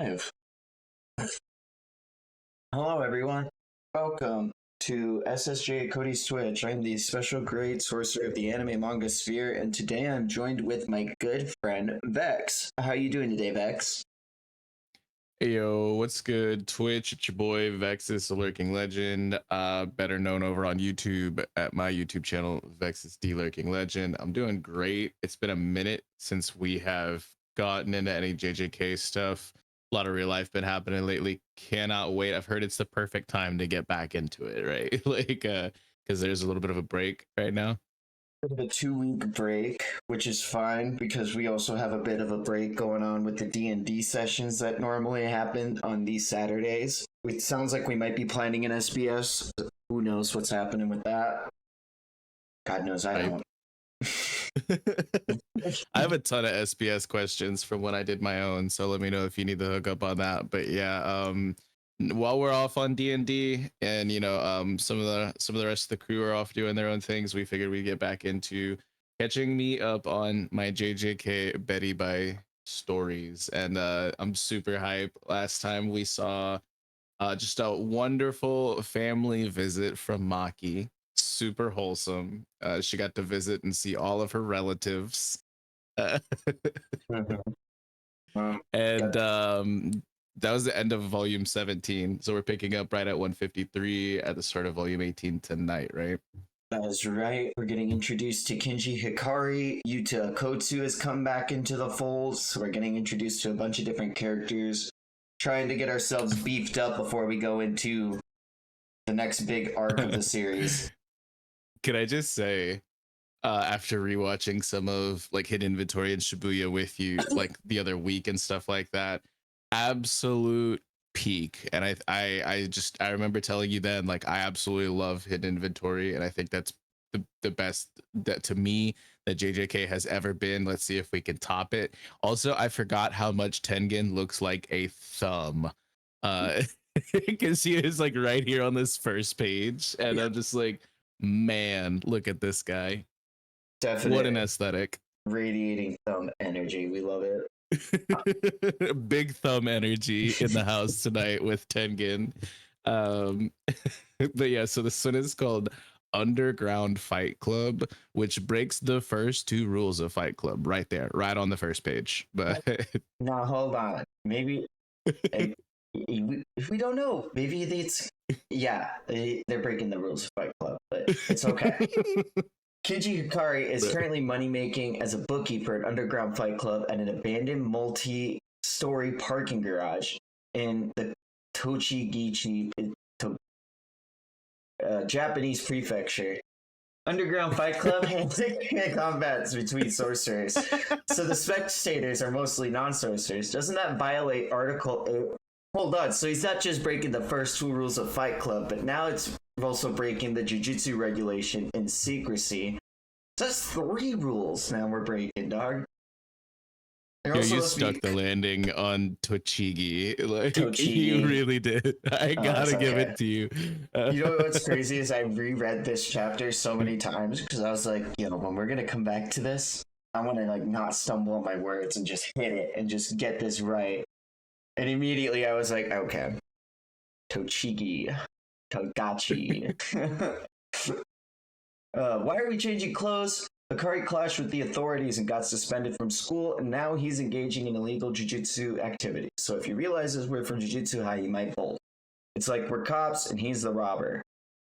Live. Hello, everyone. Welcome to SSJ Cody's Twitch. I'm the special grade sorcerer of the anime manga sphere, and today I'm joined with my good friend Vex. How are you doing today, Vex? Hey yo, what's good? Twitch, it's your boy Vexus, the Lurking Legend, better known over on YouTube at my YouTube channel, Vexus the Lurking Legend. I'm doing great. It's been a minute since we have gotten into any JJK stuff. A lot of real life been happening lately. Cannot wait. I've heard it's the perfect time to get back into it, right? Because there's a little bit of a break right now. Bit of a 2-week break, which is fine because we also have a bit of a break going on with the D&D sessions that normally happen on these Saturdays. It sounds like we might be planning an SBS. Who knows what's happening with that? God knows I don't. I have a ton of SBS questions from when I did my own, so let me know if you need to hook up on that. But yeah, while we're off on D&D and some of the rest of the crew are off doing their own things, we figured we'd get back into catching me up on my JJK Betty by stories. And I'm super hyped. Last time we saw just a wonderful family visit from Maki, super wholesome. She got to visit and see all of her relatives. And that was the end of volume 17. So we're picking up right at 153 at the start of volume 18 tonight, right? That is right. We're getting introduced to Kinji Hikari. Yuta Kotsu has come back into the fold. So we're getting introduced to a bunch of different characters, trying to get ourselves beefed up before we go into the next big arc of the series. Could I just say, after rewatching some of like Hidden Inventory and Shibuya with you like the other week and stuff like that, absolute peak. And I remember telling you then, like, I absolutely love Hidden Inventory, and I think that's the best that to me that JJK has ever been. Let's see if we can top it. Also, I forgot how much Tengen looks like a thumb. Because he is like right here on this first page, and I'm just like, man, look at this guy. Definitely. What an aesthetic. Radiating thumb energy. We love it. Big thumb energy in the house tonight with Tengen. But yeah, so this one is called Underground Fight Club, which breaks the first two rules of Fight Club right there, right on the first page. But now hold on, maybe if we don't know, maybe they're breaking the rules of Fight Club, but it's okay. Kinji Hikari is currently money-making as a bookkeeper at Underground Fight Club at an abandoned multi-story parking garage in the Tochigichi, Japanese prefecture. Underground Fight Club has combats between sorcerers, so the spectators are mostly non-sorcerers. Doesn't that violate Article 8? Hold on, so he's not just breaking the first two rules of Fight Club, but now it's also breaking the Jujutsu regulation in secrecy. So that's 3 rules now we're breaking, dog. Yeah, you stuck the landing on Tochigi. Like, Tochigi. You really did. I gotta give it to you. You know what's crazy is I reread this chapter so many times because I was like, when we're gonna come back to this, I want to like not stumble on my words and just hit it and just get this right. And immediately I was like, okay, Tochigi, Togachi. Why are we changing clothes? Hikari clashed with the authorities and got suspended from school, and now he's engaging in illegal jujutsu activities. So if he realizes we're from Jujutsu High, he might bolt. It's like we're cops and he's the robber.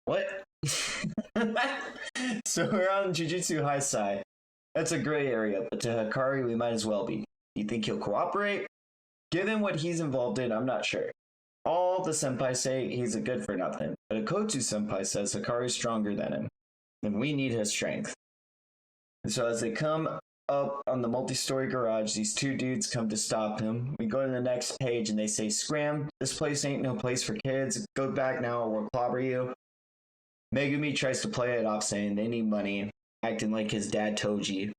What? So we're on Jujutsu High side. That's a gray area, but to Hikari, we might as well be. You think he'll cooperate? Given what he's involved in, I'm not sure. All the senpai say he's a good for nothing, but a Kotsu senpai says Hikari's stronger than him, and we need his strength. And so as they come up on the multi-story garage, these 2 dudes come to stop him. We go to the next page and they say, "Scram, this place ain't no place for kids. Go back now or we'll clobber you." Megumi tries to play it off saying they need money, acting like his dad Toji.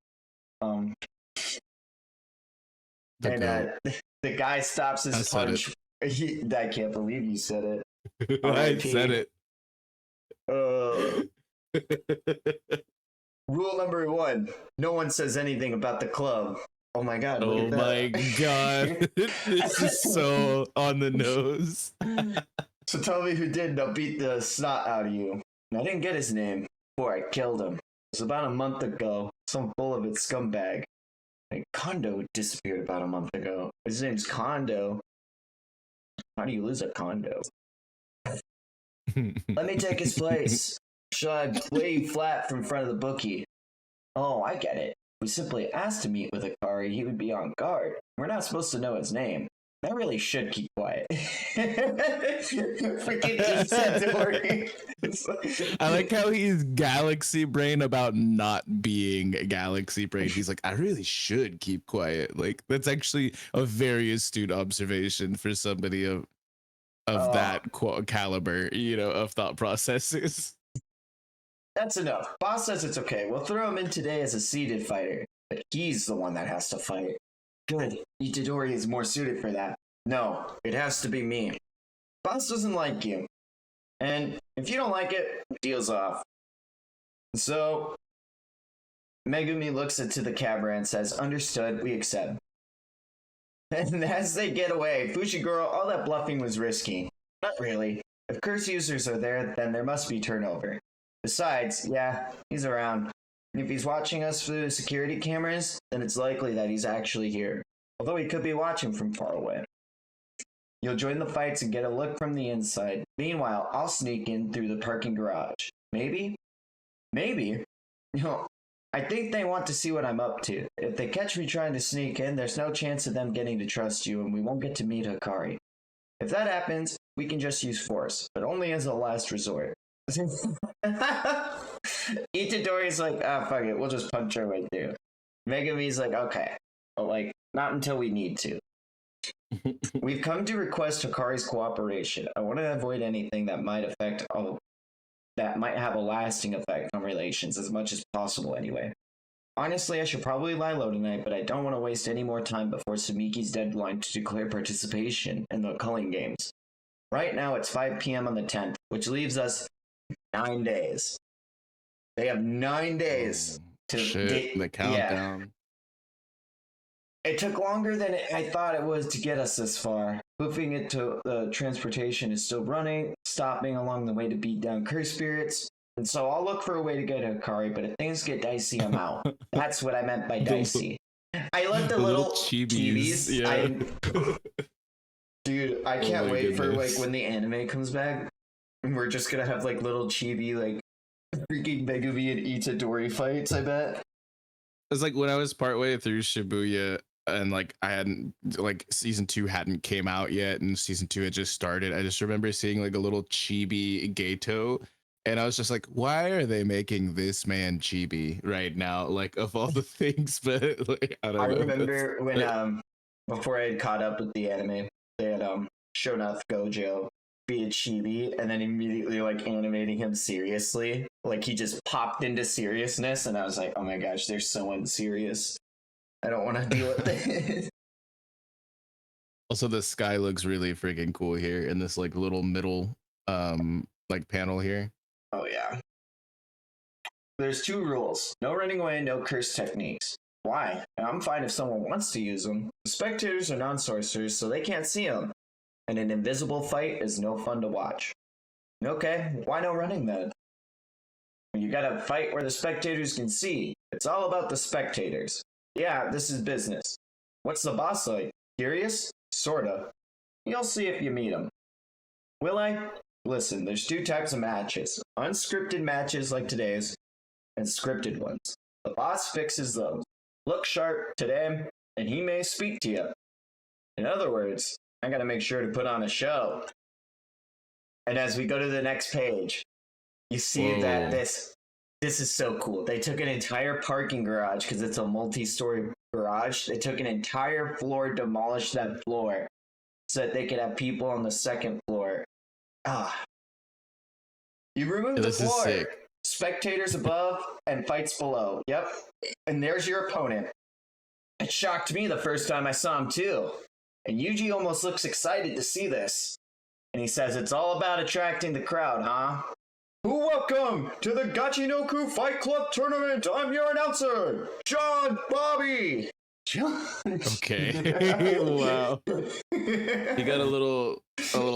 The guy stops his punch. I can't believe you said it. I said it. Rule number 1, no one says anything about the club. Oh my god, look Oh at my god. This is that. so on the nose. So tell me who did beat the snot out of you. And I didn't get his name before I killed him. It was about a month ago. Some full of it scumbag. Like, Kondo disappeared about a month ago. His name's Kondo. How do you lose a Kondo? Let me take his place. Shall I lay you flat from front of the bookie? Oh, I get it. We simply asked to meet with Akari, he would be on guard. We're not supposed to know his name. I really should keep quiet. Freaking Isadori. I like how he's galaxy brain about not being galaxy brain. He's like, I really should keep quiet. Like, that's actually a very astute observation for somebody of that caliber, you know, of thought processes. That's enough. Boss says it's okay. We'll throw him in today as a seated fighter, but he's the one that has to fight. Good. Itadori is more suited for that. No, it has to be me. Boss doesn't like you. And if you don't like it, deal's off. So, Megumi looks into the camera and says, understood, we accept. And as they get away, Fushiguro, all that bluffing was risky. Not really. If curse users are there, then there must be turnover. Besides, yeah, he's around. If he's watching us through the security cameras, then it's likely that he's actually here. Although he could be watching from far away. You'll join the fights and get a look from the inside. Meanwhile, I'll sneak in through the parking garage. Maybe? Maybe? You know, I think they want to see what I'm up to. If they catch me trying to sneak in, there's no chance of them getting to trust you, and we won't get to meet Hikari. If that happens, we can just use force, but only as a last resort. Itadori's like, ah, fuck it, we'll just punch our way through. Megumi's like, okay, but like, not until we need to. We've come to request Hikari's cooperation. I want to avoid anything that might have a lasting effect on relations as much as possible anyway. Honestly, I should probably lie low tonight, but I don't want to waste any more time before Sumiki's deadline to declare participation in the culling games. Right now it's 5 p.m. on the 10th, which leaves us 9 days. They have 9 days to get the countdown. Yeah. It took longer than I thought it was to get us this far. Hoofing it to the transportation is still running, stopping along the way to beat down curse spirits. And so I'll look for a way to get Hikari, but if things get dicey, I'm out. That's what I meant by dicey. I love the little chibis. Yeah. Dude, I can't wait goodness. for like when the anime comes back. And we're just gonna have like little chibi like freaking Megumi and Itadori fights, I bet. It's like when I was partway through Shibuya and like I hadn't like season 2 hadn't came out yet and season 2 had just started. I just remember seeing like a little chibi Gato and I was just like, why are they making this man chibi right now? Like of all the things, but like, I don't know. Remember when before I had caught up with the anime, they had shown off Gojo be a chibi and then immediately like animating him seriously. Like he just popped into seriousness and I was like, oh my gosh, they're so unserious. I don't want to deal with this. Also, the sky looks really freaking cool here in this like little middle like panel here. Oh yeah. There's 2 rules. No running away, no curse techniques. Why? I'm fine if someone wants to use them. The spectators are non-sorcerers, so they can't see them. And an invisible fight is no fun to watch. Okay, why no running then? You gotta fight where the spectators can see. It's all about the spectators. Yeah, this is business. What's the boss like? Curious? Sorta. You'll see if you meet him. Will I? Listen, there's 2 types of matches. Unscripted matches like today's, and scripted ones. The boss fixes those. Look sharp today, and he may speak to you. In other words, I gotta make sure to put on a show. And as we go to the next page, you see that this is so cool. They took an entire parking garage because it's a multi-story garage. They took an entire floor, demolished that floor so that they could have people on the 2nd floor. You remove the floor. Is sick. Spectators above and fights below. Yep. And there's your opponent. It shocked me the first time I saw him too. And Yuji almost looks excited to see this. And he says, it's all about attracting the crowd, huh? Welcome to the Gachinoku Fight Club Tournament. I'm your announcer, John Bobby. John. Okay. Wow. He got a little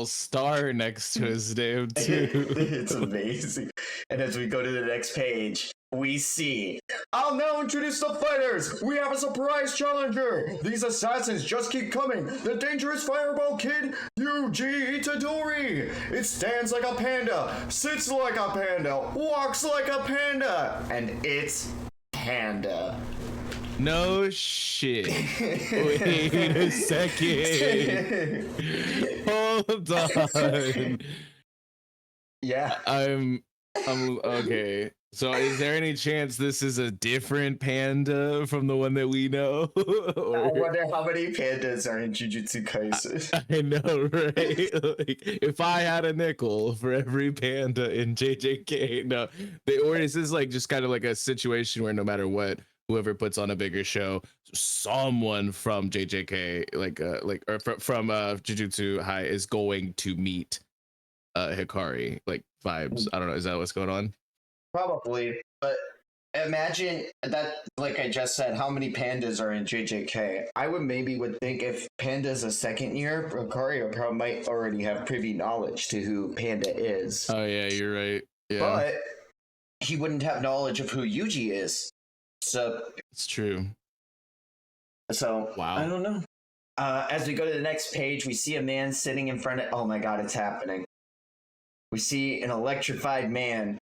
star next to his name too. It's amazing. And as we go to the next page, we see, I'll now introduce the fighters. We have a surprise challenger. These assassins just keep coming. The dangerous fireball kid, Yuji Itadori. It stands like a panda, sits like a panda, walks like a panda, and it's Panda. No shit. Wait a second. Hold on. Yeah. I'm okay. So is there any chance this is a different panda from the one that we know? I wonder how many pandas are in Jujutsu Kaisen. I know, right? Like, if I had a nickel for every panda in JJK, no, or is this like just kind of like a situation where no matter what, whoever puts on a bigger show, someone from JJK, or from Jujutsu High, is going to meet Hikari, like vibes. I don't know. Is that what's going on? Probably, but imagine that, like I just said, how many pandas are in JJK? I would think if Panda's a second year, Hikari might already have privy knowledge to who Panda is. Oh yeah, you're right. Yeah, but he wouldn't have knowledge of who Yuji is. So it's true. So wow. I don't know. As we go to the next page, we see a man sitting in front of. Oh my God, it's happening. We see an electrified man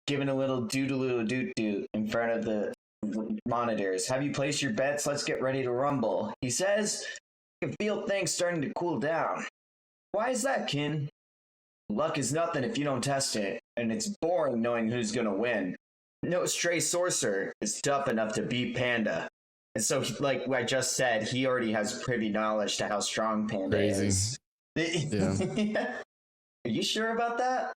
giving a little doodle-doot in front of the monitors. Have you placed your bets? Let's get ready to rumble. He says, you can feel things starting to cool down. Why is that, Kin? Luck is nothing if you don't test it, and it's boring knowing who's gonna win. No stray sorcerer is tough enough to beat Panda. And so, like I just said, he already has privy knowledge to how strong Panda is. Yeah. Are you sure about that?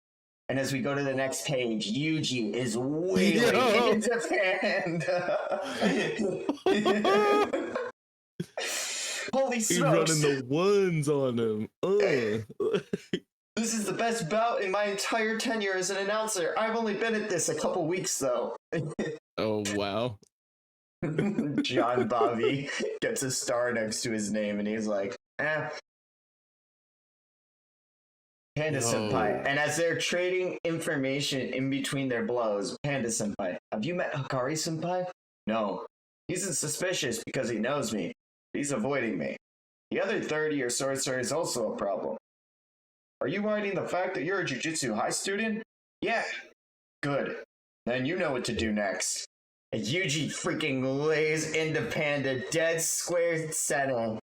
And as we go to the next page, Yuji is wailing into Panda. Holy smokes. He's running the ones on him. This is the best bout in my entire tenure as an announcer. I've only been at this a couple weeks, though. Oh, wow. John Bobby gets a star next to his name, and he's like, Panda Senpai. And as they're trading information in between their blows, Panda Senpai, have you met Hikari Senpai? No. He's suspicious because he knows me. He's avoiding me. The other third-year sorcerer is also a problem. Are you hiding the fact that you're a Jujutsu High student? Yeah. Good. Then you know what to do next. And Yuji freaking lays into Panda dead square center.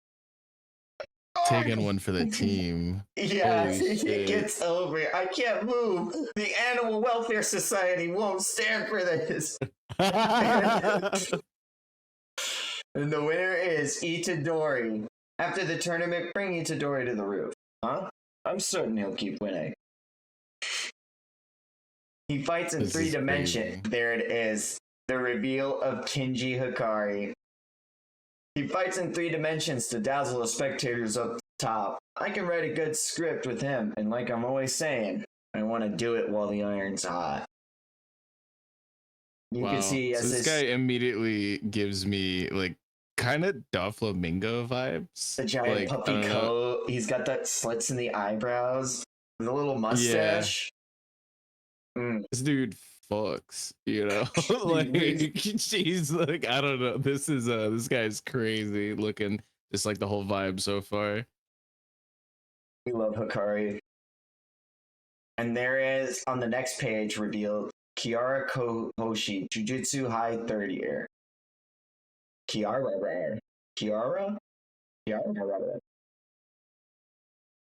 Taking one for the team. Yeah, it gets over. I can't move. The Animal Welfare Society won't stand for this. And the winner is Itadori. After the tournament, bring Itadori to the roof. Huh? I'm certain he'll keep winning. He fights in 3 dimensions. There it is. The reveal of Kinji Hikari. He fights in 3 dimensions to dazzle the spectators up top. I can write a good script with him, and like I'm always saying, I want to do it while the iron's hot. You can see so this guy immediately gives me like kind of Doflamingo vibes. The giant puppy coat. He's got the slits in the eyebrows. The little mustache. Yeah. This dude fucks, you know. Like she's like, I don't know. This guy's crazy looking. Just like the whole vibe so far. We love Hikari. And there is on the next page revealed Kiara Kohoshi, Jujutsu High 3rd year. Kiara?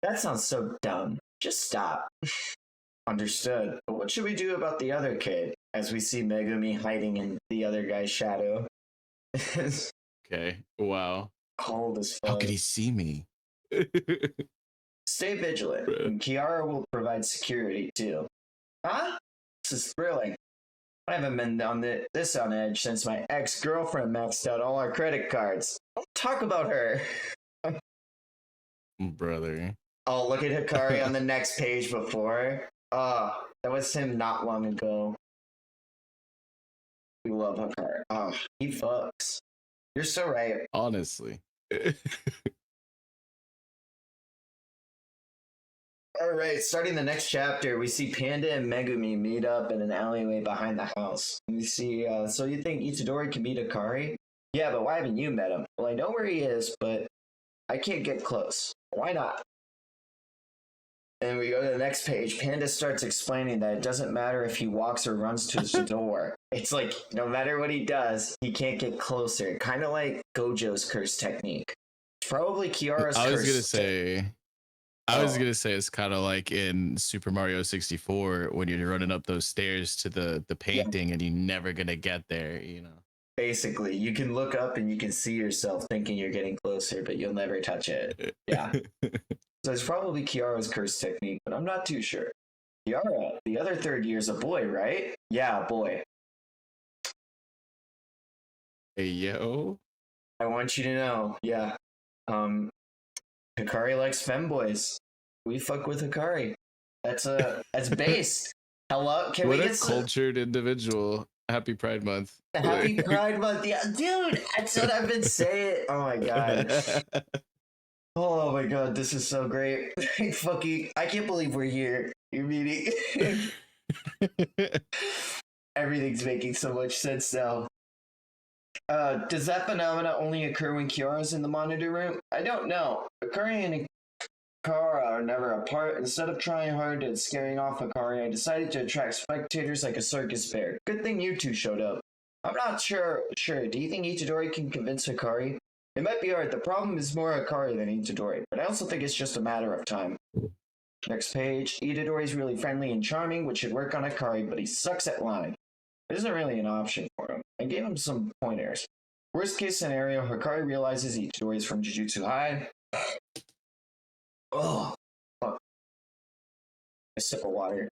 That sounds so dumb. Just stop. Understood. But what should we do about the other kid? As we see Megumi hiding in the other guy's shadow. Okay. Wow. Cold as fuck. How could he see me? Stay vigilant. And Kiara will provide security too. Huh? This is thrilling. I haven't been on this on edge since my ex-girlfriend maxed out all our credit cards. Don't talk about her. Brother. Oh, look at Hikari on the next page before. That was him not long ago. We love Hikari. He fucks. You're so right. Honestly. All right, starting the next chapter, we see Panda and Megumi meet up in an alleyway behind the house. We see, so you think Itadori can meet Akari? Yeah, but why haven't you met him? Well, I know where he is, but I can't get close. Why not? And we go to the next page. Panda starts explaining that it doesn't matter if he walks or runs to his door. It's like, no matter what he does, he can't get closer. Kind of like Gojo's curse technique. Probably Kiara's curse. I was gonna say it's kind of like in Super Mario 64 when you're running up those stairs to the painting and you're never gonna get there, you know. Basically, you can look up and you can see yourself thinking you're getting closer, but you'll never touch it. Yeah. So it's probably Kiara's curse technique, but I'm not too sure. Kiara, the other third year's a boy, right? Yeah, a boy. Hey yo. I want you to know, yeah. Hikari likes femboys. We fuck with Hikari. That's based. Hello, can what we a get cultured individual. Happy Pride Month. Happy Pride Month, yeah, dude. That's what I've been saying. Oh my god. Oh my god, this is so great. I can't believe we're here. You're meeting. Everything's making so much sense now. Does that phenomena only occur when Kiara's in the monitor room? I don't know. Akari and Kara are never apart. Instead of trying hard and scaring off Akari, I decided to attract spectators like a circus fair. Good thing you two showed up. I'm not sure. Do you think Itadori can convince Hikari? It might be hard. The problem is more Hikari than Itadori, but I also think it's just a matter of time. Next page. Itadori's really friendly and charming, which should work on Hikari, but he sucks at lying. It isn't really an option for him. I gave him some pointers. Worst case scenario, Hikari realizes Itadori is from Jujutsu High. Oh, fuck. A sip of water.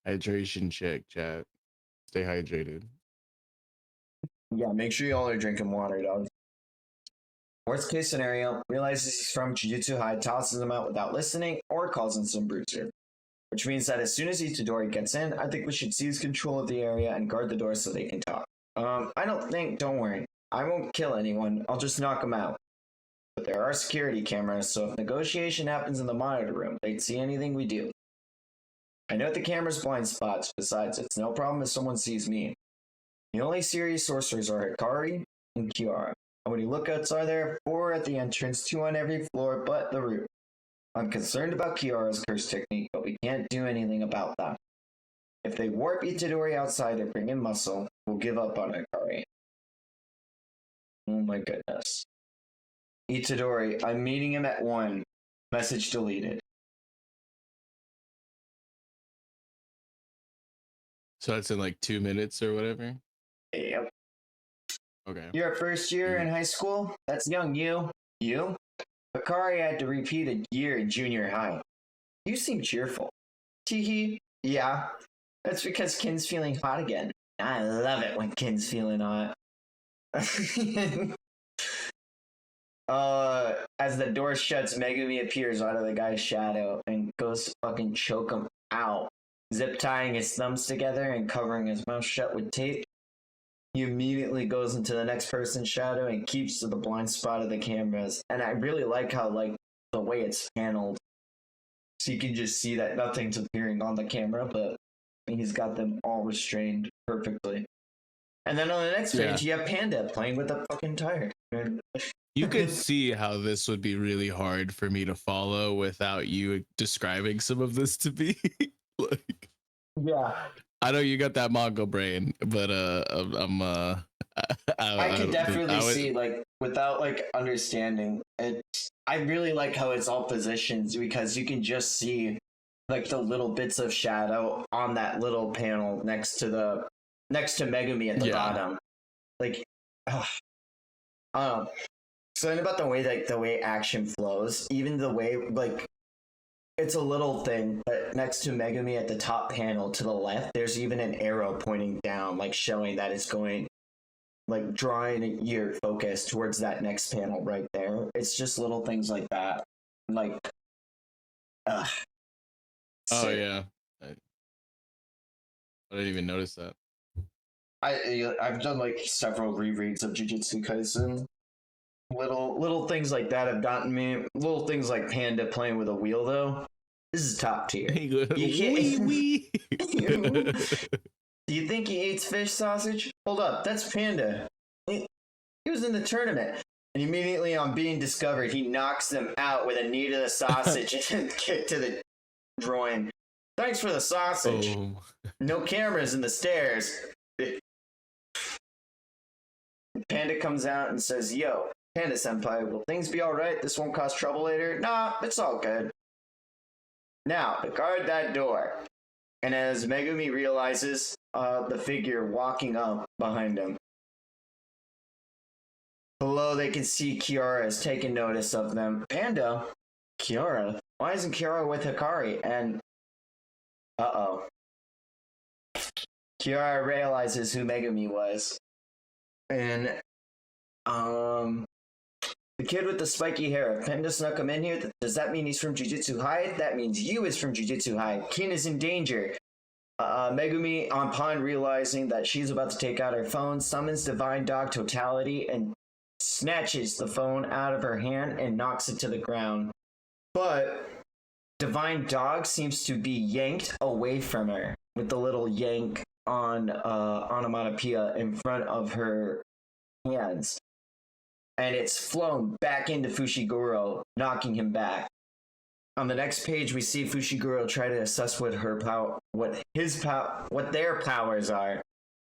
Hydration check, chat. Stay hydrated. Yeah, make sure y'all are drinking water, dog. Worst case scenario, realizes he's from Jujutsu High, tosses him out without listening, or calls in some bruiser. Which means that as soon as Itadori gets in, I think we should seize control of the area and guard the door so they can talk. Don't worry. I won't kill anyone, I'll just knock them out. But there are security cameras, so if negotiation happens in the monitor room, they'd see anything we do. I know the camera's blind spots, besides, it's no problem if someone sees me. The only serious sorcerers are Hikari and Kiara. How many lookouts are there? 4 at the entrance, 2 on every floor but the roof. I'm concerned about Kiara's curse technique, but we can't do anything about that. If they warp Itadori outside or bring in muscle, we'll give up on Hikari. Oh my goodness. Itadori, I'm meeting him at 1. Message deleted. So that's in like 2 minutes or whatever? Yep. Okay. You're a first year in high school? That's young, you. You? Hikari had to repeat a year in junior high. You seem cheerful. Teehee. Yeah. That's because Kin's feeling hot again. I love it when Kin's feeling hot. As the door shuts, Megumi appears out of the guy's shadow and goes to fucking choke him out, zip tying his thumbs together and covering his mouth shut with tape. He immediately goes into the next person's shadow and keeps to the blind spot of the cameras. And I really like how, like, the way it's paneled. So you can just see that nothing's appearing on the camera, but he's got them all restrained perfectly. And then on the next page, you have Panda playing with a fucking tire. You could see how this would be really hard for me to follow without you describing some of this to me. Like, yeah. I know you got that manga brain, but I can definitely see, like, without like understanding it. I really like how it's all positioned because you can just see like the little bits of shadow on that little panel next to Megumi at the bottom. Like, something about the way action flows, even the way, like, it's a little thing, but next to Megumi at the top panel to the left, there's even an arrow pointing down, like showing that it's going, like drawing your focus towards that next panel right there. It's just little things like that. Like, oh yeah. I didn't even notice that. I've done like several rereads of Jujutsu Kaisen. Little things like that have gotten me. Little things like Panda playing with a wheel, though. This is top tier. You Wee can't. wee. Do you think he eats fish sausage? Hold up, that's Panda. He was in the tournament. And immediately on being discovered, he knocks them out with a knee to the sausage and kick to the groin. Thanks for the sausage. Oh. No cameras in the stairs. Panda comes out and says, yo, Panda Senpai, will things be alright? This won't cause trouble later? Nah, it's all good. Now, to guard that door. And as Megumi realizes the figure walking up behind him, below they can see Kiara has taken notice of them. Panda? Kiara? Why isn't Kiara with Hikari? And uh-oh. Kiara realizes who Megumi was. And the kid with the spiky hair. If Panda snuck him in here, does that mean he's from Jujutsu High? That means you is from Jujutsu High. Kin is in danger. Megumi, upon realizing that she's about to take out her phone, summons Divine Dog Totality and snatches the phone out of her hand and knocks it to the ground. But Divine Dog seems to be yanked away from her with the little yank on onomatopoeia in front of her hands. And it's flown back into Fushiguro, knocking him back. On the next page, we see Fushiguro try to assess what their powers are.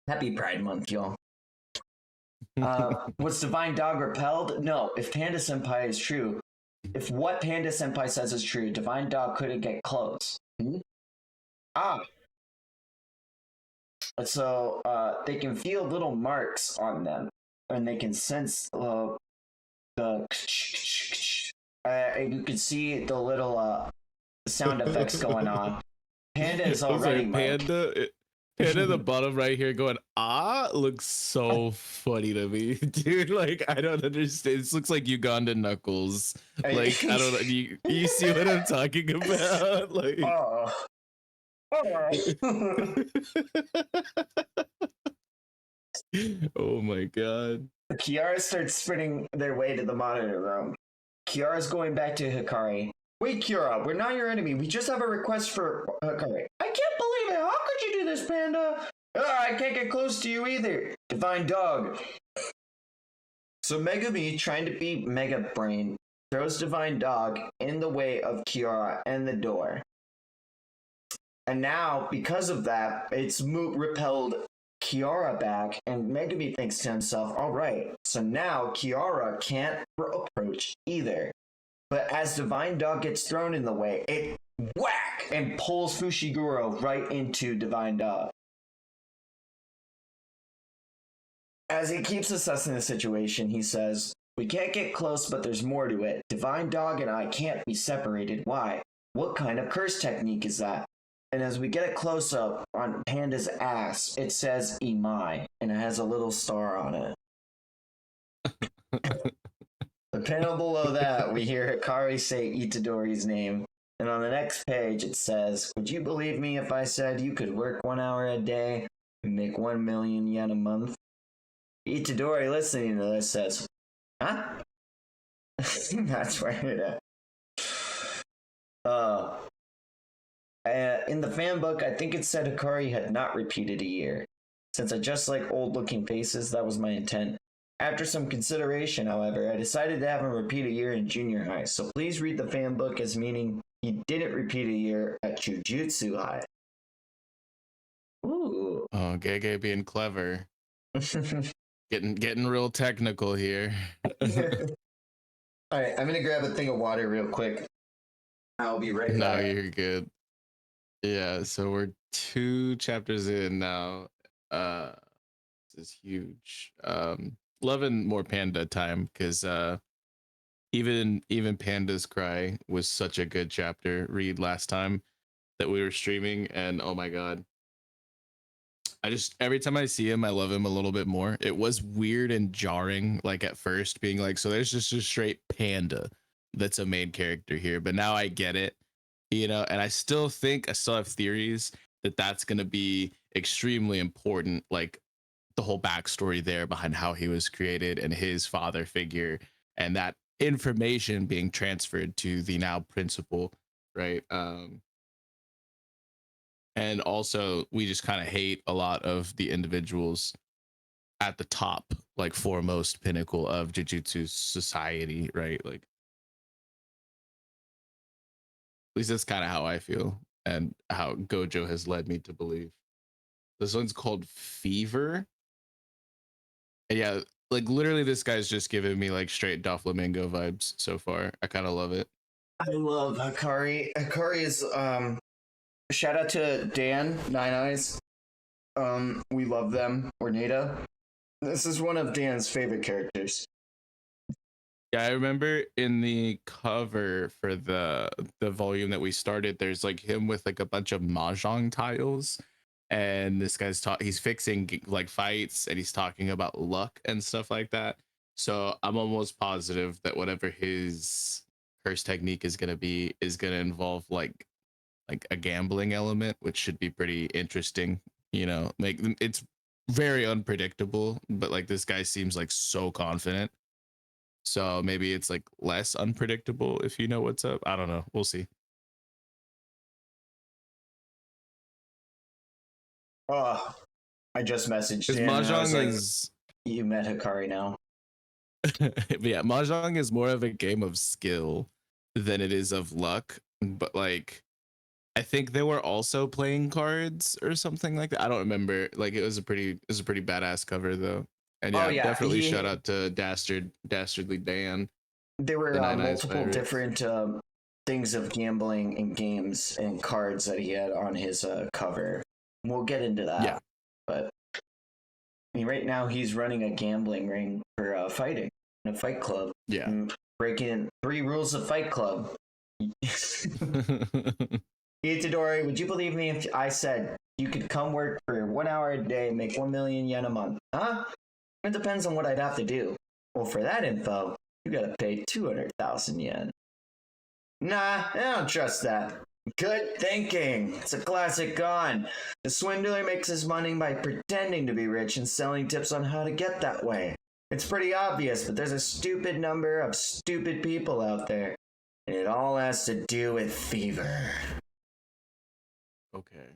Happy Pride Month, y'all. Was Divine Dog repelled? No. If Panda Senpai is true, if what Panda Senpai says is true, Divine Dog couldn't get close. So they can feel little marks on them, and they can sense the you can see the little sound effects going on. Panda is already Panda at the bottom right here going looks so funny to me, dude. Like, I don't understand. This looks like Uganda Knuckles. Like, I don't know. You see what I'm talking about? Like, oh my god. Kiara starts sprinting their way to the monitor room. Kiara's going back to Hikari. Wait, Kiara, we're not your enemy. We just have a request for Hikari. I can't believe it. How could you do this, Panda? I can't get close to you either. Divine Dog. So Megumi, trying to be Mega Brain, throws Divine Dog in the way of Kiara and the door. And now, because of that, it's repelled Kiara back, and Megumi thinks to himself, all right, so now Kiara can't approach either. But as Divine Dog gets thrown in the way, it whack and pulls Fushiguro right into Divine Dog. As he keeps assessing the situation, he says, we can't get close, but there's more to it. Divine Dog and I can't be separated. Why? What kind of curse technique is that? And as we get a close-up on Panda's ass, it says Imai, and it has a little star on it. The panel below that, we hear Hikari say Itadori's name. And on the next page, it says, would you believe me if I said you could work 1 hour a day and make 1 million yen a month? Itadori, listening to this, says, huh? That's right it in the fan book, I think it said Hikari had not repeated a year. Since I just like old-looking faces, that was my intent. After some consideration, however, I decided to have him repeat a year in junior high, so please read the fan book as meaning he didn't repeat a year at Jujutsu High. Ooh. Oh, Gege being clever. Getting real technical here. Alright, I'm gonna grab a thing of water real quick. I'll be right back. No, you're good. Yeah, so we're 2 chapters in now. This is huge. Loving more Panda time, because even Panda's Cry was such a good chapter read last time that we were streaming, and oh my god, I just, every time I see him, I love him a little bit more. It was weird and jarring, like at first, being like, so there's just a straight panda that's a main character here, but now I get it, you know. And I still have theories that that's going to be extremely important, like the whole backstory there behind how he was created and his father figure, and that information being transferred to the now principal, right? And also we just kind of hate a lot of the individuals at the top, like foremost pinnacle of Jujutsu society, right? Like, at least that's kind of how I feel and how Gojo has led me to believe. This one's called Fever. And yeah, like literally this guy's just giving me like straight Doflamingo vibes so far. I kind of love it. I love Hikari. Hikari is shout out to Dan Nine Eyes. We love them. Or Nada. This is one of Dan's favorite characters. Yeah, I remember in the cover for the volume that we started, there's like him with like a bunch of mahjong tiles, and this guy's he's fixing like fights, and he's talking about luck and stuff like that. So I'm almost positive that whatever his curse technique is gonna be is gonna involve like a gambling element, which should be pretty interesting. You know, like it's very unpredictable, but like this guy seems like so confident. So maybe it's like less unpredictable if you know what's up. I don't know. We'll see. Oh, I just messaged Because him. mahjong Like, is, you met Hikari now. but yeah, mahjong is more of a game of skill than it is of luck. But like, I think they were also playing cards or something like that. I don't remember. Like, it was a pretty badass cover though. And yeah, Yeah, definitely shout out to Dastardly Dan. There were the multiple different things of gambling and games and cards that he had on his cover. We'll get into that. Yeah. But I mean, right now he's running a gambling ring for fighting in a fight club. Yeah. Breaking 3 rules of Fight Club. Itadori, would you believe me if I said you could come work for 1 hour a day and make 1 million yen a month? Huh? It depends on what I'd have to do. Well, for that info, you gotta pay 200,000 yen. Nah, I don't trust that. Good thinking. It's a classic con. The swindler makes his money by pretending to be rich and selling tips on how to get that way. It's pretty obvious, but there's a stupid number of stupid people out there. And it all has to do with fever. Okay.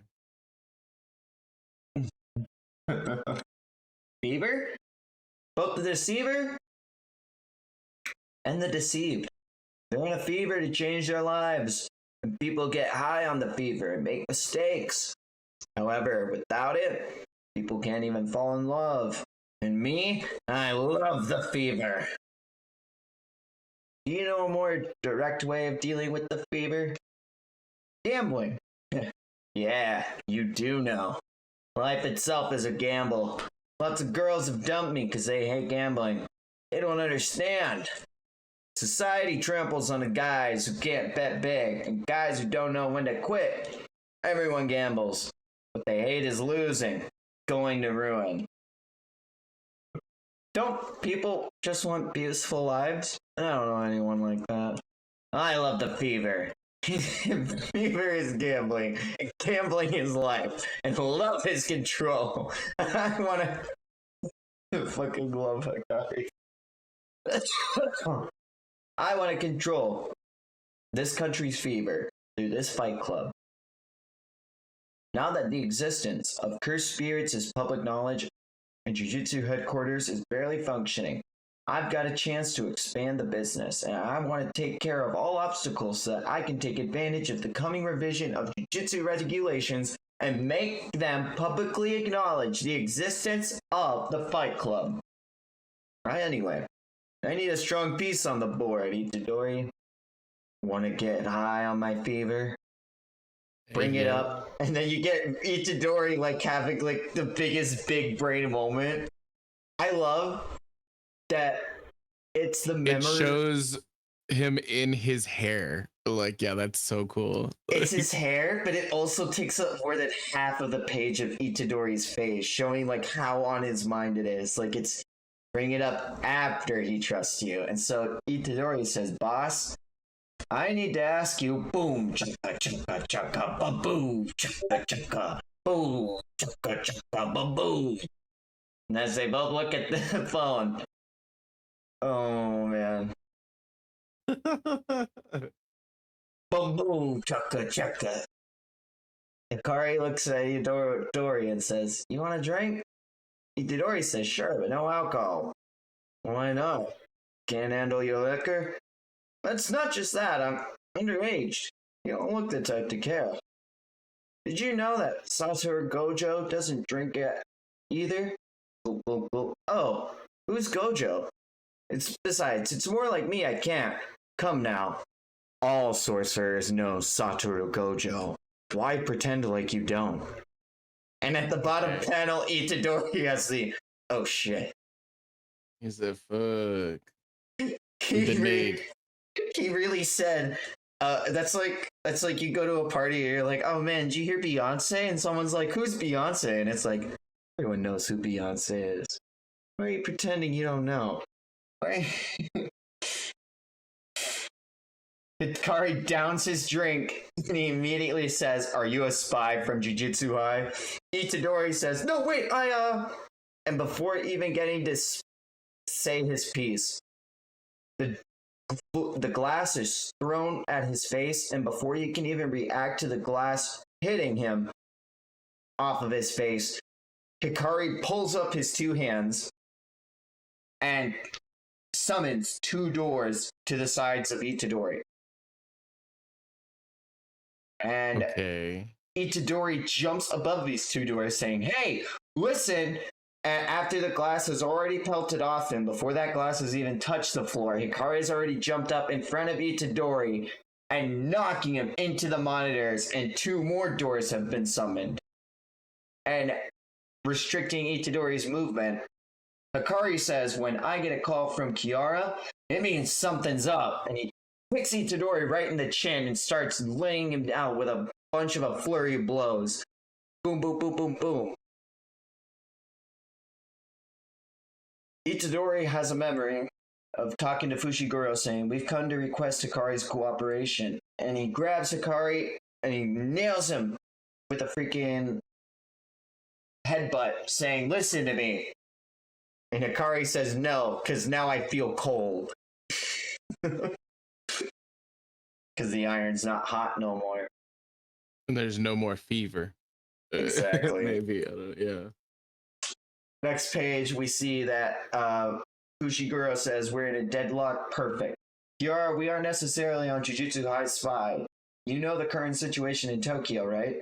Fever? Both the deceiver and the deceived. They're in a fever to change their lives. And people get high on the fever and make mistakes. However, without it, people can't even fall in love. And me, I love the fever. Do you know a more direct way of dealing with the fever? Gambling. Yeah, you do know. Life itself is a gamble. Lots of girls have dumped me because they hate gambling. They don't understand. Society tramples on the guys who can't bet big and guys who don't know when to quit. Everyone gambles. What they hate is losing, going to ruin. Don't people just want peaceful lives? I don't know anyone like that. I love the fever. Fever is gambling. Gambling is life. And love is control. I want to fucking love Hikari. I want to control this country's fever through this fight club. Now that the existence of cursed spirits is public knowledge and Jujutsu headquarters is barely functioning, I've got a chance to expand the business, and I want to take care of all obstacles so that I can take advantage of the coming revision of Jujutsu regulations and make them publicly acknowledge the existence of the Fight Club. Right, anyway, I need a strong piece on the board, Itadori. Want to get high on my fever? Bring it up, and then you get Itadori like having like the biggest big brain moment. I love that it's the memory. It shows him in his hair. Like, yeah, that's so cool. It's his hair, but it also takes up more than half of the page of Itadori's face, showing like how on his mind it is. Like, it's bring it up after he trusts you. And so Itadori says, boss, I need to ask you, boom, chaka chaka chaka, ba boom, chaka chaka, boom, chaka chaka, ba boom. And as they both look at the phone, oh man. Boom, boom, chaka, chaka. Hikari looks at Itadori and says, "You want a drink?" Itadori says, "Sure, but no alcohol." "Why not? Can't handle your liquor?" "It's not just that, I'm underage. You don't look the type to care." "Did you know that Satoru Gojo doesn't drink it either?" Boop, boop, boop. "Oh, who's Gojo?" Besides, it's more like me, I can't. Come now. All sorcerers know Satoru Gojo. Why pretend like you don't?" And at the bottom panel, Itadori has the, "Oh shit." He said, "Fuck." He really said, that's like you go to a party and you're like, "Oh man, did you hear Beyonce?" And someone's like, "Who's Beyonce?" And it's like, everyone knows who Beyonce is. Why are you pretending you don't know? Hikari downs his drink and he immediately says, "Are you a spy from Jujutsu High?" Itadori says, "No, wait, And before even getting to say his piece, the glass is thrown at his face, and before he can even react to the glass hitting him off of his face, Hikari pulls up his two hands and summons two doors to the sides of Itadori. And Itadori jumps above these two doors saying, "Hey, listen." And after the glass has already pelted off him, before that glass has even touched the floor, Hikari's already jumped up in front of Itadori and knocking him into the monitors, and two more doors have been summoned. And restricting Itadori's movement, Hikari says, "When I get a call from Kiara, it means something's up." And he kicks Itadori right in the chin and starts laying him down with a bunch of a flurry of blows. Boom, boom, boom, boom, boom. Itadori has a memory of talking to Fushiguro saying, "We've come to request Hikari's cooperation." And he grabs Hikari and he nails him with a freaking headbutt saying, "Listen to me." And Hikari says, "No, because now I feel cold." Because the iron's not hot no more. And there's no more fever. Exactly. Maybe, I don't know, yeah. Next page, we see that Fushiguro says, "We're in a deadlock. Perfect. Kiara, we aren't necessarily on Jujutsu High spy. You know the current situation in Tokyo, right?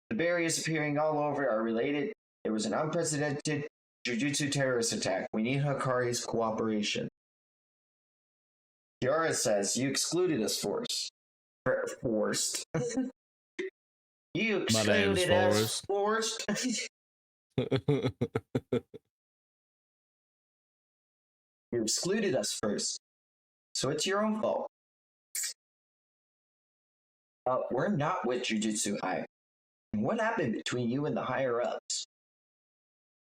The barriers appearing all over are related. There was an unprecedented Jujutsu terrorist attack. We need Hikari's cooperation." Kiara says, "You excluded us forced." You excluded us forced. You excluded us first, so it's your own fault. We're not with Jujutsu High. What happened between you and the higher-ups?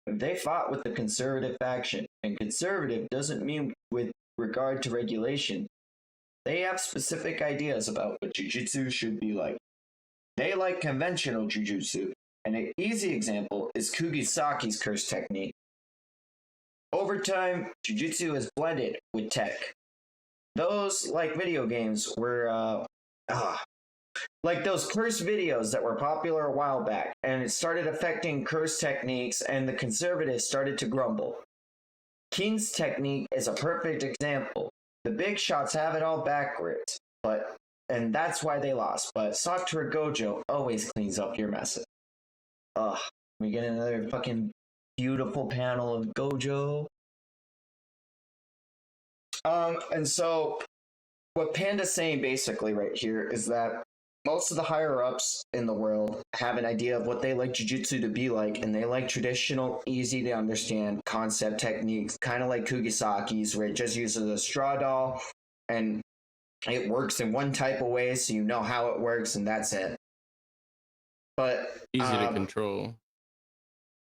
They fought with the conservative faction, and conservative doesn't mean with regard to regulation. They have specific ideas about what Jujutsu should be like. They like conventional Jujutsu, and an easy example is Kugisaki's curse technique. Over time, Jujutsu has blended with tech. Those, like video games, were like those curse videos that were popular a while back, and it started affecting curse techniques, and the conservatives started to grumble. King's technique is a perfect example. The big shots have it all backwards, and that's why they lost. But Satoru Gojo always cleans up your messes. We get another fucking beautiful panel of Gojo. And so what Panda's saying basically right here is that most of the higher-ups in the world have an idea of what they like Jujutsu to be like, and they like traditional, easy-to-understand concept techniques, kind of like Kugisaki's, where it just uses a straw doll, and it works in one type of way, so you know how it works, and that's it. But easy to control.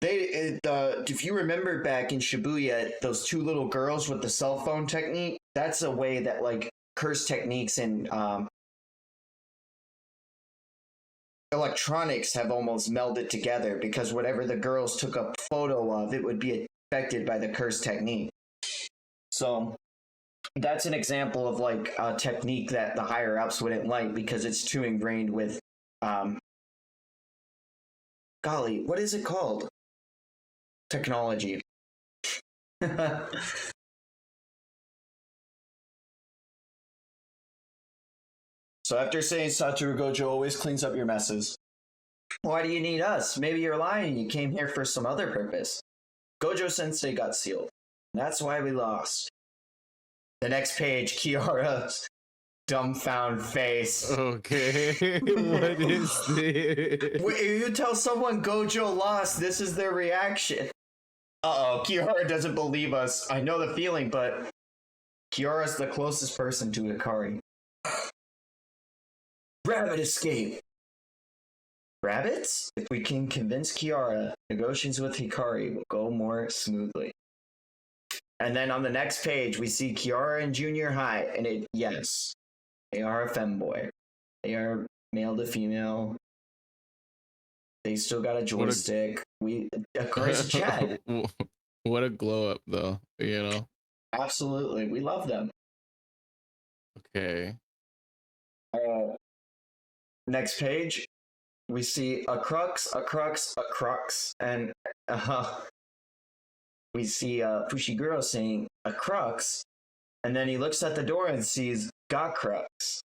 If you remember back in Shibuya, those two little girls with the cell phone technique, that's a way that, like, curse techniques and electronics have almost melded together, because whatever the girls took a photo of, it would be affected by the curse technique. So that's an example of like a technique that the higher ups wouldn't like because it's too ingrained with golly, what is it called? Technology. So after saying Satoru Gojo always cleans up your messes, why do you need us? Maybe you're lying. You came here for some other purpose. Gojo Sensei got sealed. That's why we lost. The next page, Kiara's dumbfound face. Okay, what is this? If you tell someone Gojo lost, this is their reaction. Uh-oh, Kiara doesn't believe us. I know the feeling, but Kiara's the closest person to Hikari. Rabbit escape. Rabbits? If we can convince Kiara, negotiations with Hikari will go more smoothly. And then on the next page, we see Kiara in junior high, and yes, they are a femboy. They are male to female. They still got a joystick. Hikari's Chad. What a glow up, though. You know. Absolutely, we love them. Okay. Next page, we see a crux, and we see Fushiguro saying a crux, and then he looks at the door and sees got crux.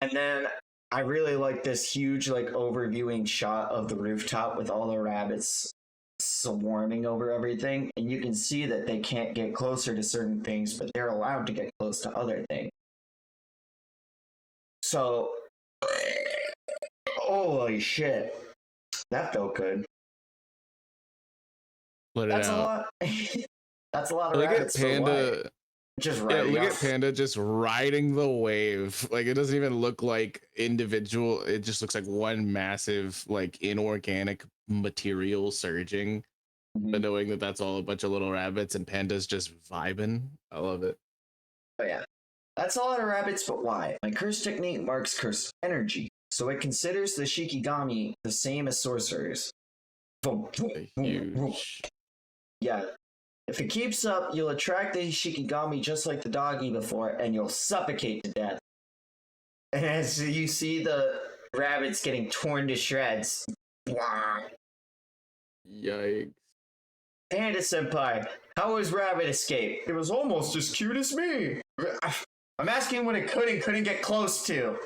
And then I really like this huge like overviewing shot of the rooftop with all the rabbits swarming over everything, and you can see that they can't get closer to certain things, but they're allowed to get close to other things. So, holy shit, that felt good. That's a lot. That's a lot of look rabbits. At Panda, just riding. Look at Panda just riding the wave. Like it doesn't even look like individual. It just looks like one massive, like inorganic material surging. But knowing that that's all a bunch of little rabbits and Panda's just vibing, I love it. Oh yeah. That's a lot of rabbits, but why? My curse technique marks curse energy, so it considers the Shikigami the same as sorcerers. Huge. Yeah. If it keeps up, you'll attract the Shikigami just like the doggy before, and you'll suffocate to death. And as you see the rabbits getting torn to shreds. Yikes. Panda Senpai, how was Rabbit Escape? It was almost as cute as me. I'm asking what it couldn't get close to.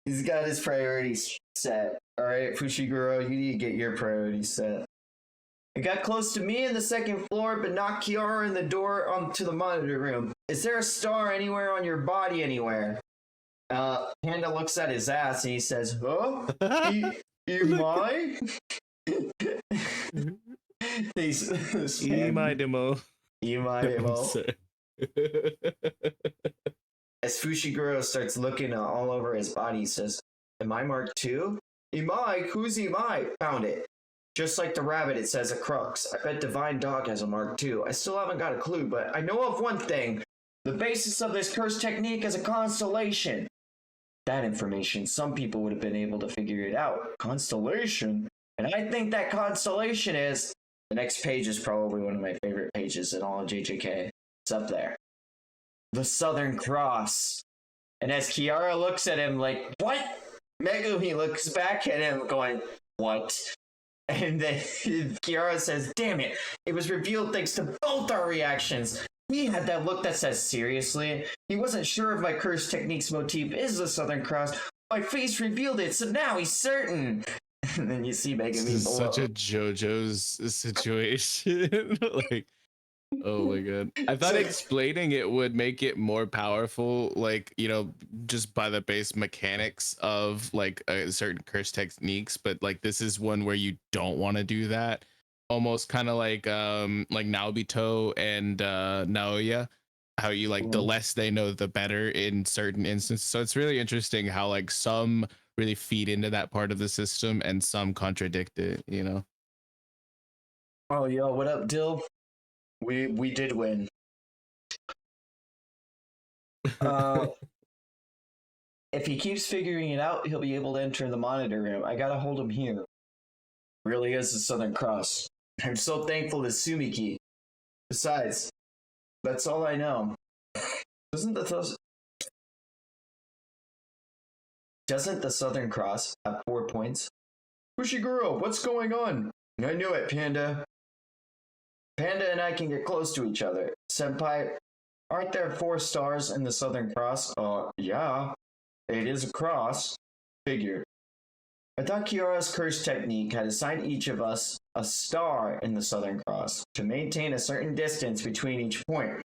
He's got his priorities set. Alright, Fushiguro, you need to get your priorities set. It got close to me in the second floor, but not Kiara in the door to the monitor room. Is there a star anywhere on your body anywhere? Panda looks at his ass and he says, huh? Imai? Imai demo. As Fushiguro starts looking all over his body, he says, am I Mark II? Imai? Who's Imai? Found it. Just like the rabbit, it says a crux. I bet Divine Dog has a Mark II. I still haven't got a clue, but I know of one thing. The basis of this curse technique is a constellation. That information, some people would have been able to figure it out. Constellation? And I think that constellation is... The next page is probably one of my favorite pages in all of JJK. It's up there. The Southern Cross. And as Kiara looks at him like, what? Megumi looks back at him going, what? And then Kiara says, damn it. It was revealed thanks to both our reactions. He had that look that says, seriously? He wasn't sure if my curse technique's motif is the Southern Cross. My face revealed it, so now he's certain. And then you see Megumi. This is such a JoJo's situation. Like, oh my god. I thought explaining it would make it more powerful, like, you know, just by the base mechanics of like certain curse techniques, but like this is one where you don't want to do that. Almost kind of like Naobito and Naoya, how you like the less they know the better in certain instances. So it's really interesting how like some really feed into that part of the system and some contradict it, you know. Oh yo, what up, Dill? We did win. if he keeps figuring it out, he'll be able to enter the monitor room. I gotta hold him here. Really is the Southern Cross. I'm so thankful to Sumiki. Besides, that's all I know. Doesn't the Southern Cross have 4 points? Fushiguro, what's going on? I knew it, Panda. Panda and I can get close to each other. Senpai, aren't there 4 stars in the Southern Cross? Yeah. It is a cross. Figured. I thought Kiara's curse technique had assigned each of us a star in the Southern Cross to maintain a certain distance between each point.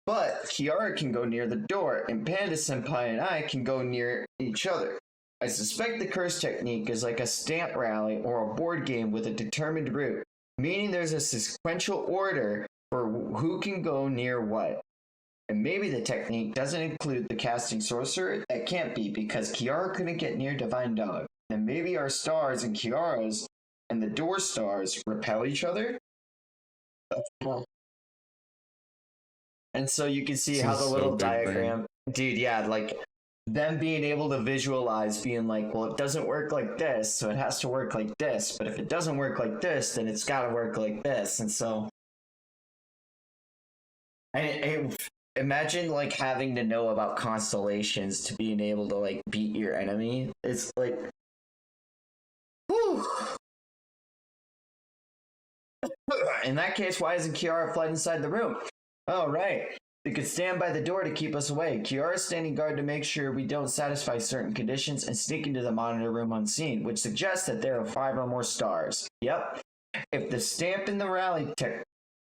But Kiara can go near the door, and Panda Senpai and I can go near each other. I suspect the curse technique is like a stamp rally or a board game with a determined route, meaning there's a sequential order for who can go near what. And maybe the technique doesn't include the casting sorcerer. That can't be, because Kiara couldn't get near Divine Dog. And maybe our stars and Kiara's and the door stars repel each other? And so you can see how the little diagram, dude, yeah, like them being able to visualize being like, well, it doesn't work like this, so it has to work like this. But if it doesn't work like this, then it's got to work like this. And so, imagine like having to know about constellations to being able to like beat your enemy. It's like, whew. In that case, why isn't Kiara fled inside the room? Oh, right. They could stand by the door to keep us away. Kiara's standing guard to make sure we don't satisfy certain conditions and sneak into the monitor room unseen, which suggests that there are 5 or more stars. Yep. If the stamp in the rally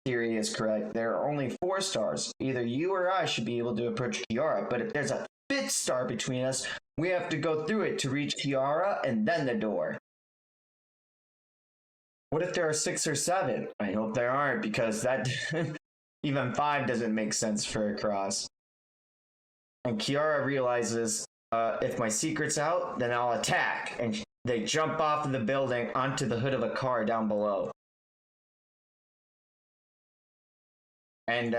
theory is correct, there are only 4 stars. Either you or I should be able to approach Kiara, but if there's a 5th star between us, we have to go through it to reach Kiara and then the door. What if there are 6 or 7? I hope there aren't, because that even 5 doesn't make sense for a cross. And Kiara realizes, if my secret's out, then I'll attack. And they jump off of the building onto the hood of a car down below. And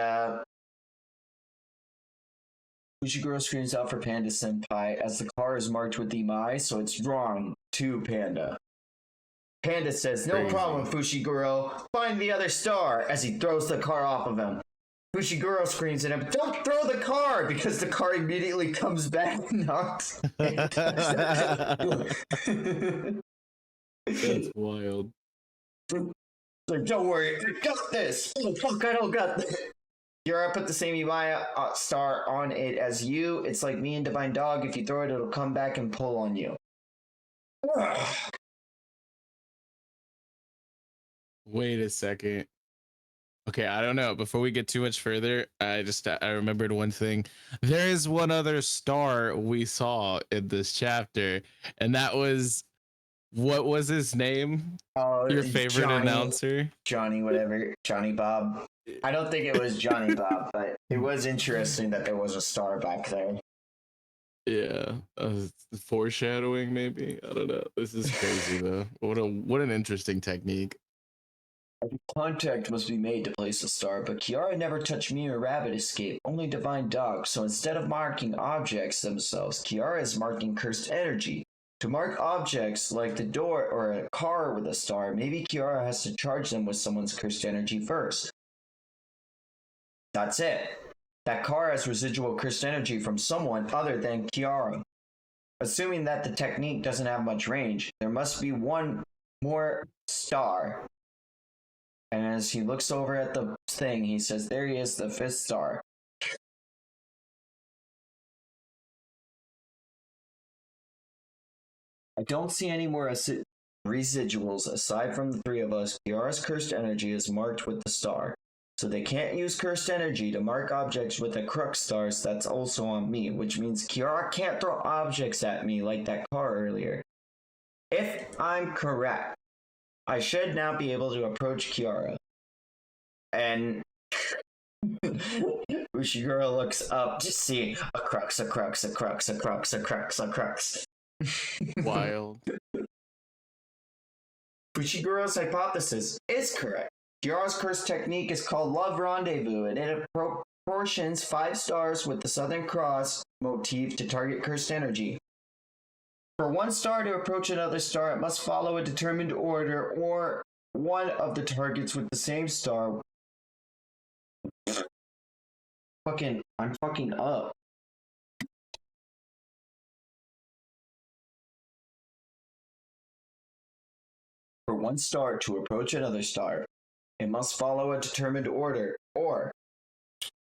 Fushiguro screams out for Panda Senpai as the car is marked with Imai, so it's drawn to Panda. Panda says, no problem, Fushiguro. Find the other star, as he throws the car off of him. Fushiguro screams at him, don't throw the car, because the car immediately comes back and knocks. That's wild. Like, don't worry, I got this. Oh, fuck, I don't got this. Kiara put the same Imaya star on it as you. It's like me and Divine Dog. If you throw it, it'll come back and pull on you. Wait a second. Okay, I don't know. Before we get too much further, I remembered one thing. There is one other star we saw in this chapter, and that was, what was his name? Oh, your favorite announcer? Johnny, whatever. Johnny Bob. I don't think it was Johnny Bob, but it was interesting that there was a star back there. Yeah, foreshadowing maybe. I don't know. This is crazy though. What an interesting technique. Contact must be made to place a star, but Kiara never touched me or Rabbit Escape, only Divine Dog, so instead of marking objects themselves, Kiara is marking cursed energy. To mark objects like the door or a car with a star, maybe Kiara has to charge them with someone's cursed energy first. That's it. That car has residual cursed energy from someone other than Kiara. Assuming that the technique doesn't have much range, there must be one more star. And as he looks over at the thing, he says, there he is, the 5th star. I don't see any more residuals aside from the 3 of us. Kiara's cursed energy is marked with the star. So they can't use cursed energy to mark objects with the crux stars that's also on me, which means Kiara can't throw objects at me like that car earlier. If I'm correct, I should now be able to approach Kiara. And Fushiguro looks up to see a crux, a crux, a crux, a crux, a crux, a crux. Wild. Fushiguro's hypothesis is correct. Kiara's curse technique is called Love Rendezvous, and it proportions 5 stars with the Southern Cross motif to target cursed energy. For 1 star to approach another star, it must follow a determined order or one of the targets with the same star. I'm fucking up. For 1 star to approach another star, it must follow a determined order or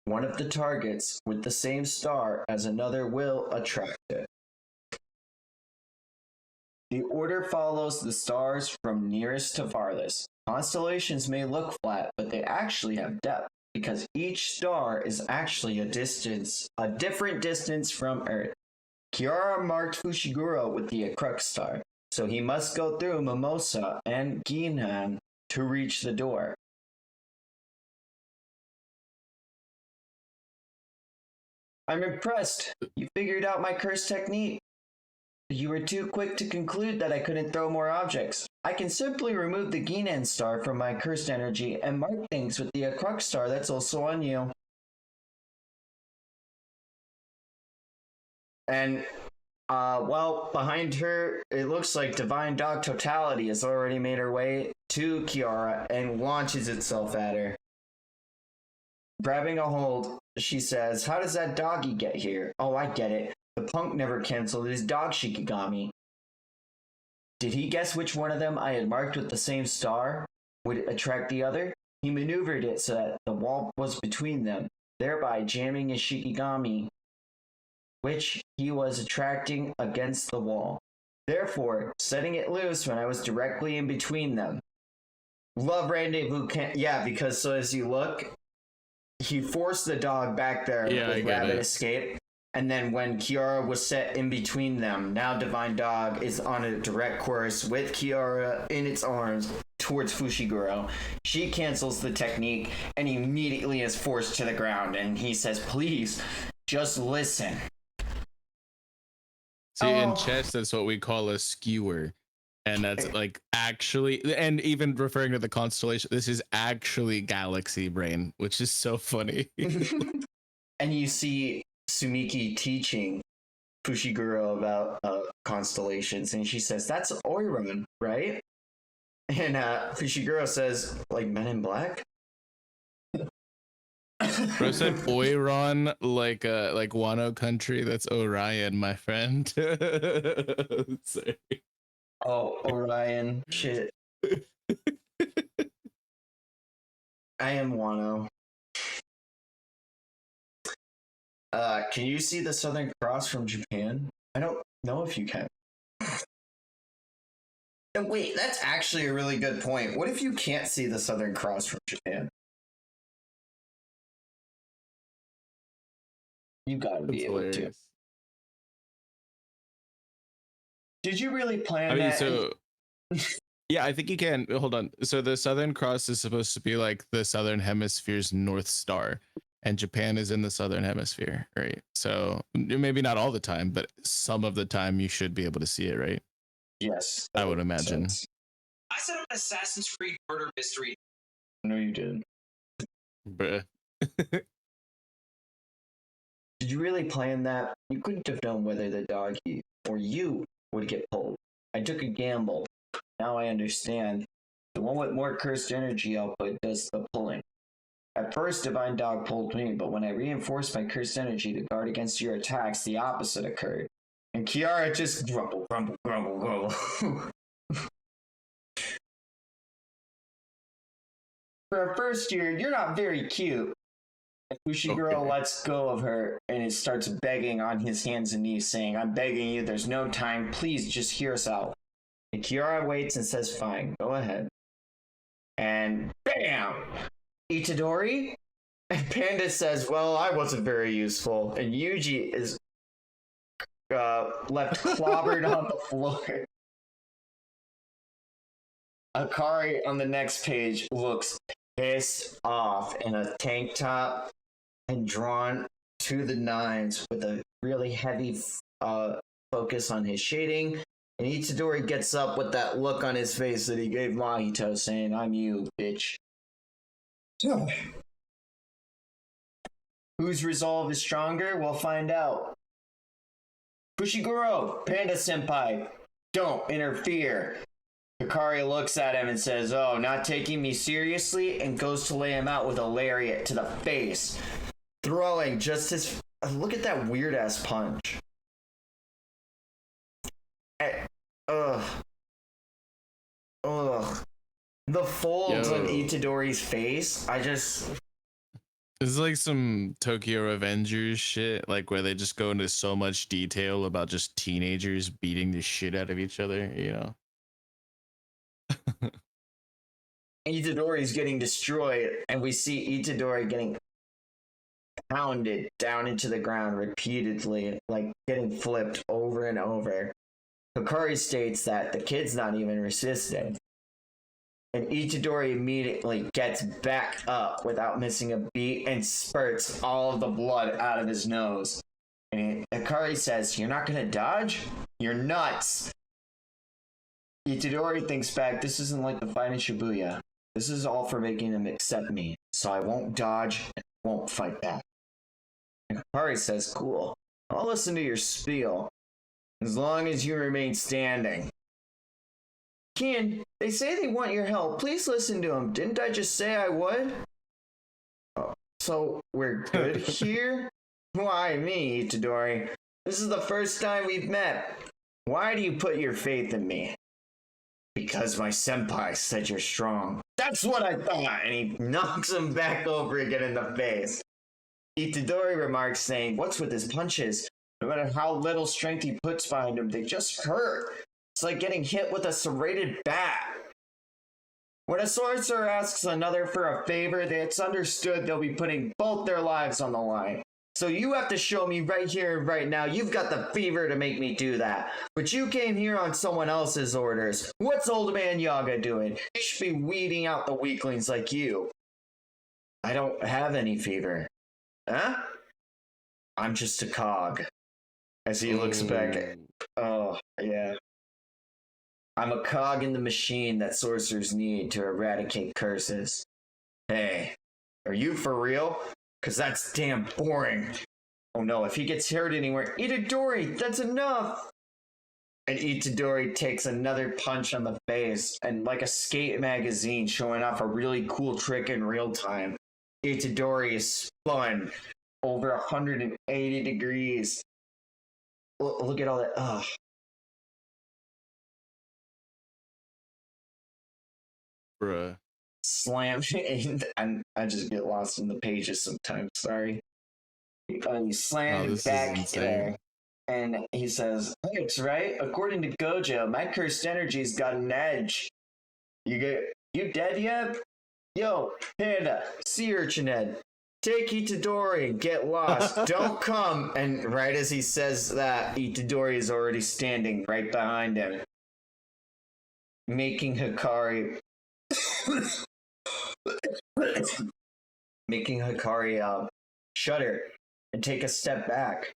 one of the targets with the same star as another will attract it. The order follows the stars from nearest to farthest. Constellations may look flat, but they actually have depth because each star is actually a different distance from Earth. Kiara marked Fushiguro with the crux star, so he must go through Mimosa and Ginan to reach the door. I'm impressed. You figured out my curse technique. You were too quick to conclude that I couldn't throw more objects. I can simply remove the Ginan star from my cursed energy and mark things with the crux star that's also on you. And, well, behind her, it looks like Divine Dog Totality has already made her way to Kiara and launches itself at her. Grabbing a hold, she says, "How does that doggy get here? Oh, I get it. The punk never canceled his dog Shikigami. Did he guess which one of them I had marked with the same star would attract the other? He maneuvered it so that the wall was between them, thereby jamming his Shikigami, which he was attracting against the wall, therefore setting it loose when I was directly in between them. Love Rendezvous can't... Yeah, because so as you look, he forced the dog back there with Rabbit Escape. And then when Kiara was set in between them, now Divine Dog is on a direct course with Kiara in its arms towards Fushiguro. She cancels the technique and immediately is forced to the ground. And he says, "Please, just listen." See, in chess, that's what we call a skewer. And that's like actually, and even referring to the constellation, this is actually galaxy brain, which is so funny. And you see Sumiki teaching Fushiguro about constellations, and she says, "That's Oiron, right?" And Fushiguro says, "Like Men in Black?" Bro said Oiron like Wano country. That's Orion, my friend. Sorry. Oh, Orion. Shit. I am Wano. Can you see the Southern Cross from Japan? I don't know if you can. And wait, that's actually a really good point. What if you can't see the Southern Cross from Japan? You gotta be able to. Did you really plan that? So yeah, I think you can. Hold on. So the Southern Cross is supposed to be like the Southern Hemisphere's North Star, and Japan is in the Southern Hemisphere, right? So maybe not all the time, but some of the time you should be able to see it, right? Yes. I would imagine. I set up an Assassin's Creed murder mystery. No, you didn't. Bruh. Did you really plan that? You couldn't have known whether the doggy or you would get pulled. I took a gamble. Now I understand. The one with more cursed energy output does the pulling. At first, Divine Dog pulled me, but when I reinforced my cursed energy to guard against your attacks, the opposite occurred. And Kiara just grumble. For a first year, you're not very cute. Fushiguro lets go of her and it starts begging on his hands and knees, saying, "I'm begging you, there's no time, please just hear us out." And Kiara waits and says, "Fine, go ahead." And BAM! Itadori? And Panda says, "Well, I wasn't very useful." And Yuji is left clobbered on the floor. Akari on the next page looks pissed off in a tank top and drawn to the nines with a really heavy focus on his shading. And Itadori gets up with that look on his face that he gave Mahito, saying, "I'm you, bitch." Whose resolve is stronger? We'll find out. Fushiguro, Panda Senpai, don't interfere. Hikari looks at him and says, oh, not taking me seriously, and goes to lay him out with a lariat to the face. Throwing just his... Look at that weird-ass punch. Ugh. The folds on Itadori's face, It's like some Tokyo Revengers shit, like where they just go into so much detail about just teenagers beating the shit out of each other, you know? Itadori's getting destroyed, and we see Itadori getting pounded down into the ground repeatedly, like getting flipped over and over. Hikari states that the kid's not even resisting. And Itadori immediately gets back up without missing a beat and spurts all of the blood out of his nose. And Hikari says, you're not gonna dodge? You're nuts! Itadori thinks back, this isn't like the fight in Shibuya. This is all for making him accept me, so I won't dodge and won't fight back. And Hikari says, cool, I'll listen to your spiel, as long as you remain standing. Ken, they say they want your help. Please listen to them. Didn't I just say I would? Oh, so we're good here? Why me, Itadori? This is the first time we've met. Why do you put your faith in me? Because my senpai said you're strong. That's what I thought! And he knocks him back over again in the face. Itadori remarks saying, what's with his punches? No matter how little strength he puts behind him, they just hurt. It's like getting hit with a serrated bat. When a sorcerer asks another for a favor, it's understood they'll be putting both their lives on the line. So you have to show me right here and right now you've got the fever to make me do that. But you came here on someone else's orders. What's old man Yaga doing? He should be weeding out the weaklings like you. I don't have any fever. Huh? I'm just a cog. As he looks back. Oh, yeah. I'm a cog in the machine that sorcerers need to eradicate curses. Hey, are you for real? Cause that's damn boring. Oh no, if he gets hurt anywhere, Itadori, that's enough! And Itadori takes another punch on the face, and like a skate magazine showing off a really cool trick in real time, Itadori is spun over 180 degrees. Look at all that, ugh. Bruh. Slam. And I just get lost in the pages sometimes, sorry. He slammed back there. And he says, thanks, right? According to Gojo, my cursed energy's got an edge. You dead yet? Yo, Panda, sea urchin head. Take Itadori and get lost. Don't come. And right as he says that, Itadori is already standing right behind him, making Hikari shudder and take a step back.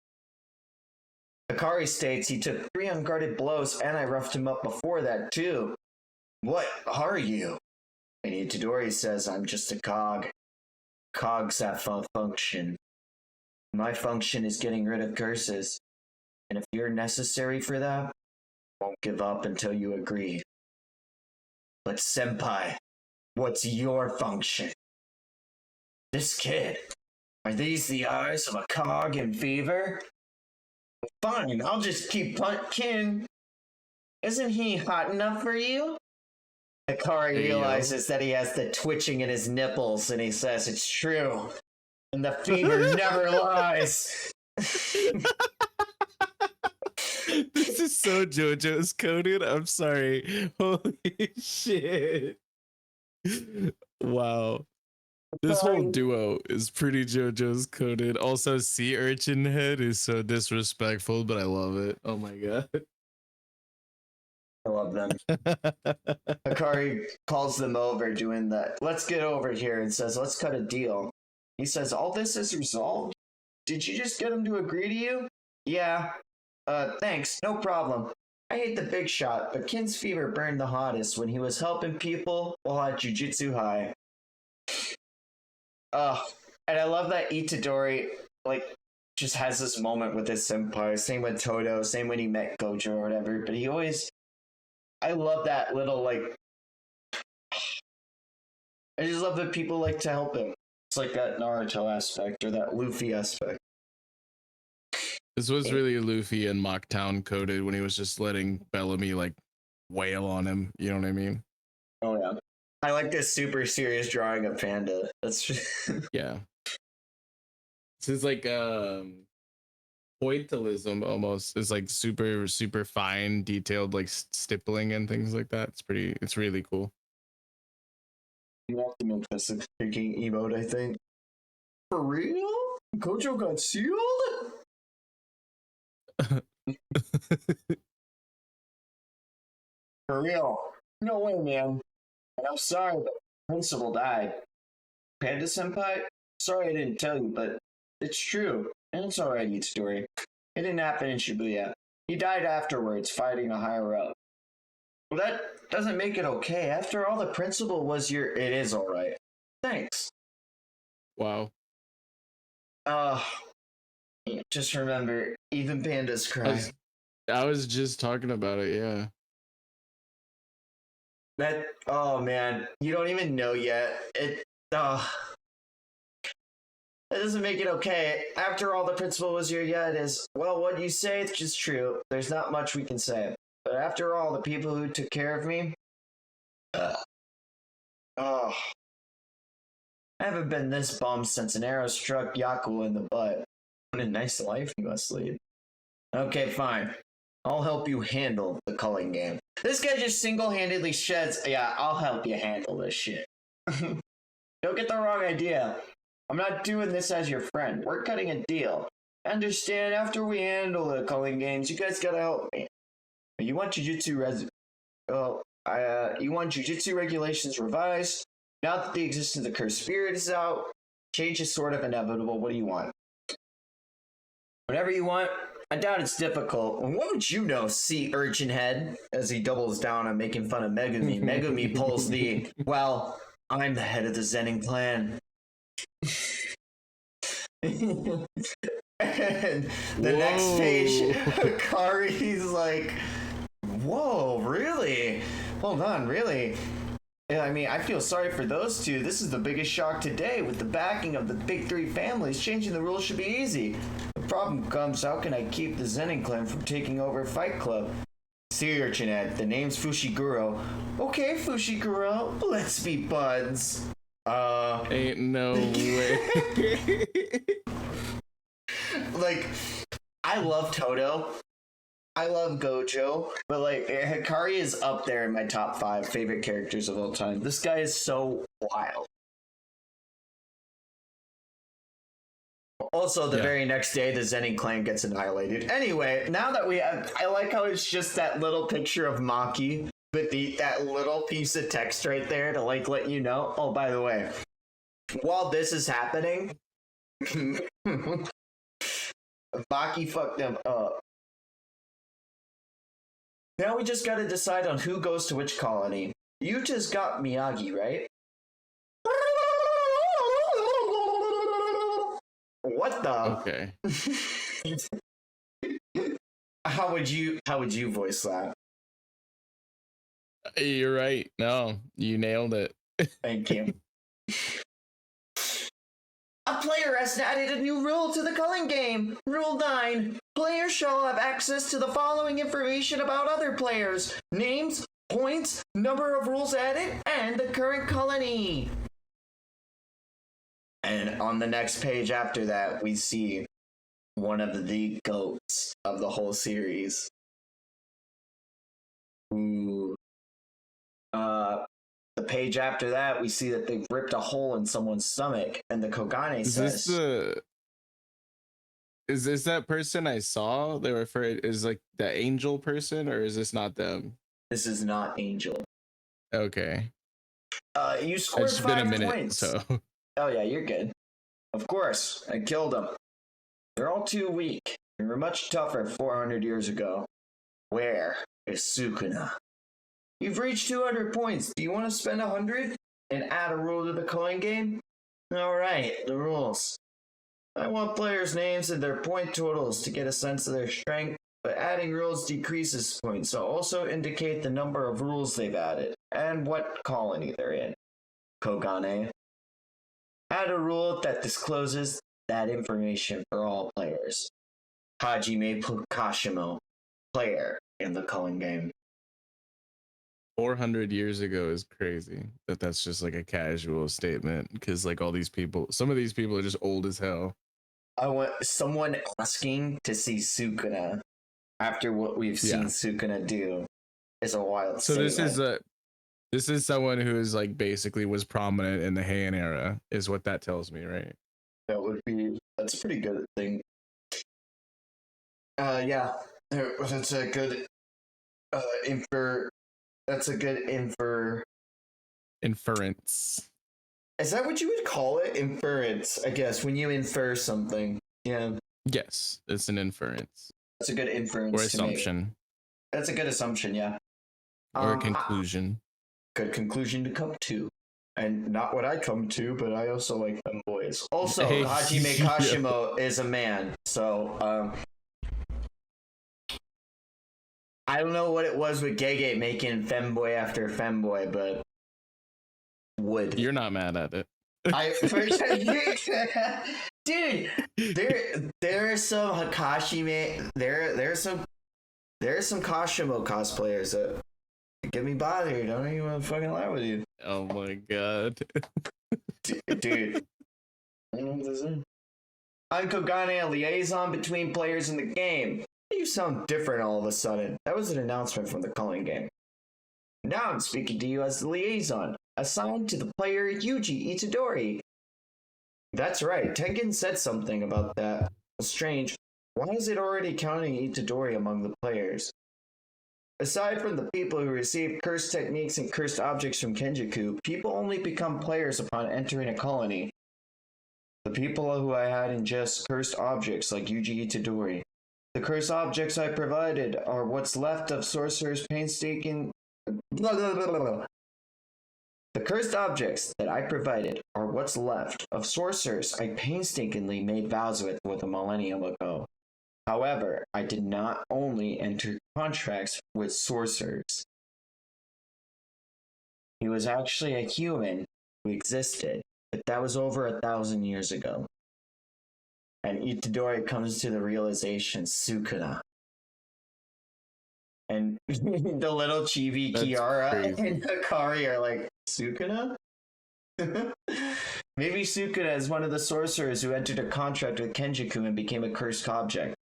Hikari states he took 3 unguarded blows and I roughed him up before that too. What are you? And Itadori says, I'm just a cog. Cogs have a function. My function is getting rid of curses. And if you're necessary for that, I won't give up until you agree. But senpai, what's your function? This kid. Are these the eyes of a cog in fever? Fine, I'll just keep Kin. Isn't he hot enough for you? Hikari realizes that he has the twitching in his nipples, and he says it's true. And the fever never lies. This is so JoJo's coded. I'm sorry. Holy shit. Wow. This whole duo is pretty JoJo's coded. Also, sea urchin head is so disrespectful, but I love it. Oh my god. I love them. Hikari calls them over doing that. Let's get over here and says, let's cut a deal. He says, all this is resolved. Did you just get him to agree to you? Yeah. Thanks. No problem. I hate the big shot, but Kin's fever burned the hottest when he was helping people while at Jujutsu High. And I love that Itadori, like, just has this moment with his senpai. Same with Todo, same when he met Gojo or whatever. But he always, I love that little, like, I just love that people like to help him. It's like that Naruto aspect or that Luffy aspect. This was really Luffy and Mocktown coded when he was just letting Bellamy like wail on him. You know what I mean? Oh yeah. I like this super serious drawing of Panda. That's just Yeah. This is like pointillism almost. It's like super fine, detailed like stippling and things like that. It's really cool. optimistic thinking emote, I think. For real? Gojo got sealed? For real. No way, man. And I'm sorry, but Principal died. Panda Senpai? Sorry I didn't tell you, but it's true. And it's alright, Itadori. It didn't happen in Shibuya. He died afterwards, fighting a higher up. Well, that doesn't make it okay. After all, the principal was your... It is alright. Thanks. Wow. Just remember, even pandas cry. I was just talking about it, yeah. That... Oh, man. You don't even know yet. It... That doesn't make it okay. After all, the principal was your... Yeah, it is. Well, what you say is just true. There's not much we can say. But after all, the people who took care of me... I haven't been this bummed since an arrow struck Yaku in the butt. What a nice life you must lead. Okay, fine. I'll help you handle the culling game. This guy just single-handedly sheds... Yeah, I'll help you handle this shit. Don't get the wrong idea. I'm not doing this as your friend. We're cutting a deal. Understand, after we handle the culling games, you guys gotta help me. You want Jujutsu you want Jujutsu regulations revised? Now that the existence of the cursed spirit is out, change is sort of inevitable. What do you want? Whatever you want. I doubt it's difficult. What would you know, sea urchin head? As he doubles down on making fun of Megumi. Megumi pulls the, well, I'm the head of the Zenin clan. And the next page, Kari's like, whoa, really? Hold on, really? Yeah, I mean, I feel sorry for those two. This is the biggest shock today. With the backing of the big three families, changing the rules should be easy. The problem comes, how can I keep the Zenin clan from taking over Fight Club? Sea Urchinette, the name's Fushiguro. Okay, Fushiguro, let's be buds. Ain't no way. Like, I love Todo. I love Gojo, but like Hikari is up there in my top 5 favorite characters of all time. This guy is so wild. Also, the very next day, the Zenin clan gets annihilated. Anyway, now that I like how it's just that little picture of Maki, but that little piece of text right there to like let you know. Oh, by the way, while this is happening, Maki fucked them up. Now we just gotta decide on who goes to which colony. You just got Miyagi, right? What the? Okay. How would you voice that? You're right. No, you nailed it. Thank you. A player has added a new rule to the culling game. Rule 9. Players shall have access to the following information about other players. Names, points, number of rules added, and the current colony. And on the next page after that, we see one of the goats of the whole series. Ooh. The page after that, we see that they've ripped a hole in someone's stomach, and the Kogane says, Is this that person I saw? They refer is like the angel person, or is this not them? This is not Angel. Okay. You scored It's 5 been a minute, points. so. Oh yeah, you're good. Of course, I killed them. They're all too weak. They were much tougher 400 years ago. Where is Sukuna? You've reached 200 points. Do you want to spend 100 and add a rule to the coin game? Alright, the rules. I want players' names and their point totals to get a sense of their strength, but adding rules decreases points, so also indicate the number of rules they've added and what colony they're in. Kogane. Add a rule that discloses that information for all players. Hajime Kashimo, player in the culling game. 400 years ago is crazy that's just like a casual statement because like all these people, some of these people are just old as hell. I want someone asking to see Sukuna after what we've seen Sukuna do is a wild so statement. This is someone who is like basically was prominent in the Heian era is what that tells me, right? That's a pretty good thing. Yeah, that's a good Inference. Is that what you would call it? Inference, I guess, when you infer something. Yeah. Yes, it's an inference. That's a good inference. Or assumption. That's a good assumption, yeah. Or a conclusion. Good conclusion to come to. And not what I come to, but I also like femboys. Also, Hey, Hajime Kashimo is a man, so I don't know what it was with Gege making femboy after femboy, but You're not mad at it. Dude, there are some Hakashime, there are some Kashimo cosplayers that get me bothered. I don't even want to fucking lie with you. Oh my god. Dude. I'm Kogane, a liaison between players in the game. You sound different all of a sudden. That was an announcement from the calling game. Now I'm speaking to you as the liaison, assigned to the player Yuji Itadori. That's right, Tengen said something about that. Strange. Why is it already counting Itadori among the players? Aside from the people who receive cursed techniques and cursed objects from Kenjaku, people only become players upon entering a colony. The people who I had ingest cursed objects like Yuji Itadori. The cursed objects I provided are what's left of sorcerer's painstaking... Blah, blah, blah, blah, blah. The cursed objects that I provided are what's left of sorcerers I painstakingly made vows with a millennium ago. However, I did not only enter contracts with sorcerers. He was actually a human who existed, but that was over 1,000 years ago. And Itadori comes to the realization, Sukuna. And the little chibi Kiara and Hikari are like, Sukuna? Maybe Sukuna is one of the sorcerers who entered a contract with Kenjaku and became a cursed object.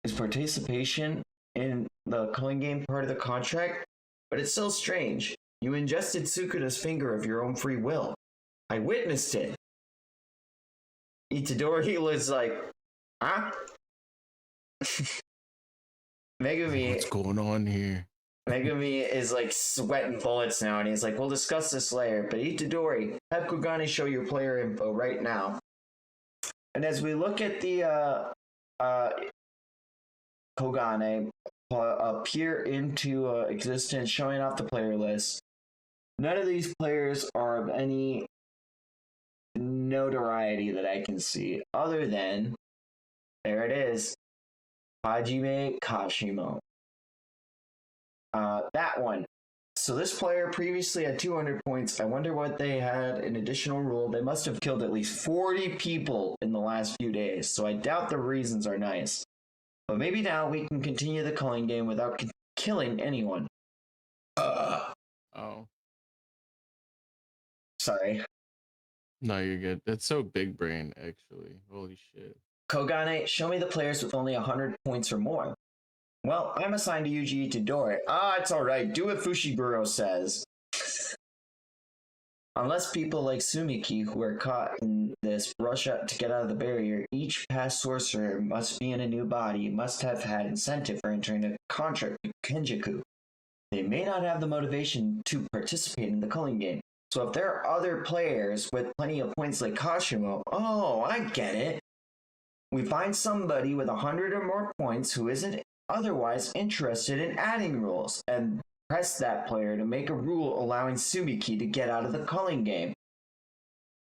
Is participation in the culling game part of the contract? But it's still strange. You ingested Sukuna's finger of your own free will. I witnessed it. Itadori was like, huh? Megumi, what's going on here? Megumi is like sweating bullets now, and he's like, we'll discuss this later. But Itadori, have Kogane show your player info right now. And as we look at the Kogane appear into existence, showing off the player list, none of these players are of any notoriety that I can see, other than, there it is, Hajime Kashimo. That one. So this player previously had 200 points. I wonder what they had an additional rule. They must have killed at least 40 people in the last few days, so I doubt the reasons are nice. But maybe now we can continue the culling game without killing anyone. Oh. Sorry. No, you're good. That's so big brain, actually. Holy shit. Kogane, show me the players with only 100 points or more. Well, I'm assigned to Yuji Itadori. It's alright. Do what Fushiguro says. Unless people like Sumiki, who are caught in this, rush up to get out of the barrier, each past sorcerer must be in a new body, must have had incentive for entering a contract with Kenjaku. They may not have the motivation to participate in the culling game. So if there are other players with plenty of points like Kashimo, I get it. We find somebody with 100 or more points who isn't otherwise interested in adding rules, and press that player to make a rule allowing Sumiki to get out of the culling game.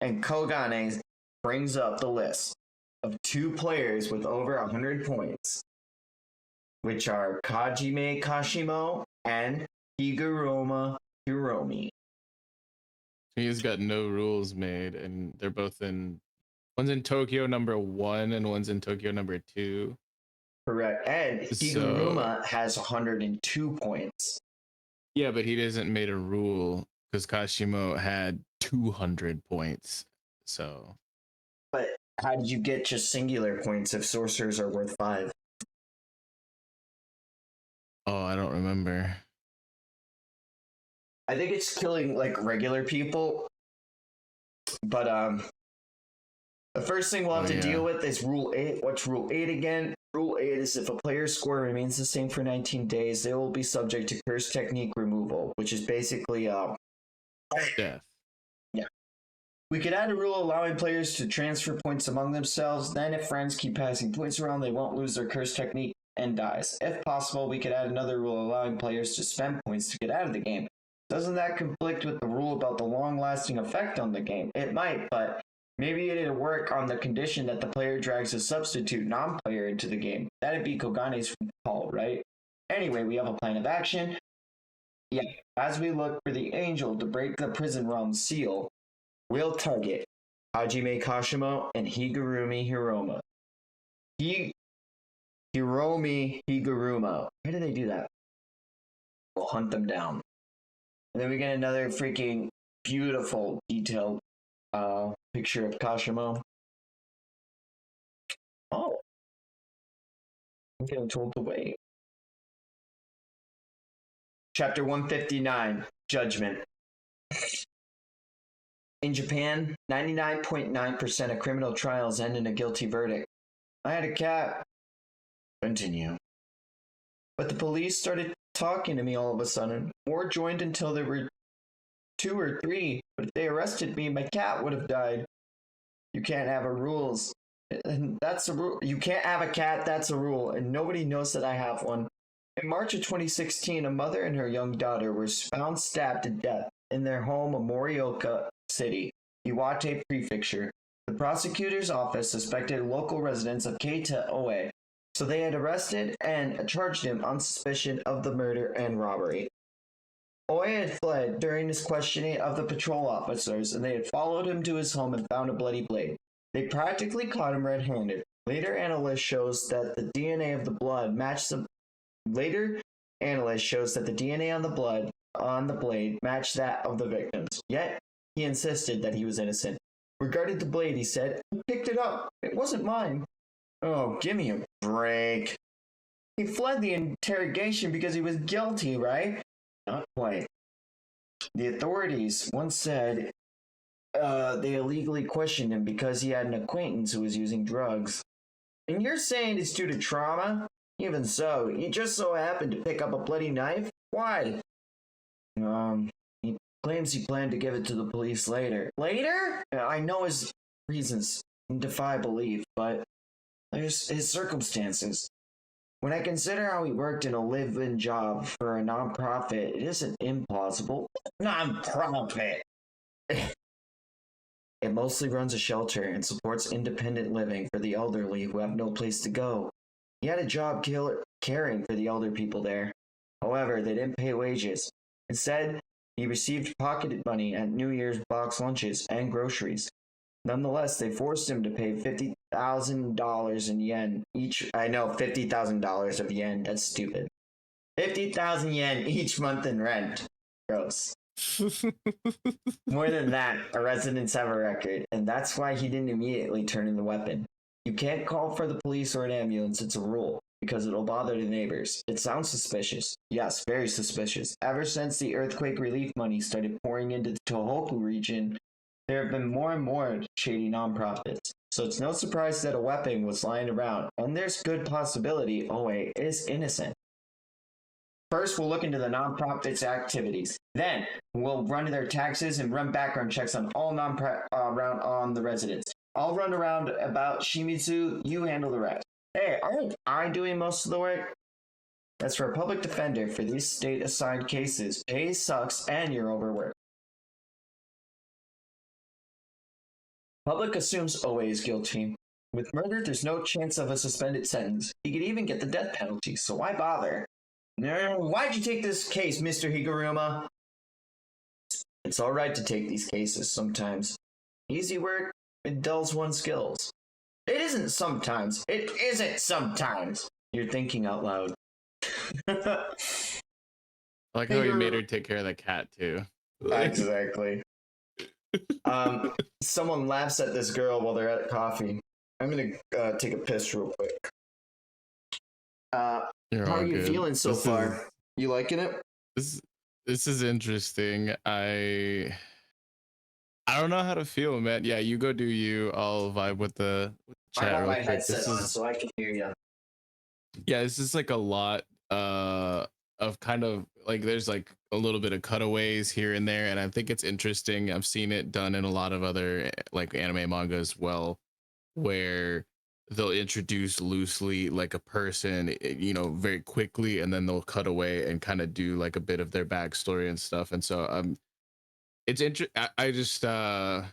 And Kogane brings up the list of 2 players with over 100 points, which are Kajime Kashimo and Higuruma Hiromi. He's got no rules made, and they're both in. One's in Tokyo number 1, and one's in Tokyo number 2. Correct. And Higuruma has 102 points. Yeah, but he hasn't made a rule because Kashimo had 200 points. So. But how did you get just singular points if sorcerers are worth 5? Oh, I don't remember. I think it's killing like regular people. But the first thing we'll have to deal with is Rule 8. What's Rule 8 again? Rule 8 is if a player's score remains the same for 19 days, they will be subject to curse technique removal, which is basically death. Yeah. We could add a rule allowing players to transfer points among themselves. Then if friends keep passing points around, they won't lose their curse technique and dies. If possible, we could add another rule allowing players to spend points to get out of the game. Doesn't that conflict with the rule about the long-lasting effect on the game? It might, but maybe it'd work on the condition that the player drags a substitute non-player into the game. That'd be Kogane's call, right? Anyway, we have a plan of action. Yeah, as we look for the angel to break the prison realm's seal, we'll target Hajime Kashimo and Higurumi Hiroma. Hiromi Higuruma. Why do they do that? We'll hunt them down. And then we get another freaking beautiful, detailed picture of Kashimo. Oh. I'm getting told to wait. Chapter 159, Judgment. In Japan, 99.9% of criminal trials end in a guilty verdict. I had a cat. Continue. But the police started talking to me all of a sudden. More joined until there were 2 or 3. But if they arrested me, my cat would have died. You can't have a rules. And that's a rule. You can't have a cat, that's a rule. And nobody knows that I have one. In March of 2016, a mother and her young daughter were found stabbed to death in their home of Morioka City, Iwate Prefecture. The prosecutor's office suspected local residents of Keita Oe, so they had arrested and charged him on suspicion of the murder and robbery. Oe had fled during his questioning of the patrol officers, and they had followed him to his home and found a bloody blade. They practically caught him red-handed. Later analysis shows that the DNA of the blood matched the DNA on the blade matched that of the victims. Yet he insisted that he was innocent. Regarding the blade, he said, "I picked it up. It wasn't mine." Oh, give me a break. He fled the interrogation because he was guilty, right? Not quite. The authorities once said they illegally questioned him because he had an acquaintance who was using drugs. And you're saying it's due to trauma? Even so, he just so happened to pick up a bloody knife? Why? He claims he planned to give it to the police later. Later? I know his reasons defy belief, but there's his circumstances. When I consider how he worked in a live-in job for a non-profit, it isn't implausible. Non-profit! It mostly runs a shelter and supports independent living for the elderly who have no place to go. He had a job caring for the elder people there. However, they didn't pay wages. Instead, he received pocketed money at New Year's box lunches and groceries. Nonetheless, they forced him to pay $50,000 in yen each. I know, $50,000 of yen. That's stupid. 50,000 yen each month in rent. Gross. More than that, our residents have a record, and that's why he didn't immediately turn in the weapon. You can't call for the police or an ambulance, it's a rule, because it'll bother the neighbors. It sounds suspicious. Yes, very suspicious. Ever since the earthquake relief money started pouring into the Tohoku region, there have been more and more shady nonprofits. So it's no surprise that a weapon was lying around, and there's good possibility Oe is innocent. First, we'll look into the nonprofit's activities. Then, we'll run their taxes and run background checks on all around on the residents. I'll run around about Shimizu, you handle the rest. Hey, aren't I doing most of the work? As for a public defender for these state-assigned cases, pay sucks and you're overworked. Public assumes Oe is guilty. With murder, there's no chance of a suspended sentence. He could even get the death penalty, so why bother? Why'd you take this case, Mr. Higuruma? It's alright to take these cases sometimes. Easy work, it dulls one's skills. It isn't sometimes. It isn't sometimes. You're thinking out loud. I like how he made her take care of the cat too. Exactly. Someone laughs at this girl while they're at coffee. I'm gonna take a piss real quick. How are you feeling so far? You liking it? This is interesting. I don't know how to feel, man. Yeah, you go do you. I'll vibe with the chat. I got my headset on so I can hear you. Yeah, this is like a lot of kind of like there's like a little bit of cutaways here and there, and I think it's interesting. I've seen it done in a lot of other like anime manga as well, where they'll introduce loosely like a person, you know, very quickly, and then they'll cut away and kind of do like a bit of their backstory and stuff. And so it's interesting. I just I'm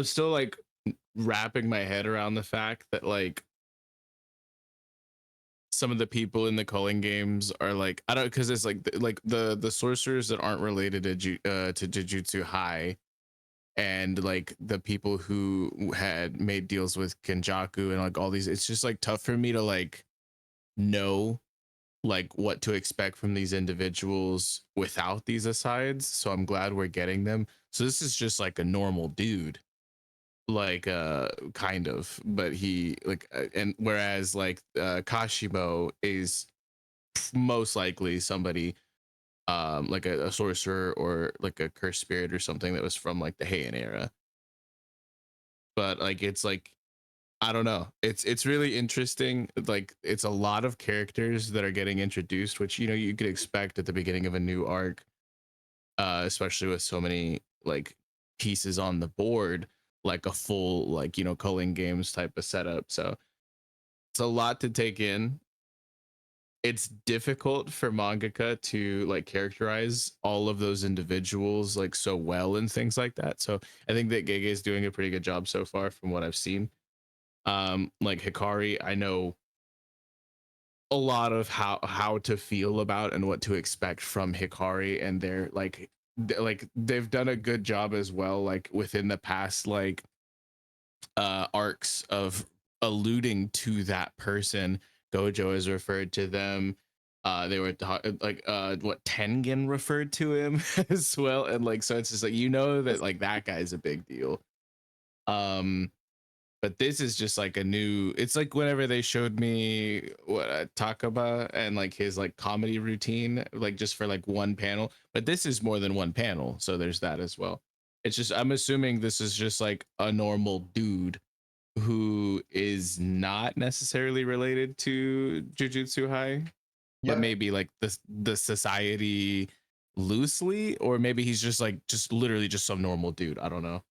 still like wrapping my head around the fact that like some of the people in the culling games are like, I don't, because it's like the sorcerers that aren't related to Jujutsu High, and like the people who had made deals with Kenjaku and like all these, it's just like tough for me to like know like what to expect from these individuals without these asides. So I'm glad we're getting them. So this is just like a normal dude, like kind of, but he like and whereas like Kashimo is most likely somebody like a sorcerer or like a cursed spirit or something that was from like the Heian era. But like it's like I don't know. It's really interesting. Like it's a lot of characters that are getting introduced, which you know you could expect at the beginning of a new arc, especially with so many like pieces on the board, like a full like you know culling games type of setup. So it's a lot to take in. It's difficult for mangaka to like characterize all of those individuals like so well and things like that. So I think that Gege is doing a pretty good job so far from what I've seen. Like Hikari, I know a lot of how to feel about and what to expect from Hikari, and they're like they've done a good job as well, like within the past like arcs of alluding to that person. Gojo has referred to them. They were like what Tengen referred to him as well, and like so it's just like you know that like that guy's a big deal. Um, but this is just like a new. It's like whenever they showed me what Takaba and like his like comedy routine, like just for like one panel. But this is more than one panel, so there's that as well. It's just I'm assuming this is just like a normal dude who is not necessarily related to Jujutsu High, but maybe like the society loosely, or maybe he's just like just literally just some normal dude. I don't know,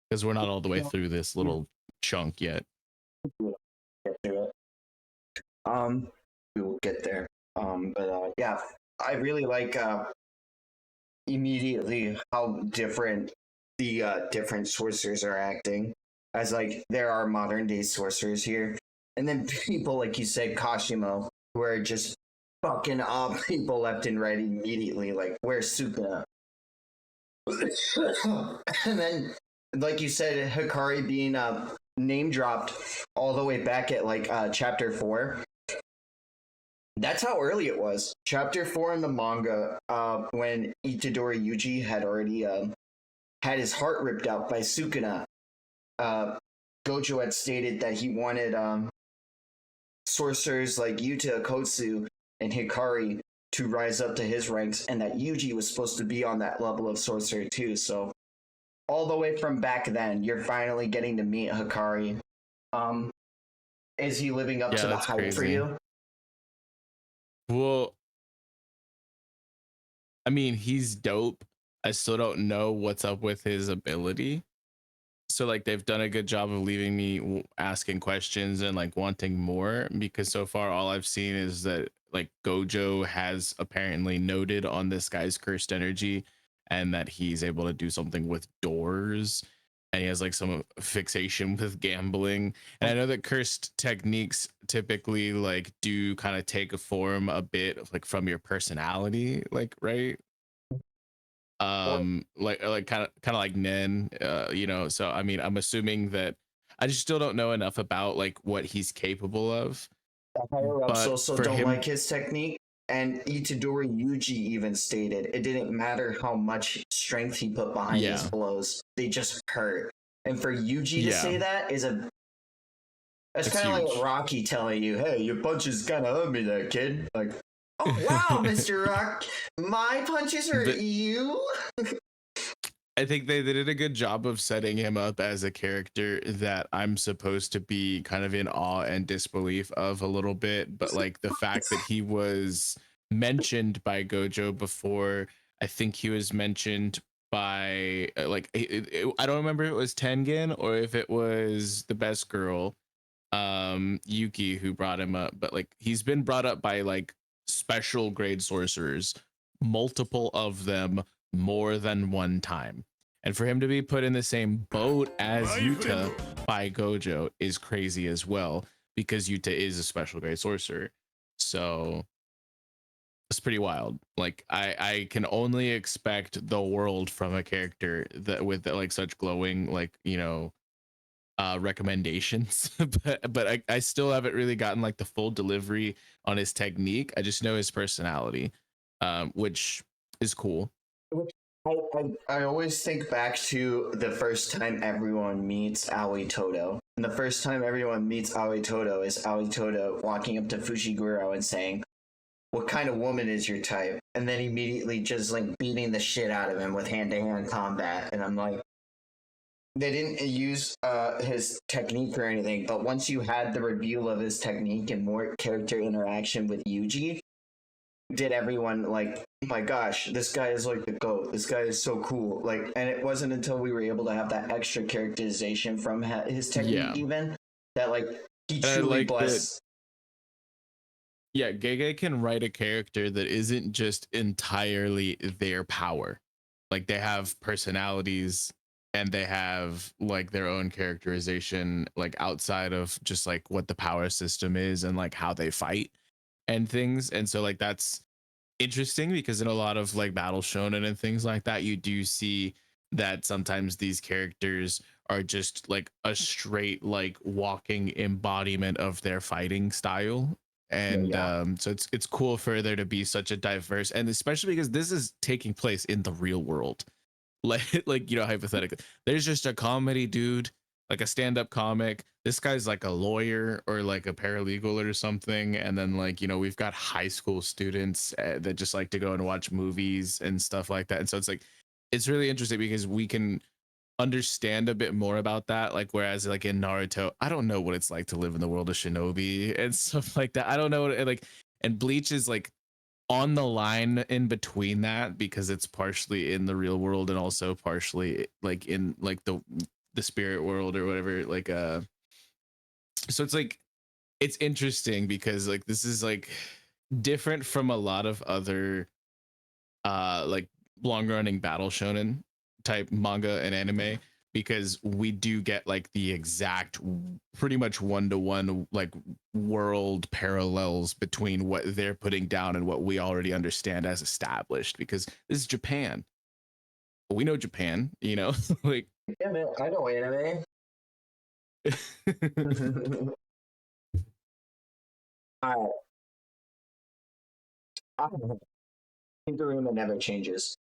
because we're not all the way through this little chunk yet. Get to it. We will get there. But yeah, I really like immediately how different the different sorcerers are acting, as like there are modern day sorcerers here, and then people like you said Kashimo who are just fucking up people left and right immediately, like where's Sukuna? And then like you said Hikari being name dropped all the way back at like chapter 4. That's how early it was. Chapter 4 in the manga, when Itadori Yuji had already had his heart ripped out by Sukuna. Gojo had stated that he wanted sorcerers like Yuta Kotsu and Hikari to rise up to his ranks, and that Yuji was supposed to be on that level of sorcerer too. So all the way from back then, you're finally getting to meet Hikari. Is he living up to the hype for you? Well, I mean, he's dope. I still don't know what's up with his ability. So like they've done a good job of leaving me asking questions and like wanting more, because so far all I've seen is that like Gojo has apparently noted on this guy's cursed energy and that he's able to do something with doors, and he has like some fixation with gambling. And I know that cursed techniques typically like do kind of take a form a bit of like from your personality, like, right? Like kind of like Nen, you know. So I mean, I'm assuming that I just still don't know enough about like what he's capable of. The higher ups But also for don't him, like his technique. And Itadori Yuji even stated it didn't matter how much strength he put behind his yeah, blows, they just hurt. And for Yuji to yeah, say that is a it's it's kind of like huge. Rocky telling you, "Hey, your punches kind of hurt me there, kid." Like, oh wow, Mr. Rock, my punches hurt But you. I think they did a good job of setting him up as a character that I'm supposed to be kind of in awe and disbelief of a little bit. But like the fact that he was mentioned by Gojo before, I think he was mentioned by I don't remember if it was Tengen or if it was the best girl, Yuki, who brought him up. But like he's been brought up by like special grade sorcerers, multiple of them, more than one time. And for him to be put in the same boat as Yuta by Gojo is crazy as well, because Yuta is a special grade sorcerer. So it's pretty wild. Like I can only expect the world from a character that with like such glowing, like, you know, recommendations. But I still haven't really gotten like the full delivery on his technique. I just know his personality, which is cool. I always think back to the first time everyone meets Aoi Todo. And the first time everyone meets Aoi Todo is Aoi Todo walking up to Fushiguro and saying, "What kind of woman is your type?" And then immediately just like beating the shit out of him with hand-to-hand combat. And I'm like, they didn't use his technique or anything, but once you had the reveal of his technique and more character interaction with Yuji, did everyone like, oh my gosh, this guy is like the GOAT, this guy is so cool. Like, and it wasn't until we were able to have that extra characterization from his technique Yeah. even that like he And I truly like that. blessed. Yeah, Gege can write a character that isn't just entirely their power. Like they have personalities and they have like their own characterization, like outside of just like what the power system is and like how they fight and things. And so like that's interesting, because in a lot of like battle shonen and things like that, you do see that sometimes these characters are just like a straight like walking embodiment of their fighting style. And Yeah. so it's cool for there to be such a diverse, and especially because this is taking place in the real world. Like, you know, hypothetically, there's just a comedy dude, like a stand-up comic. This guy's like a lawyer or like a paralegal or something, and then like, you know, we've got high school students that just like to go and watch movies and stuff like that. And so it's like it's really interesting because we can understand a bit more about that. Like whereas like in Naruto, I don't know what it's like to live in the world of shinobi and stuff like that. I don't know what it, like, and Bleach is like on the line in between that, because it's partially in the real world and also partially like in like the spirit world or whatever. Like so it's like it's interesting because like this is like different from a lot of other like long running battle shonen type manga and anime, because we do get like the exact pretty much one-to-one like world parallels between what they're putting down and what we already understand as established, because this is Japan. We know Japan, you know. Like Yeah, man, I know anime. I, I think the rumor never changes.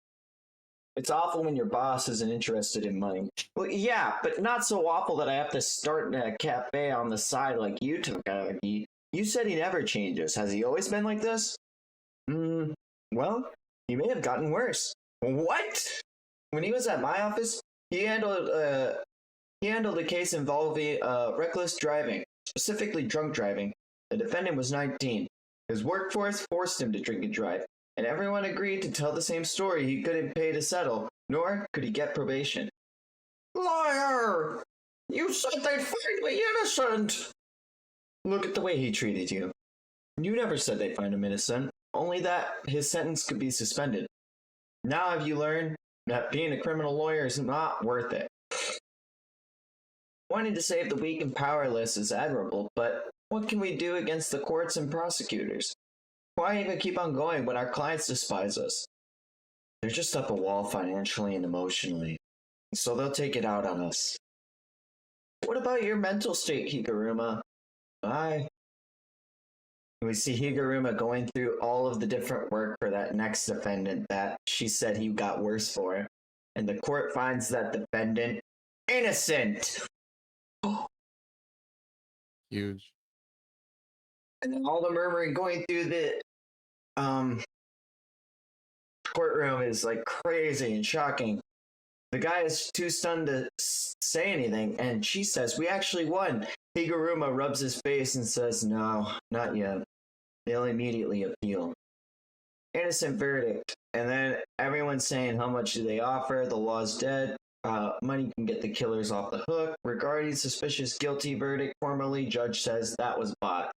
It's awful when your boss isn't interested in money. Well, yeah, but not so awful that I have to start in a cafe on the side like you took. You said he never changes. Has he always been like this? Well, he may have gotten worse. What? When he was at my office, he handled a case involving reckless driving, specifically drunk driving. The defendant was 19. His workforce forced him to drink and drive, and everyone agreed to tell the same story. He couldn't pay to settle, nor could he get probation. Liar! You said they'd find me innocent! Look at the way he treated you. You never said they'd find him innocent, only that his sentence could be suspended. Now have you learned? that being a criminal lawyer is not worth it. Wanting to save the weak and powerless is admirable, but what can we do against the courts and prosecutors? Why even keep on going when our clients despise us? They're just up a wall financially and emotionally, so they'll take it out on us. What about your mental state, Higuruma? Bye. We see Higuruma going through all of the different work for that next defendant that she said he got worse for, and the court finds that defendant innocent. Huge. And then all the murmuring going through the courtroom is like crazy and shocking. The guy is too stunned to say anything, and she says, "We actually won." Higuruma rubs his face and says, "No, not yet." They'll immediately appeal. Innocent verdict. And then everyone's saying, how much do they offer? The law's dead. Money can get the killers off the hook. Regarding suspicious guilty verdict, formally, judge says that was bought.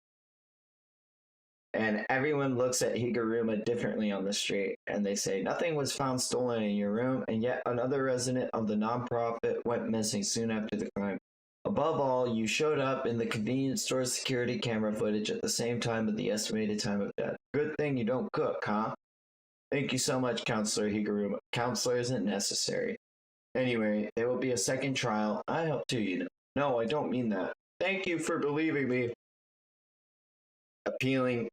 And everyone looks at Higuruma differently on the street, and they say, nothing was found stolen in your room, and yet another resident of the nonprofit went missing soon after the crime. Above all, you showed up in the convenience store's security camera footage at the same time of the estimated time of death. Good thing you don't cook, huh? Thank you so much, Counselor Higuruma. Counselor isn't necessary. Anyway, there will be a second trial. I help too, you know. No, I don't mean that. Thank you for believing me. Appeal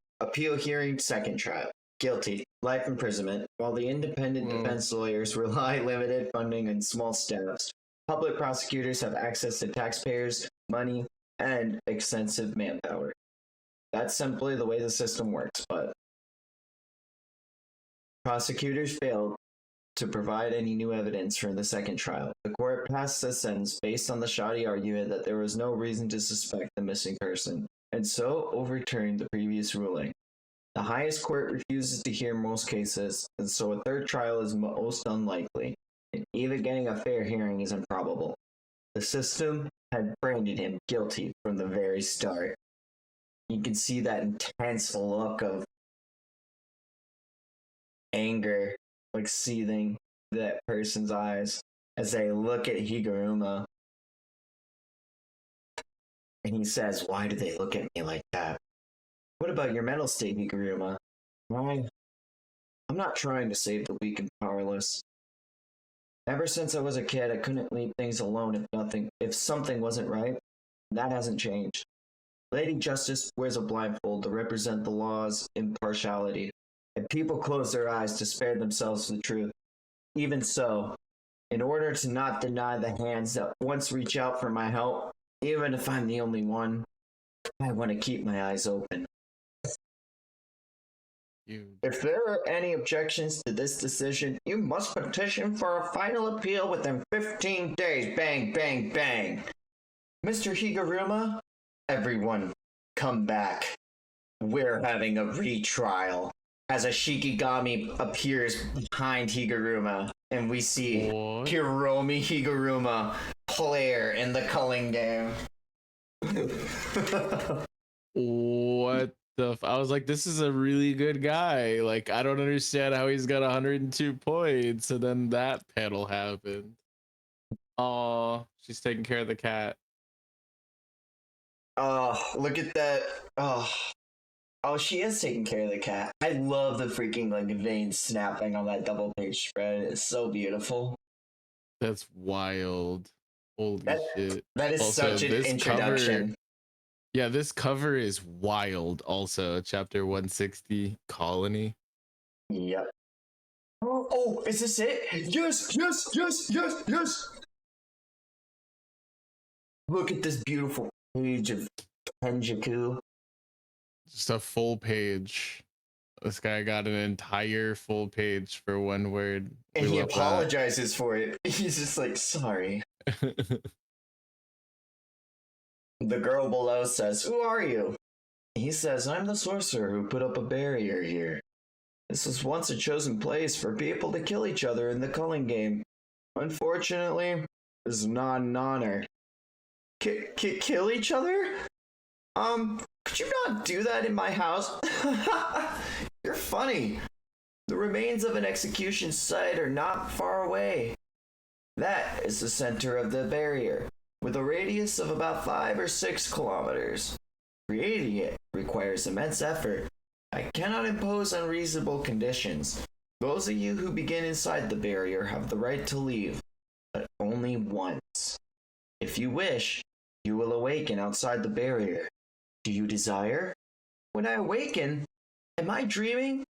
hearing, second trial. Guilty. Life imprisonment. While the independent defense lawyers rely limited funding and small staffs, public prosecutors have access to taxpayers' money and extensive manpower. That's simply the way the system works, but prosecutors failed to provide any new evidence for the second trial. The court passed a sentence based on the shoddy argument that there was no reason to suspect the missing person, and so overturned the previous ruling. The highest court refuses to hear most cases, and so a third trial is most unlikely, and even getting a fair hearing is improbable. The system had branded him guilty from the very start. You can see that intense look of anger, like seething that person's eyes as they look at Higuruma. And he says, why do they look at me like that? What about your mental state, Higuruma? I'm not trying to save the weak and powerless. Ever since I was a kid, I couldn't leave things alone if something wasn't right. That hasn't changed. Lady Justice wears a blindfold to represent the law's impartiality, and people close their eyes to spare themselves the truth. Even so, in order to not deny the hands that once reach out for my help, even if I'm the only one, I want to keep my eyes open. If there are any objections to this decision, you must petition for a final appeal within 15 days. Bang, bang, bang. Mr. Higuruma, everyone, come back. We're having a retrial. As a Shikigami appears behind Higuruma, and we see Hiromi Higuruma, player in the culling game. What the I was like, this is a really good guy. Like, I don't understand how he's got 102 points, and then that panel happened. Oh, she's taking care of the cat. Oh, look at that. Oh, she is taking care of the cat. I love the freaking like veins snapping on that double page spread. It's so beautiful. That's wild. Holy shit. That is also, such an introduction. Cover, yeah, this cover is wild also. Chapter 160, Colony. Yep. Oh, is this it? Yes, yes, yes, yes, yes. Look at this beautiful page of Kenjaku. Just a full page. This guy got an entire full page for one word. And he apologizes for it. He's just like, sorry. The girl below says, who are you? He says, I'm the sorcerer who put up a barrier here. This was once a chosen place for people to kill each other in the culling game. Unfortunately, this is not an honor. Kill each other? Could you not do that in my house? You're funny. The remains of an execution site are not far away. That is the center of the barrier, with a radius of about 5 or 6 kilometers. Creating it requires immense effort. I cannot impose unreasonable conditions. Those of you who begin inside the barrier have the right to leave, but only once. If you wish, you will awaken outside the barrier. Do you desire? When I awaken, am I dreaming?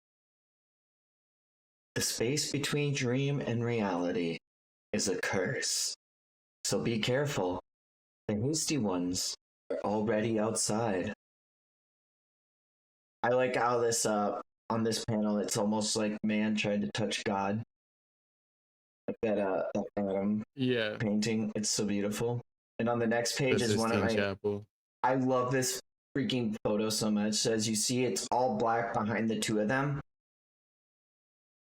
The space between dream and reality is a curse. So be careful. The hasty ones are already outside. I like how this on this panel it's almost like man trying to touch God. Like that Adam painting. It's so beautiful. And on the next page is one of my Chapel. I love this freaking photo so much. It says you see it's all black behind the two of them.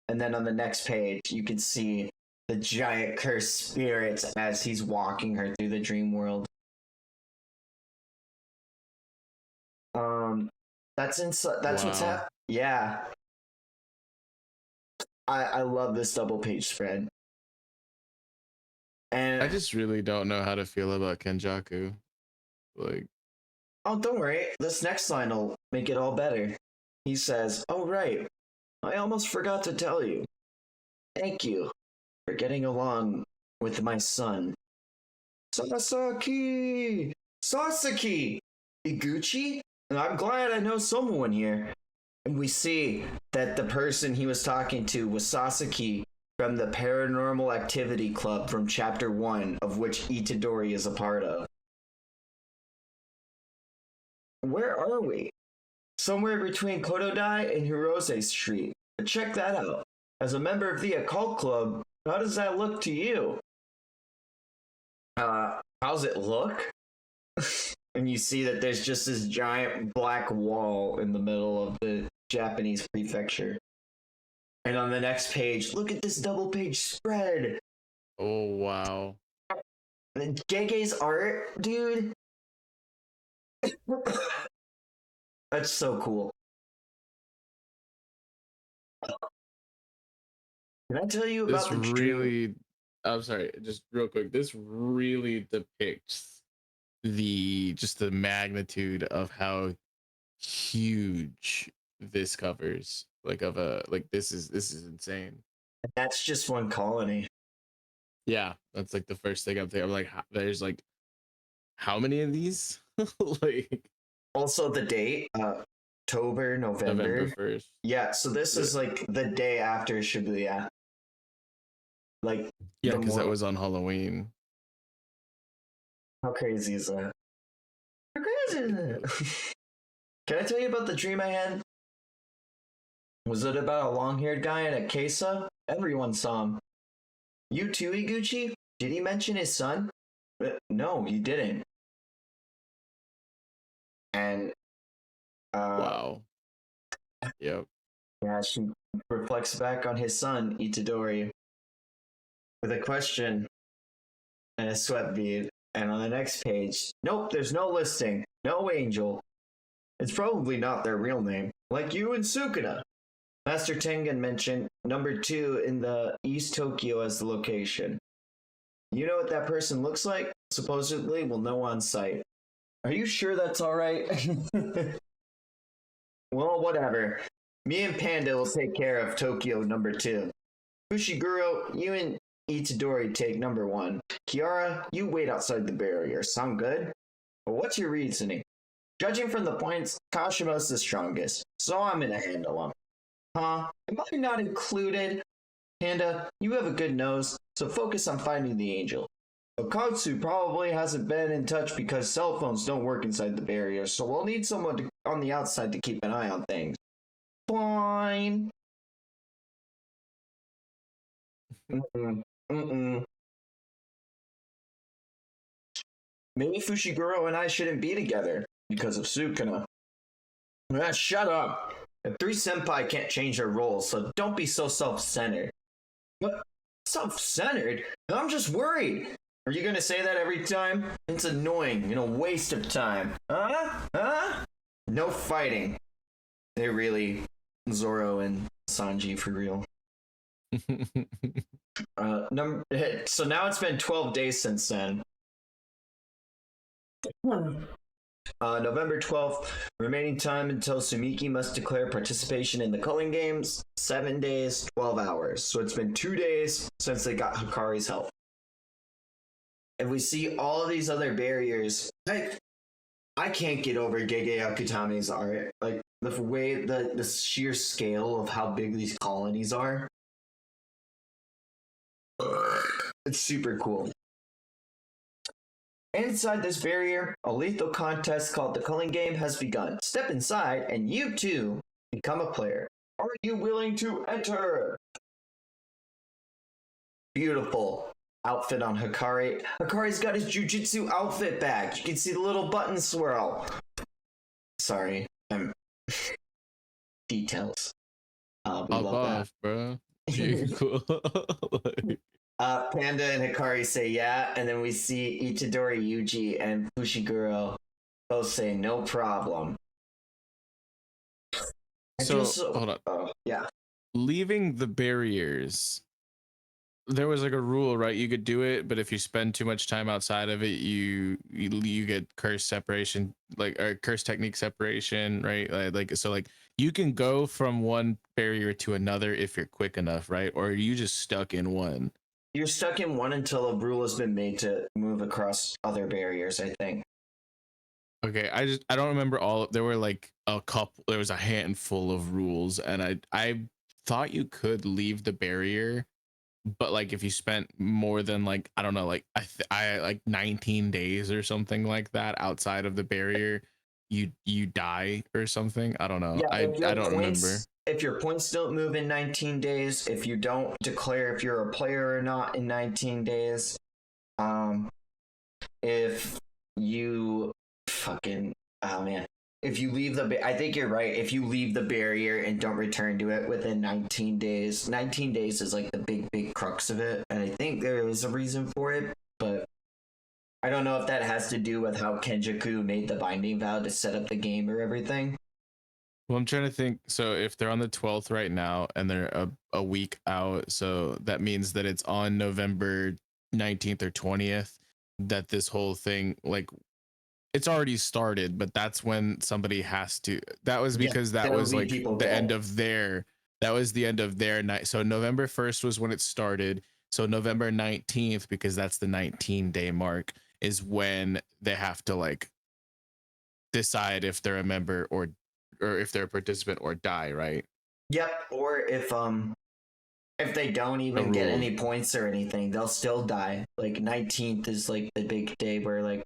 And then on the next page you can see the giant cursed spirits as he's walking her through the dream world. That's inside. That's what's happening. Yeah. I love this double page spread. And I just really don't know how to feel about Kenjaku. Like, oh, don't worry. This next line will make it all better. He says, "Oh right, I almost forgot to tell you. Thank you for getting along with my son, Sasaki, Iguchi. I'm glad I know someone here." And we see that the person he was talking to was Sasaki from the Paranormal Activity Club from Chapter 1, of which Itadori is a part of. Where are we? Somewhere between Kododai and Hirose Street. But check that out. As a member of the Occult Club, how does that look to you? How's it look? And you see that there's just this giant black wall in the middle of the Japanese prefecture. And on the next page, look at this double page spread. Oh, wow. Gege's art, dude. That's so cool. Can I tell you about this really? I'm sorry, just real quick. This really depicts the magnitude of how huge this covers. This is insane. That's just one colony. Yeah, that's like the first thing I'm thinking. I'm like, there's like, how many of these? Like, also the date, October, November 1st. Yeah, so this is like the day after Shibuya. Like, yeah, because that was on Halloween. How crazy is that? How crazy is that? Can I tell you about the dream I had? Was it about a long-haired guy in a Kesa? Everyone saw him. You too, Iguchi? Did he mention his son? No, he didn't. And wow. Yep. Yeah, she reflects back on his son, Itadori, with a question and a sweat bead. And on the next page, nope, there's no listing. No angel. It's probably not their real name. Like you and Sukuna. Master Tengen mentioned number 2 in the East Tokyo as the location. You know what that person looks like? Supposedly, we'll know on site. Are you sure that's alright? Well, whatever. Me and Panda will take care of Tokyo number 2. Fushiguro, you and Itadori take number 1. Kiara, you wait outside the barrier. Sound good? Well, what's your reasoning? Judging from the points, Kashima's the strongest, so I'm gonna handle him. Huh? Am I not included? Panda, you have a good nose, so focus on finding the angel. Okatsu probably hasn't been in touch because cell phones don't work inside the barrier, so we'll need someone on the outside to keep an eye on things. Fine. Maybe Fushiguro and I shouldn't be together because of Sukuna. Shut up. The 3 senpai can't change their roles, so don't be so self-centered. What? Self-centered? I'm just worried. Are you gonna say that every time? It's annoying and a waste of time. Huh? No fighting. They really Zoro and Sanji for real. So now it's been 12 days since then. November 12th, remaining time until Sumiki must declare participation in the culling games, 7 days, 12 hours. So it's been 2 days since they got Hikari's help. And we see all of these other barriers. I can't get over Gege Akutami's art. Like, the way, the sheer scale of how big these colonies are. It's super cool. Inside this barrier, a lethal contest called the Culling Game has begun. Step inside and you too become a player. Are you willing to enter? Beautiful outfit on Hikari. Hikari's got his jujitsu outfit back. You can see the little button swirl. Sorry, details. We love that, bro. Cool. Panda and Hikari say yeah, and then we see Itadori Yuji and Fushiguro both say no problem. So hold on. Yeah. Leaving the barriers, there was like a rule, right? You could do it, but if you spend too much time outside of it, you get curse separation, like, or curse technique separation, right? Like so, like you can go from one barrier to another if you're quick enough, right? Or are you just stuck in one? You're stuck in one until a rule has been made to move across other barriers, I think. Okay, I don't remember all. There were like a couple. There was a handful of rules, and I thought you could leave the barrier, but like if you spent more than like, I don't know, like I like 19 days or something like that outside of the barrier, you die or something. I don't know. Yeah, I don't remember. If your points don't move in 19 days, if you don't declare if you're a player or not in 19 days, if you fucking, oh man, if you leave I think you're right. If you leave the barrier and don't return to it within 19 days, 19 days is like the big crux of it. And I think there is a reason for it, but I don't know if that has to do with how Kenjaku made the binding vow to set up the game or everything. Well, I'm trying to think. So if they're on the 12th right now and they're a week out, so that means that it's on November 19th or 20th that this whole thing, like, it's already started, but that's when somebody has to. That was because that was like the end of their. That was the end of their night. So November 1st was when it started. So November 19th, because that's the 19-day mark, is when they have to like decide if they're a member or if they're a participant or die, right? Yep. Or if they don't even get any points or anything, they'll still die. Like 19th is like the big day where like.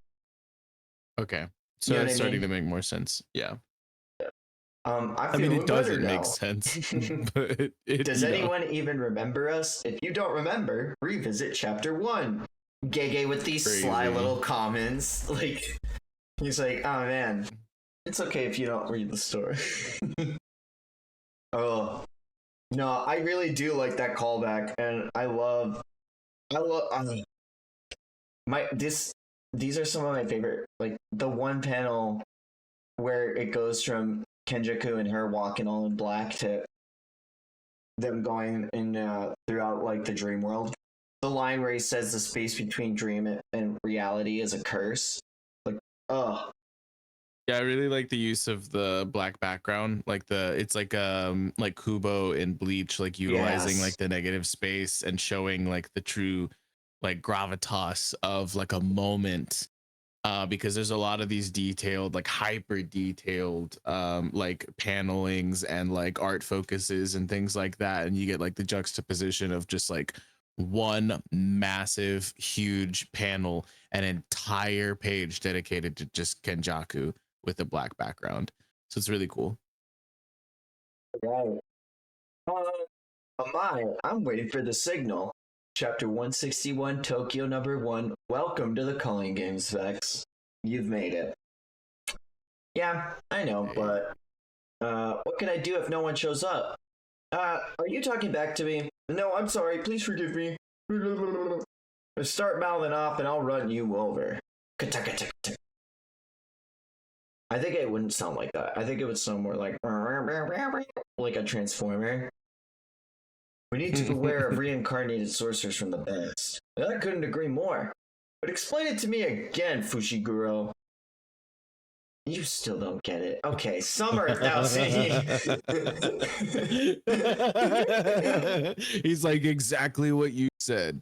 Okay, so it's starting to make more sense. Yeah. I mean, it doesn't make sense. But does anyone even remember us? If you don't remember, revisit chapter 1. Gege with these sly little comments. Like, he's like, oh man, it's okay if you don't read the story. Oh no, I really do like that callback, and I love these are some of my favorite, like the one panel where it goes from Kenjaku and her walking all in black to them going in throughout like the dream world. The line where he says the space between dream and reality is a curse. Like, oh. Yeah, I really like the use of the black background. Like it's like Kubo in Bleach, like utilizing like the negative space and showing like the true like gravitas of like a moment. Because there's a lot of these detailed, like hyper detailed like panelings and like art focuses and things like that, and you get like the juxtaposition of just like one massive huge panel, an entire page dedicated to just Kenjaku with a black background. So it's really cool. Right. I'm waiting for the signal. Chapter 161, Tokyo number 1. Welcome to the Culling Games, Vex. You've made it. Yeah, I know, but what can I do if no one shows up? Are you talking back to me? No, I'm sorry. Please forgive me. Start mouthing off and I'll run you over. I think it wouldn't sound like that. I think it would sound more like a transformer. We need to beware of reincarnated sorcerers from the past. I couldn't agree more. But explain it to me again, Fushiguro. You still don't get it. Okay, Summer 1000. He's like, exactly what you said.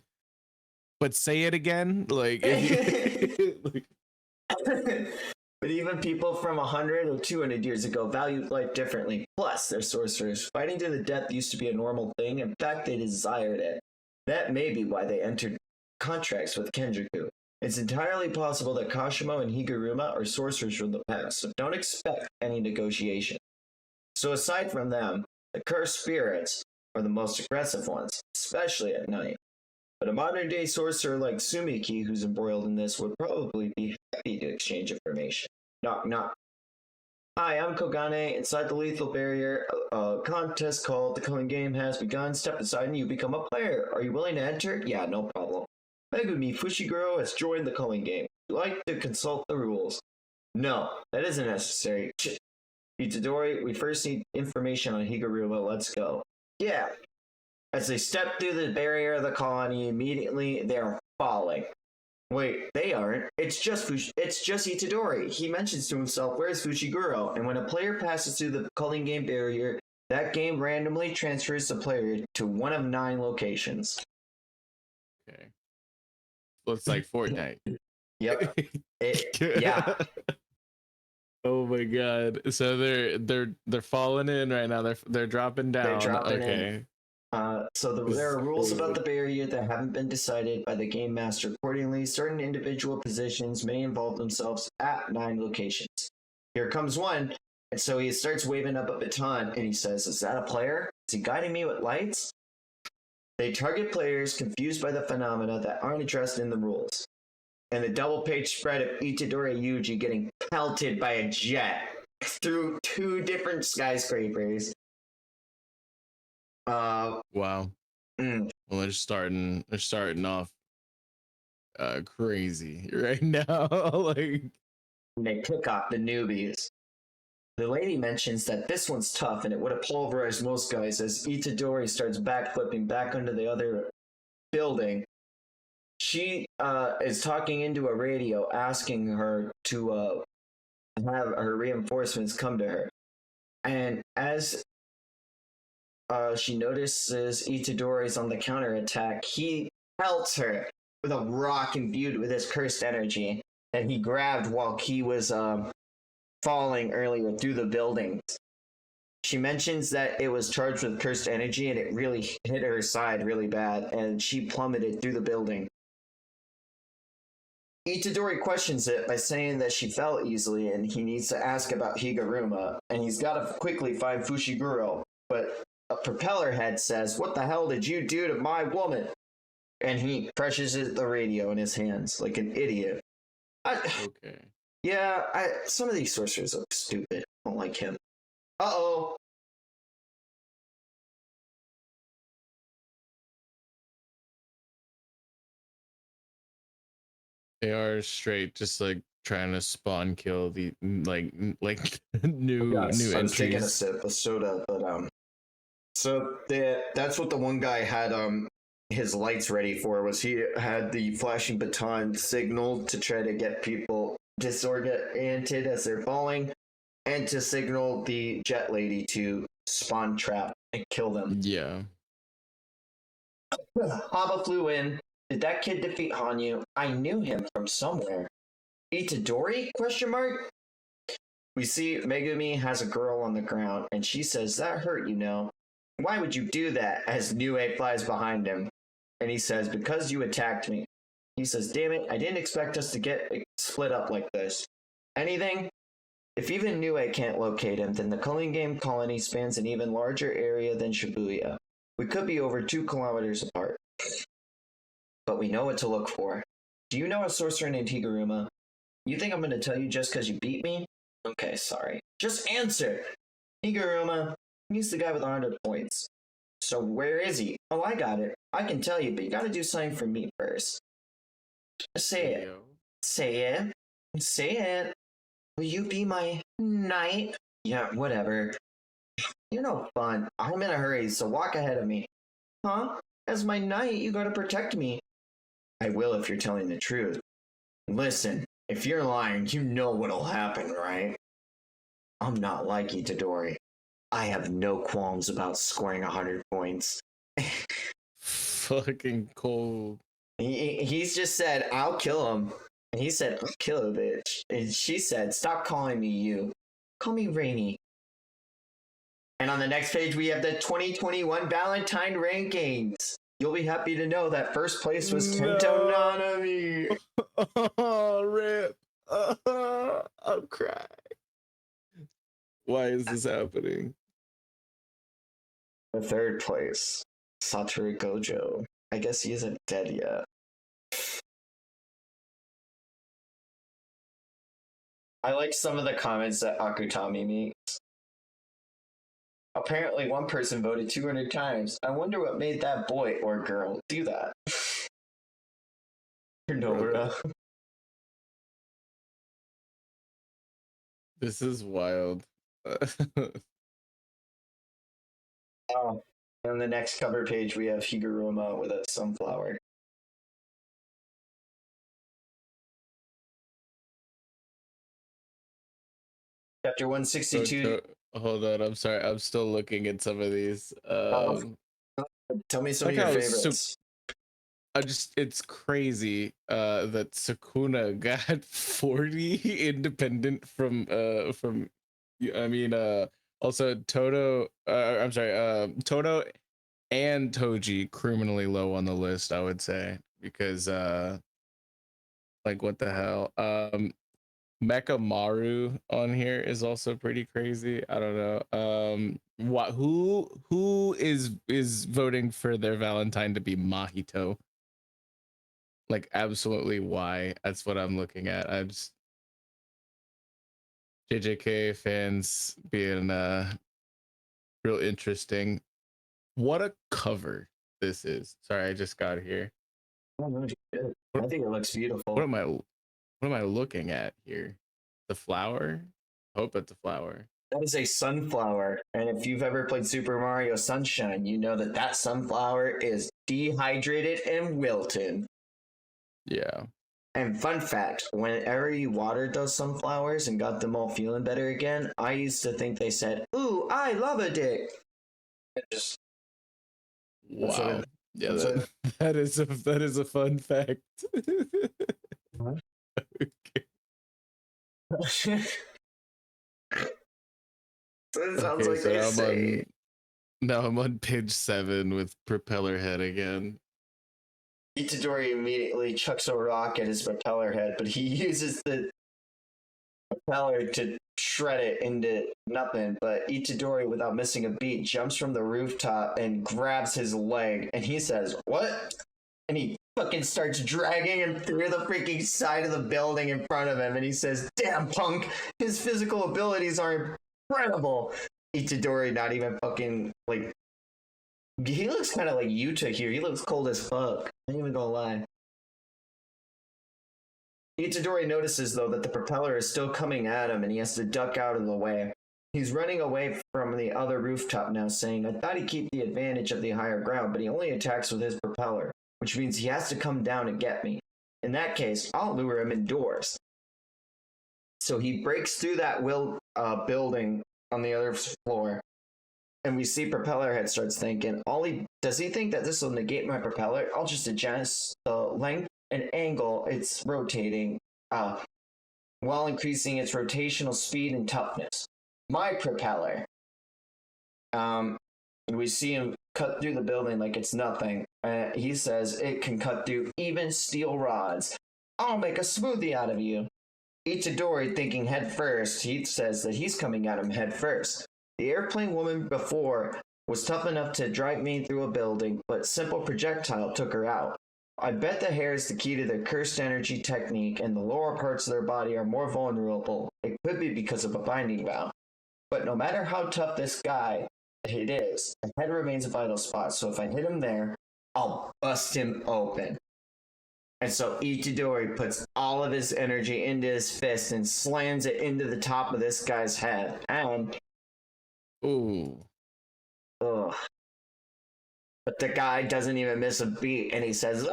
But say it again. Like, But even people from 100 or 200 years ago valued life differently. Plus, they're sorcerers. Fighting to the death used to be a normal thing. In fact, they desired it. That may be why they entered contracts with Kenjaku. It's entirely possible that Kashimo and Higuruma are sorcerers from the past, so don't expect any negotiation. So aside from them, the cursed spirits are the most aggressive ones, especially at night. But a modern-day sorcerer like Sumiki, who's embroiled in this, would probably be happy to exchange information. Knock, knock. Hi, I'm Kogane. Inside the lethal barrier, a contest called The Killing Game has begun. Step aside and you become a player. Are you willing to enter? Yeah, no problem. Megumi Fushiguro has joined the Culling Game. Would you like to consult the rules? No, that isn't necessary. Itadori, we first need information on Higuruma. Let's go. Yeah. As they step through the barrier of the colony, immediately they are falling. Wait, they aren't. It's just Itadori. He mentions to himself, where's Fushiguro? And when a player passes through the Culling Game barrier, that game randomly transfers the player to one of 9 locations. okay. Looks like Fortnite. Yep. Yeah. Oh my god. So they're falling in right now. They're dropping down. They're dropping in. So there are rules about the barrier that haven't been decided by the game master. Accordingly, certain individual positions may involve themselves at 9 locations. Here comes one, and so he starts waving up a baton, and he says, "Is that a player? Is he guiding me with lights?" They target players confused by the phenomena that aren't addressed in the rules. And the double-page spread of Itadori Yuji getting pelted by a jet through 2 different skyscrapers. Wow. Well, they're starting off crazy right now. Like, they pick off the newbies. The lady mentions that this one's tough and it would have pulverized most guys as Itadori starts backflipping back onto the other building. She is talking into a radio asking her to have her reinforcements come to her. And as she notices Itadori's on the counterattack, he pelts her with a rock imbued with his cursed energy that he grabbed while he was falling earlier through the buildings. She mentions that it was charged with cursed energy and it really hit her side really bad, and she plummeted through the building. Itadori questions it by saying that she fell easily and he needs to ask about Higuruma, and he's got to quickly find Fushiguro, but a propeller head says, "What the hell did you do to my woman?" And he crushes the radio in his hands like an idiot. okay. Yeah, some of these sorcerers look stupid. I don't like him. Uh-oh. They are straight, just like trying to spawn kill the like new I was entries. taking a sip of soda, but so that's what the one guy had his lights ready for, was he had the flashing baton signal to try to get people disoriented as they're falling, and to signal the jet lady to spawn trap and kill them. Yeah. Haba flew in. Did that kid defeat Hanyu? I knew him from somewhere. Itadori? Question mark? We see Megumi has a girl on the ground, and she says, "That hurt, you know. Why would you do that?" As Nue flies behind him. And he says, "Because you attacked me." He says, "Damn it, I didn't expect us to get split up like this." Anything? If even Nue can't locate him, then the Culling Game colony spans an even larger area than Shibuya. We could be over 2 kilometers apart. But we know what to look for. Do you know a sorcerer named Higuruma? You think I'm going to tell you just because you beat me? Okay, sorry. Just answer! Higuruma. He's the guy with 100 points. So where is he? Oh, I got it. I can tell you, but you gotta do something for me first. Say it. Say it. Say it. Will you be my knight? Yeah, whatever. You're no fun. I'm in a hurry, so walk ahead of me. Huh? As my knight, you gotta protect me. I will if you're telling the truth. Listen, if you're lying, you know what'll happen, right? I'm not like Itadori. I have no qualms about scoring 100 points. Fucking cold. He's just said, I'll kill him. And he said, I'll kill a bitch. And she said, stop calling me you. Call me Rainy. And on the next page, we have the 2021 Valentine rankings. You'll be happy to know that first place was Kento Nanami. Oh, rip. I'm crying. Why is this happening? The third place, Satoru Gojo. I guess he isn't dead yet. I like some of the comments that Akutami makes. Apparently, one person voted 200 times. I wonder what made that boy or girl do that. Nobara. This is wild. Oh, and on the next cover page, we have Higuruma with a sunflower. Chapter 162. Hold on, I'm sorry. I'm still looking at some of these. Tell me some like of your how favorites. It's crazy that Sukuna got 40 independent from I mean also Toto I'm sorry Toto and Toji criminally low on the list, I would say, because like what the hell. Mecha Maru on here is also pretty crazy. I don't know. Who is voting for their Valentine to be Mahito? Like, absolutely why? That's what I'm looking at. I just JJK fans being real interesting. What a cover this is. Sorry, I just got here. I think it looks beautiful. What am I looking at here? The flower? I hope it's a flower. That is a sunflower. And if you've ever played Super Mario Sunshine, you know that that sunflower is dehydrated and wilted. Yeah. And fun fact, whenever you watered those sunflowers and got them all feeling better again, I used to think they said, "Ooh, I love a dick." It just wow. Yeah, that is a fun fact. Okay. So it sounds like they say. Now I'm on page 7 with propeller head again. Itadori immediately chucks a rock at his propeller head, but he uses the propeller to shred it into nothing. But Itadori, without missing a beat, jumps from the rooftop and grabs his leg, and he says, "What?" And he fucking starts dragging him through the freaking side of the building in front of him, and he says, "Damn, punk, his physical abilities are incredible." Itadori not even fucking, like, he looks kind of like Yuta here. He looks cold as fuck. I ain't even gonna lie. Itadori notices, though, that the propeller is still coming at him and he has to duck out of the way. He's running away from the other rooftop now, saying, "I thought he'd keep the advantage of the higher ground, but he only attacks with his propeller, which means he has to come down and get me. In that case, I'll lure him indoors." So he breaks through that building on the other floor, and we see Propellerhead starts thinking, does he think that this will negate my propeller? I'll just adjust the length and angle it's rotating while increasing its rotational speed and toughness. My propeller. We see him cut through the building like it's nothing. He says it can cut through even steel rods. I'll make a smoothie out of you. Itadori, thinking head first, he says that he's coming at him head first. The airplane woman before was tough enough to drive me through a building, but simple projectile took her out. I bet the hair is the key to their cursed energy technique, and the lower parts of their body are more vulnerable. It could be because of a binding vow. But no matter how tough this guy it is, the head remains a vital spot, so if I hit him there, I'll bust him open. And so Itadori puts all of his energy into his fist and slams it into the top of this guy's head. And Ooh. ugh. But the guy doesn't even miss a beat, and he says,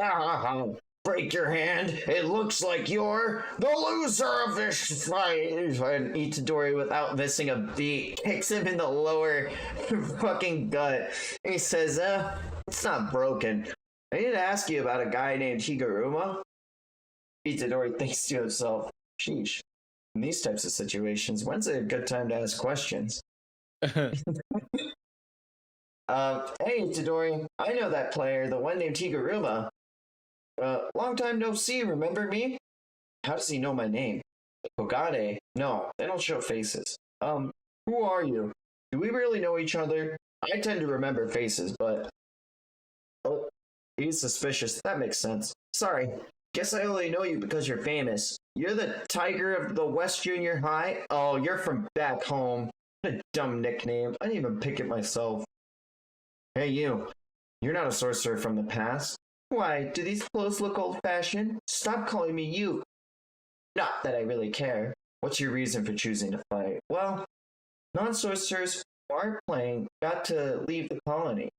break your hand. It looks like you're the loser of this fight. And Itadori, without missing a beat, kicks him in the lower fucking gut. And he says, it's not broken. I need to ask you about a guy named Higuruma. Itadori thinks to himself, sheesh, in these types of situations, when's a good time to ask questions? Hey, Itadori, I know that player, the one named Higuruma. Long time no see, remember me? How does he know my name? Kogane? No, they don't show faces. Who are you? Do we really know each other? I tend to remember faces, but... Oh, he's suspicious. That makes sense. Sorry, guess I only know you because you're famous. You're the Tiger of the West Junior High? Oh, you're from back home. What a dumb nickname. I didn't even pick it myself. Hey, you. You're not a sorcerer from the past. Why, do these clothes look old-fashioned? Stop calling me you. Not that I really care. What's your reason for choosing to fight? Well, non-sorcerers who aren't playing got to leave the colony.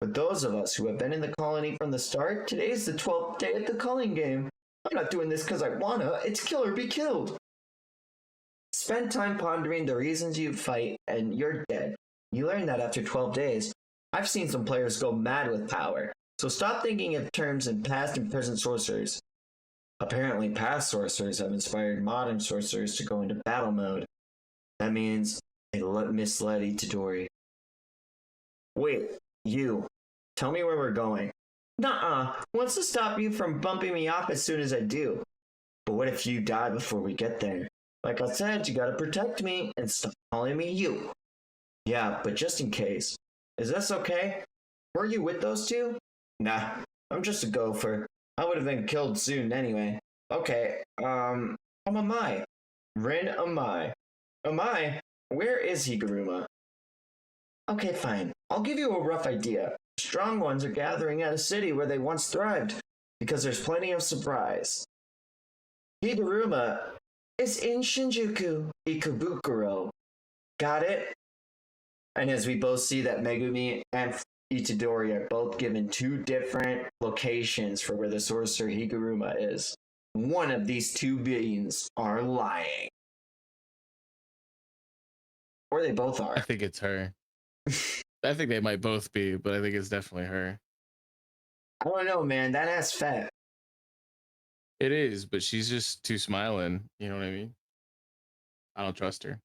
But those of us who have been in the colony from the start, today's the 12th day at the culling game. I'm not doing this because I wanna. It's kill or be killed. Spend time pondering the reasons you fight, and you're dead. You learn that after 12 days. I've seen some players go mad with power, so stop thinking of terms in past and present sorcerers. Apparently, past sorcerers have inspired modern sorcerers to go into battle mode. That means they misled Itadori. Wait, you. Tell me where we're going. Nuh-uh. Wants to stop you from bumping me off as soon as I do. But what if you die before we get there? Like I said, you gotta protect me and stop calling me you. Yeah, but just in case. Is this okay? Were you with those two? Nah, I'm just a gopher. I would have been killed soon anyway. Okay, I'm Amai. Rin Amai. Amai? Where is Higuruma? Okay, fine. I'll give you a rough idea. Strong ones are gathering at a city where they once thrived, because there's plenty of surprise. Higuruma is in Shinjuku, Ikebukuro. Got it? And as we both see that Megumi and Itadori are both given two different locations for where the sorcerer Higuruma is. One of these two beings are lying. Or they both are. I think it's her. I think they might both be, but I think it's definitely her. I don't know, man. That ass fat. It is, but she's just too smiling. You know what I mean? I don't trust her.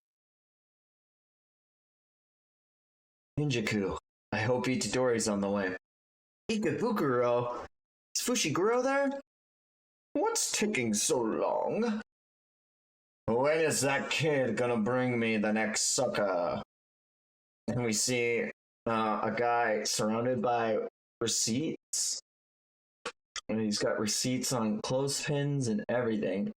Ninjaku. I hope Itadori's on the way. Ikebukuro? Is Fushiguro there? What's taking so long? When is that kid gonna bring me the next sucker? And we see a guy surrounded by receipts. And he's got receipts on clothespins and everything.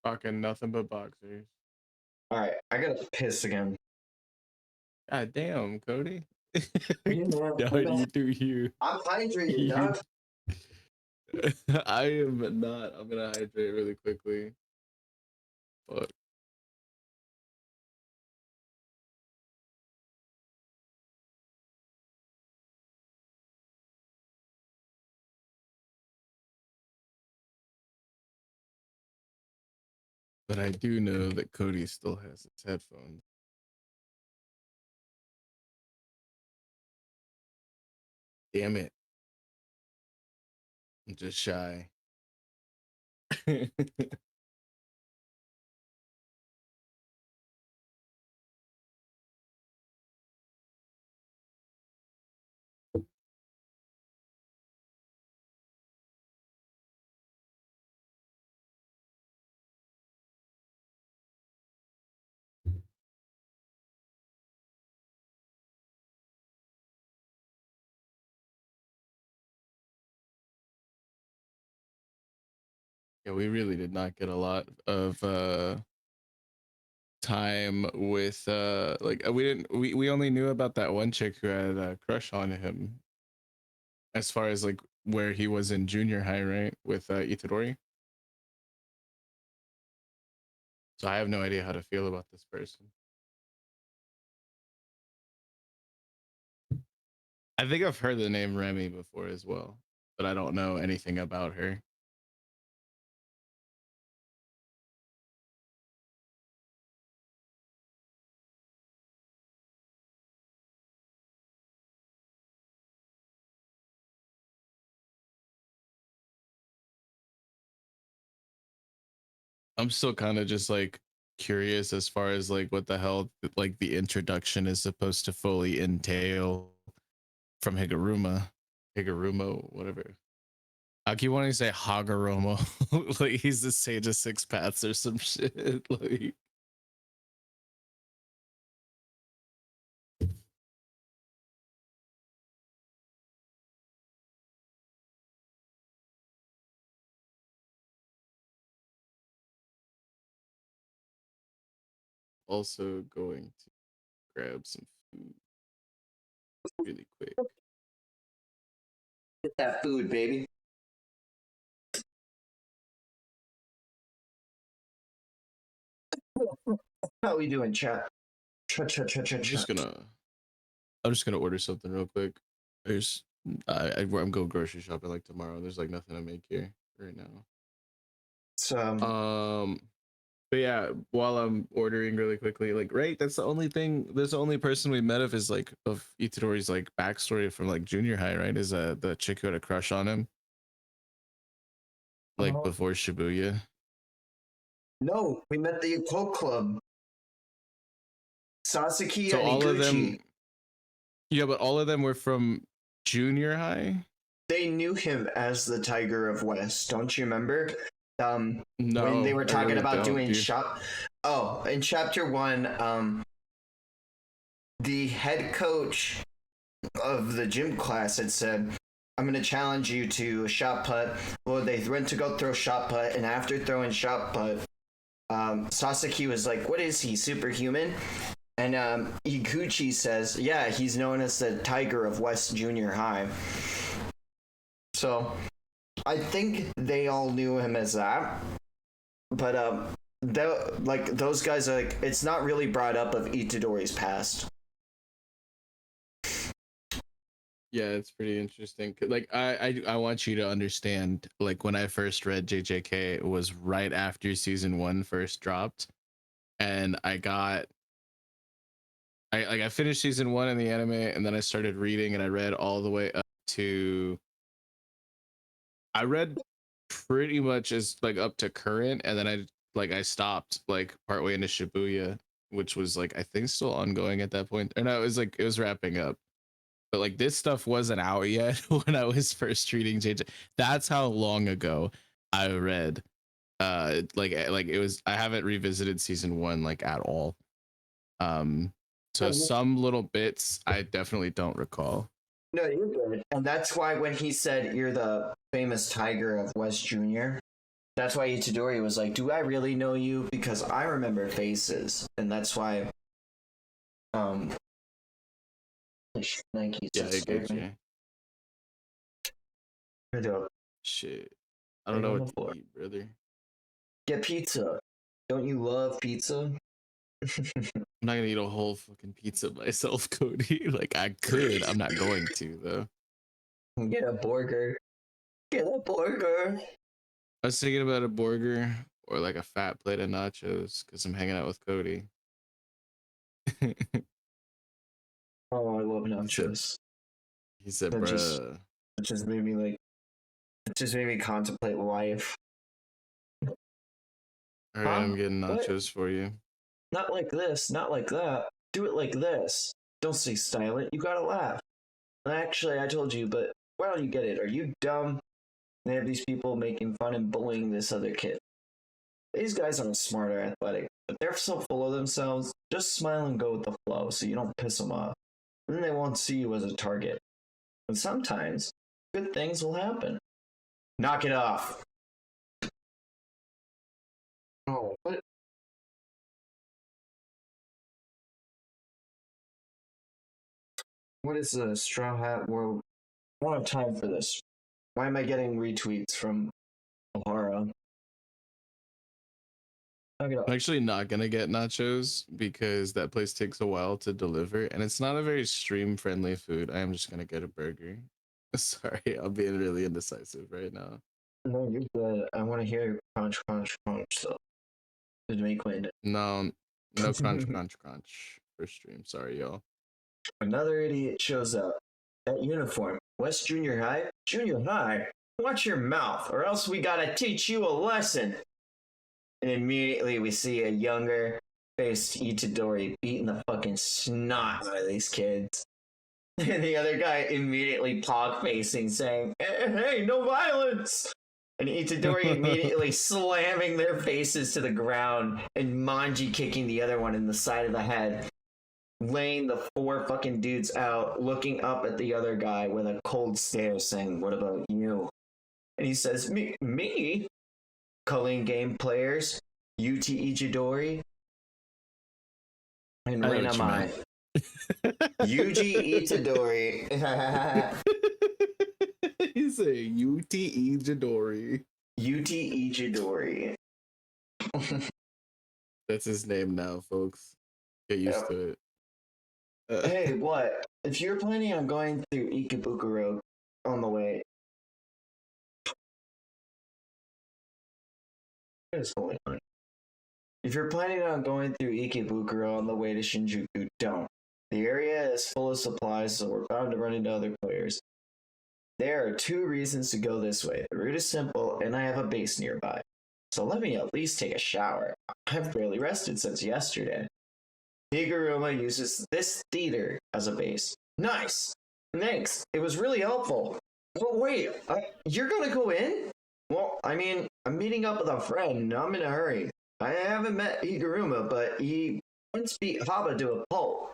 Rocking nothing but boxers. Alright, I gotta piss again. God damn, Cody. Yeah, No, you do you. I'm hydrated, dog. I am not. I'm gonna hydrate really quickly. Fuck. But I do know that Cody still has his headphones. Damn it. I'm just shy. Yeah, we really did not get a lot of time with like we only knew about that one chick who had a crush on him as far as like where he was in junior high, right? With Itadori. So I have no idea how to feel about this person. I think I've heard the name Remy before as well, but I don't know anything about her. I'm still kind of just like curious as far as like what the hell like the introduction is supposed to fully entail from Higuruma, whatever. I keep wanting to say Hagoromo, like he's the Sage of Six Paths or some shit. Like, also going to grab some food really quick. Get that food, baby. How we doing, chat? I'm just gonna order something real quick. I'm going grocery shopping like tomorrow. There's like nothing to make here right now. So, But yeah, while I'm ordering really quickly, like, right, that's the only thing. That's the only person we met of is like of Itadori's like backstory from like junior high, right? Is the chick who had a crush on him, like before Shibuya. no, we met the Occult Club. Sasaki So and all of them, Iguchi. yeah, but all of them were from junior high. They knew him as the Tiger of West. Don't you remember? When No, they were I talking really about don't, doing dude. shop. Oh, in chapter 1, the head coach of the gym class had said, I'm going to challenge you to a shot put. Well, they went to go throw shot put, and after throwing shot put, Sasaki was like, what is he, superhuman? And Iguchi says, yeah, he's known as the Tiger of West Junior High. So I think they all knew him as that. But like those guys are like, it's not really brought up of Itadori's past. Yeah, it's pretty interesting. Like I want you to understand, like when I first read JJK, it was right after season 1 first dropped, and I finished season 1 in the anime, and then I started reading, and I read all the way up to I read pretty much as like up to current, and then I stopped like partway into Shibuya, which was like I think still ongoing at that point. Or no, it was wrapping up. But like this stuff wasn't out yet when I was first reading JJ. That's how long ago I read like it was. I haven't revisited season 1 like at all. So some little bits I definitely don't recall. No, you're good. And that's why when he said you're the famous Tiger of West Junior, that's why Itadori was like, do I really know you? Because I remember faces. And that's why Nike Yeah, I get you. Shit. I don't know what to eat, brother. Get pizza. Don't you love pizza? I'm not gonna eat a whole fucking pizza myself, Cody. Like I could, I'm not going to though. Get a burger. Get a burger. I was thinking about a burger or like a fat plate of nachos because I'm hanging out with Cody. Oh, I love nachos. He said, That bruh. It just made me contemplate life. All right, I'm getting nachos for you. Not like this, not like that. Do it like this. Don't stay silent. You gotta laugh. Actually, I told you, but why don't you get it? Are you dumb? They have these people making fun and bullying this other kid. These guys aren't smart or athletic, but they're so full of themselves. Just smile and go with the flow so you don't piss them off. And then they won't see you as a target. And sometimes, good things will happen. Knock it off. Oh, what? What is the Straw Hat World don't have time for this. Why am I getting retweets from O'Hara? I'm actually not gonna get nachos because that place takes a while to deliver, and it's not a very stream-friendly food. I am just gonna get a burger. Sorry, I'm being really indecisive right now. No, you're good. I want to hear crunch, crunch, crunch. So, to make wind. No, no crunch, crunch, crunch for stream. Sorry, y'all. Another idiot shows up. That uniform. West Junior High? Junior High? Watch your mouth, or else we gotta teach you a lesson. And immediately we see a younger faced Itadori beating the fucking snot out of these kids. And the other guy immediately pog facing, saying, hey, no violence! And Itadori immediately slamming their faces to the ground and Manji kicking the other one in the side of the head, laying the four fucking dudes out, looking up at the other guy with a cold stare, saying, what about you? And he says, me? Culling game players, UT Ichidori, and I know what you Renamai. Yuji Itadori. He's a UTE Jidori. UT Ichidori. That's his name now, folks. Get used to it. Hey, what? If you're planning on going through Ikebukuro on the way, what is going on? If you're planning on going through Ikebukuro on the way to Shinjuku, don't. The area is full of supplies, so we're bound to run into other players. There are 2 reasons to go this way. The route is simple, and I have a base nearby. So let me at least take a shower. I've barely rested since yesterday. Higuruma uses this theater as a base. Nice! Thanks, it was really helpful. Well, wait, you're gonna go in? Well, I mean, I'm meeting up with a friend, I'm in a hurry. I haven't met Higuruma, but he once beat Haba to a pulp.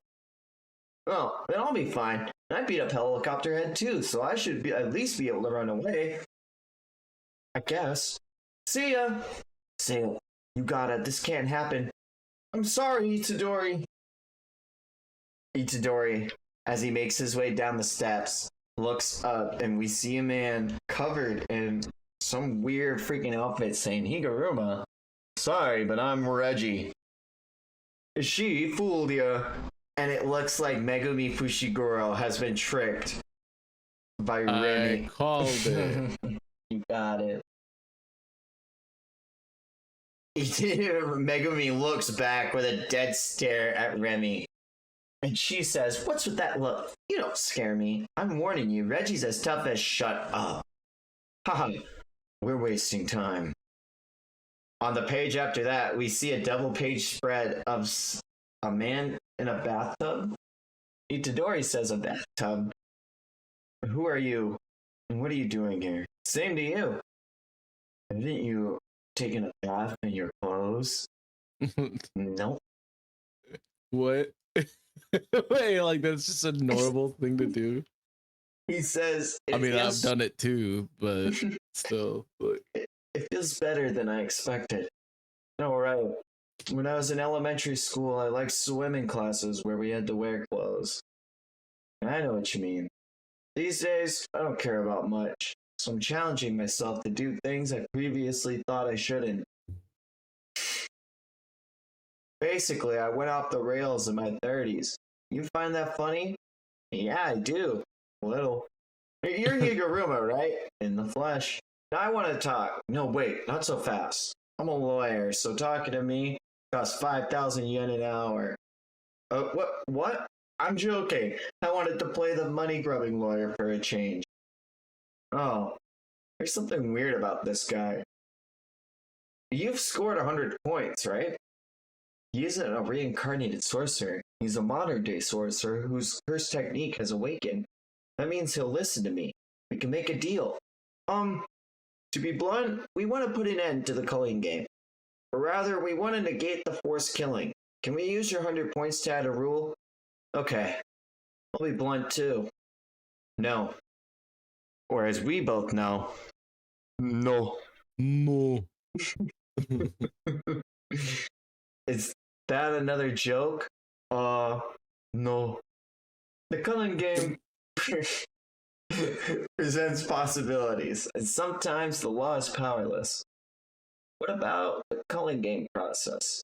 Oh, then I'll be fine. I beat up Helicopter Head too, so I should at least be able to run away. I guess. See ya! Sail, you got it. This can't happen. I'm sorry, Itadori. Itadori, as he makes his way down the steps, looks up and we see a man covered in some weird freaking outfit saying, Higuruma, sorry, but I'm Reggie. She fooled ya. And it looks like Megumi Fushiguro has been tricked by Remy. I called it. You got it. Megumi looks back with a dead stare at Remy. And she says, what's with that look? You don't scare me. I'm warning you, Reggie's as tough as shut up. Haha, we're wasting time. On the page after that, we see a double page spread of a man in a bathtub? Itadori says a bathtub. Who are you? And what are you doing here? Same to you. Haven't you taken a bath in your clothes? Nope. What? Wait, like that's just a normal thing to do? He says, I mean, I've done it too, but still. It feels better than I expected. All right. When I was in elementary school, I liked swimming classes where we had to wear clothes. I know what you mean. These days, I don't care about much, so I'm challenging myself to do things I previously thought I shouldn't. Basically, I went off the rails in my 30s. You find that funny? Yeah, I do. A little. You're Higuruma, right? In the flesh. Now I want to talk. No, wait, not so fast. I'm a lawyer, so talking to me costs 5,000 yen an hour. What? I'm joking. I wanted to play the money-grubbing lawyer for a change. Oh, there's something weird about this guy. You've scored 100 points, right? He isn't a reincarnated sorcerer. He's a modern-day sorcerer whose curse technique has awakened. That means he'll listen to me. We can make a deal. To be blunt, we want to put an end to the culling game. Or rather, we want to negate the forced killing. Can we use your 100 points to add a rule? Okay. I'll be blunt too. No. Or as we both know, no. No. Is that another joke? No. The culling game presents possibilities, and sometimes the law is powerless. What about the culling game process?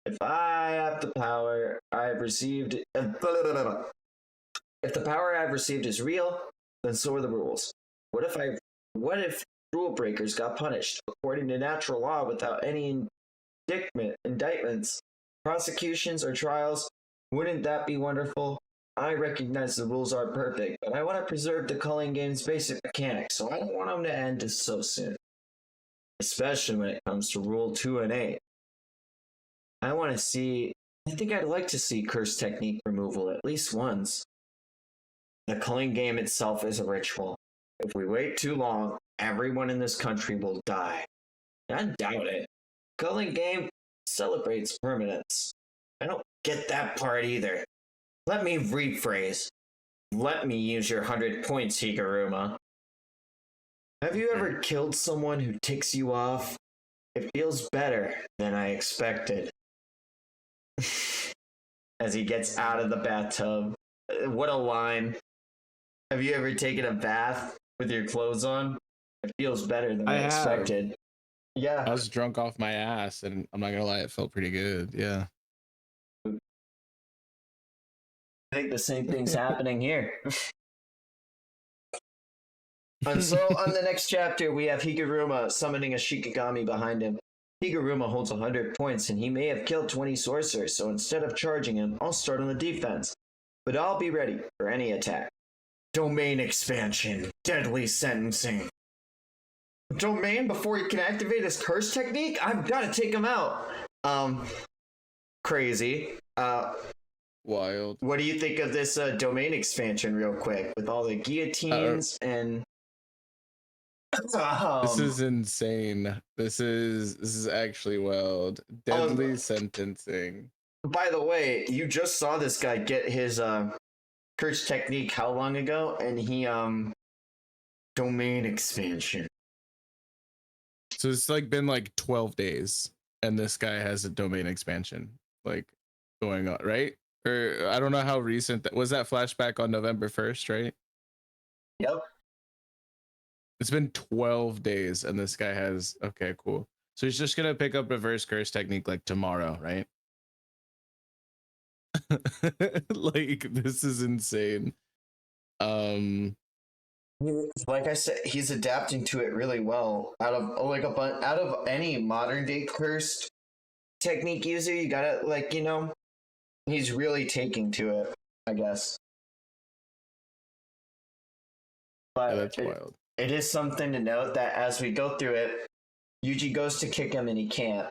If I have the power I've received, if the power I've received is real, then so are the rules. What if rule breakers got punished according to natural law without any indictments, prosecutions, or trials? Wouldn't that be wonderful? I recognize the rules aren't perfect, but I want to preserve the culling game's basic mechanics, so I don't want them to end so soon. Especially when it comes to Rule 2 and 8. I think I'd like to see curse technique removal at least once. The culling game itself is a ritual. If we wait too long, everyone in this country will die. I doubt it. Culling game celebrates permanence. I don't get that part either. Let me rephrase. Let me use your 100 points, Higuruma. Have you ever killed someone who ticks you off? It feels better than I expected. As he gets out of the bathtub. What a line. Have you ever taken a bath with your clothes on? It feels better than I expected. Yeah. I was drunk off my ass, and I'm not gonna lie, it felt pretty good. Yeah. I think the same thing's happening here. And so on the next chapter, we have Higuruma summoning a Shikigami behind him. Higuruma holds 100 points, and he may have killed 20 sorcerers, so instead of charging him, I'll start on the defense. But I'll be ready for any attack. Domain expansion. Deadly sentencing. Domain before he can activate his curse technique? I've got to take him out. Crazy. Wild. What do you think of this domain expansion real quick? With all the guillotines and... This is insane. This is actually wild. Deadly sentencing. By the way, you just saw this guy get his curse technique how long ago? And he domain expansion. So it's like been like 12 days, and this guy has a domain expansion like going on, right? Or I don't know how recent that was. That flashback on November 1st, right? Yep. It's been 12 days, and this guy has... Okay, cool. So he's just gonna pick up reverse curse technique like tomorrow, right? Like, this is insane. Like I said, he's adapting to it really well. Out of any modern day cursed technique user, you gotta he's really taking to it, I guess. But Yeah, that's wild. It is something to note that as we go through it, Yuji goes to kick him and he can't.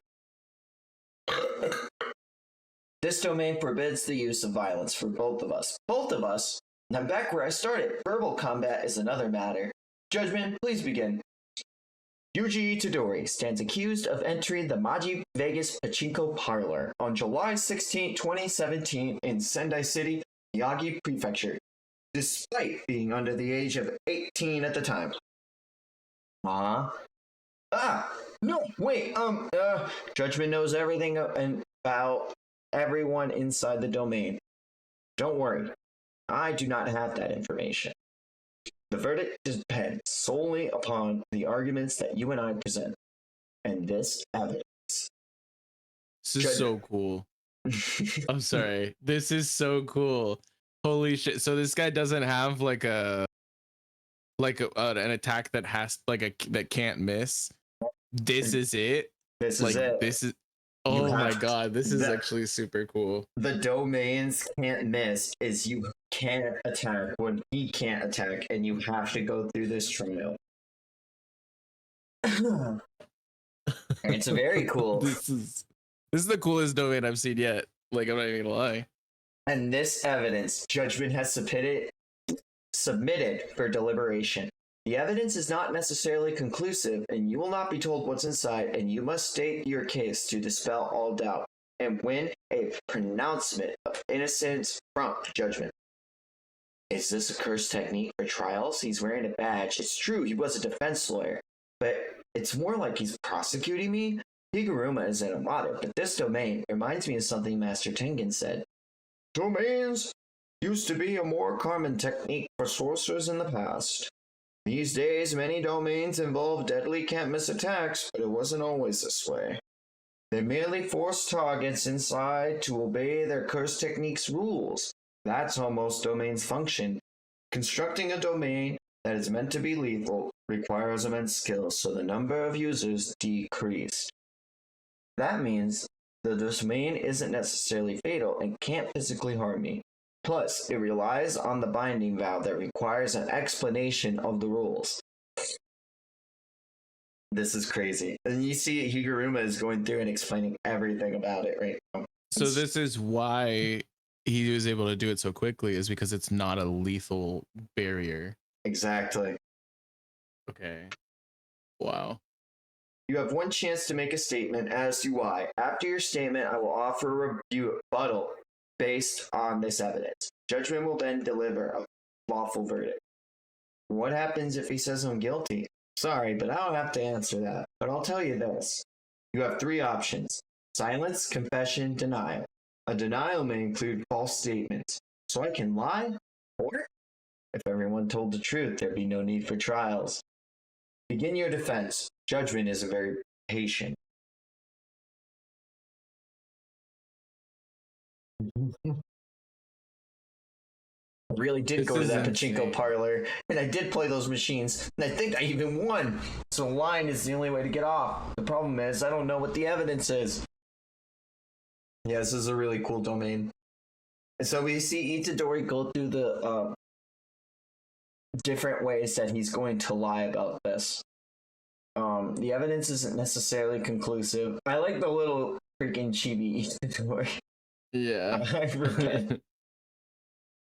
This domain forbids the use of violence for both of us. Both of us? Now back where I started. Verbal combat is another matter. Judgment, please begin. Yuji Itadori stands accused of entering the Maji Vegas Pachinko Parlor on July 16, 2017 in Sendai City, Miyagi Prefecture, despite being under the age of 18 at the time. No, wait, Judgment knows everything about everyone inside the domain. Don't worry, I do not have that information. The verdict depends solely upon the arguments that you and I present, and this evidence. This is so cool. I'm sorry. This is so cool. Holy shit. So this guy doesn't have an attack that that can't miss. This is it. This is it. This is... Oh my god, this is actually super cool. The domains can't miss is you can't attack when he can't attack, and you have to go through this trial. It's very cool. This is the coolest domain I've seen yet. Like, I'm not even gonna lie. And this evidence, Judgment has submitted for deliberation. The evidence is not necessarily conclusive, and you will not be told what's inside, and you must state your case to dispel all doubt and win a pronouncement of innocence from Judgment. Is this a cursed technique for trials? He's wearing a badge. It's true, he was a defense lawyer, but it's more like he's prosecuting me. Higuruma is in a motive, but this domain reminds me of something Master Tengen said. Domains used to be a more common technique for sorcerers in the past. These days, many domains involve deadly can't-miss attacks, but it wasn't always this way. They merely force targets inside to obey their curse technique's rules. That's how most domains function. Constructing a domain that is meant to be lethal requires immense skill, so the number of users decreased. That means the domain isn't necessarily fatal and can't physically harm me. Plus, it relies on the binding vow that requires an explanation of the rules. This is crazy. And you see Higuruma is going through and explaining everything about it right now. So this is why he was able to do it so quickly, is because it's not a lethal barrier. Exactly. Okay. Wow. You have one chance to make a statement as to why. After your statement, I will offer a rebuttal based on this evidence. Judgment will then deliver a lawful verdict. What happens if he says I'm guilty? Sorry, but I don't have to answer that. But I'll tell you this. You have three options. Silence, confession, denial. A denial may include false statements. So I can lie? Or, if everyone told the truth, there'd be no need for trials. Begin your defense. Judgment is very patient. I really did go to that pachinko parlor, and I did play those machines, and I think I even won. So lying is the only way to get off. The problem is, I don't know what the evidence is. Yeah, this is a really cool domain. And so we see Itadori go through the different ways that he's going to lie about this. The evidence isn't necessarily conclusive. I like the little freaking chibi Itadori. Yeah. I repent.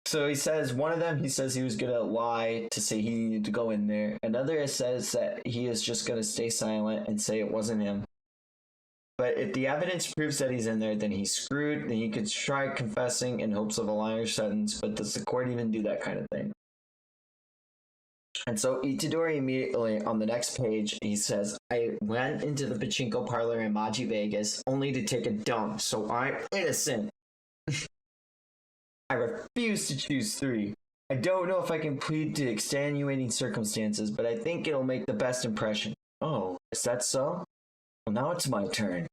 So he says, one of them, he says he was going to lie to say he needed to go in there. Another says that he is just going to stay silent and say it wasn't him. But if the evidence proves that he's in there, then he's screwed. Then he could try confessing in hopes of a lighter sentence. But does the court even do that kind of thing? And so Itadori immediately, on the next page, he says, I went into the pachinko parlor in Maji Vegas only to take a dump, so I'm innocent. I refuse to choose 3. I don't know if I can plead to extenuating circumstances, but I think it'll make the best impression. Oh, is that so? Well, now it's my turn.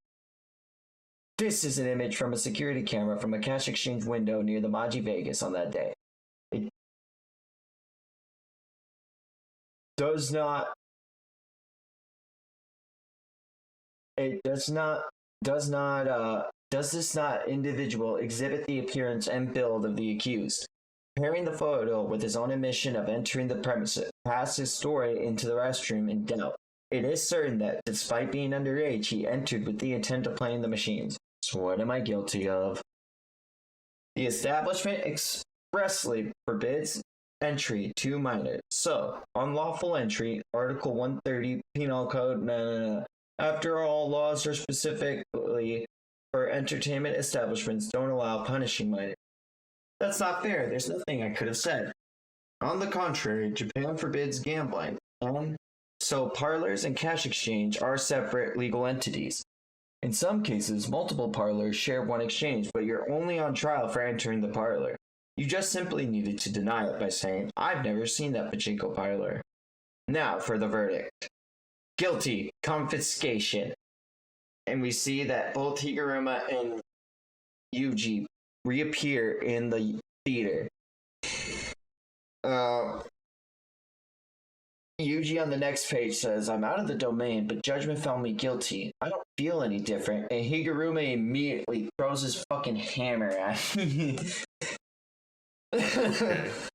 This is an image from a security camera from a cash exchange window near the Maji Vegas on that day. It does this not individual exhibit the appearance and build of the accused? Pairing the photo with his own admission of entering the premises, passed his story into the restroom in doubt. It is certain that, despite being underage, he entered with the intent of playing the machines. So what am I guilty of? The establishment expressly forbids entry to minors. So, unlawful entry, Article 130, Penal Code, After all, laws are specifically for entertainment establishments don't allow punishing minors. That's not fair. There's nothing I could have said. On the contrary, Japan forbids gambling. So parlors and cash exchange are separate legal entities. In some cases, multiple parlors share one exchange, but you're only on trial for entering the parlor. You just simply needed to deny it by saying, I've never seen that pachinko parlor. Now for the verdict. Guilty, confiscation. And we see that both Higuruma and Yuji reappear in the theater. Yuji on the next page says, I'm out of the domain, but judgment found me guilty. I don't feel any different. And Higuruma immediately throws his fucking hammer at me. It's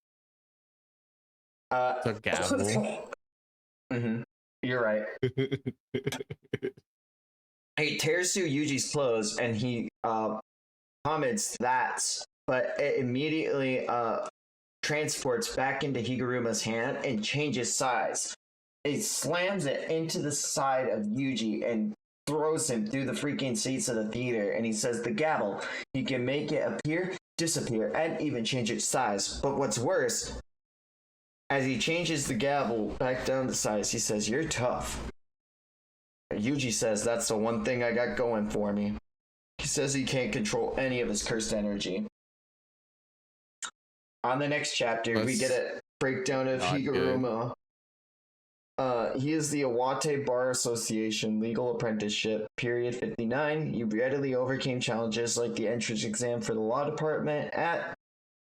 a gavel. Mm-hmm. You're right. He tears through Yuji's clothes and he comments that, but it immediately transports back into Higuruma's hand and changes size. It slams it into the side of Yuji and throws him through the freaking seats of the theater. And he says, the gavel, he can make it appear, disappear, and even change its size. But what's worse, as he changes the gavel back down to size, he says, you're tough. Yuji says, that's the one thing I got going for me. He says he can't control any of his cursed energy. On the next chapter, we get a breakdown of Not Higuruma. He is the Iwate Bar Association Legal Apprenticeship, period 59. He readily overcame challenges like the entrance exam for the law department at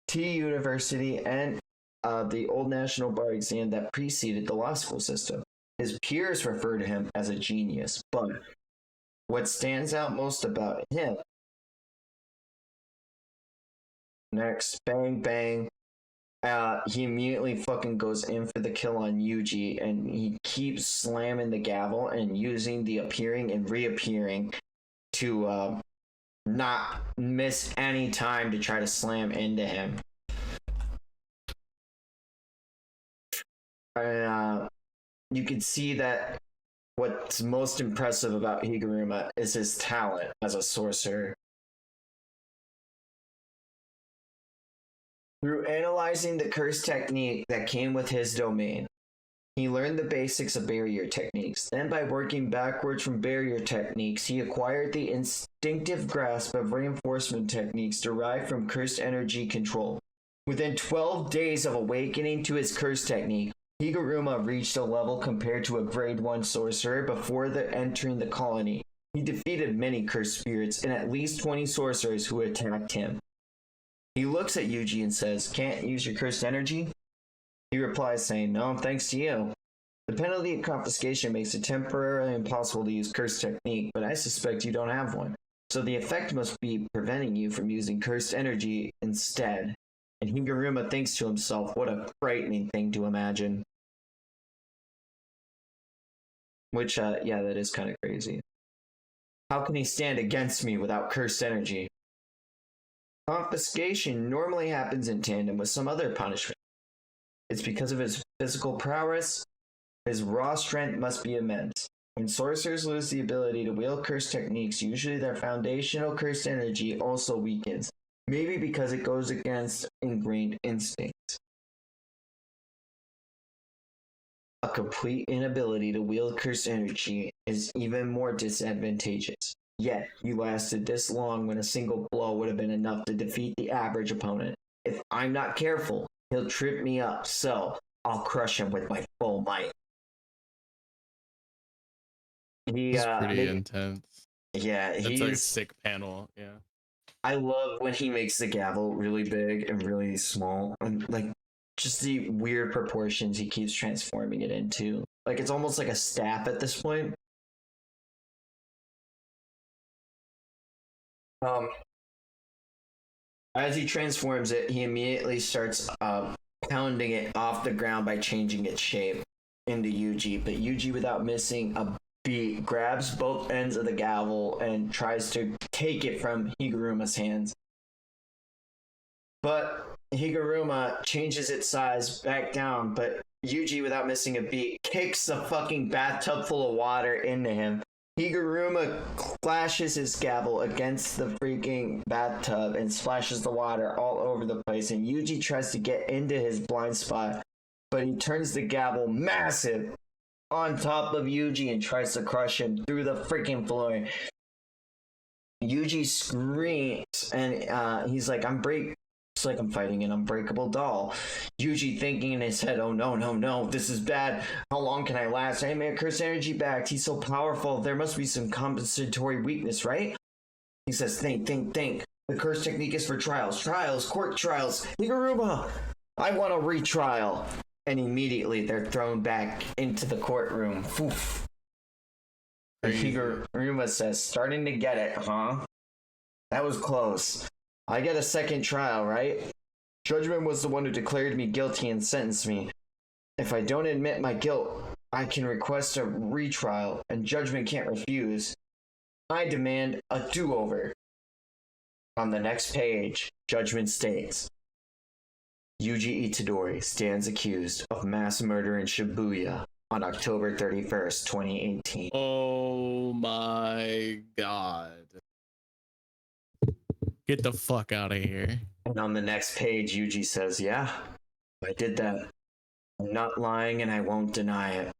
T University and the Old National Bar exam that preceded the law school system. His peers refer to him as a genius, but what stands out most about him, next, bang, bang, he immediately fucking goes in for the kill on Yuji, and he keeps slamming the gavel and using the appearing and reappearing to not miss any time to try to slam into him. And you can see that what's most impressive about Higuruma is his talent as a sorcerer. Through analyzing the curse technique that came with his domain, he learned the basics of barrier techniques. Then, by working backwards from barrier techniques, he acquired the instinctive grasp of reinforcement techniques derived from cursed energy control. Within 12 days of awakening to his curse technique, Higuruma reached a level compared to a grade 1 sorcerer before entering the colony. He defeated many cursed spirits and at least 20 sorcerers who attacked him. He looks at Yuji and says, "Can't use your cursed energy?" He replies saying, "No, thanks to you. The penalty of confiscation makes it temporarily impossible to use cursed technique, but I suspect you don't have one. So the effect must be preventing you from using cursed energy instead." And Higuruma thinks to himself, what a frightening thing to imagine. Which, yeah, that is kind of crazy. How can he stand against me without cursed energy? Confiscation normally happens in tandem with some other punishment. It's because of his physical prowess. His raw strength must be immense. When sorcerers lose the ability to wield cursed techniques, usually their foundational cursed energy also weakens. Maybe because it goes against ingrained instincts. A complete inability to wield cursed energy is even more disadvantageous. Yet, you lasted this long when a single blow would have been enough to defeat the average opponent. If I'm not careful, he'll trip me up, so I'll crush him with my full might. He's pretty intense. Yeah, it's like a sick panel. Yeah, I love when he makes the gavel really big and really small, and like just the weird proportions he keeps transforming it into. Like it's almost like a staff at this point. As he transforms it, he immediately starts pounding it off the ground by changing its shape into Yuji. But Yuji, without missing a beat, grabs both ends of the gavel and tries to take it from Higuruma's hands. But Higuruma changes its size back down, but Yuji, without missing a beat, kicks the fucking bathtub full of water into him. Higuruma flashes his gavel against the freaking bathtub and splashes the water all over the place, and Yuji tries to get into his blind spot, but he turns the gavel massive on top of Yuji and tries to crush him through the freaking floor. Yuji screams, and he's like, it's like I'm fighting an unbreakable doll. Yuji thinking in his head, oh no, this is bad. How long can I last? I made cursed energy back. He's so powerful. There must be some compensatory weakness, right? He says, think. The curse technique is for trials, court trials. Higuruma, I want a retrial. And immediately they're thrown back into the courtroom. Poof. And Higuruma says, starting to get it, huh? That was close. I get a second trial, right? Judgment was the one who declared me guilty and sentenced me. If I don't admit my guilt, I can request a retrial, and Judgment can't refuse. I demand a do-over. On the next page, Judgment states, Yuji Itadori stands accused of mass murder in Shibuya on October 31st, 2018. Oh my god. Get the fuck out of here. And on the next page, Yuji says, yeah, I did that. I'm not lying and I won't deny it.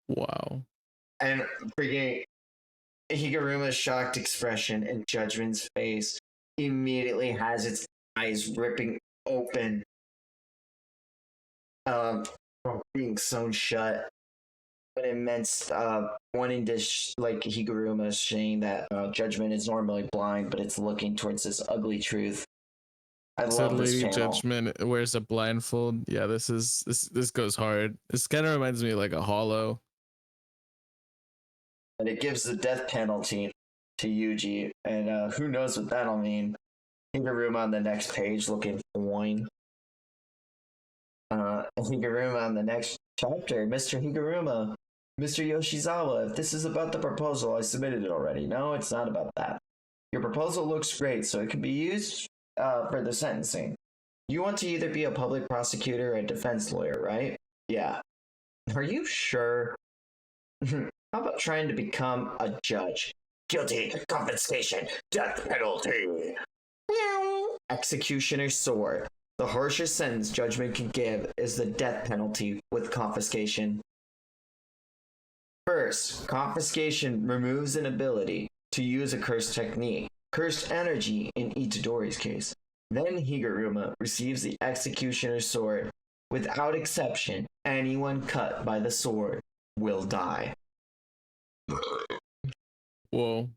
Wow. And freaking Higuruma's shocked expression and Judgment's face immediately has its eyes ripping open, from being sewn shut. An immense wanting to like Higuruma saying that Judgment is normally blind, but it's looking towards this ugly truth. I So love this Lady panel. Judgment wears a blindfold. Yeah, this goes hard. This kind of reminds me of like a Hollow. And it gives the death penalty to Yuji, and who knows what that'll mean. Higuruma on the next page looking fine. Higuruma on the next chapter. Mr. Higuruma, Mr. Yoshizawa, if this is about the proposal, I submitted it already. No, it's not about that. Your proposal looks great, so it can be used for the sentencing. You want to either be a public prosecutor or a defense lawyer, right? Yeah. Are you sure? How about trying to become a judge? Guilty, confiscation, death penalty. Executioner's sword. The harshest sentence Judgment can give is the death penalty with confiscation. First, confiscation removes an ability to use a cursed technique, cursed energy in Itadori's case. Then Higuruma receives the executioner's sword. Without exception, anyone cut by the sword will die. Whoa.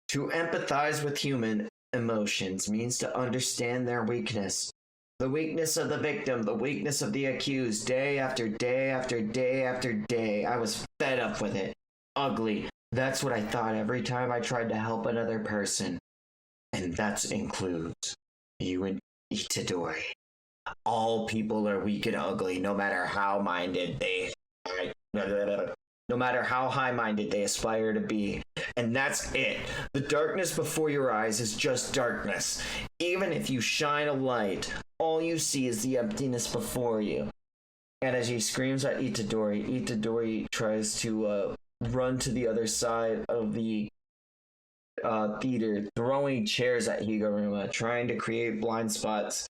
To empathize with human emotions means to understand their weakness. The weakness of the victim, the weakness of the accused, day after day after day after day. I was fed up with it. Ugly. That's what I thought every time I tried to help another person. And that includes you and Itadori. All people are weak and ugly, no matter how minded they no matter how high-minded they aspire to be. And that's it. The darkness before your eyes is just darkness. Even if you shine a light, all you see is the emptiness before you. And as he screams at Itadori, Itadori tries to run to the other side of the theater, throwing chairs at Higuruma, trying to create blind spots.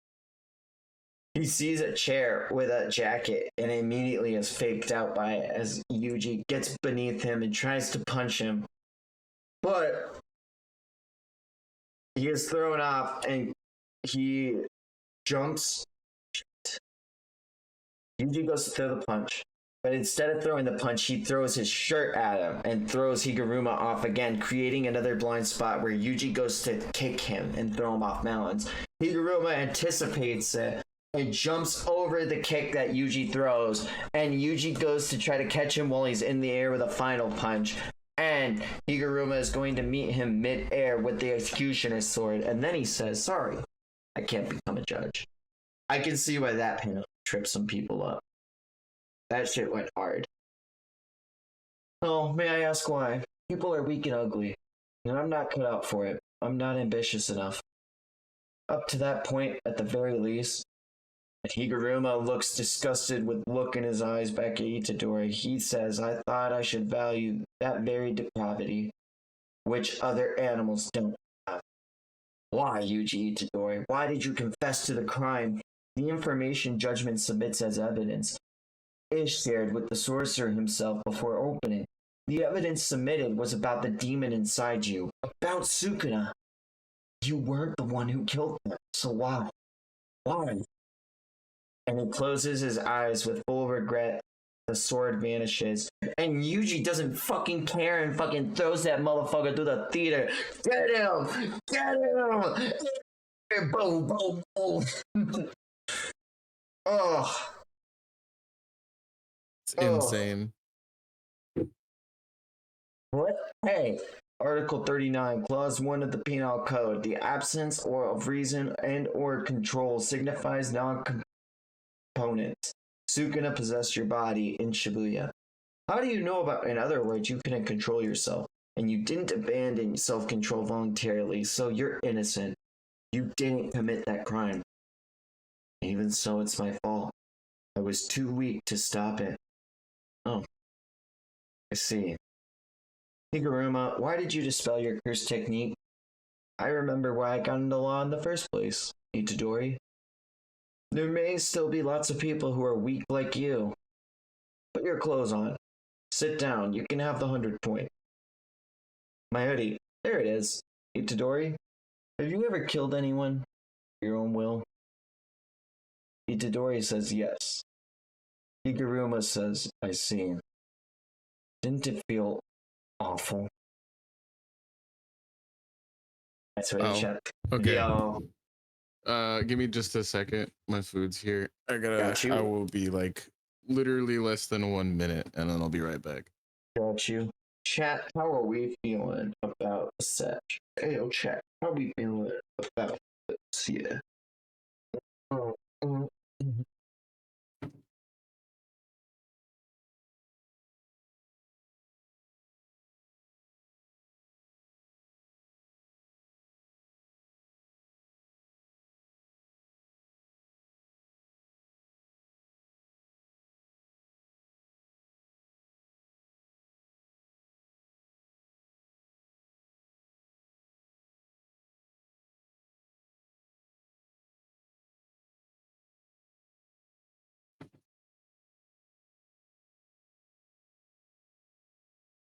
He sees a chair with a jacket and immediately is faked out by it as Yuji gets beneath him and tries to punch him. But he is thrown off and he jumps. Yuji goes to throw the punch. But instead of throwing the punch, he throws his shirt at him and throws Higuruma off again, creating another blind spot where Yuji goes to kick him and throw him off mountains. Higuruma anticipates it and jumps over the kick that Yuji throws, and Yuji goes to try to catch him while he's in the air with a final punch, and Higuruma is going to meet him mid-air with the executioner's sword, and then he says, sorry, I can't become a judge. I can see why that panel tripped some people up. That shit went hard. Oh, may I ask why? People are weak and ugly, and I'm not cut out for it. I'm not ambitious enough. Up to that point, at the very least. Higuruma looks disgusted with look in his eyes back at Itadori. He says, I thought I should value that very depravity, which other animals don't have. Why, Yuji Itadori? Why did you confess to the crime? The information Judgment submits as evidence is shared with the sorcerer himself before opening. The evidence submitted was about the demon inside you, about Sukuna. You weren't the one who killed them, so why? Why? And he closes his eyes with full regret. The sword vanishes. And Yuji doesn't fucking care and fucking throws that motherfucker through the theater. Get him! Get him! Boom, boom, boom. Oh. It's insane. What? Hey, Article 39, Clause 1 of the Penal Code. The absence of reason and or control signifies non-components. Sukuna possessed your body in Shibuya. How do you know about, in other words, you couldn't control yourself, and you didn't abandon self-control voluntarily, so you're innocent. You didn't commit that crime. Even so, it's my fault. I was too weak to stop it. Oh. I see. Higuruma, why did you dispel your curse technique? I remember why I got into law in the first place, Itadori. There may still be lots of people who are weak like you. Put your clothes on. Sit down. You can have the 100 point. My hoodie. There it is. Itadori, have you ever killed anyone for your own will? Itadori says yes. Higuruma says, I see. Didn't it feel awful? That's what I Oh, checked. okay. Yo, Give me just a second. My food's here. Got you. I will be like literally less than 1 minute, and then I'll be right back. got you. Chat, how are we feeling about the set? Hey, yo, chat, how are we feeling about this? Yeah.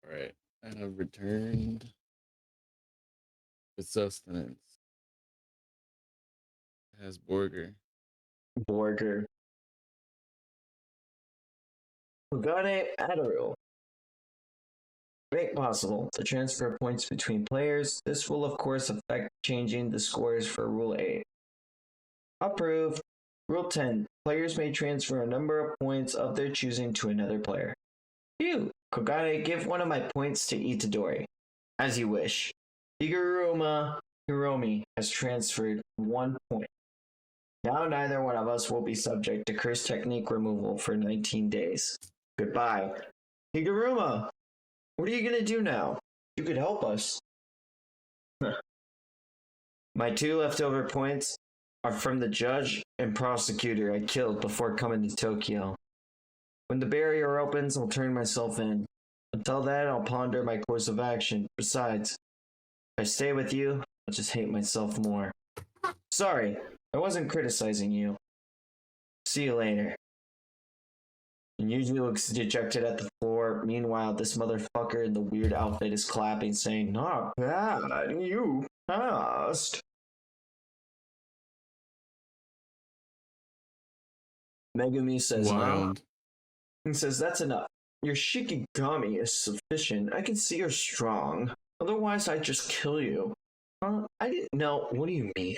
All right, I have returned with sustenance. It has Borger. Borger. Fugane Adderall. Make possible to transfer points between players. This will, of course, affect changing the scores for Rule 8. Approved. Rule 10. Players may transfer a number of points of their choosing to another player. Phew! Kogane, give one of my points to Itadori. As you wish. Higuruma Hiromi has transferred 1 point. Now neither one of us will be subject to curse technique removal for 19 days. Goodbye. Higuruma! What are you gonna do now? You could help us. My 2 leftover points are from the judge and prosecutor I killed before coming to Tokyo. When the barrier opens, I'll turn myself in. Until then, I'll ponder my course of action. Besides, if I stay with you, I'll just hate myself more. Sorry, I wasn't criticizing you. See you later. And Yuji looks dejected at the floor. Meanwhile, this motherfucker in the weird outfit is clapping, saying, Not bad, you passed. Megumi says, Wild. He says, That's enough. Your Shikigami is sufficient. I can see you're strong. Otherwise, I'd just kill you. I didn't know. What do you mean?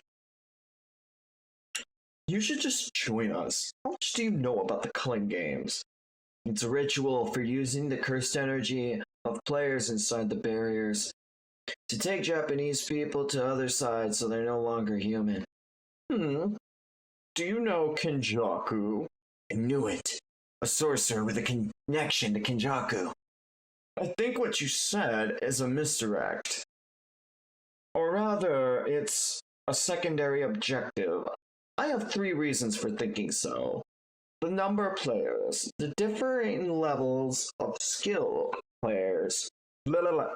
You should just join us. How much do you know about the Culling Games? It's a ritual for using the cursed energy of players inside the barriers to take Japanese people to other sides so they're no longer human. Do you know Kenjaku? I knew it. A sorcerer with a connection to Kenjaku. I think what you said is a misdirect. Or rather, it's a secondary objective. I have 3 reasons for thinking so. The number of players, the differing levels of skill players, the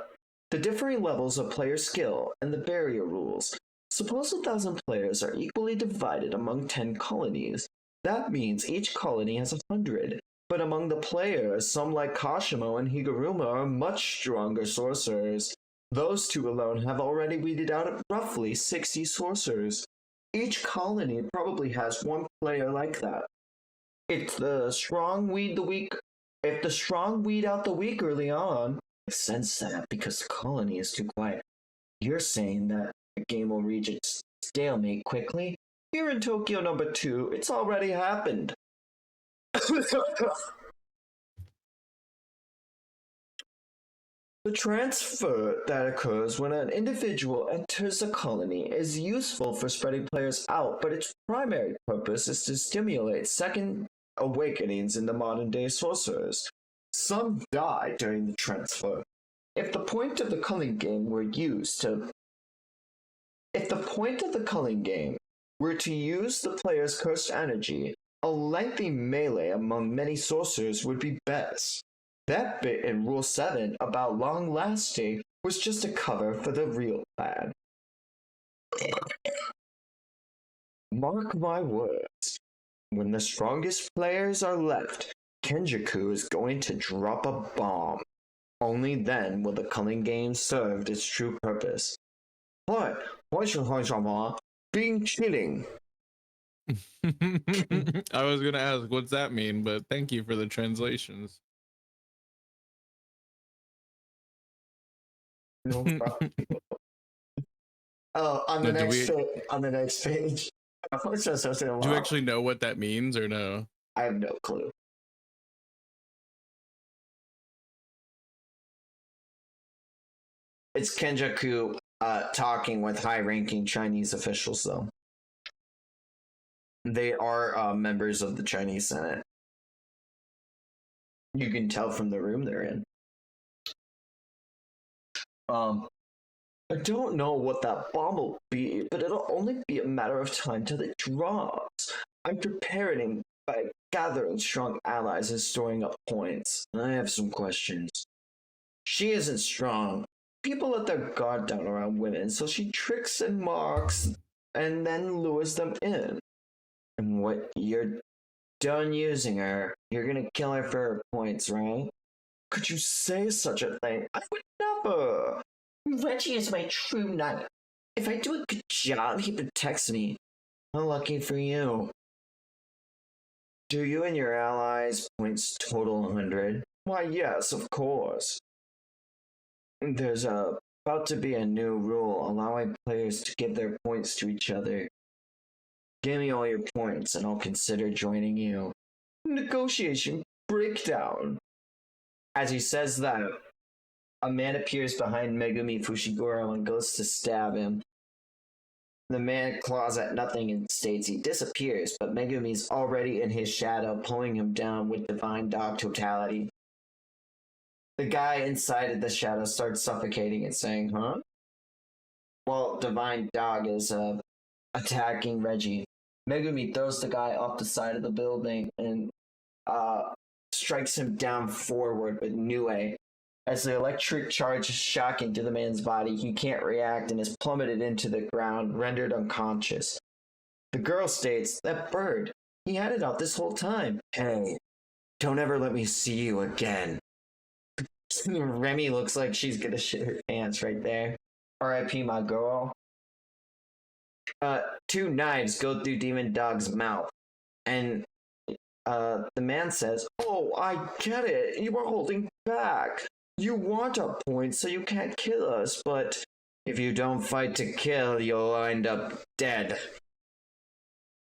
differing levels of player skill, and the barrier rules. Suppose 1,000 players are equally divided among 10 colonies. That means each colony has 100. But among the players, some like Kashimo and Higuruma are much stronger sorcerers. Those 2 alone have already weeded out roughly 60 sorcerers. Each colony probably has 1 player like that. If the strong weed out the weak early on, I sense that because the colony is too quiet. You're saying that the game will reach its stalemate quickly? Here in Tokyo number 2, it's already happened. The transfer that occurs when an individual enters a colony is useful for spreading players out, but its primary purpose is to stimulate second awakenings in the modern-day sorcerers. Some die during the transfer. If the point of the culling game were to use the player's cursed energy, a lengthy melee among many sorcerers would be best. That bit in Rule 7 about long lasting was just a cover for the real plan. Mark my words. When the strongest players are left, Kenjaku is going to drop a bomb. Only then will the culling game serve its true purpose. What? Being cheating. I was gonna ask what's that mean, but thank you for the translations. No problem. Oh, on the Now, next page. do you actually know what that means or no? I have no clue. It's Kenjaku talking with high-ranking Chinese officials, though. They are members of the Chinese Senate. You can tell from the room they're in. I don't know what that bomb will be, but it'll only be a matter of time till it drops. I'm preparing by gathering strong allies and storing up points. I have some questions. She isn't strong. People let their guard down around women, so she tricks and mocks and then lures them in. And when you're done using her, you're gonna kill her for her points, right? Could you say such a thing? I would never. Reggie is my true knight. If I do a good job, he protects me. How lucky for you. Do you and your allies points total 100? Why, yes, of course. There's about to be a new rule allowing players to give their points to each other. Give me all your points and I'll consider joining you. Negotiation breakdown. As he says that, a man appears behind Megumi Fushiguro and goes to stab him. The man claws at nothing and states he disappears, but Megumi's already in his shadow, pulling him down with divine dog totality. The guy inside of the shadow starts suffocating and saying, huh? Well, divine dog is attacking Reggie. Megumi throws the guy off the side of the building and strikes him down forward with Nue. As the electric charge is shocking to the man's body, he can't react and is plummeted into the ground, rendered unconscious. The girl states, that bird, he had it out this whole time. Hey, don't ever let me see you again. Remy looks like she's gonna shit her pants right there. R.I.P. my girl. Two knives go through Demon Dog's mouth, and the man says, oh, I get it. You are holding back. You want a point so you can't kill us, but if you don't fight to kill, you'll end up dead.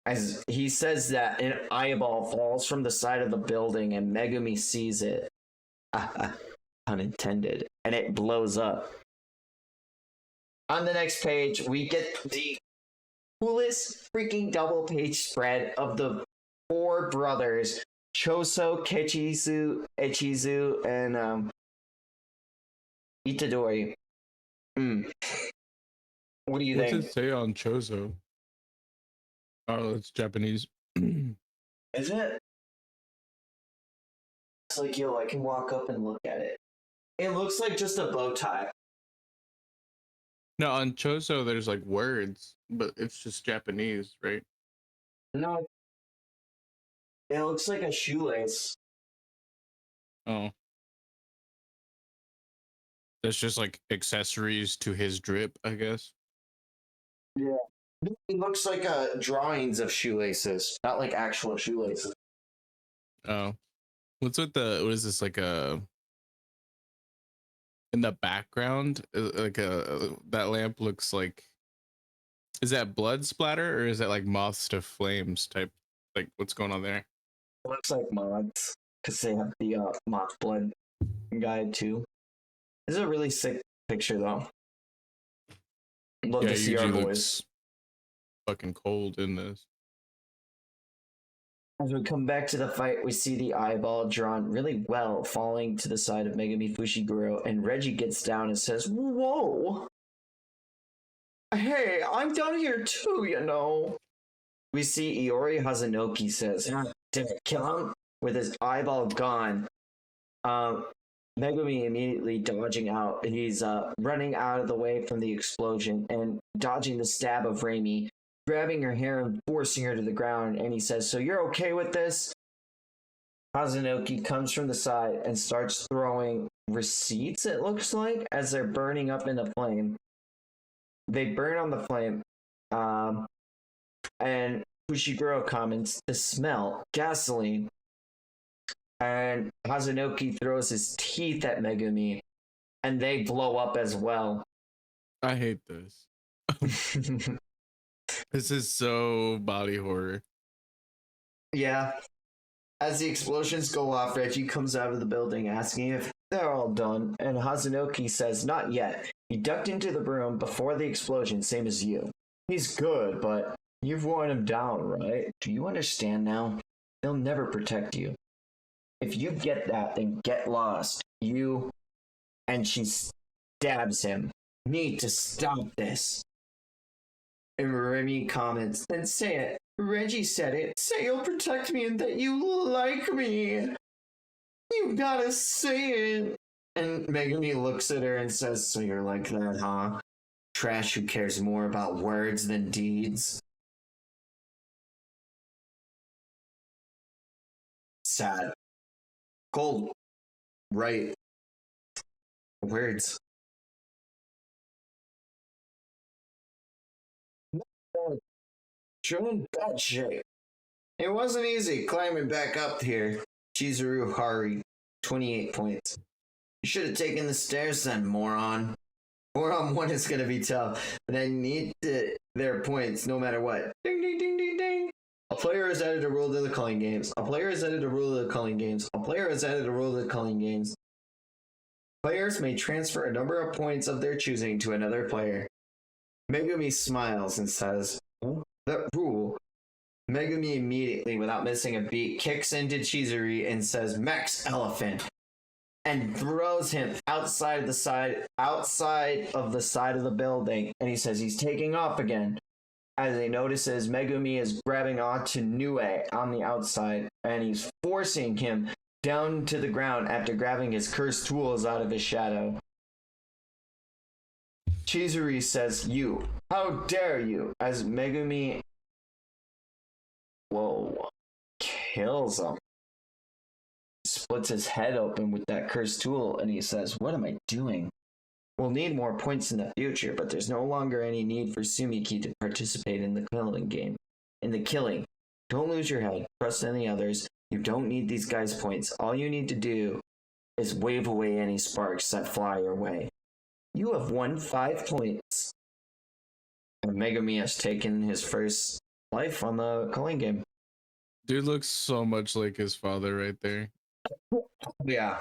As he says that, an eyeball falls from the side of the building and Megumi sees it. Unintended. And it blows up. On the next page, we get the coolest freaking double page spread of the four brothers, Choso, Kechizu, Echizu, and Itadori. What do you think? What's it say on Chozo? Oh, it's Japanese. Is it? It's like, yo, I can walk up and look at it. It looks like just a bow tie. No, on Chozo there's like words, but it's just Japanese, right? No. It looks like a shoelace. Oh. That's just like accessories to his drip, I guess. Yeah. It looks like drawings of shoelaces, not like actual shoelaces. Oh. What's with what is this, like in the background? Like that lamp looks like, is that blood splatter or is that like moths to flames type? Like, what's going on there? It looks like moths, because they have the moth blood guide too. This is a really sick picture though. Love to see our boys. Fucking cold in this. As we come back to the fight, we see the eyeball drawn really well, falling to the side of Megumi Fushiguro, and Reggie gets down and says, whoa! Hey, I'm down here too, you know. We see Iori Hazanoki says, did I kill him? With his eyeball gone. Megumi immediately dodging out. He's running out of the way from the explosion and dodging the stab of Raimi, grabbing her hair and forcing her to the ground, and he says, so you're okay with this? Hazunoki comes from the side and starts throwing receipts, it looks like, as they're burning up in the flame. They burn on the flame. And Fushiguro comments to smell gasoline. And Hazunoki throws his teeth at Megumi, and they blow up as well. I hate this. This is so body horror. Yeah. As the explosions go off, Reggie comes out of the building asking if they're all done, and Hazunoki says not yet. He ducked into the room before the explosion, same as you. He's good, but you've worn him down, right? Do you understand now? They'll never protect you. If you get that, then get lost. You, and she stabs him, need to stop this. And Remy comments, then say it. Reggie said it. Say you'll protect me and that you like me. You gotta say it. And Megumi looks at her and says, so you're like that, huh? Trash who cares more about words than deeds. Sad. Cold. Right. Words. You're in bad shape. It wasn't easy climbing back up here. Chizuru Hari, 28 points. You should have taken the stairs then, moron. 4-on-1 is going to be tough, but I need their points no matter what. Ding, ding, ding, ding, ding. A player has added a rule to the culling games. A player has added a rule to the culling games. A player has added a rule to the culling games. Players may transfer a number of points of their choosing to another player. Megumi smiles and says, that rule. Megumi immediately, without missing a beat, kicks into Chizuru and says, Max Elephant, and throws him outside of the side of the building. And he says he's taking off again. As he notices, Megumi is grabbing onto Nue on the outside, and he's forcing him down to the ground after grabbing his cursed tools out of his shadow. Chizuru says, you, how dare you, as Megumi, kills him. Splits his head open with that cursed tool, and he says, what am I doing? We'll need more points in the future, but there's no longer any need for Sumiki to participate in the killing game. In the killing. Don't lose your head. Trust in the others. You don't need these guys' points. All you need to do is wave away any sparks that fly your way. You have won 5 points. And Megumi has taken his first life on the calling game. Dude looks so much like his father right there. Yeah.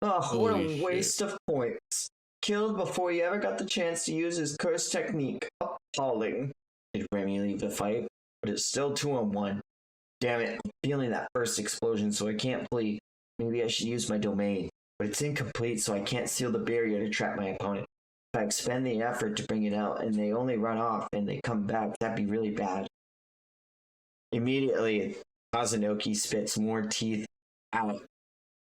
Oh, what a waste of points. Killed before he ever got the chance to use his cursed technique. Appalling. Did Remy leave the fight? But it's still 2-on-1. Damn it, I'm feeling that first explosion, so I can't flee. Maybe I should use my domain, but it's incomplete, so I can't seal the barrier to trap my opponent. If I expend the effort to bring it out, and they only run off and they come back, that'd be really bad. Immediately, Hazunoki spits more teeth out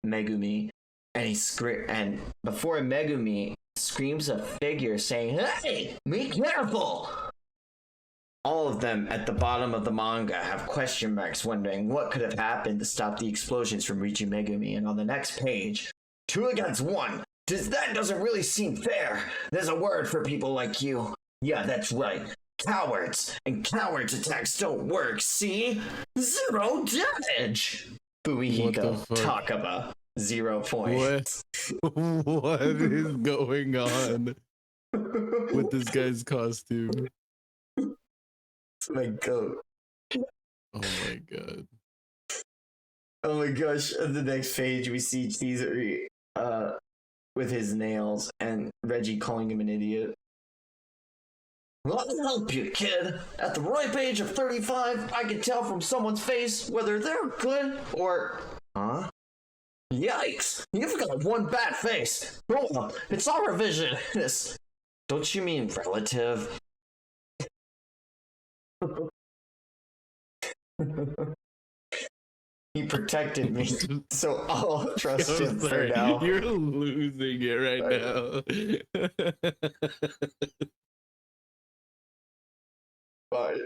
Megumi, and before Megumi screams a figure saying, "Hey, be careful!" All of them at the bottom of the manga have question marks wondering what could have happened to stop the explosions from reaching Megumi. And on the next page, 2 against 1. That doesn't really seem fair. There's a word for people like you. Yeah, that's right. Cowards. And cowards attacks don't work, see? 0 damage. Fumihiko Takaba. 0 points. What is going on with this guy's costume? My goat. Oh my god. Oh my gosh. On the next page, we see Chizuru with his nails and Reggie calling him an idiot. Let me help you, kid. At the ripe age of 35, I can tell from someone's face whether they're good or... Huh? Yikes! You've got one bad face. Hold on, it's all revisionist. Don't you mean relative? He protected me, so I'll trust him for now. You're losing it right now. Bye.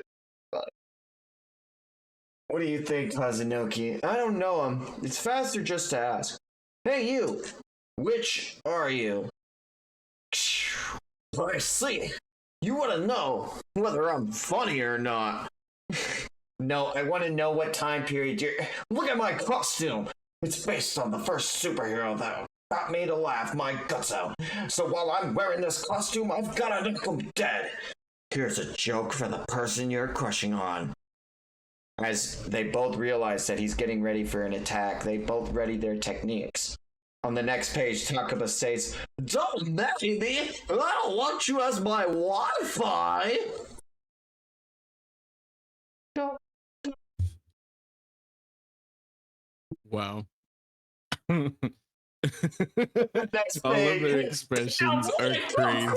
What do you think, Hazunoki? I don't know him. It's faster just to ask. Hey, you! Which are you? I see. You want to know whether I'm funny or not. No, I want to know what time period you're... Look at my costume! It's based on the first superhero that got me to laugh my guts out. So while I'm wearing this costume, I've got to knock him dead. Here's a joke for the person you're crushing on. As they both realize that he's getting ready for an attack, they both ready their techniques. On the next page, Takaba states, "Don't marry me! I don't want you as my Wi-Fi!" Wow. Next All of page. their expressions are crazy.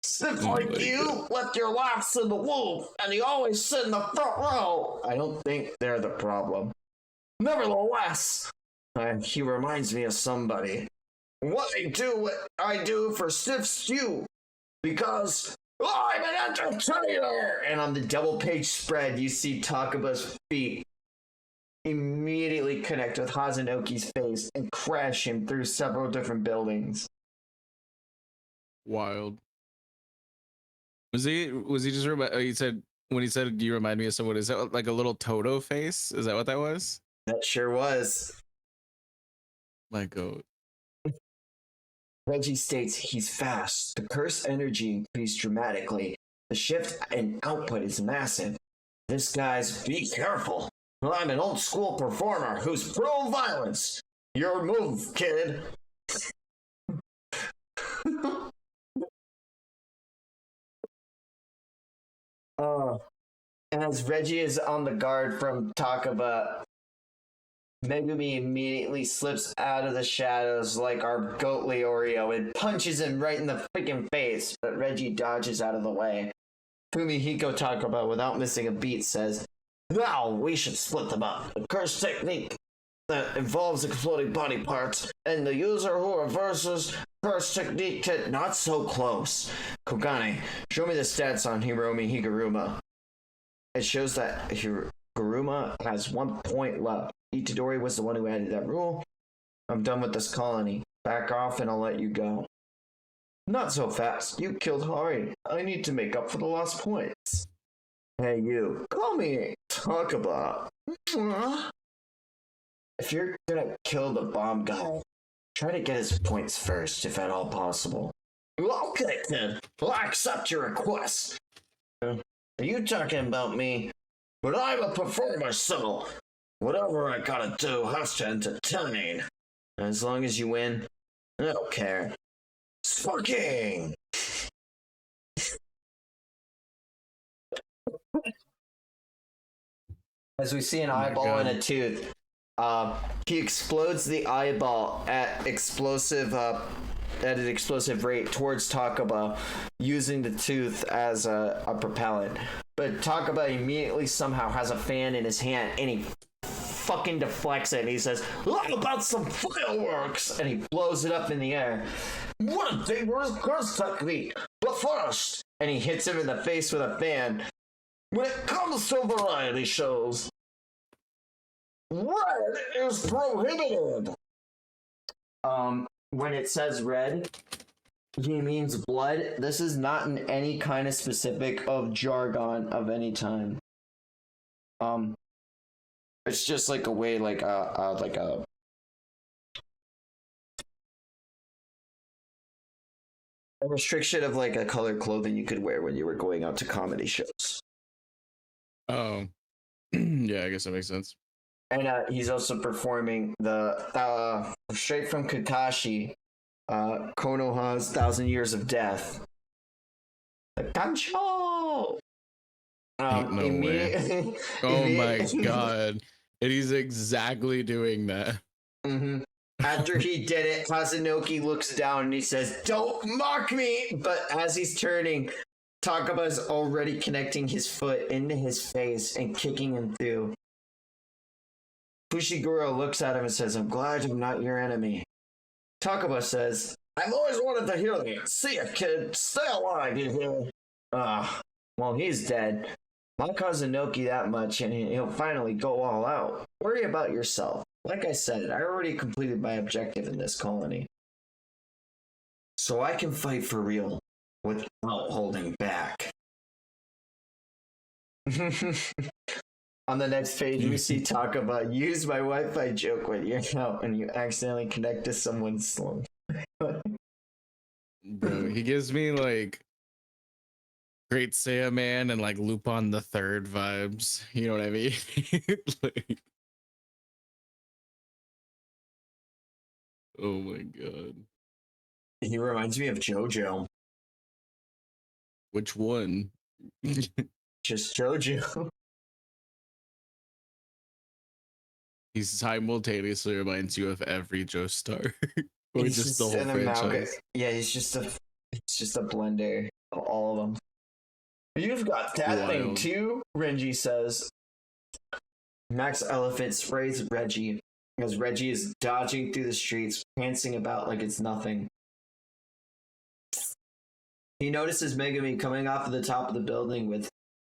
Sniff Oh like my you God. left your laughs in the womb, and you always sit in the front row. I don't think they're the problem. Nevertheless, he reminds me of somebody. What I do for Sniff Stew, because I'm an entertainer! And on the double page spread, you see Takaba's feet immediately connect with Hazunoki's face and crash him through several different buildings. Wild. Was he just he said when he said, "Do you remind me of someone?" Is that like a little Toto face? Is that what that was? That sure was. My God. Reggie states he's fast. The curse energy increased dramatically. The shift in output is massive. This guy's be careful. I'm an old school performer who's pro violence. Your move, kid. And as Reggie is on the guard from Takaba, Megumi immediately slips out of the shadows like our goat Leorio and punches him right in the freaking face, but Reggie dodges out of the way. Fumihiko Takaba, without missing a beat, says, "Now we should split them up. A curse technique that involves exploding body parts, and the user who reverses curse technique can not so close. Kogane, show me the stats on Hiromi Higuruma." It shows that Higuruma has 1 point left. Itadori was the one who added that rule. I'm done with this colony. Back off and I'll let you go. Not so fast. You killed Hari. I need to make up for the lost points. Hey, you. Call me Takaba. If you're gonna kill the bomb guy, try to get his points first, if at all possible. Okay, then. I'll accept your request. Are you talking about me? But I'm a performer, so whatever I gotta do has to entertain. As long as you win, I don't care. Fucking! As we see an eyeball and a tooth, he explodes the eyeball at an explosive rate towards Takaba, using the tooth as a propellant. But Takaba immediately somehow has a fan in his hand, and he fucking deflects it, and he says, "How about some fireworks?" And he blows it up in the air. What a dangerous curse technique! But first, and he hits him in the face with a fan. When it comes to variety shows, red is prohibited. When it says red, he means blood. This is not in any kind of specific of jargon of any time. It's just like a way, like a restriction of like a colored clothing you could wear when you were going out to comedy shows. Oh, yeah, I guess that makes sense. And he's also performing the straight from Kakashi, Konoha's 1,000 Years of Death. The Kancho! Ain't no way. Oh my God. And he's exactly doing that. Mm-hmm. After he did it, Hazunoki looks down and he says, "Don't mock me!" But as he's turning, Takaba's already connecting his foot into his face and kicking him through. Fushiguro looks at him and says, "I'm glad I'm not your enemy." Takaba says, "I've always wanted to hear that. See ya, kid. Stay alive, you hear?" Well, he's dead. My cousin Noki that much, and he'll finally go all out. Worry about yourself. Like I said, I already completed my objective in this colony. So I can fight for real without holding back. On the next page, we see talk about use my Wi-Fi joke when you're out and you accidentally connect to someone's slum. Bro, he gives me like Great Saiyaman and like Lupin the Third vibes. You know what I mean? Like, oh my god. He reminds me of JoJo. Which one? Just JoJo. He simultaneously reminds you of every Joestar. Or He's just the whole an amalgam. franchise. Yeah, it's just a blender of all of them. You've got that thing Wild. too, Renji says. Max Elephant sprays Reggie as Reggie is dodging through the streets, prancing about like it's nothing. He notices Megumi coming off of the top of the building with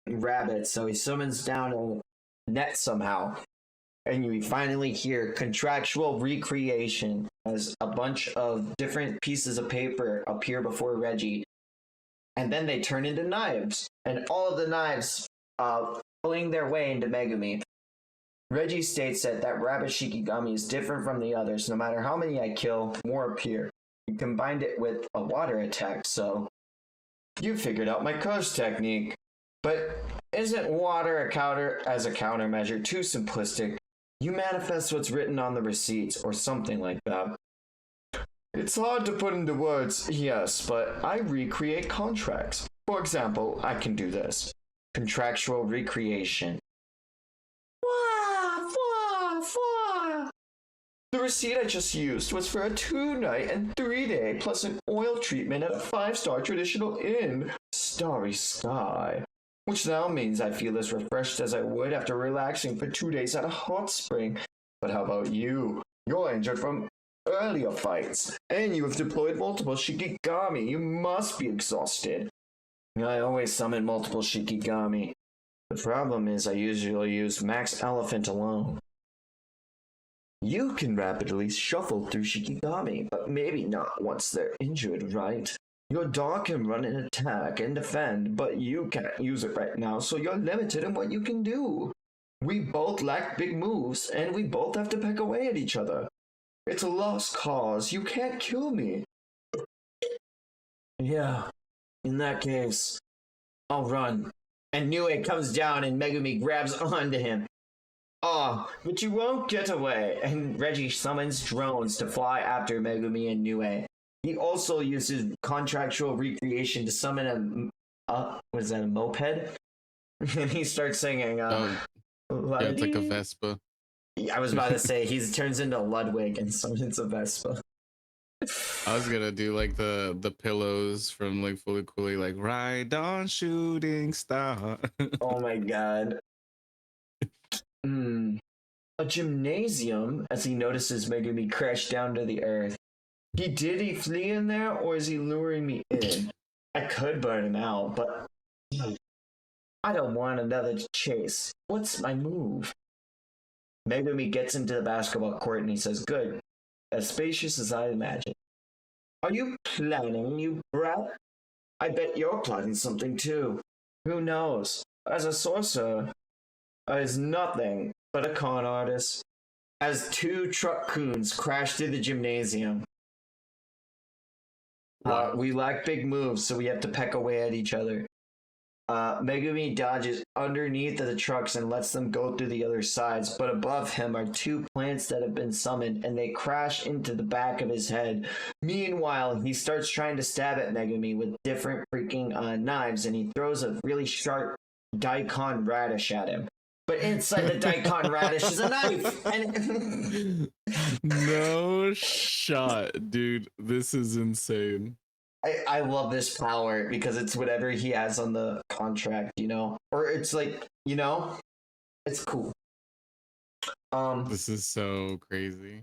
rabbits, so he summons down a net somehow. And you finally hear contractual recreation as a bunch of different pieces of paper appear before Reggie. And then they turn into knives. And all of the knives pulling their way into Megumi. Reggie states that rabbit Shikigami is different from the others. No matter how many I kill, more appear. He combined it with a water attack, so you figured out my curse technique. But isn't water a countermeasure too simplistic? You manifest what's written on the receipts, or something like that. It's hard to put into words, yes, but I recreate contracts. For example, I can do this. Contractual recreation. Wah, wah, wah. The receipt I just used was for a 2-night and 3-day plus an oil treatment at a 5-star traditional inn, Starry Sky. Which now means I feel as refreshed as I would after relaxing for 2 days at a hot spring. But how about you? You're injured from earlier fights, and you have deployed multiple Shikigami. You must be exhausted. I always summon multiple Shikigami. The problem is I usually use Max Elephant alone. You can rapidly shuffle through Shikigami, but maybe not once they're injured, right? Your dog can run and attack and defend, but you can't use it right now, so you're limited in what you can do. We both lack big moves, and we both have to peck away at each other. It's a lost cause. You can't kill me. Yeah, in that case, I'll run. And Nue comes down and Megumi grabs onto him. But you won't get away. And Reggie summons drones to fly after Megumi and Nue. He also uses contractual recreation to summon a moped? And he starts singing, yeah, it's like a Vespa. I was about to say, he turns into Ludwig and summons a Vespa. I was gonna do like the pillows from like Fully Cooley, like ride on shooting star. Oh my god. A gymnasium, as he notices Megumi crash down to the earth. Did he flee in there, or is he luring me in? I could burn him out, but I don't want another chase. What's my move? Megumi gets into the basketball court and he says, good, as spacious as I imagine. Are you planning, you brat? I bet you're plotting something too. Who knows? As a sorcerer, is nothing but a con artist. As 2 truck coons crash through the gymnasium. We lack big moves, so we have to peck away at each other. Megumi dodges underneath of the trucks and lets them go through the other sides, but above him are 2 plants that have been summoned, and they crash into the back of his head. Meanwhile, he starts trying to stab at Megumi with different freaking knives, and he throws a really sharp daikon radish at him. But inside the daikon radish is a knife! And No shot, dude. This is insane. I love this power because it's whatever he has on the contract, you know? Or it's like, you know? It's cool. This is so crazy.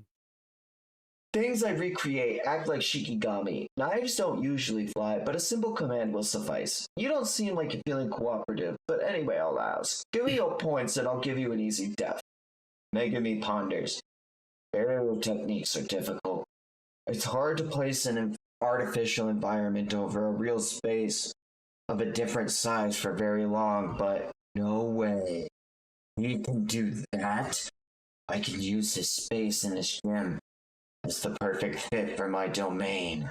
Things I recreate act like Shikigami. Knives don't usually fly, but a simple command will suffice. You don't seem like you're feeling cooperative, but anyway, I'll ask. Give me your points and I'll give you an easy death. Megami ponders. Burial techniques are difficult. It's hard to place an artificial environment over a real space of a different size for very long, but no way. We can do that. I can use this space in this gem. It's the perfect fit for my domain.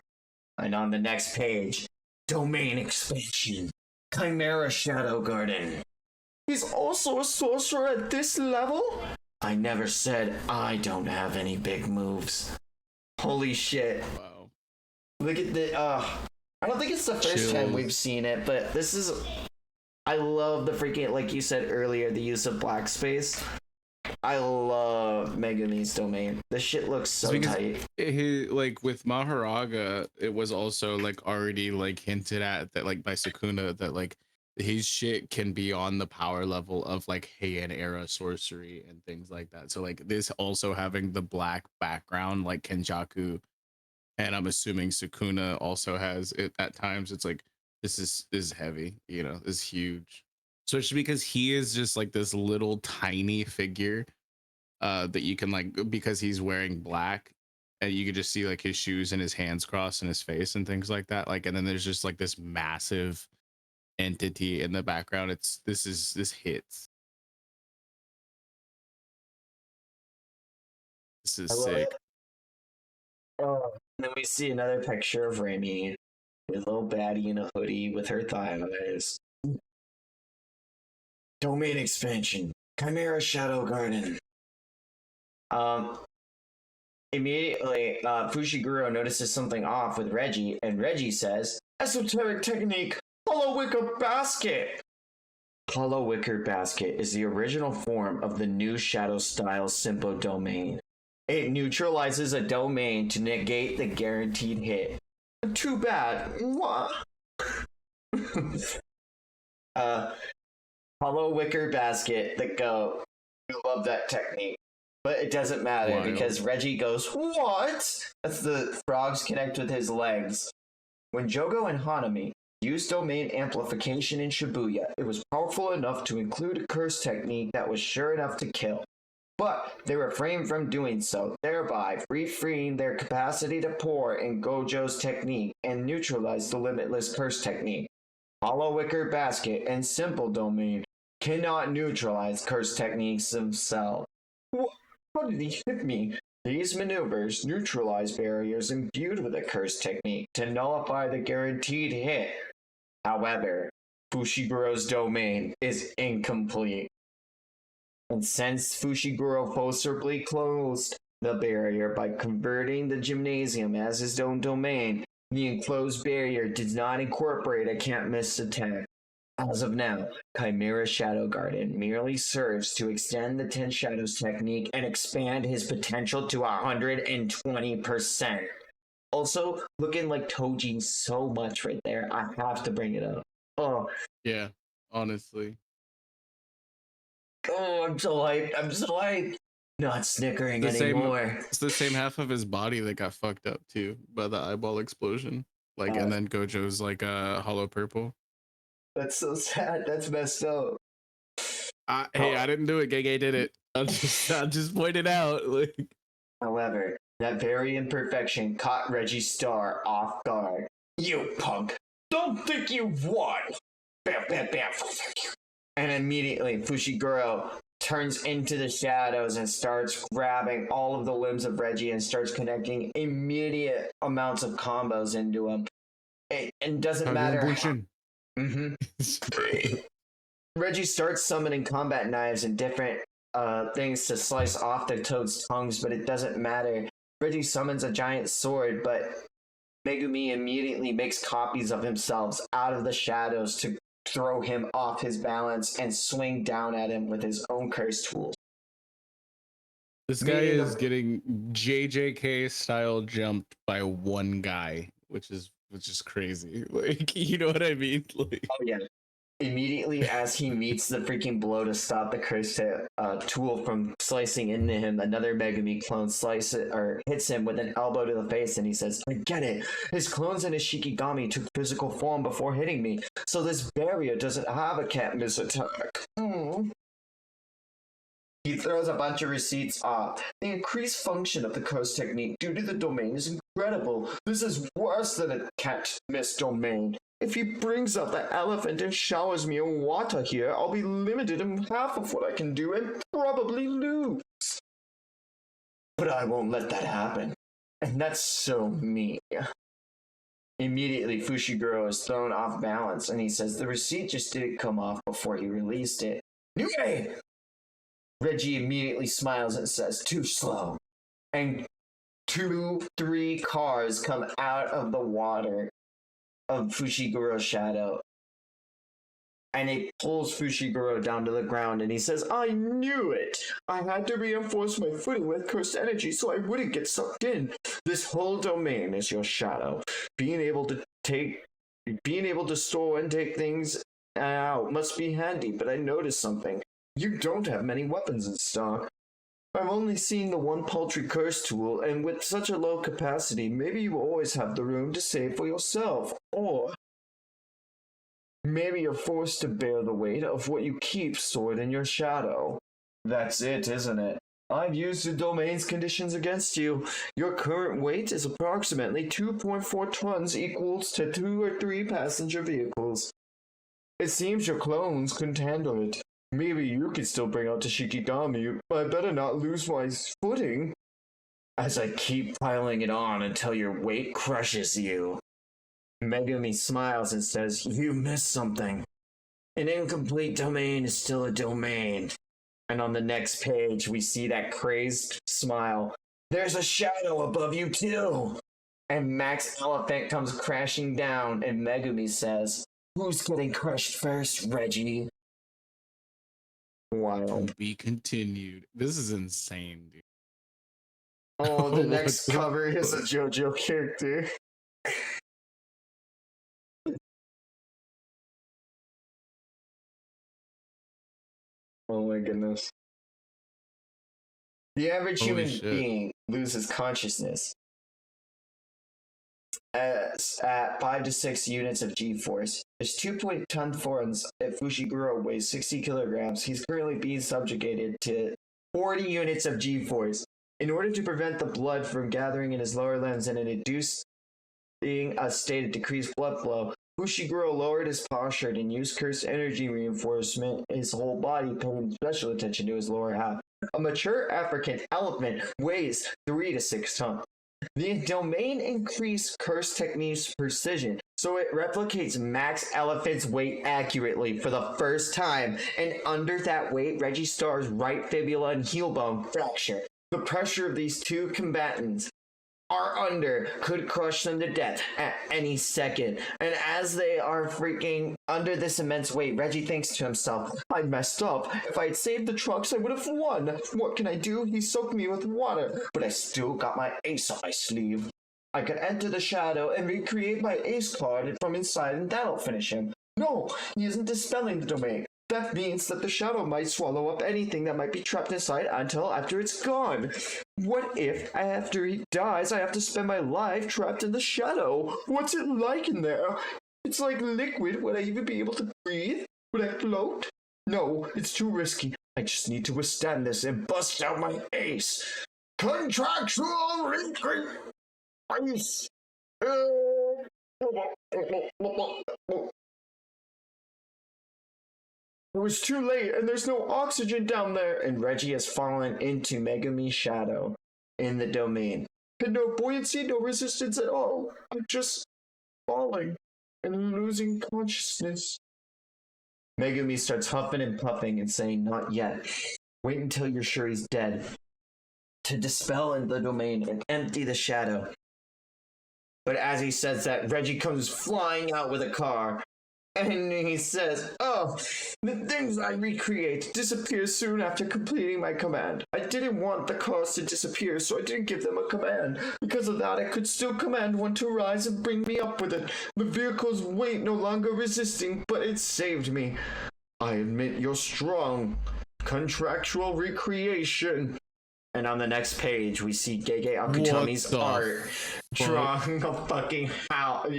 And on the next page, domain expansion. Chimera Shadow Garden. He's also a sorcerer at this level? I never said I don't have any big moves. Holy shit. Wow. Look at the, I don't think it's the first time we've seen it, but this is, I love the freaking, like you said earlier, the use of black space. I love Megami's domain. This shit looks so tight. Like with Maharaga, it was also like already like hinted at that like by Sukuna that like his shit can be on the power level of like Heian era sorcery and things like that. So like this also having the black background like Kenjaku, and I'm assuming Sukuna also has it at times. It's like this is heavy, you know, is huge. Especially because he is just like this little tiny figure that you can like, because he's wearing black and you can just see like his shoes and his hands crossed and his face and things like that. Like, and then there's just like this massive entity in the background. This hits. This is sick. Oh, and then we see another picture of Remy with a little baddie in a hoodie with her thighs. Domain expansion. Chimera Shadow Garden. Immediately, Fushiguro notices something off with Reggie, and Reggie says, "Esoteric technique, Hollow Wicker Basket." Hollow Wicker Basket is the original form of the new Shadow style Simpo domain. It neutralizes a domain to negate the guaranteed hit. Too bad. Hollow Wicker Basket, the GOAT. You love that technique. But it doesn't matter because Reggie goes, "What?" As the frogs connect with his legs. When Jogo and Hanami used domain amplification in Shibuya, it was powerful enough to include a curse technique that was sure enough to kill. But they refrained from doing so, thereby freeing their capacity to pour in Gojo's technique and neutralize the limitless curse technique. Hollow Wicker Basket and Simple Domain cannot neutralize curse techniques themselves. How did he hit me? These maneuvers neutralize barriers imbued with a curse technique to nullify the guaranteed hit. However, Fushiguro's domain is incomplete. And since Fushiguro forcibly closed the barrier by converting the gymnasium as his own domain, the enclosed barrier does not incorporate a can't-miss attack. As of now, Chimera Shadow Garden merely serves to extend the 10 Shadows technique and expand his potential to 120%. Also, looking like Toji so much right there, I have to bring it up. Oh. Yeah, honestly. Oh, I'm so hyped. Not snickering anymore. It's the same half of his body that got fucked up too by the eyeball explosion. Like, and then Gojo's like hollow purple. That's so sad. That's messed up. Hey, I didn't do it. Gege did it. I just pointed out. Like. However, that very imperfection caught Reggie Star off guard. "You punk! Don't think you've won!" Bam, bam, bam. And immediately, Fushiguro turns into the shadows and starts grabbing all of the limbs of Reggie and starts connecting immediate amounts of combos into him. It doesn't matter. Reggie starts summoning combat knives and different things to slice off the toad's tongues, but it doesn't matter. Reggie summons a giant sword, but Megumi immediately makes copies of himself out of the shadows to throw him off his balance and swing down at him with his own curse tools. This guy is getting JJK style jumped by one guy, which is crazy. Like, you know what I mean? Like, oh yeah. Immediately as he meets the freaking blow to stop the cursed tool from slicing into him, another Megami clone hits him with an elbow to the face, and he says, I get it. His clones and his Shikigami took physical form before hitting me, so this barrier doesn't have a can't miss attack. He throws a bunch of receipts off. The increased function of the curse technique due to the domain is incredible. This is worse than a can't miss domain. If he brings out the elephant and showers me in water here, I'll be limited in half of what I can do and probably lose. But I won't let that happen. And that's so mean. Immediately, Fushiguro is thrown off balance, and he says the receipt just didn't come off before he released it. Anyway! Reggie immediately smiles and says, too slow. And 3 cars come out of the water of Fushiguro's shadow. And it pulls Fushiguro down to the ground, and he says, I knew it! I had to reinforce my footing with cursed energy so I wouldn't get sucked in. This whole domain is your shadow. Being able to store and take things out must be handy, but I noticed something. You don't have many weapons in stock. I've only seen the one paltry curse tool, and with such a low capacity, maybe you always have the room to save for yourself. Or maybe you're forced to bear the weight of what you keep stored in your shadow. That's it, isn't it? I've used the domain's conditions against you. Your current weight is approximately 2.4 tons, equals to 2 or 3 passenger vehicles. It seems your clones couldn't handle it. Maybe you could still bring out the Shikigami, but I better not lose my footing. As I keep piling it on until your weight crushes you. Megumi smiles and says, you missed something. An incomplete domain is still a domain. And on the next page, we see that crazed smile. There's a shadow above you too. And Max Elephant comes crashing down, and Megumi says, who's getting crushed first, Reggie? Wild. Be continued. This is insane, dude. Oh, the next cover is a JoJo character. Oh my goodness. The average Holy human shit. being loses consciousness at 5 to 6 units of G-force. There's 2.ton forms if Fushiguro weighs 60 kilograms. He's currently being subjugated to 40 units of G-force. In order to prevent the blood from gathering in his lower limbs and inducing a state of decreased blood flow, Fushiguro lowered his posture and used cursed energy reinforcement his whole body, paying special attention to his lower half. A mature African elephant weighs 3 to 6 tons. The domain increased curse technique's precision, so it replicates Max Elephant's weight accurately for the first time, and under that weight, Reggie Star's right fibula and heel bone fracture. The pressure of these two combatants could crush them to death at any second. And as they are freaking under this immense weight, Reggie thinks to himself, I messed up. If I had saved the trucks, I would have won. What can I do? He soaked me with water, but I still got my ace on my sleeve. I could enter the shadow and recreate my ace card from inside, and that'll finish him. No, he isn't dispelling the domain. That means that the shadow might swallow up anything that might be trapped inside until after it's gone. What if, after he dies, I have to spend my life trapped in the shadow? What's it like in there? It's like liquid. Would I even be able to breathe? Would I float? No, it's too risky. I just need to withstand this and bust out my ace. Contractual increase. It was too late, and there's no oxygen down there, and Reggie has fallen into Megumi's shadow in the domain. And no buoyancy, no resistance at all. I'm just falling and losing consciousness. Megumi starts huffing and puffing and saying, not yet. Wait until you're sure he's dead. To dispel in the domain and empty the shadow. But as he says that, Reggie comes flying out with a car. And he says, "Oh, the things I recreate disappear soon after completing my command. I didn't want the cars to disappear, so I didn't give them a command. Because of that, I could still command one to rise and bring me up with it. The vehicle's weight no longer resisting, but it saved me. I admit you're strong. Contractual recreation." And on the next page, we see Gege Akutami's art drawing a fucking house.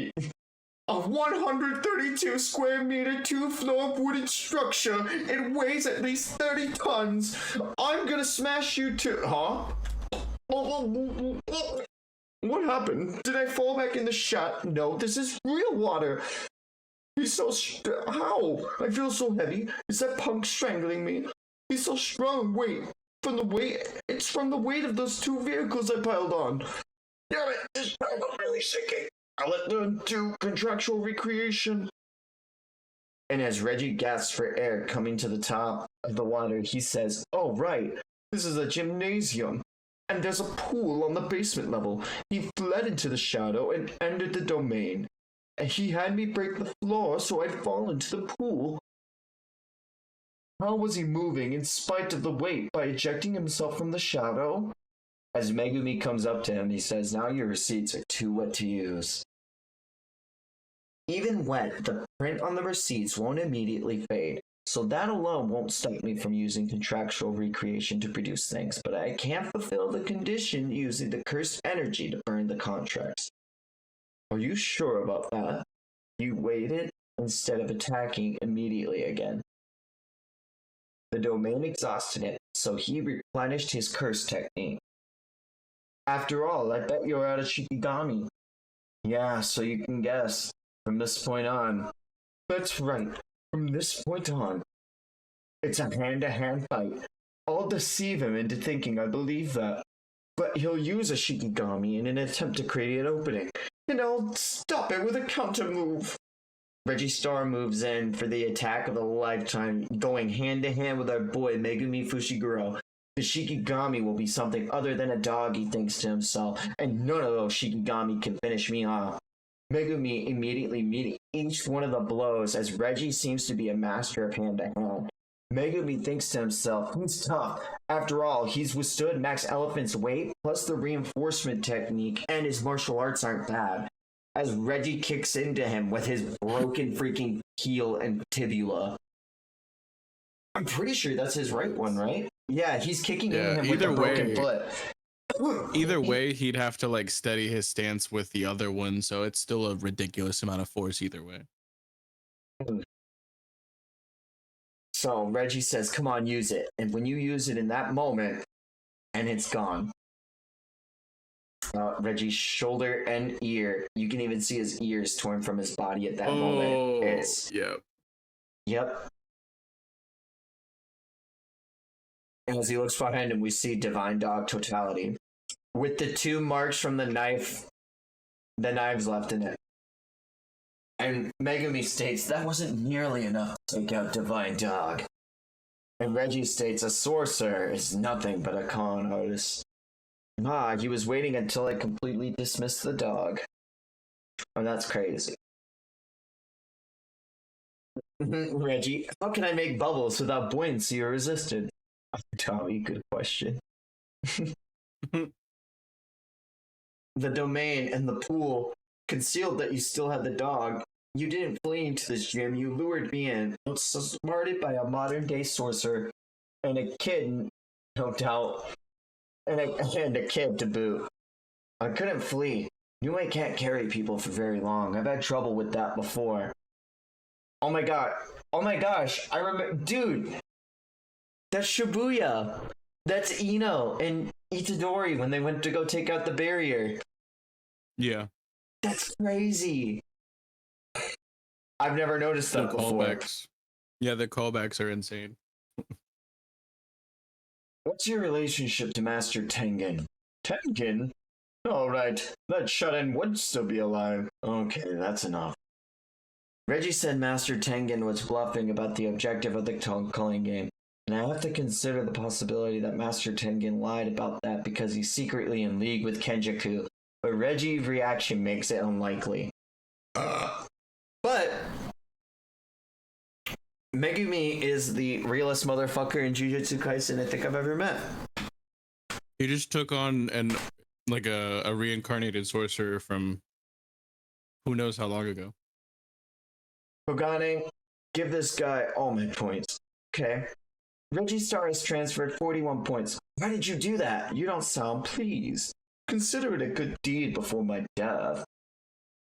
A 132 square meter, 2-floor wooden structure. It weighs at least 30 tons. I'm gonna smash you to... Huh? What happened? Did I fall back in the shot? No, this is real water. He's so... How? I feel so heavy. Is that punk strangling me? He's so strong. Wait. From the weight... It's from the weight of those 2 vehicles I piled on. Damn it. This pile is really sinking. I'll let them do contractual recreation. And as Reggie gasps for air coming to the top of the water, he says, "Oh, right. This is a gymnasium. And there's a pool on the basement level." He fled into the shadow and entered the domain. And he had me break the floor so I'd fall into the pool. How was he moving in spite of the weight by ejecting himself from the shadow? As Megumi comes up to him, he says, "Now your receipts are too wet to use." Even wet, the print on the receipts won't immediately fade, so that alone won't stop me from using contractual recreation to produce things, but I can't fulfill the condition using the cursed energy to burn the contracts. Are you sure about that? You waited instead of attacking immediately again. The domain exhausted him, so he replenished his curse technique. After all, I bet you're out of Shikigami. Yeah, so you can guess. From this point on. That's right. From this point on. It's a hand-to-hand fight. I'll deceive him into thinking I believe that. But he'll use a Shikigami in an attempt to create an opening. And I'll stop it with a counter move. Reggie Star moves in for the attack of a lifetime, going hand-to-hand with our boy Megumi Fushiguro. The Shikigami will be something other than a dog, he thinks to himself, and none of those Shikigami can finish me off. Megumi immediately meeting each one of the blows, as Reggie seems to be a master of hand-to-hand. Megumi thinks to himself, he's tough. After all, he's withstood Max Elephant's weight, plus the reinforcement technique, and his martial arts aren't bad. As Reggie kicks into him with his broken freaking heel and tibula. I'm pretty sure that's his right one, right? Yeah, he's kicking into him with a broken foot. Either way, he'd have to like steady his stance with the other one, so it's still a ridiculous amount of force either way. So Reggie says, "Come on, use it." And when you use it in that moment, and it's gone. Reggie's shoulder and ear, you can even see his ears torn from his body at that moment. It's Yep. As he looks behind him, we see Divine Dog Totality. With the 2 marks from the knives left in it. And Megumi states, "That wasn't nearly enough to take out Divine Dog." And Reggie states, "A sorcerer is nothing but a con artist." He was waiting until I completely dismissed the dog. Oh, that's crazy. Reggie, how can I make bubbles without buoyancy or resistance? Tommy, good question. The domain and the pool concealed that you still had the dog. You didn't flee into this gym, you lured me in, outsmarted by a modern-day sorcerer, and a kid, no doubt, and a kid to boot. I couldn't flee. Knew I can't carry people for very long. I've had trouble with that before. Oh my gosh, I remember, dude, that's Shibuya. That's Ino and Itadori when they went to go take out the barrier. Yeah. That's crazy. I've never noticed that before. Callbacks. Yeah, the callbacks are insane. What's your relationship to Master Tengen? Tengen? Alright, that shut-in would still be alive. Okay, that's enough. Reggie said Master Tengen was bluffing about the objective of the calling game, and I have to consider the possibility that Master Tengen lied about that because he's secretly in league with Kenjaku, but Reggie's reaction makes it unlikely. But Megumi is the realest motherfucker in Jujutsu Kaisen I think I've ever met. He just took on a reincarnated sorcerer from who knows how long ago. Hogane, give this guy all my points. Okay. Registar has transferred 41 points. Why did you do that? You don't sound pleased. Consider it a good deed before my death.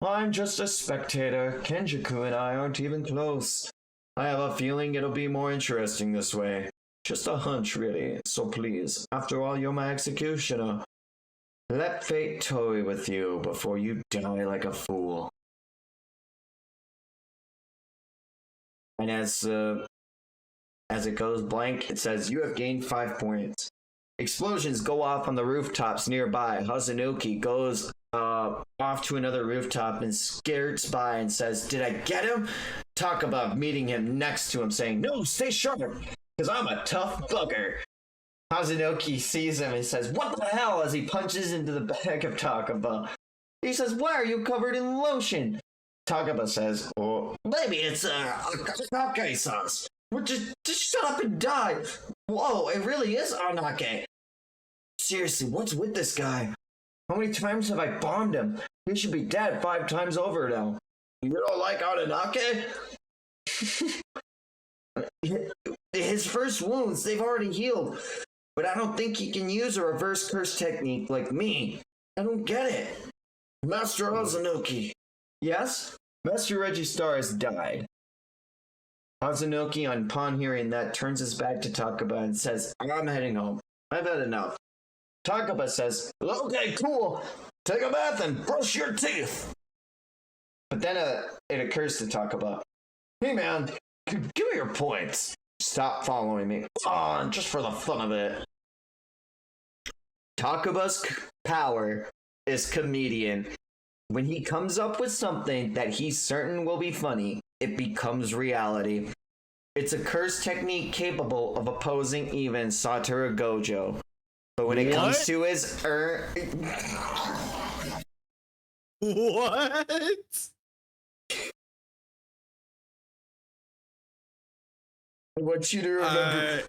I'm just a spectator. Kenjaku and I aren't even close. I have a feeling it'll be more interesting this way. Just a hunch, really. So please, after all, you're my executioner. Let fate toy with you before you die like a fool. And as it goes blank, it says, you have gained 5 points. Explosions go off on the rooftops nearby. Hazunoki goes off to another rooftop and skirts by and says, did I get him? Talk about meeting him next to him saying, no, stay sharp, because I'm a tough bugger. Hazunoki sees him and says, what the hell, as he punches into the back of Takaba. He says, why are you covered in lotion? Takaba says, oh, maybe it's anake sauce. Just shut up and die. Whoa, it really is anake. Seriously, what's with this guy? How many times have I bombed him? He should be dead 5 times over now. You don't like Aranake? His first wounds, they've already healed. But I don't think he can use a reverse curse technique like me. I don't get it. Master Hazunoki. Yes? Master Registar has died. Hazunoki, upon hearing that, turns his back to Takaba and says, I'm heading home. I've had enough. Takaba says, okay, cool. Take a bath and brush your teeth. But then it occurs to Takaba, hey man, give me your points. Stop following me. On, just for the fun of it. Takaba's power is comedian. When he comes up with something that he's certain will be funny, it becomes reality. It's a curse technique capable of opposing even Satoru Gojo. But when it comes to his What? I want you to remember,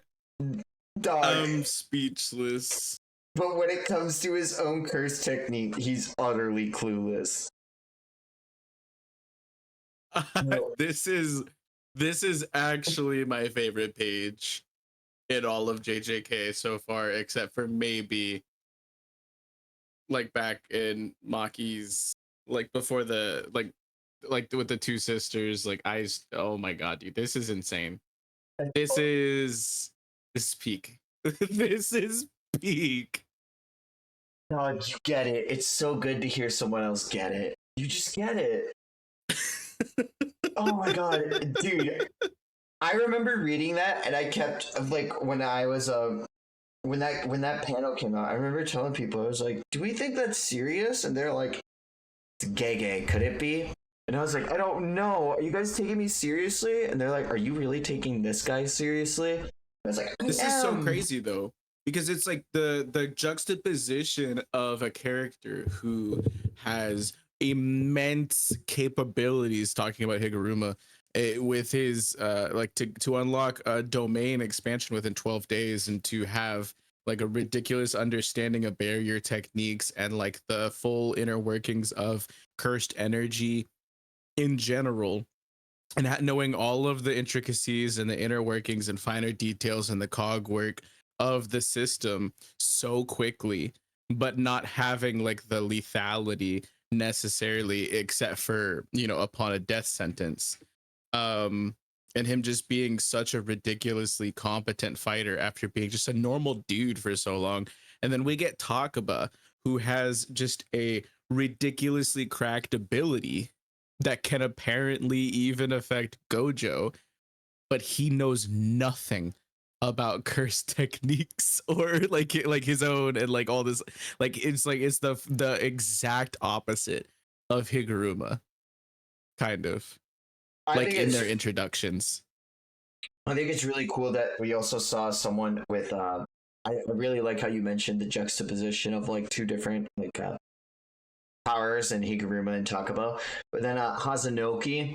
dog. I'm speechless. But when it comes to his own curse technique, he's utterly clueless. This is actually my favorite page in all of JJK so far, except for maybe like back in Maki's, like before the like with the 2 sisters. Like oh my god, dude, this is insane. This is peak. This is peak. God, you get it. It's so good to hear someone else get it. You just get it. Oh my god, dude. I remember reading that and I kept like when I was when that panel came out, I remember telling people, I was like, do we think that's serious? And they're like, it's gay, could it be? And I was like, I don't know. Are you guys taking me seriously? And they're like, are you really taking this guy seriously? I was like, this is so crazy though, because it's like the juxtaposition of a character who has immense capabilities, talking about Higuruma, with his like to unlock a domain expansion within 12 days and to have like a ridiculous understanding of barrier techniques and like the full inner workings of cursed energy in general, and knowing all of the intricacies and the inner workings and finer details and the cog work of the system so quickly, but not having like the lethality necessarily, except for, you know, upon a death sentence. And him just being such a ridiculously competent fighter after being just a normal dude for so long. And then we get Takaba, who has just a ridiculously cracked ability that can apparently even affect Gojo, but he knows nothing about curse techniques or like his own, and like all this, like it's the exact opposite of Higuruma, kind of. Like in their introductions. I think it's really cool that we also saw someone with I really like how you mentioned the juxtaposition of like 2 different like powers in Higuruma and Takaba. But then Hazunoki,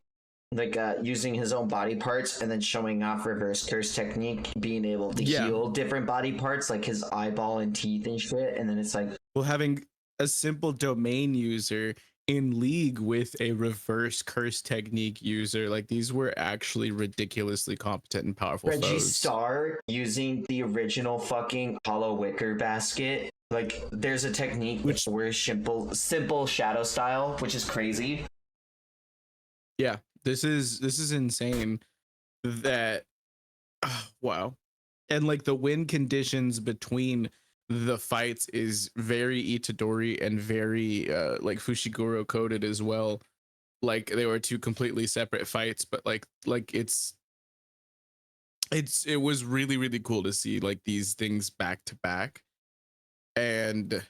like using his own body parts and then showing off reverse curse technique, being able to heal different body parts like his eyeball and teeth and shit. And then it's like, well, having a simple domain user in league with a reverse curse technique user, like these were actually ridiculously competent and powerful Reggie foes. Star using the original fucking hollow wicker basket. Like there's a technique which were simple shadow style, which is crazy. Yeah, this is insane. That wow. And like the win conditions between the fights is very Itadori and very like Fushiguro coded as well. Like they were two completely separate fights, but like it was really, really cool to see like these things back to back. And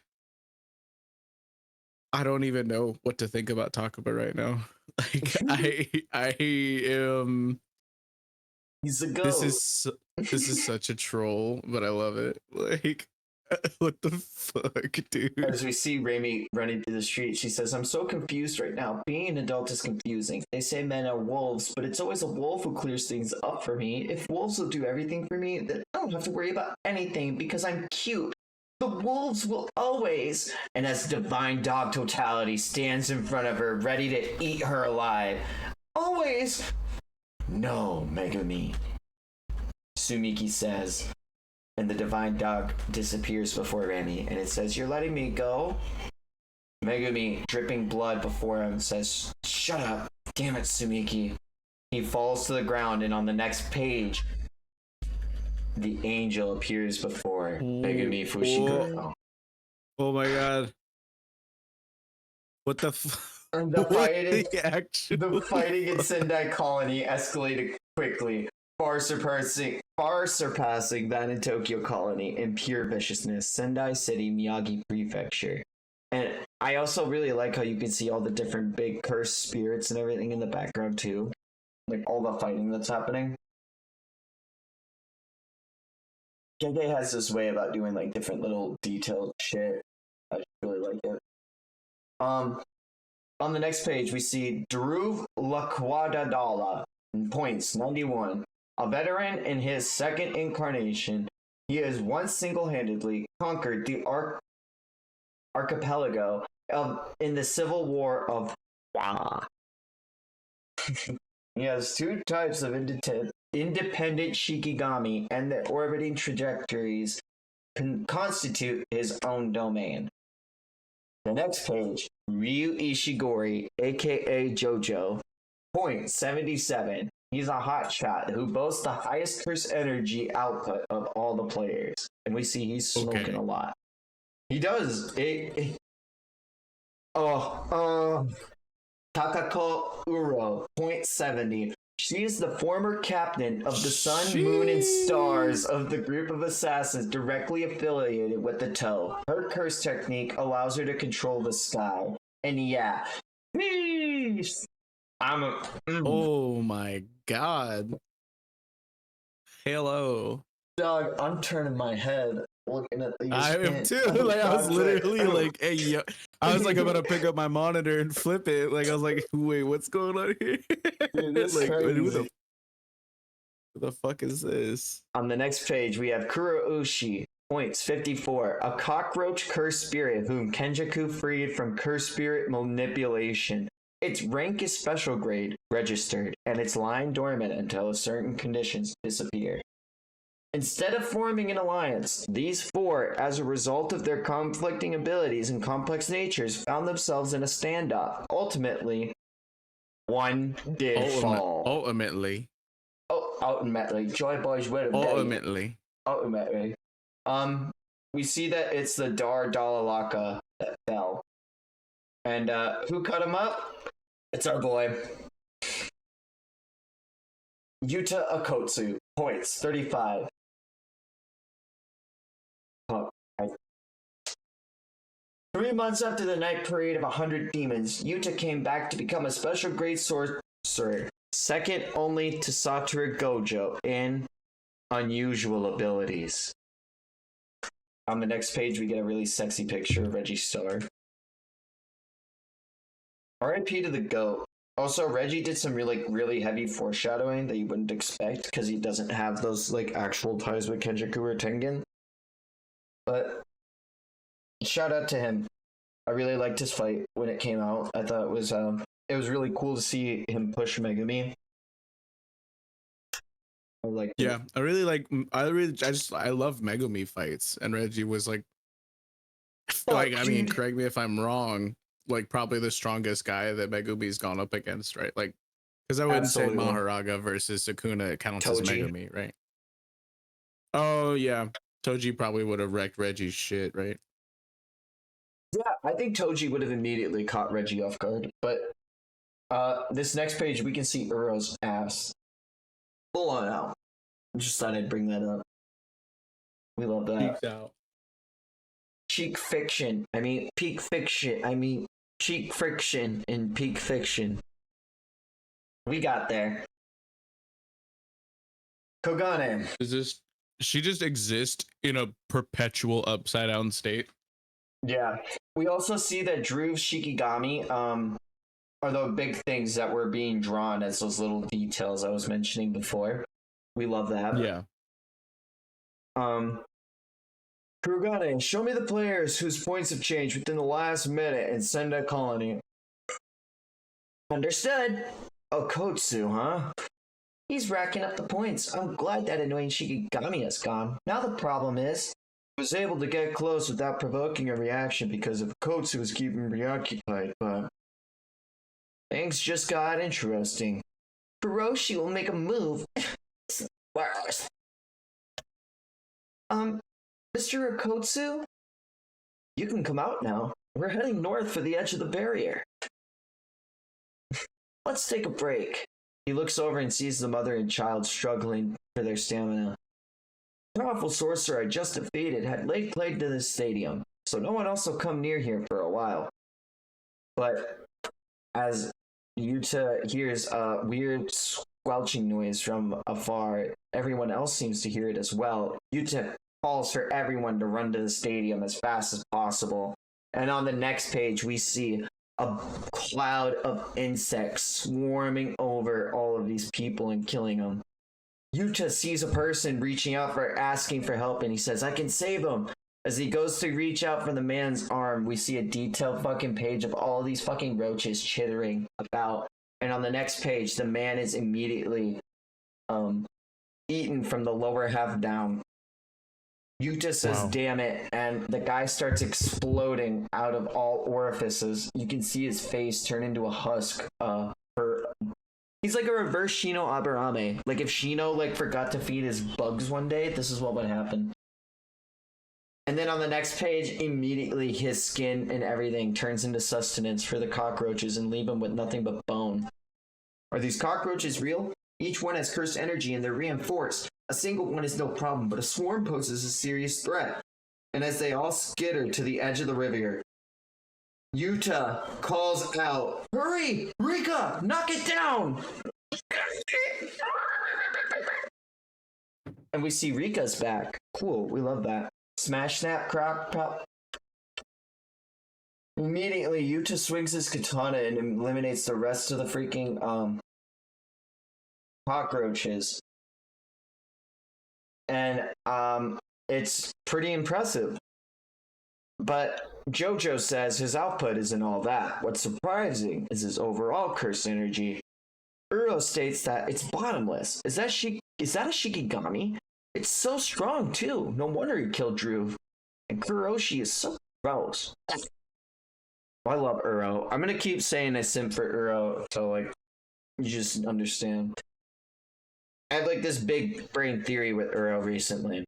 I don't even know what to think about Takaba right now. Like I am He's a goat. This is such a troll, but I love it. Like what the fuck, dude? As we see Raimi running through the street, she says, "I'm so confused right now. Being an adult is confusing. They say men are wolves, but it's always a wolf who clears things up for me. If wolves will do everything for me, then I don't have to worry about anything because I'm cute. The wolves will always." And as Divine Dog Totality stands in front of her, ready to eat her alive. "Always? No, Megumi," Sumiki says. And the Divine Dog disappears before Rami, and it says, "You're letting me go?" Megumi, dripping blood before him, says, "Shut up. Damn it, Sumiki." He falls to the ground, and on the next page, the angel appears before Megumi Fushiguro. Oh my god. What the And the fighting in Sendai Colony escalated quickly, far surpassing that in Tokyo Colony in pure viciousness. Sendai City, Miyagi Prefecture. And I also really like how you can see all the different big cursed spirits and everything in the background too. Like all the fighting that's happening. Gege has this way about doing like different little detailed shit. I really like it. On the next page, we see Dhruv Lakwadadala, points 91. A veteran in his second incarnation, he has once single-handedly conquered the archipelago in the Civil War of Wa. He has two types of independent Shikigami, and the orbiting trajectories constitute his own domain. The next page, Ryu Ishigori, aka Jojo, point 77. He's a hotshot who boasts the highest curse energy output of all the players. And we see he's smoking a lot. He does. Takako Uro, point 70. She is the former captain of the Sun, Moon, and Stars of the group of assassins directly affiliated with the Toe. Her curse technique allows her to control the sky. And yeah, peace! Oh my god. Hello. Dog, I'm turning my head looking at these. I am too. Like I was literally like, hey, yo. I was like, I'm gonna pick up my monitor and flip it. Like I was like, wait, what's going on here? Dude, this like, crazy. who the fuck is this? On the next page, we have Kuroushi, points 54, a cockroach cursed spirit whom Kenjaku freed from cursed spirit manipulation. Its rank is special grade, registered, and it's lying dormant until certain conditions disappear. Instead of forming an alliance, these four, as a result of their conflicting abilities and complex natures, found themselves in a standoff. Ultimately, one did fall. Ultimately. Joy Boys would have Ultimately. We see that it's the Dar Dalalaka that fell. And who cut him up? It's our boy. Yuta Akotsu, points 35. 3 months after the night parade of 100 demons, Yuta came back to become a special grade sorcerer, second only to Satoru Gojo in unusual abilities. On the next page, we get a really sexy picture of Reggie Star. R.I.P. to the GOAT. Also, Reggie did some really heavy foreshadowing that you wouldn't expect because he doesn't have those like actual ties with Kenjaku or Tengen. But shout out to him. I really liked his fight when it came out. I thought it was really cool to see him push Megumi. I liked it. Yeah, I love Megumi fights, and Reggie was like I mean, dude. correct me if I'm wrong, like probably the strongest guy that Megumi's gone up against, right? Like, because I wouldn't Absolutely. say Maharaga versus Sukuna counts as Toji. Megumi, right? Oh yeah, Toji probably would have wrecked Reggie's shit, right? Yeah, I think Toji would have immediately caught Reggie off guard. But this next page, we can see Uro's ass. Full on out. Just thought I'd bring that up. We love that. Peeked out. Cheek fiction. I mean, peak fiction. I mean, cheek friction and peak fiction. We got there. Kogane. She just exists in a perpetual upside down state? Yeah. We also see that Drew's Shikigami are the big things that were being drawn as those little details I was mentioning before. We love that. Yeah. Kurugane, show me the players whose points have changed within the last minute and send a colony. Understood. Okotsu, huh? He's racking up the points. I'm glad that annoying Shikigami has gone. Now the problem is, he was able to get close without provoking a reaction because of Okotsu was keeping him preoccupied, but things just got interesting. Kuroshi will make a move. Mr. Okotsu? You can come out now. We're heading north for the edge of the barrier. Let's take a break. He looks over and sees the mother and child struggling for their stamina. The powerful sorcerer I just defeated had laid claim to this stadium, so no one else will come near here for a while. But as Yuta hears a weird squelching noise from afar, everyone else seems to hear it as well. Yuta calls for everyone to run to the stadium as fast as possible. And on the next page, we see a cloud of insects swarming over all of these people and killing them. Yuta sees a person reaching out for asking for help, and he says, I can save him. As he goes to reach out for the man's arm, we see a detailed fucking page of all these fucking roaches chittering about. And on the next page, the man is immediately eaten from the lower half down. Yuta says, Wow. Damn it, and the guy starts exploding out of all orifices. You can see his face turn into a husk. He's like a reverse Shino Aburame. Like if Shino forgot to feed his bugs one day, this is what would happen. And then on the next page, immediately his skin and everything turns into sustenance for the cockroaches and leave him with nothing but bone. Are these cockroaches real? Each one has cursed energy and they're reinforced. A single one is no problem, but a swarm poses a serious threat. And as they all skitter to the edge of the river, Yuta calls out, Hurry! Rika! Knock it down! And we see Rika's back. Cool, we love that. Smash, snap, crack, pop. Immediately, Yuta swings his katana and eliminates the rest of the freaking cockroaches. And it's pretty impressive. But Jojo says his output isn't all that. What's surprising is his overall curse energy. Uro states that it's bottomless. Is that a Shikigami? It's so strong too. No wonder he killed Drew. And Kuroshi is so gross. I love Uro. I'm gonna keep saying I simp for Uro until you just understand. I have this big brain theory with Uro recently.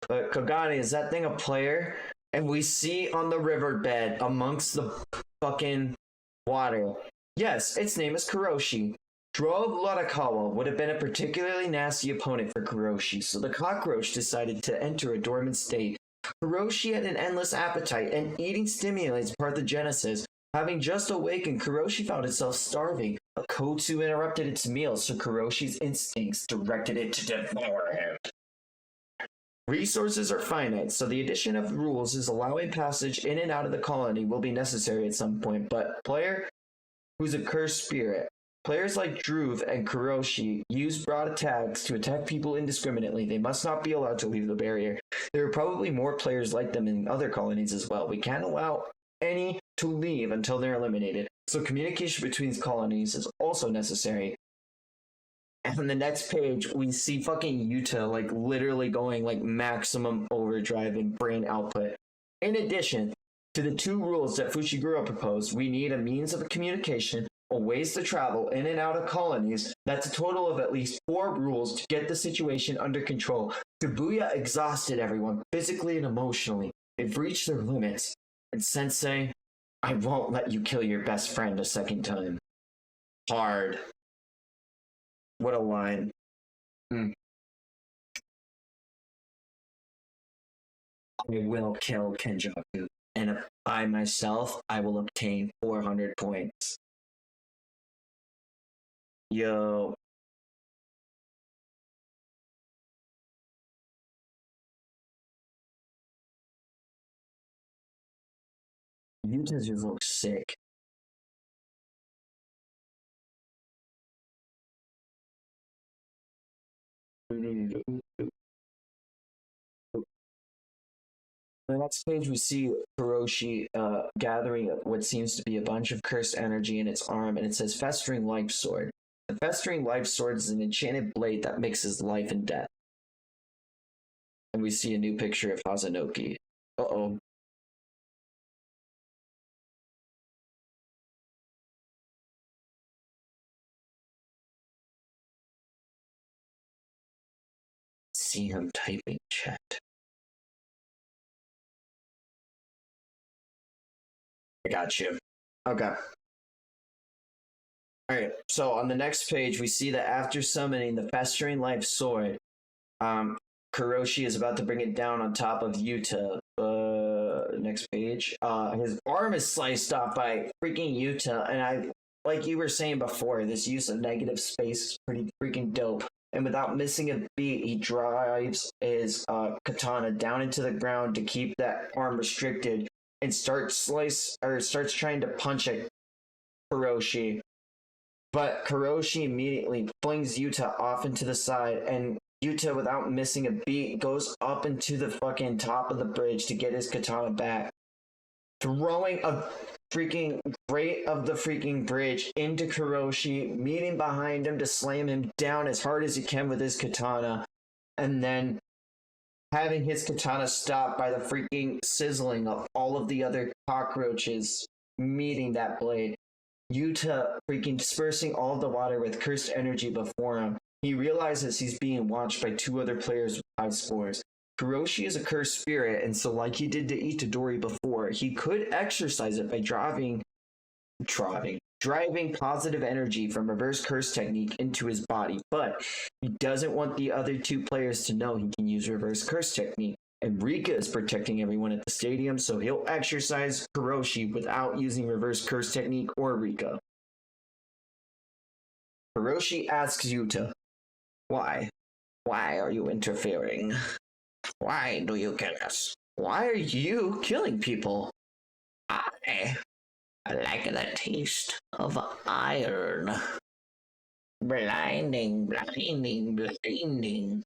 But Kogane, is that thing a player? And we see on the riverbed amongst the fucking water. Yes, its name is Kuroshi. Drove Lorakawa would have been a particularly nasty opponent for Kuroshi, so the cockroach decided to enter a dormant state. Kuroshi had an endless appetite, and eating stimulates parthenogenesis. Having just awakened, Kuroshi found itself starving. Okotsu interrupted its meal, so Kuroshi's instincts directed it to devour him. Resources are finite, so the addition of rules is allowing passage in and out of the colony will be necessary at some point, but player, who's a cursed spirit. Players like Druve and Kuroshi use broad attacks to attack people indiscriminately. They must not be allowed to leave the barrier. There are probably more players like them in other colonies as well. We can't allow any to leave until they're eliminated. So communication between colonies is also necessary. And on the next page, we see fucking Yuta like literally going like maximum overdrive in brain output. In addition to the 2 rules that Fushiguro proposed, we need a means of communication, or ways to travel in and out of colonies. That's a total of at least 4 rules to get the situation under control. Shibuya exhausted everyone, physically and emotionally. They've reached their limits. And Sensei, I won't let you kill your best friend a second time. Hard. What a line. I will kill Kenjaku. And by myself, I will obtain 400 points. Yo. Yuta just looks sick. On the next page, we see Kuroshi gathering what seems to be a bunch of cursed energy in its arm, and it says Festering Life Sword. The Festering Life Sword is an enchanted blade that mixes life and death. And we see a new picture of Hazanoki. Uh-oh. See him typing chat. I got you. Okay. Alright, so on the next page, we see that after summoning the Festering Life Sword, Kuroshi is about to bring it down on top of Yuta. Next page. His arm is sliced off by freaking Yuta, and like you were saying before, this use of negative space is pretty freaking dope. And without missing a beat, he drives his katana down into the ground to keep that arm restricted, and starts trying to punch at Kuroshi. But Kuroshi immediately flings Yuta off into the side, and Yuta, without missing a beat, goes up into the fucking top of the bridge to get his katana back, throwing a freaking grate of the freaking bridge into Kuroshi, meeting behind him to slam him down as hard as he can with his katana, and then having his katana stopped by the freaking sizzling of all of the other cockroaches meeting that blade. Yuta freaking dispersing all of the water with cursed energy before him. He realizes he's being watched by 2 other players with high scores. Kuroshi is a cursed spirit, and so like he did to Itadori before, he could exercise it by driving positive energy from reverse curse technique into his body, but he doesn't want the other 2 players to know he can use reverse curse technique. And Rika is protecting everyone at the stadium, so he'll exercise Kuroshi without using reverse curse technique or Rika. Kuroshi asks Yuta, "Why? Why are you interfering? Why do you kill us? Why are you killing people?" I like the taste of iron. Blinding, blinding, blinding.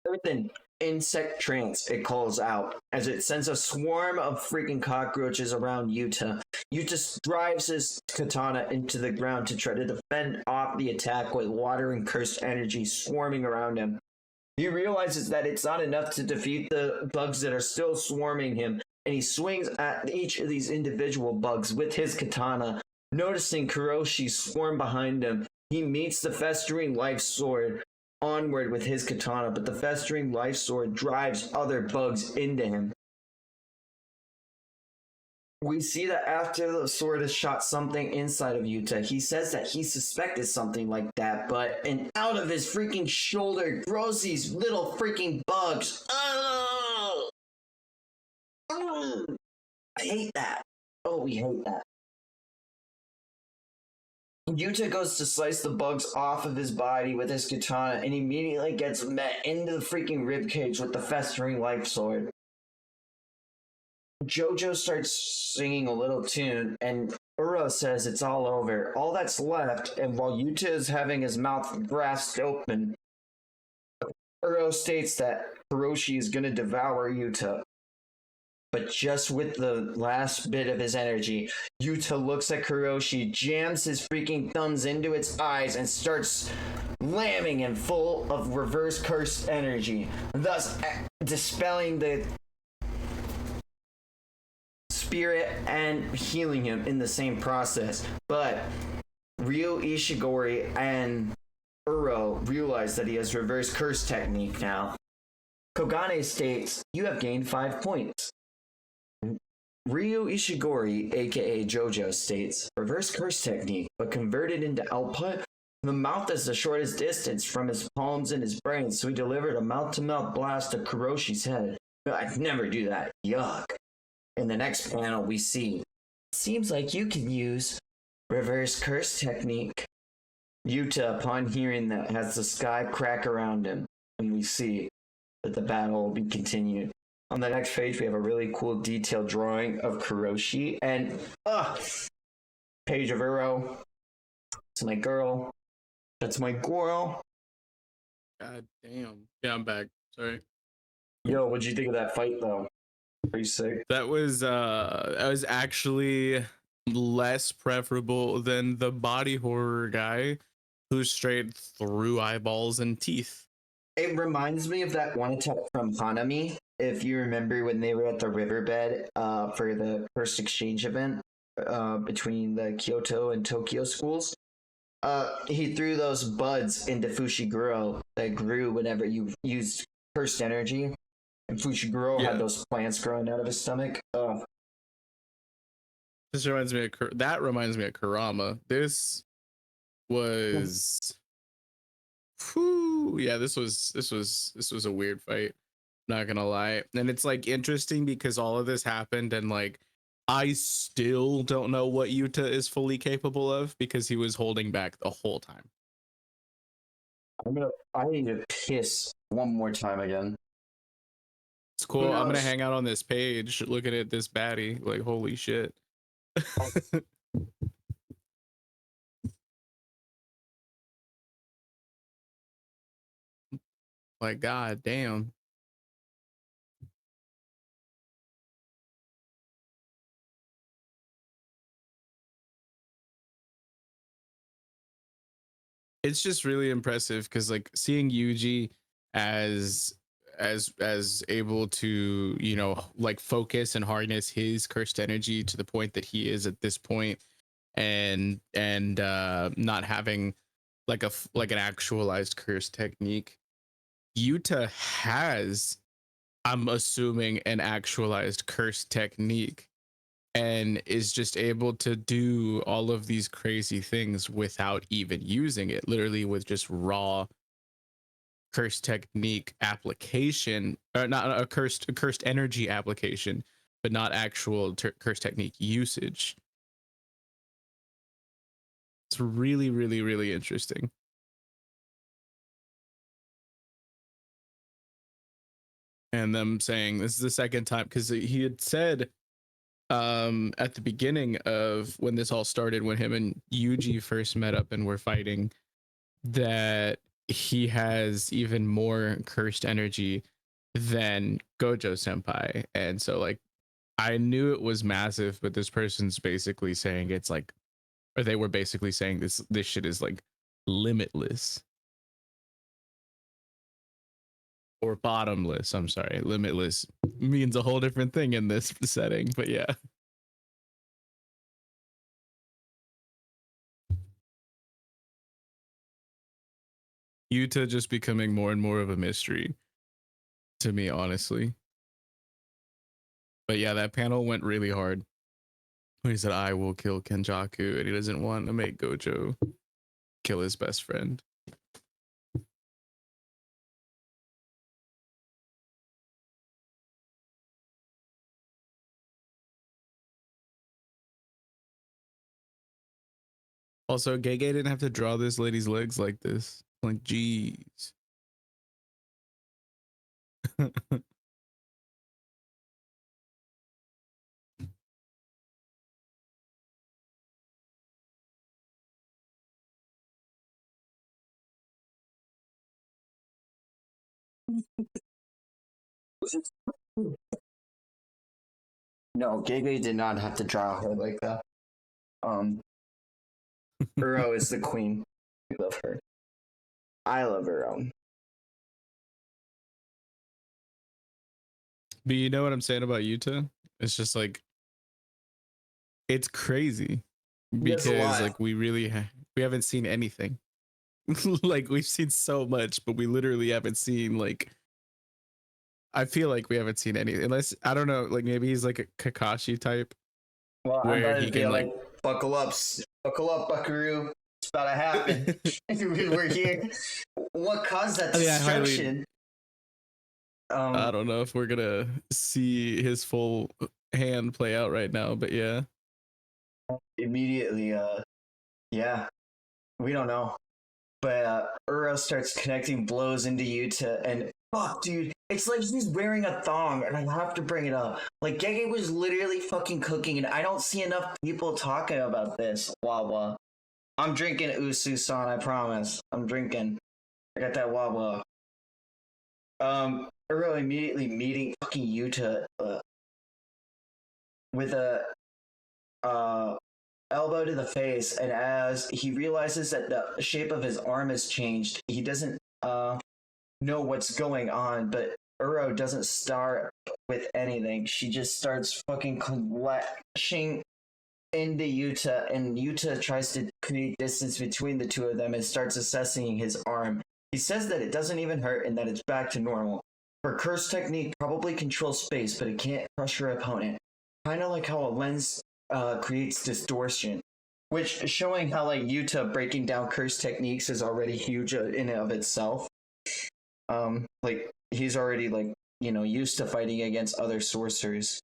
Earth in insect trance, it calls out as it sends a swarm of freaking cockroaches around Yuta. Yuta drives his katana into the ground to try to defend off the attack with water and cursed energy swarming around him. He realizes that it's not enough to defeat the bugs that are still swarming him, and he swings at each of these individual bugs with his katana. Noticing Kuroshi swarm behind him, he meets the Festering Life Sword onward with his katana, but the Festering Life Sword drives other bugs into him. We see that after the sword has shot something inside of Yuta, he says that he suspected something like that, and out of his freaking shoulder grows these little freaking bugs. Oh! I hate that. Oh, we hate that. Yuta goes to slice the bugs off of his body with his katana and immediately gets met into the freaking ribcage with the Festering Life Sword. Jojo starts singing a little tune, and Uro says it's all over. All that's left, and while Yuta is having his mouth grasped open, Uro states that Hiroshi is going to devour Yuta. But just with the last bit of his energy, Yuta looks at Kuroshi, jams his freaking thumbs into its eyes, and starts lamming him full of reverse cursed energy, thus dispelling the spirit and healing him in the same process. But Ryo Ishigori and Uro realize that he has reverse curse technique now. Kogane states, "You have gained 5 points." Ryo Ishigori, aka Jojo, states, "Reverse curse technique, but converted into output. The mouth is the shortest distance from his palms and his brain, so he delivered a mouth-to-mouth blast to Kuroshi's head. I'd never do that. Yuck." In the next panel, we see, "Seems like you can use reverse curse technique." Yuta, upon hearing that, has the sky crack around him, and we see that the battle will be continued. On the next page, we have a really cool detailed drawing of Kuroshi, and page of Uro. It's my girl. That's my girl. God damn. Yeah, I'm back. Sorry. Yo, what'd you think of that fight, though? Pretty sick. That was actually less preferable than the body horror guy who straight through eyeballs and teeth. It reminds me of that one attack from Hanami. If you remember when they were at the riverbed for the first exchange event between the Kyoto and Tokyo schools, he threw those buds into Fushiguro that grew whenever you used cursed energy. And Fushiguro had those plants growing out of his stomach. This reminds me of Kurama. This was this was a weird fight, not gonna lie. And it's like interesting because all of this happened and like I still don't know what Yuta is fully capable of because he was holding back the whole time. I need to piss one more time again. It's cool. I'm gonna hang out on this page looking at this baddie, like holy shit. Like god damn. It's just really impressive because like seeing Yuji as able to, you know, like focus and harness his cursed energy to the point that he is at this point, and not having like an actualized curse technique. Yuta has, I'm assuming, an actualized curse technique and is just able to do all of these crazy things without even using it, literally with just raw curse technique application, or not a cursed energy application, but not actual curse technique usage. It's really, really, really interesting. And them saying this is the second time, because he had said at the beginning of when this all started, when him and Yuji first met up and were fighting, that he has even more cursed energy than Gojo senpai. And so like I knew it was massive, but this person's basically saying it's like, or they were basically saying this shit is like limitless or bottomless. I'm sorry, limitless means a whole different thing in this setting, but yeah. Yuta just becoming more and more of a mystery to me, honestly. But yeah, that panel went really hard. He said, "I will kill Kenjaku," and he doesn't want to make Gojo kill his best friend. Also, Gege didn't have to draw this lady's legs like this. Like, jeez. No, Gege did not have to draw her like that. Uro is the queen. We love her. I love Uro. But you know what I'm saying about Yuta? It's just like it's crazy because like we really we haven't seen anything. Like we've seen so much, but we literally haven't seen like. I feel like we haven't seen any, unless I don't know. Like maybe he's like a Kakashi type, Well, where I'm he about to can be like, buckle up, Buckaroo. It's about to happen. We're here. What caused that destruction? I don't know if we're gonna see his full hand play out right now, but yeah. Immediately, yeah, we don't know. But Uro starts connecting blows into Yuta, and fuck, dude, it's like he's wearing a thong, and I have to bring it up. Like, Gege was literally fucking cooking, and I don't see enough people talking about this. Wawa. I'm drinking Usu-san, I promise. I'm drinking. I got that Wawa. Uro immediately meeting fucking Yuta with a elbow to the face, and as he realizes that the shape of his arm has changed, he doesn't know what's going on, but Uro doesn't start with anything. She just starts fucking clashing into Yuta, and Yuta tries to create distance between the two of them and starts assessing his arm. He says that it doesn't even hurt and that it's back to normal. Her curse technique probably controls space, but it can't crush her opponent. Kind of like how a lens creates distortion, which showing how like Yuta breaking down curse techniques is already huge in and of itself. Like he's already like, you know, used to fighting against other sorcerers.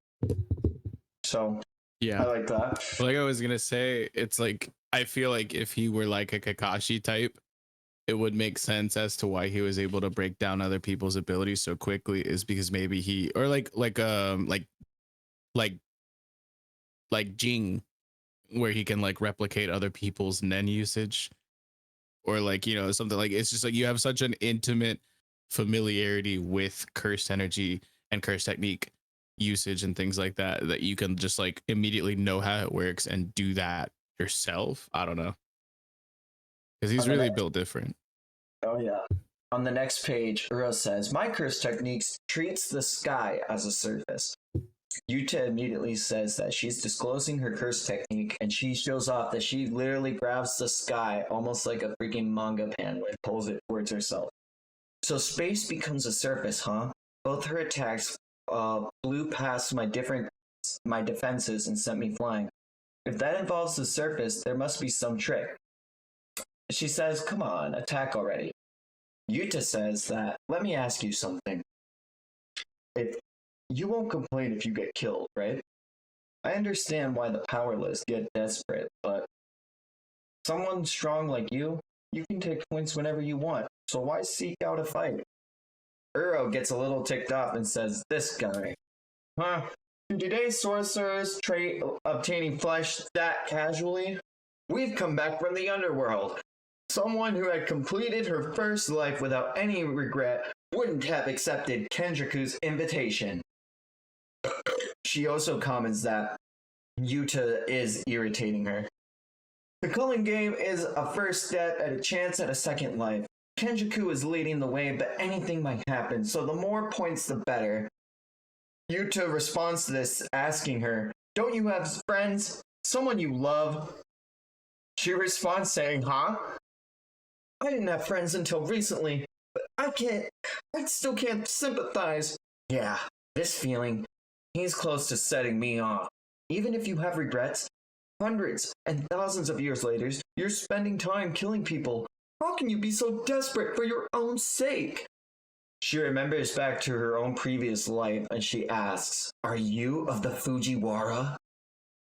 So yeah, I like that. Like I was gonna say, it's like I feel like if he were like a Kakashi type, it would make sense as to why he was able to break down other people's abilities so quickly, is because maybe he, or like Jing, where he can like replicate other people's Nen usage, or like, you know, something like, it's just like you have such an intimate familiarity with cursed energy and cursed technique usage and things like that, that you can just like immediately know how it works and do that yourself. I don't know, because he's really built different. Oh yeah. On the next page, Uro says, "My curse techniques treats the sky as a surface." Yuta immediately says that she's disclosing her curse technique, and she shows off that she literally grabs the sky almost like a freaking manga panel and pulls it towards herself. So space becomes a surface, huh? Both her attacks blew past my defenses and sent me flying. If that involves the surface, there must be some trick. She says, "Come on, attack already." Yuta says that, "Let me ask you something. If you won't complain if you get killed, right? I understand why the powerless get desperate, but someone strong like you can take points whenever you want, so why seek out a fight?" Uro gets a little ticked off and says, "This guy. Huh? Do today's sorcerers trade obtaining flesh that casually? We've come back from the underworld. Someone who had completed her first life without any regret wouldn't have accepted Kenjaku's invitation." She also comments that Yuta is irritating her. "The culling game is a first step at a chance at a second life. Kenjaku is leading the way, but anything might happen, so the more points the better." Yuta responds to this, asking her, "Don't you have friends? Someone you love?" She responds saying, "Huh? I didn't have friends until recently, but I still can't sympathize. Yeah, this feeling, he's close to setting me off. Even if you have regrets, hundreds and thousands of years later, you're spending time killing people. How can you be so desperate for your own sake?" She remembers back to her own previous life and she asks, "Are you of the Fujiwara?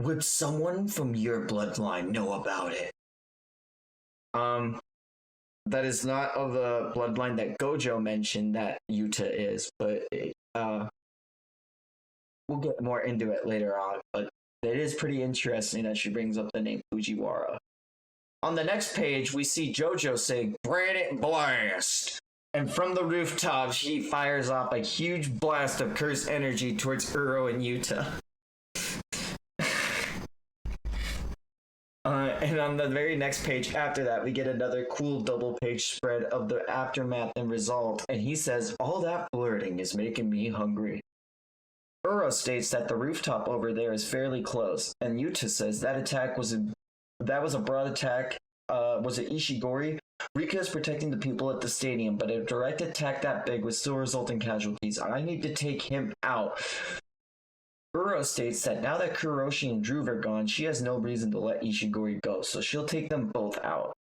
Would someone from your bloodline know about it?" That is not of the bloodline that Gojo mentioned that Yuta is, but we'll get more into it later on. But it is pretty interesting that she brings up the name Fujiwara. On the next page, we see Jojo saying, "Granite Blast." And from the rooftop, she fires off a huge blast of cursed energy towards Uro and Yuta. And on the very next page after that, we get another cool double page spread of the aftermath and result. And he says, all that flirting is making me hungry. Uro states that the rooftop over there is fairly close. And Yuta says that was a broad attack. Was it Ishigori? Rika is protecting the people at the stadium, but a direct attack that big would still result in casualties. I need to take him out. Uro states that now that Kuroshi and Druve are gone, she has no reason to let Ishigori go, so she'll take them both out.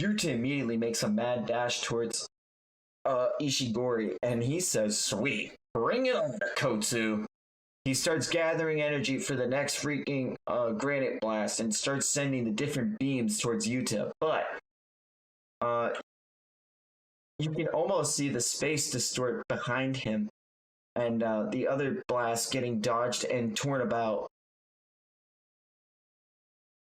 Yuta immediately makes a mad dash towards Ishigori, and he says, sweet, bring it on, Kotsu. He starts gathering energy for the next freaking granite blast and starts sending the different beams towards Yuta, but you can almost see the space distort behind him and the other blast getting dodged and torn about.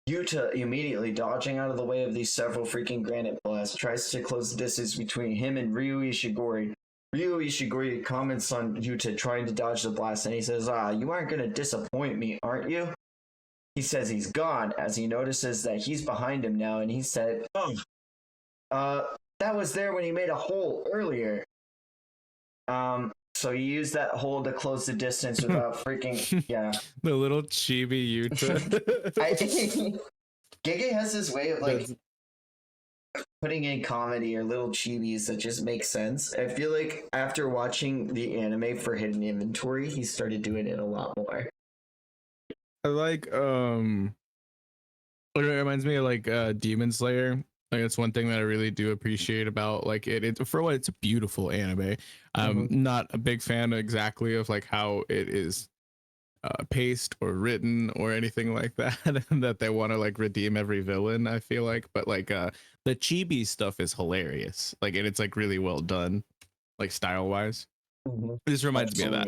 Yuta, immediately dodging out of the way of these several freaking granite blasts, tries to close the distance between him and Ryu Ishigori. Ryu Ishigori comments on Yuta trying to dodge the blast, and he says, you aren't going to disappoint me, aren't you? He says he's gone, as he notices that he's behind him now, and he said, that was there when he made a hole earlier. So he used that hole to close the distance without freaking, yeah. The little chibi Yuta. I think Gege has this way of like putting in comedy or little chibis that just make sense. I feel like after watching the anime for Hidden Inventory, he started doing it a lot more. I like it reminds me of like Demon Slayer. Like that's one thing that I really do appreciate about like it for what it's a beautiful anime. I'm not a big fan exactly of like how it is paced or written or anything like that that they want to like redeem every villain, I feel like, but like the chibi stuff is hilarious, like, and it's like really well done, like style wise. This reminds me of that.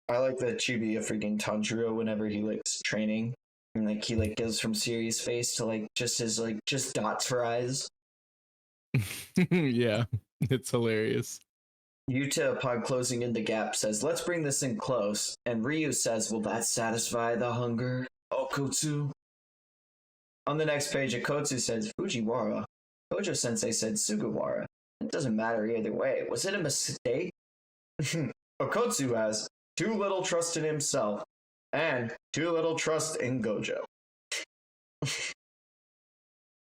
I like the chibi of freaking Tanjiro whenever he likes training and like he like goes from serious face to like just his like just dots for eyes. Yeah, it's hilarious. Yuta, upon closing in the gap, says, let's bring this in close. And Ryu says, will that satisfy the hunger, Okotsu? On the next page, Okotsu says, Fujiwara. Gojo Sensei said, Sugawara. It doesn't matter either way. Was it a mistake? Okotsu has too little trust in himself and too little trust in Gojo.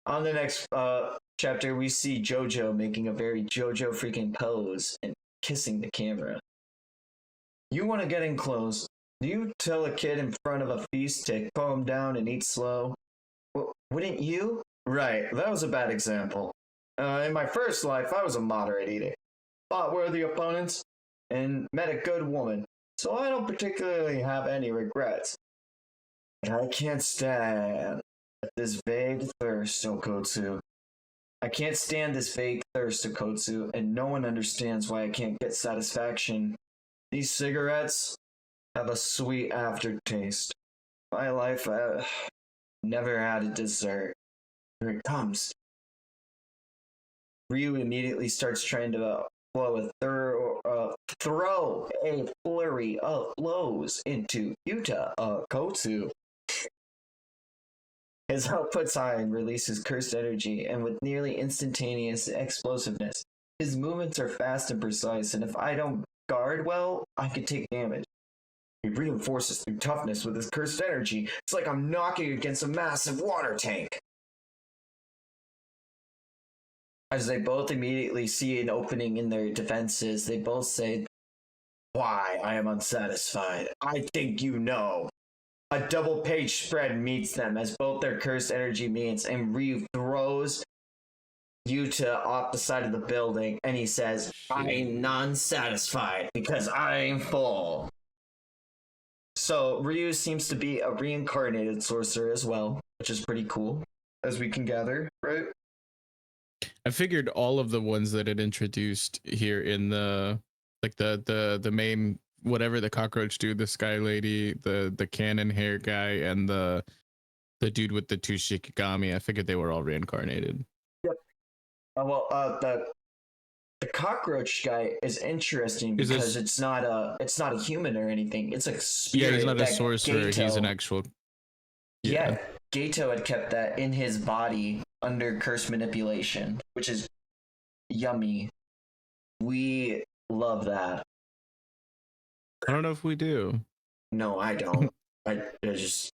On the next chapter, we see Jojo making a very Jojo freaking pose and kissing the camera. You want to get in close? Do you tell a kid in front of a feast to calm down and eat slow? Wouldn't you? Right, that was a bad example. In my first life, I was a moderate eater. Fought worthy opponents and met a good woman, so I don't particularly have any regrets. But I can't stand this vague thirst, Okotsu. I can't stand this vague thirst, Okotsu, and no one understands why I can't get satisfaction. These cigarettes have a sweet aftertaste. My life, I never had a dessert. Here it comes. Ryu immediately starts trying to throw a flurry of blows into Yuta, Okotsu. His output's high and releases cursed energy, and with nearly instantaneous explosiveness. His movements are fast and precise, and if I don't guard well, I could take damage. He reinforces through toughness with his cursed energy. It's like I'm knocking against a massive water tank. As they both immediately see an opening in their defenses, they both say, why I am unsatisfied. I think you know. A double page spread meets them as both their cursed energy meets, and Ryu throws Yuta off the side of the building, and he says, I'm non-satisfied because I'm full. So Ryu seems to be a reincarnated sorcerer as well, which is pretty cool, as we can gather, right? I figured all of the ones that it introduced here in the like the main whatever the cockroach dude, the sky lady, the cannon hair guy, and the dude with the two shikigami, I figured they were all reincarnated. Yep. The cockroach guy is interesting Is this- because it's not a human or anything. It's a spirit. Yeah, he's not a that sorcerer. He's an Gato- actual. Yeah, Gato had kept that in his body under curse manipulation, which is yummy. We love that. I don't know if we do. No, I don't. I just,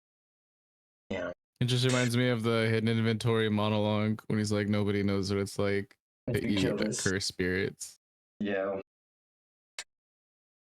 yeah. It just reminds me of the hidden inventory monologue when he's like, nobody knows what it's like If to you eat kill this. cursed spirits. Yeah.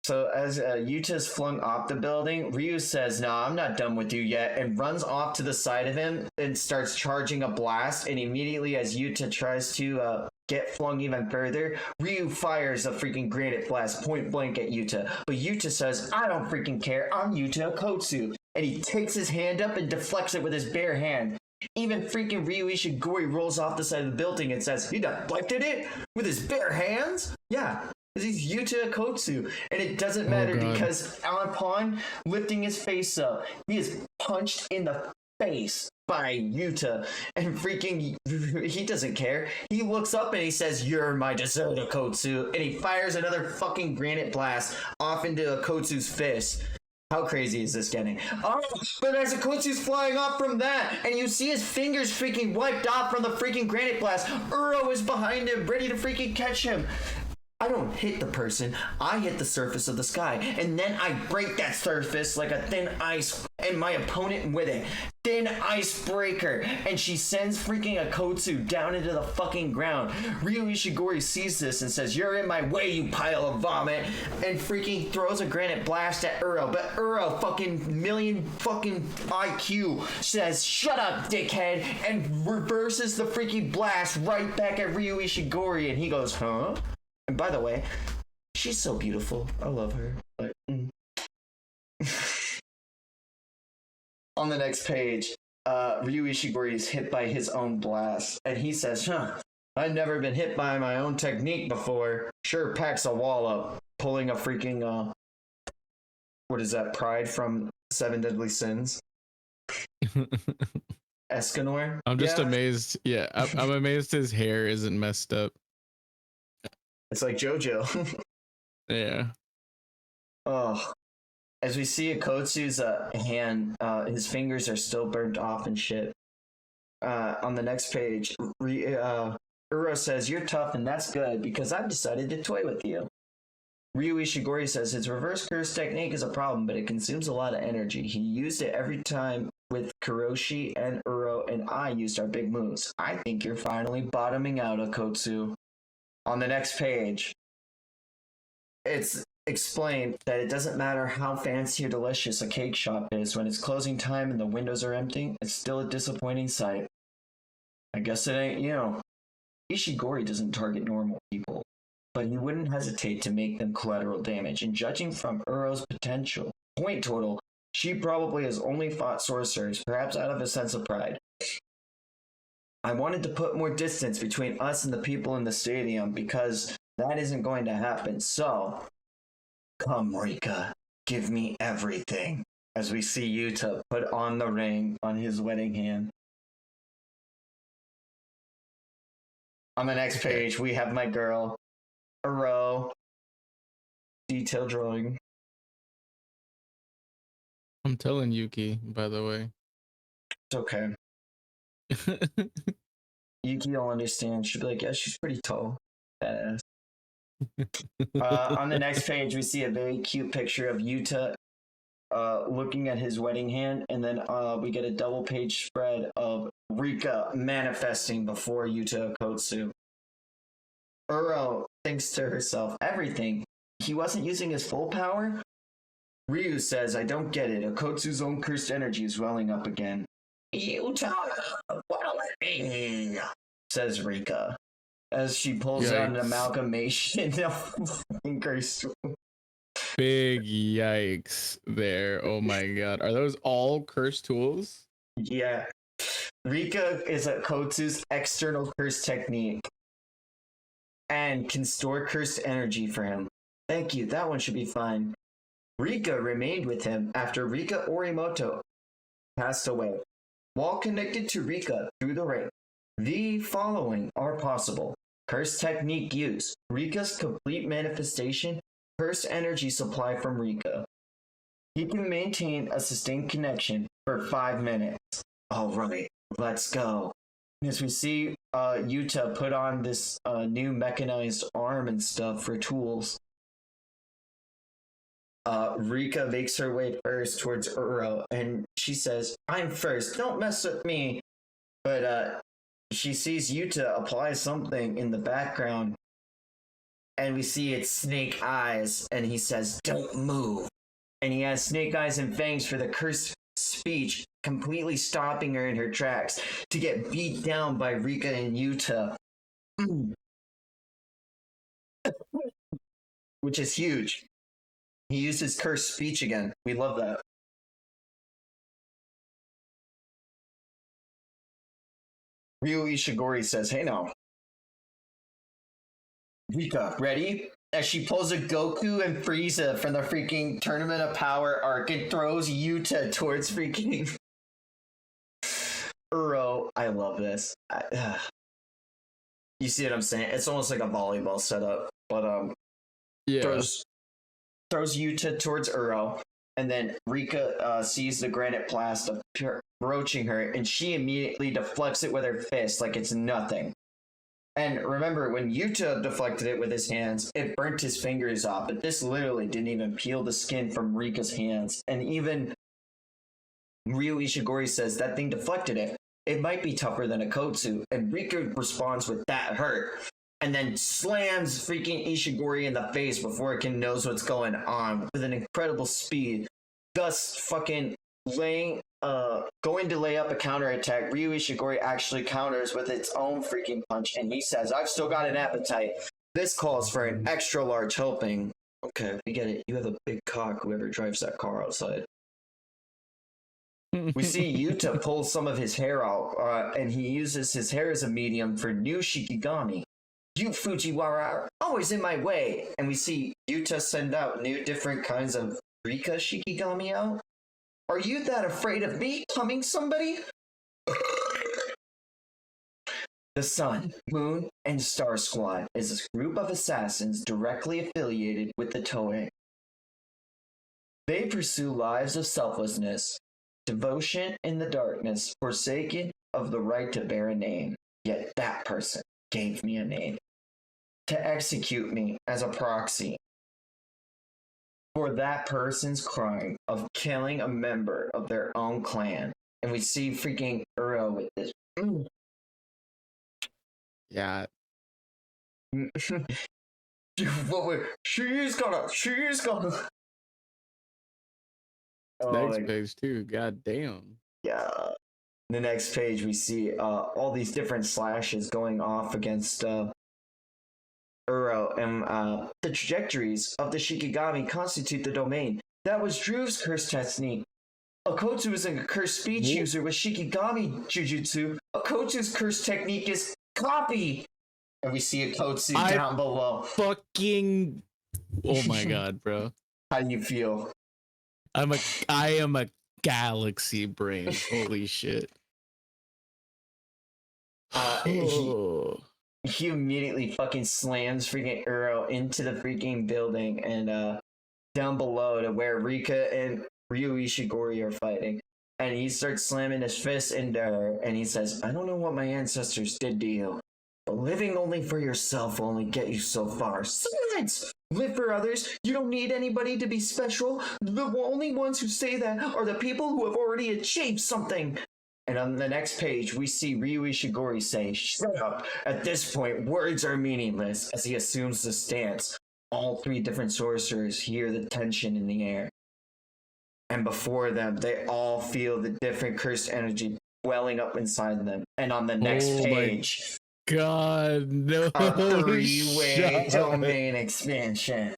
So as Yuta's flung off the building, Ryu says, "No, I'm not done with you yet," and runs off to the side of him and starts charging a blast. And immediately, as Yuta tries to get flung even further, Ryu fires a freaking granite blast point blank at Yuta. But Yuta says, "I don't freaking care. I'm Yuta Okotsu," and he takes his hand up and deflects it with his bare hand. Even freaking Ryu Ishigori rolls off the side of the building and says, "He deflected it with his bare hands?" Yeah. Because he's Yuta Okotsu, and it doesn't matter because upon lifting his face up, he is punched in the face by Yuta, and freaking he doesn't care. He looks up and he says, "You're my dessert, Okotsu," and he fires another fucking granite blast off into Okotsu's fist. How crazy is this getting? Oh, but as Okotsu's flying off from that, and you see his fingers freaking wiped off from the freaking granite blast, Uro is behind him, ready to freaking catch him. I don't hit the person, I hit the surface of the sky, and then I break that surface like a thin ice, and my opponent with it. Thin icebreaker, and she sends freaking Okotsu down into the fucking ground. Ryu Ishigori sees this and says, "You're in my way, you pile of vomit," and freaking throws a granite blast at Uro, but Uro, fucking million fucking IQ, says, "Shut up, dickhead," and reverses the freaking blast right back at Ryu Ishigori, and he goes, "Huh?" And by the way, she's so beautiful. I love her. Like, On the next page, Ryu Ishigori is hit by his own blast, and he says, "I've never been hit by my own technique before." Sure packs a wall up, pulling a freaking, what is that, Pride from Seven Deadly Sins? Escanor? I'm just amazed. Yeah, I'm amazed his hair isn't messed up. It's like JoJo. Yeah. Oh. As we see Okotsu's hand, his fingers are still burnt off and shit. On the next page, Uro says, "You're tough and that's good because I've decided to toy with you." Ryu Ishigori says his reverse curse technique is a problem, but it consumes a lot of energy. He used it every time with Kuroshi and Uro, and I used our big moves. I think you're finally bottoming out, Okotsu. On the next page, it's explained that it doesn't matter how fancy or delicious a cake shop is, when it's closing time and the windows are empty, it's still a disappointing sight. I guess it ain't you. Ishigori doesn't target normal people, but he wouldn't hesitate to make them collateral damage, and judging from Uro's potential point total, she probably has only fought sorcerers, perhaps out of a sense of pride. I wanted to put more distance between us and the people in the stadium because that isn't going to happen. So, come Rika, give me everything. As we see Yuta put on the ring on his wedding hand. On the next page, we have my girl, Uro. Detail drawing. I'm telling Yuki, by the way. It's okay. Yuki will understand. She'll be like, "Yeah, she's pretty tall. Badass." On the next page, we see a very cute picture of Yuta looking at his wedding hand, and then we get a double page spread of Rika manifesting before Yuta Okotsu. Uro thinks to herself, "Everything. He wasn't using his full power?" Ryu says, "I don't get it. Okotsu's own cursed energy is welling up again." "Yuta, what'll it be?" says Rika, as she pulls out an amalgamation of cursed. Big yikes there. Oh my god. Are those all cursed tools? Yeah. Rika is Okotsu's external curse technique and can store cursed energy for him. Thank you, that one should be fine. Rika remained with him after Rika Orimoto passed away. While connected to Rika through the ring, the following are possible. Curse technique use. Rika's complete manifestation. Curse energy supply from Rika. He can maintain a sustained connection for 5 minutes. Alright, let's go. As we see Yuta put on this new mechanized arm and stuff for tools. Rika makes her way first towards Uro, and she says, I'm first, don't mess with me. But she sees Yuta apply something in the background, and we see it's snake eyes, and he says, don't move. And he has snake eyes and fangs for the cursed speech, completely stopping her in her tracks to get beat down by Rika and Yuta. Which is huge. He uses cursed speech again. We love that. Ryu Ishigori says, hey now. Rika, ready? As she pulls a Goku and Frieza from the freaking Tournament of Power arc and throws Yuta towards freaking Uro. I love this. You see what I'm saying? It's almost like a volleyball setup, but Yeah. throws Yuta towards Uro, and then Rika sees the granite blast approaching her, and she immediately deflects it with her fist like it's nothing. And remember, when Yuta deflected it with his hands, it burnt his fingers off, but this literally didn't even peel the skin from Rika's hands. And even Ryu Ishigori says that thing deflected it. It might be tougher than a Kotsu. And Rika responds with that hurt, and then slams freaking Ishigori in the face before it can knows what's going on with an incredible speed, thus fucking going to lay up a counterattack. Ryu Ishigori actually counters with its own freaking punch, and he says, I've still got an appetite. This calls for an extra large helping. Okay, we get it. You have a big cock, whoever drives that car outside. We see Yuta pull some of his hair out, and he uses his hair as a medium for new Shikigami. You Fujiwara are always in my way. And we see Yuta send out new different kinds of Rika Shikigami out. Are you that afraid of me coming, somebody? The Sun, Moon, and Star Squad is a group of assassins directly affiliated with the Toei. They pursue lives of selflessness, devotion in the darkness, forsaken of the right to bear a name. Yet that person gave me a name to execute me as a proxy for that person's crime of killing a member of their own clan. And we see freaking Uro with this. Yeah. She's gonna. Next page too. God damn. Yeah. The next page we see all these different slashes going off against Uro, and the trajectories of the Shikigami constitute the domain. That was Drew's curse technique. Okotsu is a cursed speech user with Shikigami Jujutsu. Okotsu's curse technique is copy. And we see Okotsu down below. Fucking. Oh my god, bro. How do you feel? I am a galaxy brain. Holy shit. He immediately fucking slams freaking Uro into the freaking building and down below to where Rika and Ryu Ishigori are fighting. And he starts slamming his fist into her, and he says, I don't know what my ancestors did to you, but living only for yourself will only get you so far. Silence! Live for others. You don't need anybody to be special. The only ones who say that are the people who have already achieved something. And on the next page, we see Ryu Ishigori say, shut up. At this point, words are meaningless as he assumes the stance. All three different sorcerers hear the tension in the air. And before them, they all feel the different cursed energy welling up inside them. And on the next page, God, no. a three-way domain expansion.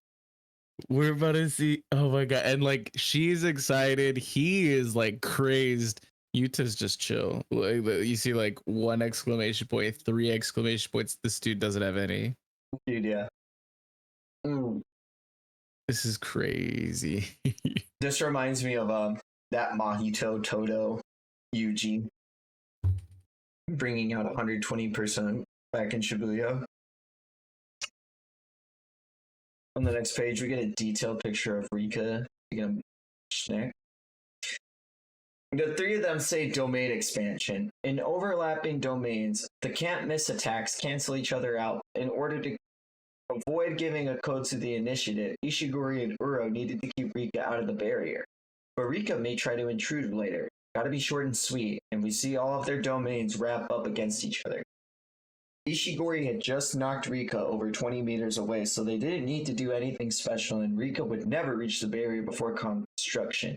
We're about to see. Oh my god. And like, she's excited. He is like crazed. Yuta's just chill. Like, you see like 1 exclamation point, 3 exclamation points. This dude doesn't have any. Dude, yeah. This is crazy. This reminds me of that Mahito Todo Yuji bringing out 120% back in Shibuya. On the next page, we get a detailed picture of Rika. Schneck. The three of them say domain expansion. In overlapping domains, the can't miss attacks cancel each other out. In order to avoid giving a code to the initiative, Ishiguri and Uro needed to keep Rika out of the barrier. But Rika may try to intrude later. Gotta be short and sweet, and we see all of their domains wrap up against each other. Ishiguri had just knocked Rika over 20 meters away, so they didn't need to do anything special, and Rika would never reach the barrier before construction.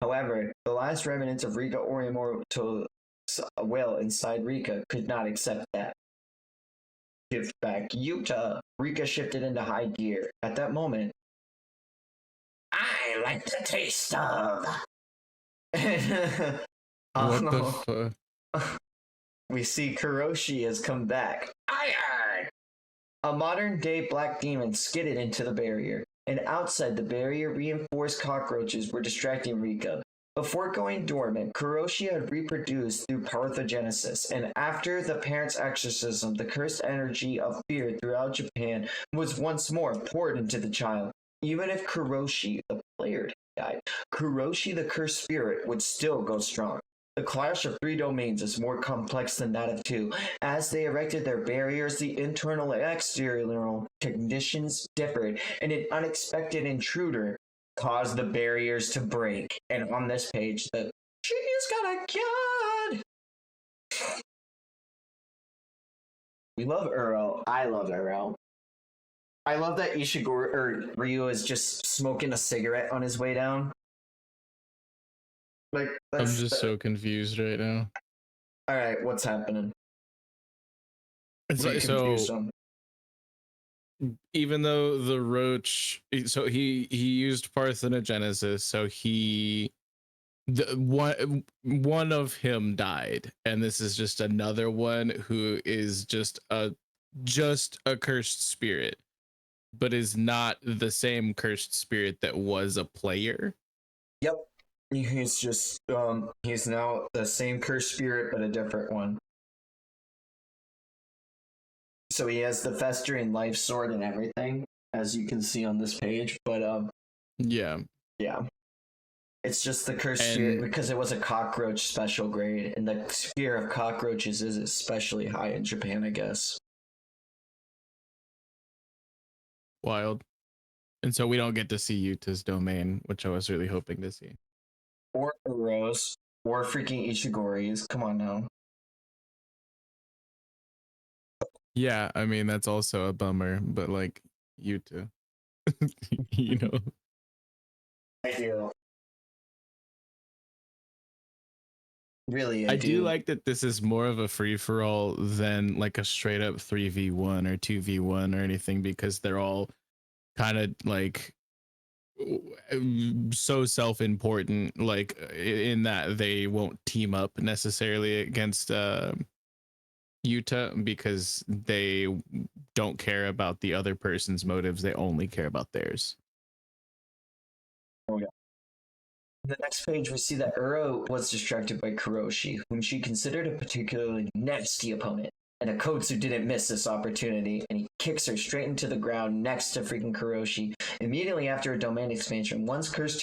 However, the last remnants of Rika Orimoto's will inside Rika could not accept that. Give back Yuta. Rika shifted into high gear. At that moment, I like the taste of. What the fuck? We see Kuroshi has come back. Iron! A modern-day black demon skidded into the barrier, and outside the barrier, reinforced cockroaches were distracting Rika. Before going dormant, Kuroshi had reproduced through parthenogenesis, and after the parents' exorcism, the cursed energy of fear throughout Japan was once more poured into the child. Even if Kuroshi, the player, died, Kuroshi, the cursed spirit, would still go strong. The clash of three domains is more complex than that of two. As they erected their barriers, the internal and external conditions differed, and an unexpected intruder caused the barriers to break. And on this page, she's got a gun! We love Uro. I love Uro. I love that Ryu is just smoking a cigarette on his way down. Like, I'm just so confused right now. All right, what's happening? It's like, so even though the roach, so he used parthenogenesis, so one of him died, and this is just another one who is just a cursed spirit, but is not the same cursed spirit that was a player. Yep. He's just he's now the same cursed spirit but a different one. So he has the festering life sword and everything, as you can see on this page, but yeah. It's just the cursed spirit because it was a cockroach special grade, and the fear of cockroaches is especially high in Japan, I guess. Wild. And so we don't get to see Yuta's domain, which I was really hoping to see. Or Uro's, or freaking Ishigori's. Come on now. Yeah, I mean, that's also a bummer, but like, Yuta. You know? I do. Really, I do like that this is more of a free-for-all than like a straight up 3v1 or 2v1 or anything, because they're all kind of like so self-important, like in that they won't team up necessarily against Yuta because they don't care about the other person's motives, they only care about theirs. Oh yeah. The next page, we see that Uro was distracted by Kuroshi, whom she considered a particularly nasty opponent. And Akotsu didn't miss this opportunity, and he kicks her straight into the ground next to freaking Kuroshi. Immediately after a domain expansion, one's curse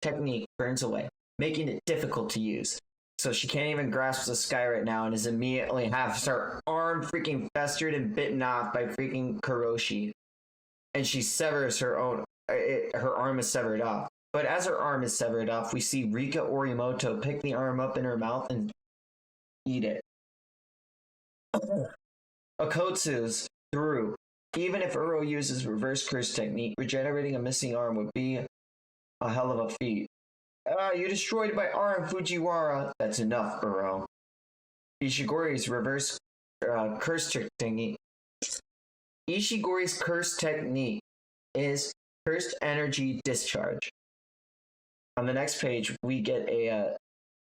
technique burns away, making it difficult to use. So she can't even grasp the sky right now, and is immediately has her arm freaking festered and bitten off by freaking Kuroshi. And she severs her own, her arm is severed off. But as her arm is severed off, we see Rika Orimoto pick the arm up in her mouth and eat it. Akotsu's through. Even if Uro uses reverse curse technique, regenerating a missing arm would be a hell of a feat. You destroyed my arm, Fujiwara. That's enough, Uro. Ishigori's reverse curse technique. Ishigori's curse technique is cursed energy discharge. On the next page, we get a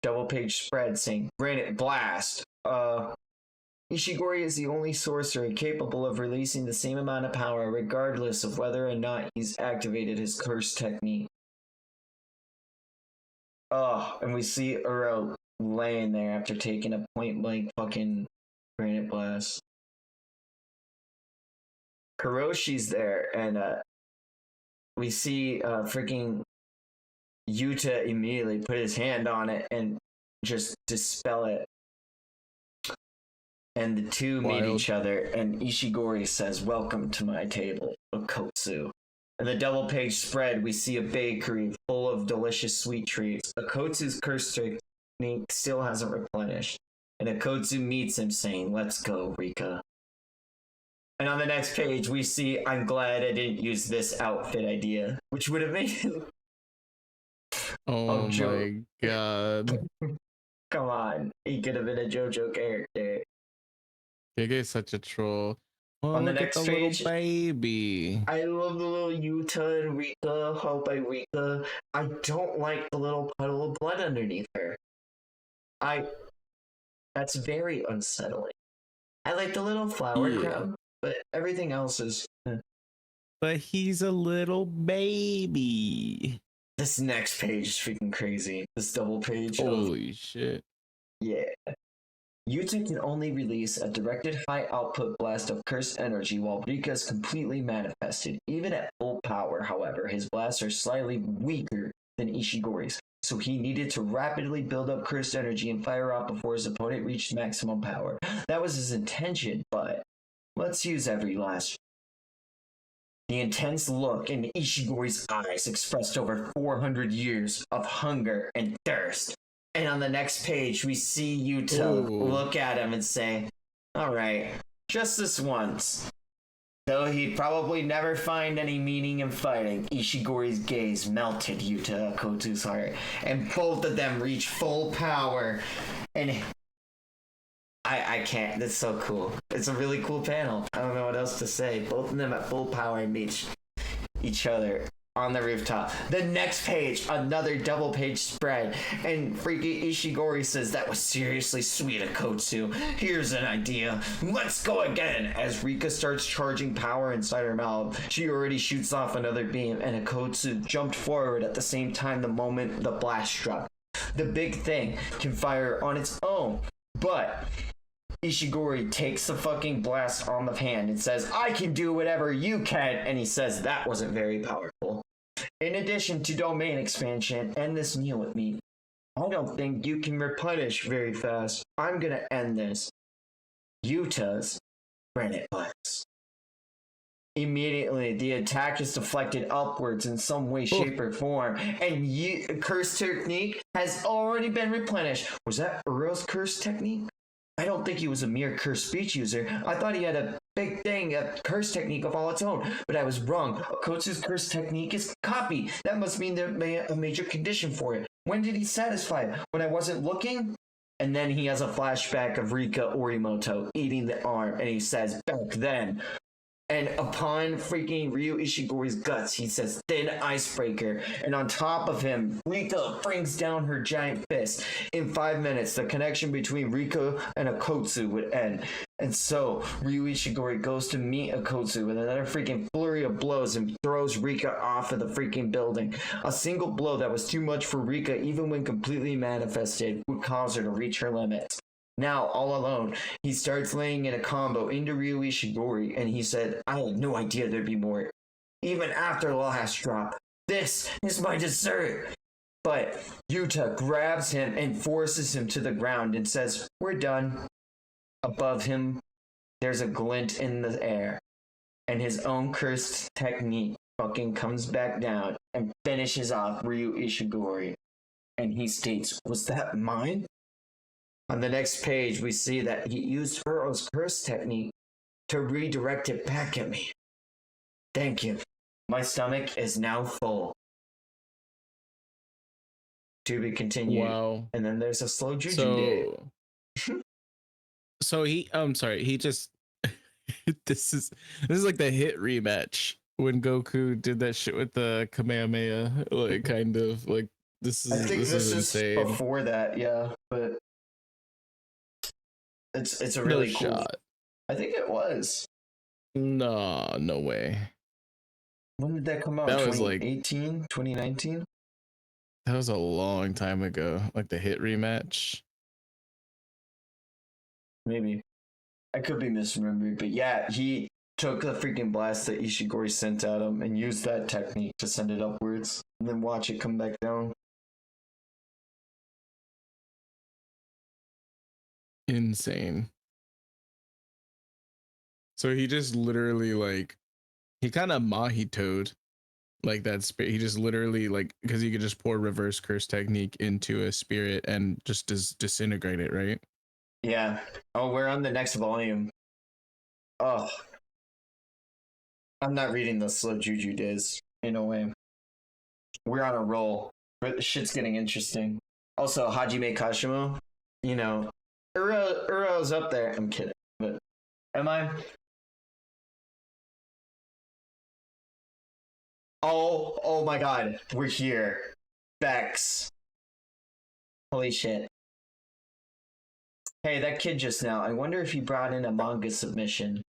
double page spread saying Granite Blast. Ishigori is the only sorcerer capable of releasing the same amount of power regardless of whether or not he's activated his curse technique. And we see Uro laying there after taking a point blank fucking Granite Blast. Hiroshi's there, and we see freaking Yuta immediately put his hand on it and just dispel it. And the two meet each other, and Ishigori says, "Welcome to my table, Okotsu." In the double page spread, we see a bakery full of delicious sweet treats. Okotsu's curse technique still hasn't replenished, and Okotsu meets him saying, "Let's go, Rika." And on the next page, we see, "I'm glad I didn't use this outfit idea," which would have made Oh my god. Come on, he could have been a JoJo character. Giga's such a troll. Oh, On the look next at the page, little baby. I love the little Yuta and Rika, held by Rika. I don't like the little puddle of blood underneath her. That's very unsettling. I like the little flower crown, but everything else is. But he's a little baby. This next page is freaking crazy. This double page. Holy shit. Yeah. Yuta can only release a directed high output blast of cursed energy while Rika is completely manifested. Even at full power, however, his blasts are slightly weaker than Ishigori's, so he needed to rapidly build up cursed energy and fire out before his opponent reached maximum power. That was his intention, but let's use every last. The intense look in Ishigori's eyes expressed over 400 years of hunger and thirst. And on the next page, we see Yuta look at him and say, "All right, just this once." Though he'd probably never find any meaning in fighting, Ishigori's gaze melted Yuta Okotsu's heart, and both of them reach full power. And I can't. That's so cool. It's a really cool panel. I don't know what else to say. Both of them at full power meet each other on the rooftop. The next page, another double page spread, and freaky Ishigori says, "That was seriously sweet, Okotsu. Here's an idea. Let's go again." As Rika starts charging power inside her mouth, she already shoots off another beam, and Okotsu jumped forward at the same time the moment the blast struck. The big thing can fire on its own, but Ishigori takes the fucking blast on the hand and says, "I can do whatever you can," and he says that wasn't very powerful. In addition to domain expansion and this meal with me, I don't think you can replenish very fast. I'm gonna end this. Yuta's granite blast. Immediately, the attack is deflected upwards in some way, shape, or form, and curse technique has already been replenished. Was that Uro's curse technique? I don't think he was a mere curse speech user. I thought he had a big thing, a curse technique of all its own, but I was wrong. Okotsu's curse technique is copy. That must mean there's a major condition for it. When did he satisfy it? When I wasn't looking? And then he has a flashback of Rika Orimoto eating the arm, and he says, "Back then." And upon freaking Ryu Ishigori's guts, he says, "Thin icebreaker." And on top of him, Rika brings down her giant fist. In 5 minutes, the connection between Rika and Okotsu would end. And so, Ryu Ishigori goes to meet Okotsu with another freaking flurry of blows and throws Rika off of the freaking building. A single blow that was too much for Rika, even when completely manifested, would cause her to reach her limits. Now, all alone, he starts laying in a combo into Ryu Ishigori, and he said, "I had no idea there'd be more. Even after the last drop, this is my dessert." But Yuta grabs him and forces him to the ground and says, "We're done." Above him, there's a glint in the air, and his own cursed technique fucking comes back down and finishes off Ryu Ishigori. And he states, "Was that mine?" On the next page, we see that he used Uro's curse technique to redirect it back at me. Thank you. My stomach is now full. To be continued. Wow. And then there's a slow juju day. So he just this is like the hit rematch when Goku did that shit with the Kamehameha, like kind of like this is I think this is insane. before that, yeah, but it's a really cool shot. I think it was. No way. When did that come out? That was 2018, 2019? That was a long time ago. Like the hit rematch. Maybe. I could be misremembering, but yeah, took the freaking blast that Ishigori sent at him and used that technique to send it upwards, and then watch it come back down. Insane. So he just literally like he kind of Mahitoed like that spirit. He just literally like because he could just pour reverse curse technique into a spirit and just disintegrate it, right? Yeah. Oh, we're on the next volume. Oh, I'm not reading the slow juju days in a way. We're on a roll. But shit's getting interesting. Also, Hajime Kashimo, you know, Uro's up there. I'm kidding, but am I? Oh my god, we're here. Bex. Holy shit. Hey, that kid just now, I wonder if he brought in a manga submission.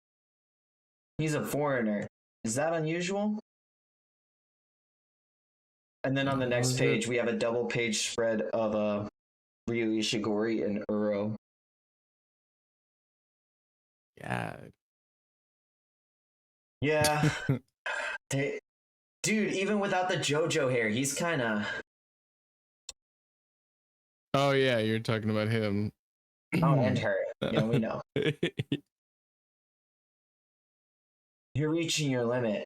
He's a foreigner. Is that unusual? And then on the next page, we have a double page spread of Ryu Ishigori and Uro. Yeah. Yeah. Dude, even without the JoJo hair, he's kind of... Oh yeah, you're talking about him. Oh, and her. Yeah, we know. You're reaching your limit.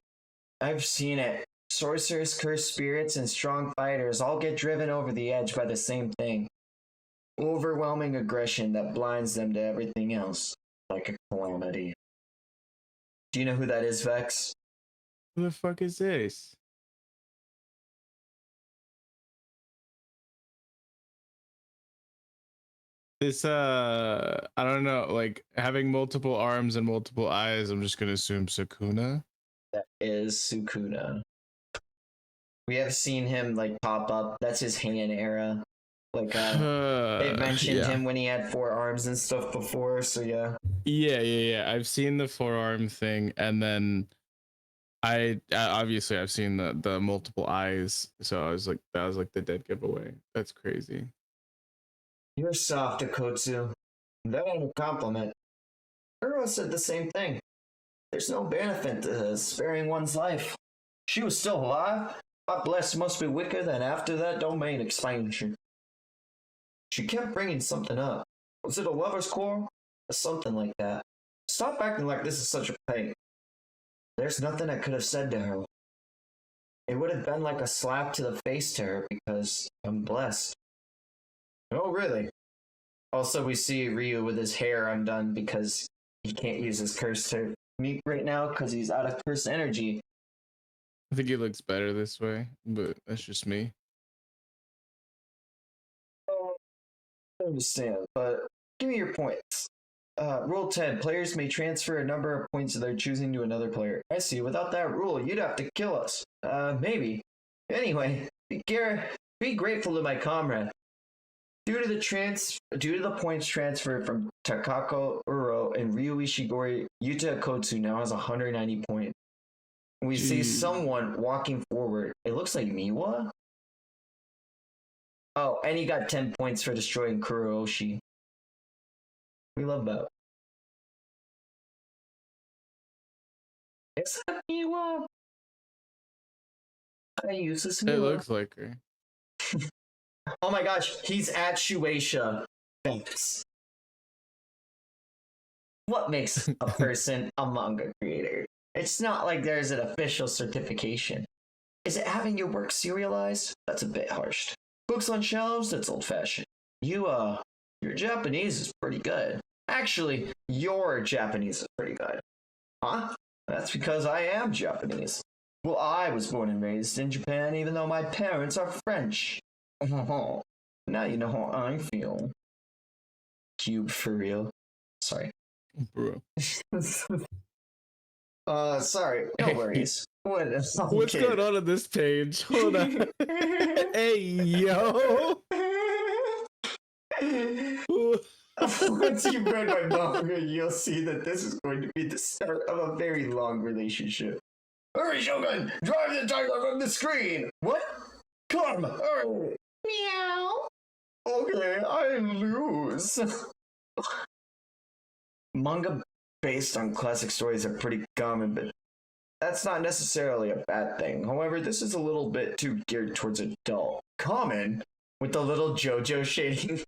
I've seen it. Sorcerers, cursed spirits, and strong fighters all get driven over the edge by the same thing. Overwhelming aggression that blinds them to everything else. Like a calamity. Do you know who that is, Vex? Who the fuck is this? This I don't know, like having multiple arms and multiple eyes, I'm just gonna assume Sukuna. That is Sukuna. We have seen him like pop up. That's his hand era. Like they mentioned him when he had 4 arms and stuff before, so yeah. Yeah. I've seen the forearm thing, and then I obviously I've seen the multiple eyes, so I was like, that was like the dead giveaway. That's crazy. You're soft, Akotsu. That ain't a compliment. Uro said the same thing. There's no benefit to sparing one's life. She was still alive. My blessed must be weaker than after that domain expansion. She kept bringing something up. Was it a lover's quarrel? Or something like that. Stop acting like this is such a pain. There's nothing I could have said to her. It would have been like a slap to the face to her because I'm blessed. Oh, really? Also, we see Ryu with his hair undone because he can't use his curse technique right now because he's out of curse energy. I think he looks better this way, but that's just me. I understand, but give me your points. Rule 10. Players may transfer a number of points of their choosing to another player. I see. Without that rule, you'd have to kill us. Maybe. Anyway, be grateful to my comrade. Due to the points transferred from Takako Uro and Ryu Ishigori, Yuta Kotsu now has 190 points. We see someone walking forward. It looks like Miwa? Oh, and he got 10 points for destroying Kuroshi. We love that. Is that Miwa? I use this Miwa. It looks like her. Oh my gosh, he's at Shueisha. Thanks. What makes a person a manga creator? It's not like there's an official certification. Is it having your work serialized? That's a bit harsh. Books on shelves? That's old-fashioned. Your Japanese is pretty good. Actually, your Japanese is pretty good. Huh? That's because I am Japanese. Well, I was born and raised in Japan even though my parents are French. Oh, now you know how I feel. Cube for real. Sorry. Bro. Sorry. No worries. What's going on this page? Hold on. Hey, yo. Once you've read my manga, you'll see that this is going to be the start of a very long relationship. Hurry, Shogun! Drive the tiger from the screen! What? Come! Hurry! Meow! Okay, I lose. Manga based on classic stories are pretty common, but that's not necessarily a bad thing. However, this is a little bit too geared towards adult. Common? With the little JoJo shading.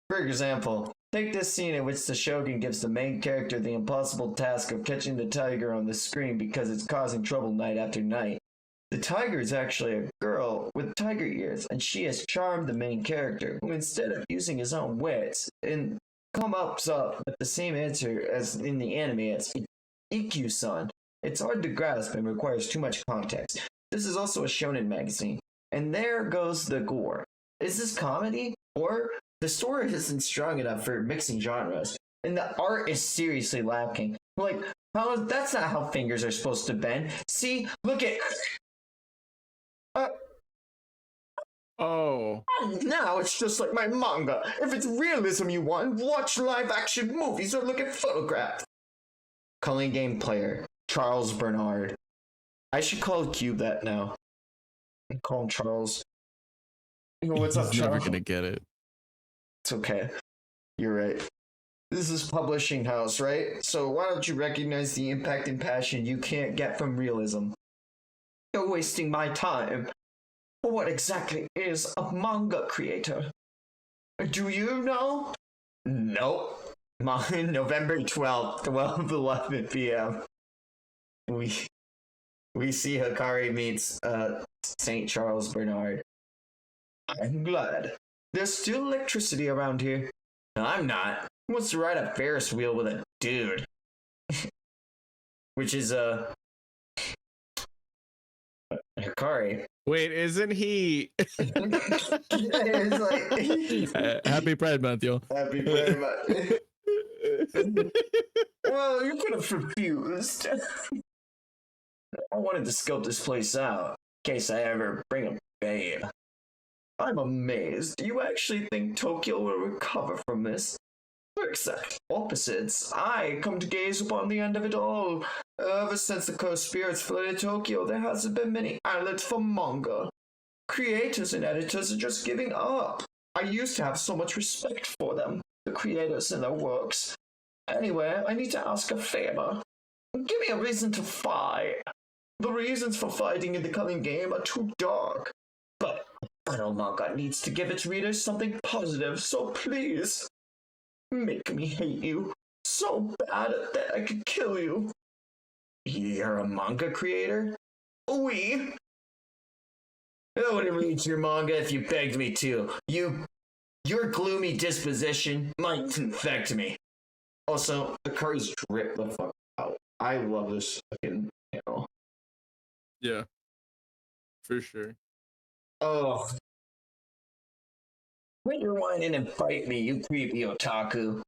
For example, take this scene in which the Shogun gives the main character the impossible task of catching the tiger on the screen because it's causing trouble night after night. The tiger is actually a girl with tiger ears, and she has charmed the main character, who instead of using his own wits, and come up with the same answer as in the anime as Ikkyu-san. It's hard to grasp and requires too much context. This is also a shonen magazine. And there goes the gore. Is this comedy? Or the story isn't strong enough for mixing genres, and the art is seriously lacking. Like, that's not how fingers are supposed to bend. See, look at... Oh. Now it's just like my manga. If it's realism you want, watch live action movies or look at photographs. Culling game player, Charles Bernard. I should call Cube that now. Call him Charles. What's up, He's never Charles? gonna get it. It's okay. You're right. This is publishing house, right? So why don't you recognize the impact and passion you can't get from realism? You're wasting my time. What exactly is a manga creator? Do you know? Nope. Mine, November 12th, 12:11 p.m. We see Hikari meets St. Charles Bernard. I'm glad. There's still electricity around here. I'm not. Who wants to ride a Ferris wheel with a dude? Which is Hikari. Wait, isn't he? It's like... Happy Pride Month, yo. Happy Pride Month. Well, you could have refused. I wanted to scope this place out, in case I ever bring a babe. I'm amazed. You actually think Tokyo will recover from this? We're exact opposites. I come to gaze upon the end of it all. Ever since the cursed spirits flooded Tokyo, there hasn't been many outlets for manga. Creators and editors are just giving up. I used to have so much respect for them, the creators and their works. Anyway, I need to ask a favor. Give me a reason to fight. The reasons for fighting in the coming game are too dark. But battle manga needs to give its readers something positive, so please, make me hate you so bad that I could kill you. You're a manga creator? Oui. I wouldn't read your manga if you begged me to. Your gloomy disposition might infect me. Also, the cars drip the fuck out. I love this fucking panel. Yeah, for sure. Oh. Quit your whining and fight me, you creepy otaku.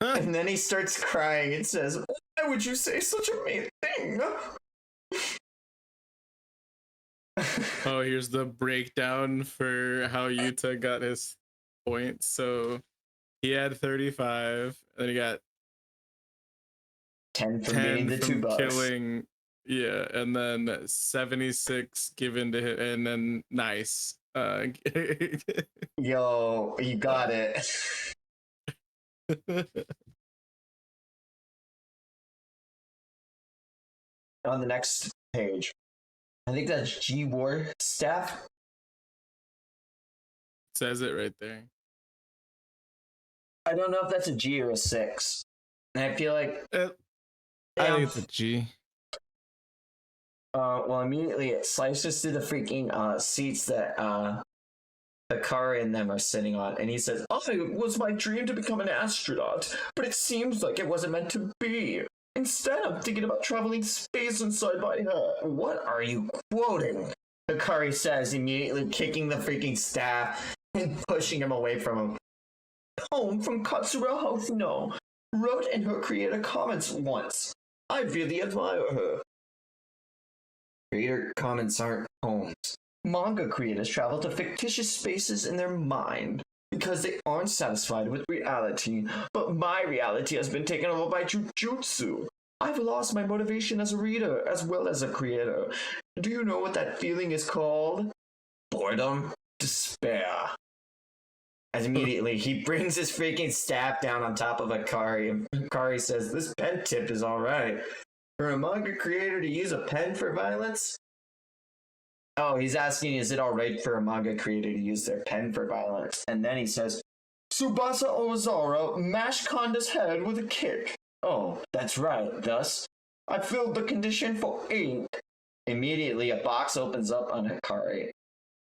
And then he starts crying and says, why would you say such a mean thing? Oh, here's the breakdown for how Yuta got his points. So he had 35, and then he got 10 from 10 getting the from $2. killing. Yeah, and then 76 given to him, and then nice. Yo, you got it. On the next page, I think that's G War staff. Says it right there. I don't know if that's a G or a 6. And I feel like I think it's a G. well, immediately it slices through the freaking seats that Hikari and them are sitting on, and he says, "Oh, it was my dream to become an astronaut, but it seems like it wasn't meant to be. Instead, I'm thinking about traveling space inside my head." What are you quoting? Hikari says, immediately kicking the freaking staff and pushing him away from him. Poem from Katsura Hofuno wrote in her creator comments once. I really admire her. Creator comments aren't poems. Manga creators travel to fictitious spaces in their mind because they aren't satisfied with reality. But my reality has been taken over by jujutsu. I've lost my motivation as a reader as well as a creator. Do you know what that feeling is called? Boredom, despair. As immediately, he brings his freaking staff down on top of Akari, and Akari says, "This pen tip is alright. For a manga creator to use a pen for violence?" Oh, he's asking, is it alright for a manga creator to use their pen for violence? And then he says, "Tsubasa Ozora mashed Konda's head with a kick. Oh, that's right. Thus, I filled the condition for ink." Immediately, a box opens up on Hikari.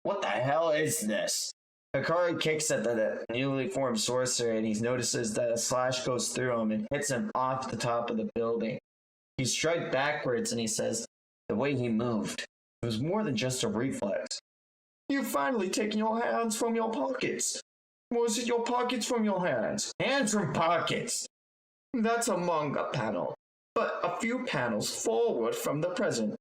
What the hell is this? Hikari kicks at the newly formed sorcerer, and he notices that a slash goes through him and hits him off the top of the building. He strikes backwards, and he says, the way he moved, it was more than just a reflex. "You've finally taken your hands from your pockets." "Was it your pockets from your hands?" "Hands from pockets." "That's a manga panel, but a few panels forward from the present."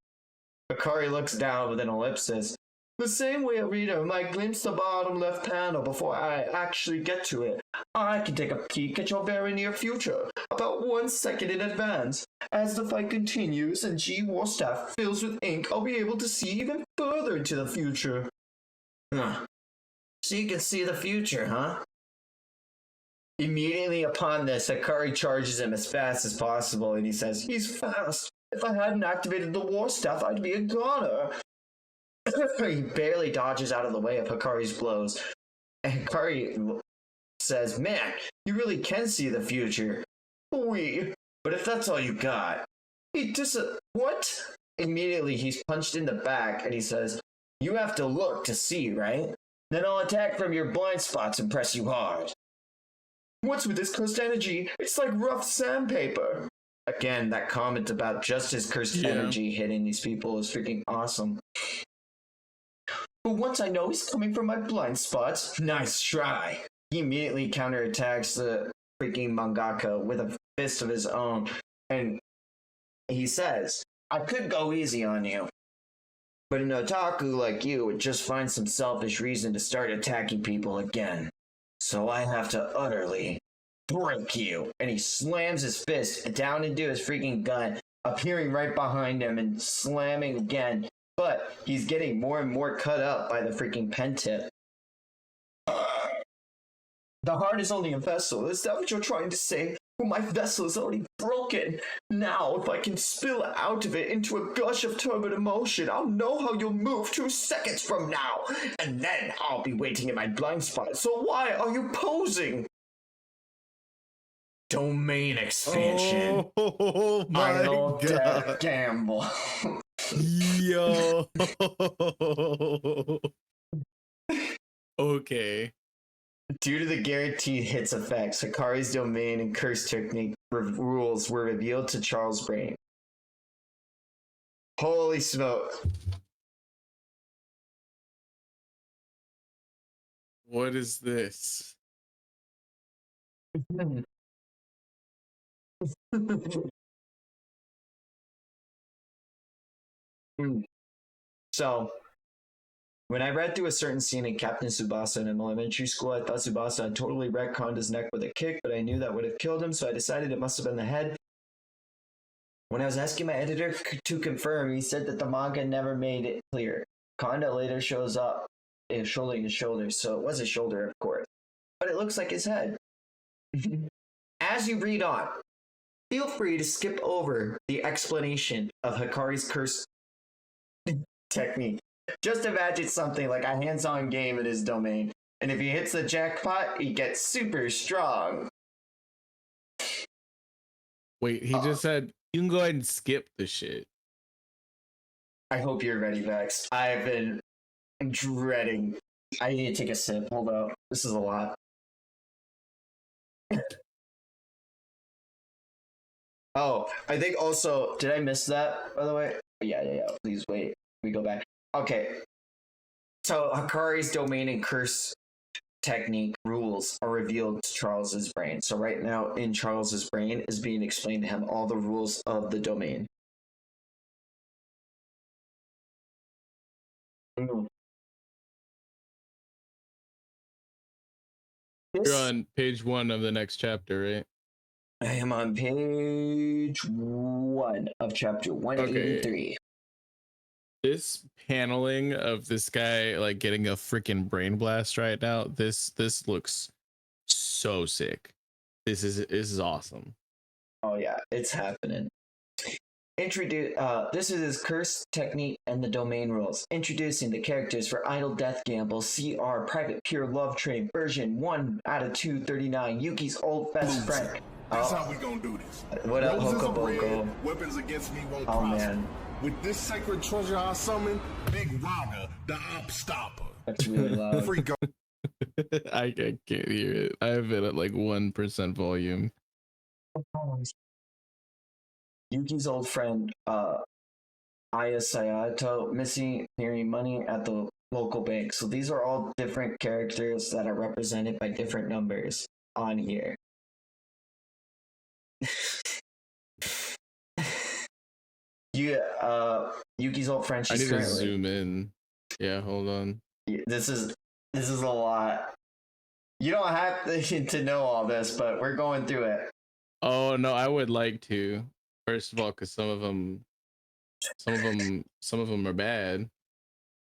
Akari looks down with an ellipsis. "The same way a reader might glimpse the bottom left panel before I actually get to it, I can take a peek at your very near future, about 1 second in advance. As the fight continues and G-War staff fills with ink, I'll be able to see even further into the future." Huh. So you can see the future, huh? Immediately upon this, Akari charges him as fast as possible, and he says, "He's fast. If I hadn't activated the war staff, I'd be a goner." He barely dodges out of the way of Hikari's blows. And Hikari says, "Man, you really can see the future." "Oui, but if that's all you got." What? Immediately, he's punched in the back, and he says, "You have to look to see, right? Then I'll attack from your blind spots and press you hard." "What's with this cursed energy? It's like rough sandpaper." Again, that comment about just his cursed energy hitting these people is freaking awesome. "But once I know he's coming from my blind spots." "Nice try." He immediately counterattacks the freaking mangaka with a fist of his own, and he says, "I could go easy on you, but an otaku like you would just find some selfish reason to start attacking people again. So I have to utterly break you." And he slams his fist down into his freaking gun, appearing right behind him and slamming again. But he's getting more and more cut up by the freaking pen tip. "The heart is only a vessel. Is that what you're trying to say? Well, my vessel is already broken. Now, if I can spill out of it into a gush of turbid emotion, I'll know how you'll move 2 seconds from now. And then I'll be waiting in my blind spot. So why are you posing?" Domain expansion. Oh my Final god. gamble. Yo. Okay. Due to the guaranteed hits effects, Hikari's domain and curse technique rules were revealed to Charles' brain. Holy smoke. What is this? So, when I read through a certain scene in Captain Tsubasa in elementary school, I thought Tsubasa had totally wrecked Konda's neck with a kick, but I knew that would have killed him, so I decided it must have been the head. When I was asking my editor to confirm, he said that the manga never made it clear. Konda later shows up shouldering his shoulder, so it was his shoulder, of course. But it looks like his head. As you read on, feel free to skip over the explanation of Hikari's curse technique. Just imagine something like a hands-on game in his domain, and if he hits the jackpot, he gets super strong. Wait, he just said you can go ahead and skip the shit. I hope you're ready, Vex. I've been dreading. I need to take a sip. Hold up. This is a lot. Oh, I think also, did I miss that, by the way? Yeah. Please wait. We go back. Okay. So Hikari's domain and curse technique rules are revealed to Charles's brain. So right now in Charles's brain is being explained to him all the rules of the domain. You're on page 1 of the next chapter, right? I am on page 1 of chapter 183. This paneling of this guy like getting a freaking brain blast right now. This looks so sick. This is awesome. Oh yeah, it's happening. This is his curse technique and the domain rules. Introducing the characters for Idle Death Gamble, CR Private Pure Love Train version 1 out of 239. Yuki's old best friend. That's how we gonna do this. What up, Roses of Hokoboko? red, weapons against me won't Oh prosper. man, With this sacred treasure I summon, Big Raga, the op stopper. that's really loud. Free go. I can't hear it. I have it at like 1% volume. Yuki's old friend, Aya Sayato, missing nearing money at the local bank. So these are all different characters that are represented by different numbers on here. Yuki's old friend. I She's need to currently. zoom in. Yeah, hold on. This is a lot. You don't have to know all this, but we're going through it. Oh no, I would like to. First of all, because some of them are bad.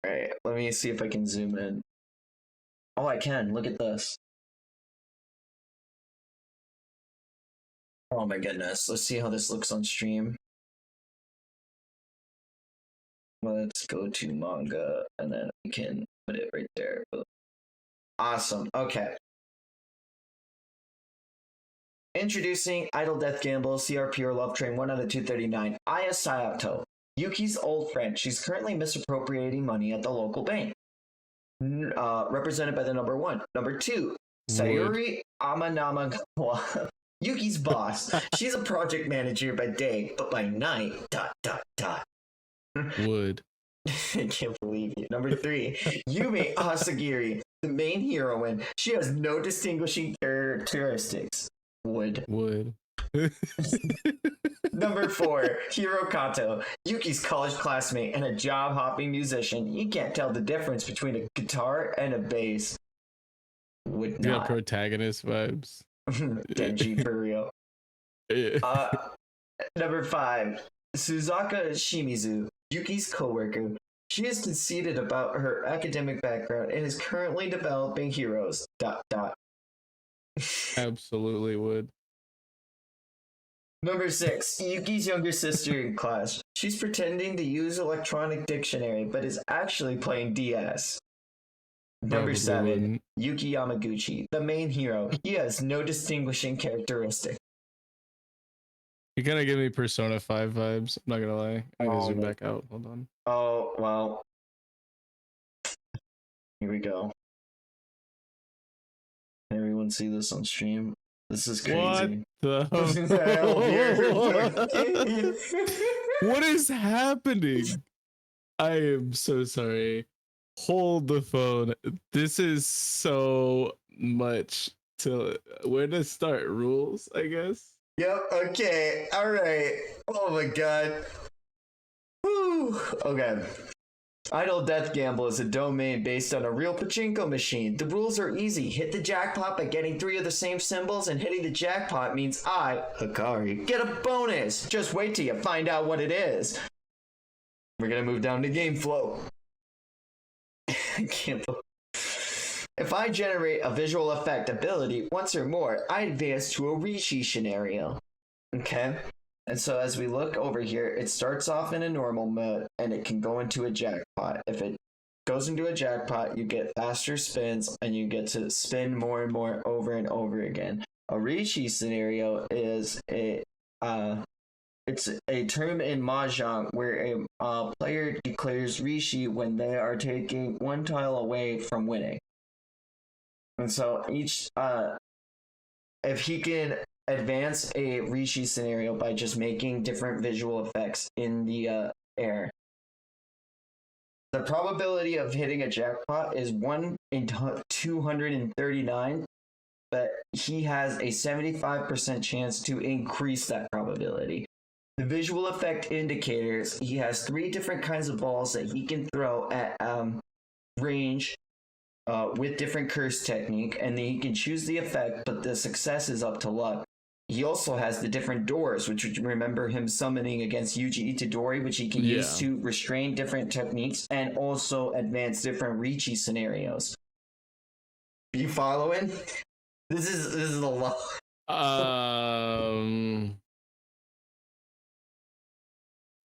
All right, let me see if I can zoom in. Oh, I can. Look at this. Oh my goodness. Let's see how this looks on stream. Let's go to manga and then we can put it right there. Awesome. Okay. Introducing Idle Death Gamble, CR Pure Love Train 1 out of 239. Aya Sayato, Yuki's old friend. She's currently misappropriating money at the local bank. Represented by the number 1. Number 2, Sayuri Amanamagawa, Yuki's boss. She's a project manager by day, but by night, ... Wood. I can't believe you. Number 3, Yumi Asagiri, the main heroine. She has no distinguishing characteristics. Wood. Number 4, Hiro Kato, Yuki's college classmate and a job-hopping musician. You can't tell the difference between a guitar and a bass. Would You got not. protagonist vibes. Denji for real. Yeah. Number 5, Suzaka Shimizu, Yuki's coworker. She is conceited about her academic background and is currently developing heroes. ... Absolutely would. Number 6, Yuki's younger sister in class. She's pretending to use electronic dictionary, but is actually playing DS. Number Probably 7, wouldn't. Yuki Yamaguchi, the main hero. He has no distinguishing characteristic. You kind of give me Persona 5 vibes. I'm not gonna lie. I need to Oh, zoom no. back out. Hold on. Oh, well. Here we go. Can everyone see this on stream? This is crazy. What What is happening? I am so sorry. Hold the phone. This is so much to where to start. Rules, I guess. Yep, okay, alright. Oh my god. Woo! Okay. Idle Death Gamble is a domain based on a real pachinko machine. The rules are easy. Hit the jackpot by getting 3 of the same symbols, and hitting the jackpot means I, Hikari, get a bonus. Just wait till you find out what it is. We're gonna move down to game flow. I can't believe. If I generate a visual effect ability once or more, I advance to a Rishi scenario. Okay? And so as we look over here, it starts off in a normal mode and it can go into a jackpot. If it goes into a jackpot, you get faster spins and you get to spin more and more over and over again. A Rishi scenario is it's a term in Mahjong where a player declares Rishi when they are taking 1 tile away from winning. And so if he can advance a Rishi scenario by just making different visual effects in the air, the probability of hitting a jackpot is 1 in 239, but he has a 75% chance to increase that probability. The visual effect indicators, he has 3 different kinds of balls that he can throw at range with different curse technique, and then he can choose the effect, but the success is up to luck. he also has the different doors, which would remember him summoning against Yuji Itadori, which he can use to restrain different techniques and also advance different Riichi scenarios. You following? This is a lot.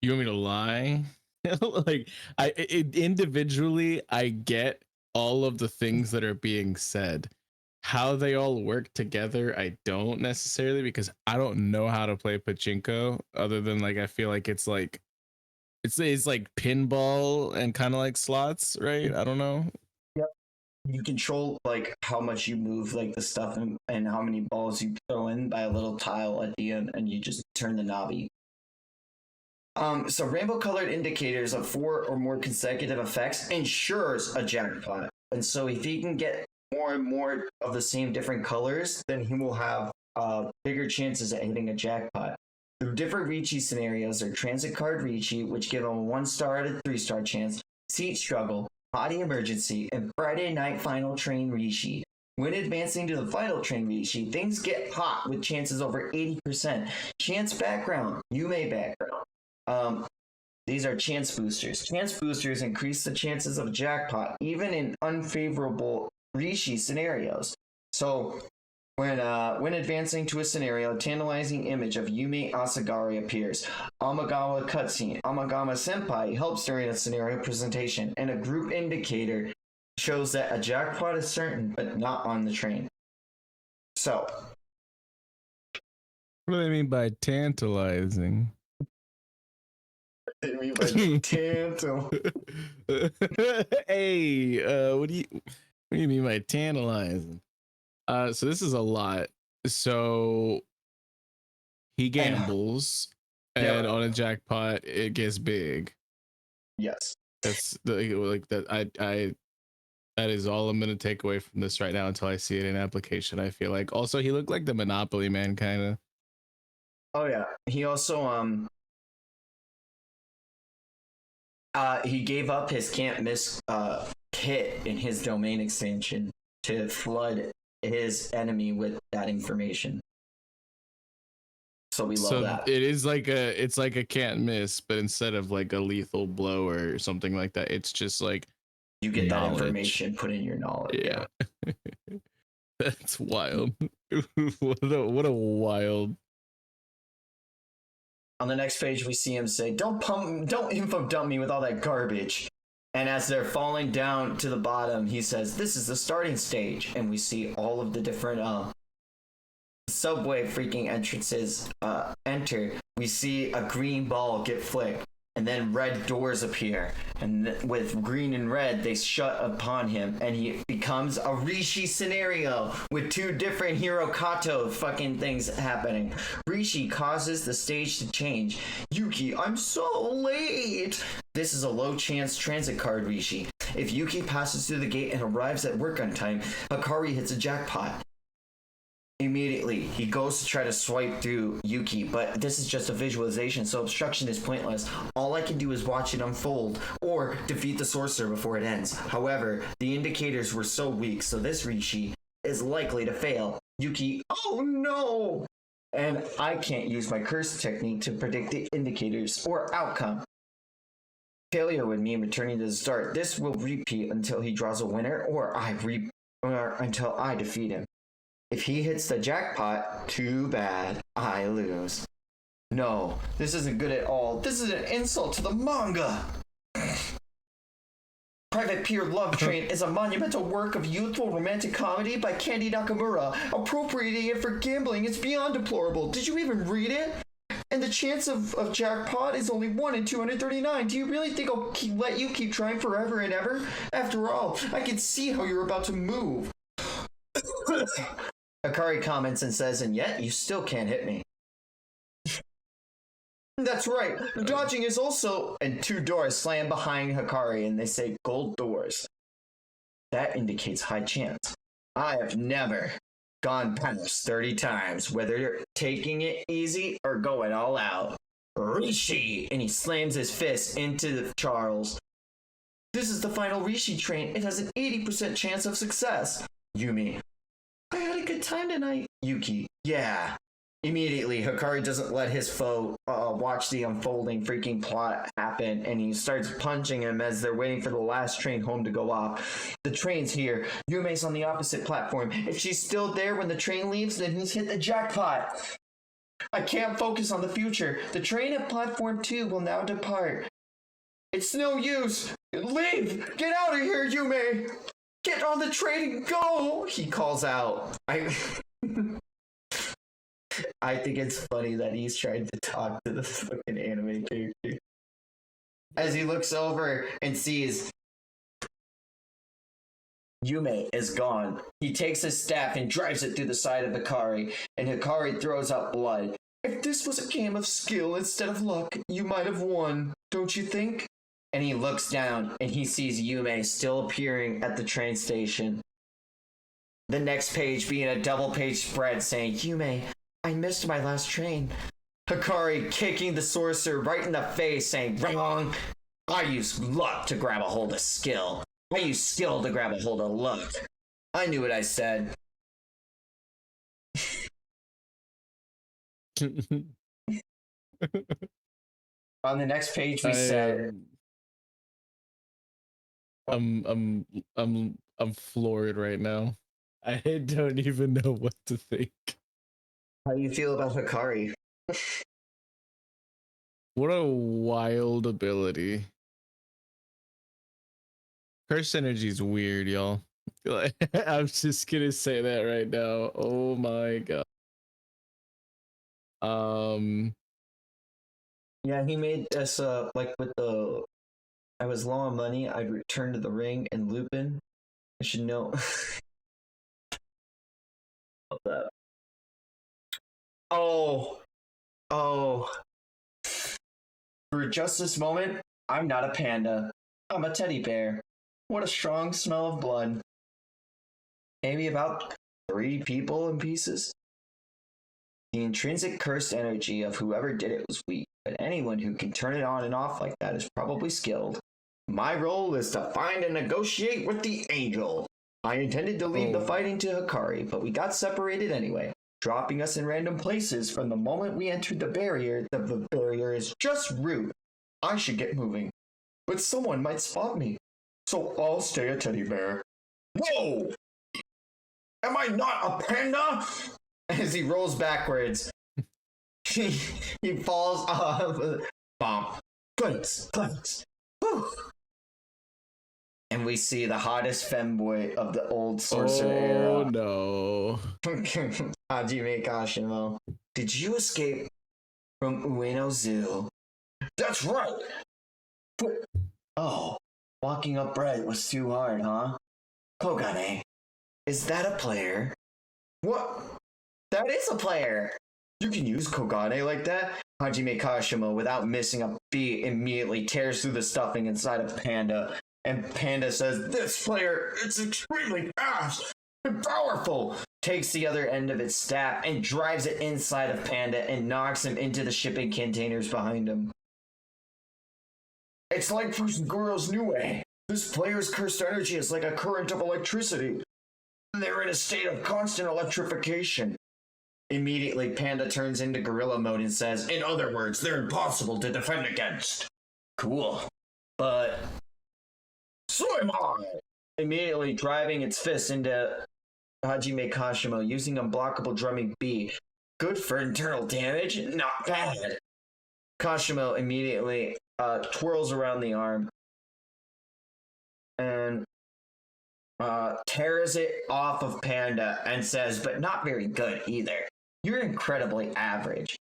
You want me to lie? Like individually, I get all of the things that are being said. How they all work together, I don't necessarily, because I don't know how to play pachinko other than like I feel like it's like pinball and kind of like slots, right? I don't know. Yep. You control like how much you move like the stuff and how many balls you throw in by a little tile at the end, and you just turn the knobby. So rainbow colored indicators of 4 or more consecutive effects ensures a jackpot. And so if he can get more and more of the same different colors, then he will have bigger chances at hitting a jackpot. The different Riichi scenarios are Transit Card Riichi, which give him a 1-star out of 3-star chance, Seat Struggle, Body Emergency, and Friday Night Final Train Riichi. When advancing to the Final Train Riichi, things get hot with chances over 80%. Chance Background, Yume Background. These are chance boosters. Chance boosters increase the chances of a jackpot, even in unfavorable Riichi scenarios. So, when advancing to a scenario, tantalizing image of Yume Asagari appears. Amagawa cutscene. Amagawa Senpai helps during a scenario presentation, and a group indicator shows that a jackpot is certain, but not on the train. So, what do they mean by tantalizing? I mean by tantal. Hey, what do you mean by tantalizing? So this is a lot. So he gambles, and on a jackpot, it gets big. Yes, that's like that. I that is all I'm gonna take away from this right now until I see it in application. I feel like also he looked like the Monopoly man, kind of. Oh yeah, he also he gave up his can't miss hit in his domain extension to flood his enemy with that information. So we love that. It is like it's like a can't miss, but instead of like a lethal blow or something like that, it's just like you get knowledge. That information put in your knowledge. Yeah. That's wild. what a wild. On the next page, we see him say, don't info dump me with all that garbage. And as they're falling down to the bottom, he says, this is the starting stage. And we see all of the different subway freaking entrances enter. We see a green ball get flicked. And then red doors appear. And with green and red, they shut upon him. And he becomes a Riichi scenario with 2 different Hirokato fucking things happening. Riichi causes the stage to change. Yuki, I'm so late. This is a low chance transit card Riichi. If Yuki passes through the gate and arrives at work on time, Hikari hits a jackpot. Immediately, he goes to try to swipe through Yuki, but this is just a visualization, so obstruction is pointless. All I can do is watch it unfold, or defeat the sorcerer before it ends. However, the indicators were so weak, so this Riichi is likely to fail. Yuki, oh no! And I can't use my curse technique to predict the indicators or outcome. Failure would mean returning to the start. This will repeat until he draws a winner, or until I defeat him. If he hits the jackpot, too bad, I lose. No, this isn't good at all. This is an insult to the manga. Private Peer Love Train is a monumental work of youthful romantic comedy by Candy Nakamura. Appropriating it for gambling is beyond deplorable. Did you even read it? And the chance of jackpot is only 1 in 239. Do you really think I'll let you keep trying forever and ever? After all, I can see how you're about to move. Hikari comments and says, and yet you still can't hit me. That's right. Dodging is also... And 2 doors slam behind Hikari and they say gold doors. That indicates high chance. I have never gone past 30 times, whether you're taking it easy or going all out. Riichi! And he slams his fist into Charles. This is the final Riichi train. It has an 80% chance of success. Yumi. I had a good time tonight. Yuki. Yeah. Immediately, Hikari doesn't let his foe watch the unfolding freaking plot happen, and he starts punching him as they're waiting for the last train home to go off. The train's here. Yume's on the opposite platform. If she's still there when the train leaves, then he's hit the jackpot. I can't focus on the future. The train at platform 2 will now depart. It's no use. Leave! Get out of here, Yume! Get on the train and go! He calls out. I think it's funny that he's trying to talk to the fucking anime character. As he looks over and sees Yume is gone, he takes his staff and drives it through the side of Hikari, and Hikari throws up blood. If this was a game of skill instead of luck, you might have won, don't you think? And he looks down and he sees Yume still appearing at the train station. The next page being a double-page spread saying, Yume, I missed my last train. Hikari kicking the sorcerer right in the face, saying, wrong. I use luck to grab a hold of skill. I use skill to grab a hold of luck. I knew what I said. On the next page, we said, I'm floored right now. I don't even know what to think. how do you feel about Hikari? What a wild ability. Curse energy is weird, y'all. I'm just gonna say that right now. Oh my god. Yeah, he made us like with the I was low on money, I'd return to the ring and Lupin. I should know of that. Oh. For just this moment, I'm not a panda. I'm a teddy bear. What a strong smell of blood. Maybe about 3 people in pieces. The intrinsic cursed energy of whoever did it was weak, but anyone who can turn it on and off like that is probably skilled. My role is to find and negotiate with the angel. I intended to leave the fighting to Hikari, but we got separated anyway, dropping us in random places from the moment we entered the barrier. The barrier is just rude. I should get moving, but someone might spot me, so I'll stay a teddy bear. Whoa! Am I not a panda? As he rolls backwards, he falls off. Bomb. Clanks. Whew. And we see the hottest femboy of the old sorcerer era. Oh no. Hajime Kashimo. Did you escape from Ueno Zoo? That's right! Oh, walking upright was too hard, huh? Kogane, is that a player? What? That is a player! You can use Kogane like that? Hajime Kashimo, without missing a beat, immediately tears through the stuffing inside of Panda. And Panda says, this player, it's extremely fast and powerful! Takes the other end of its staff and drives it inside of Panda and knocks him into the shipping containers behind him. It's like Fusiguro's Nue. This player's cursed energy is like a current of electricity. They're in a state of constant electrification. Immediately, Panda turns into gorilla mode and says, in other words, they're impossible to defend against. Cool. But so am I. Immediately driving its fist into Hajime Kashimo using unblockable drumming B. Good for internal damage, not bad. Kashimo immediately twirls around the arm and tears it off of Panda and says, but not very good either. You're incredibly average.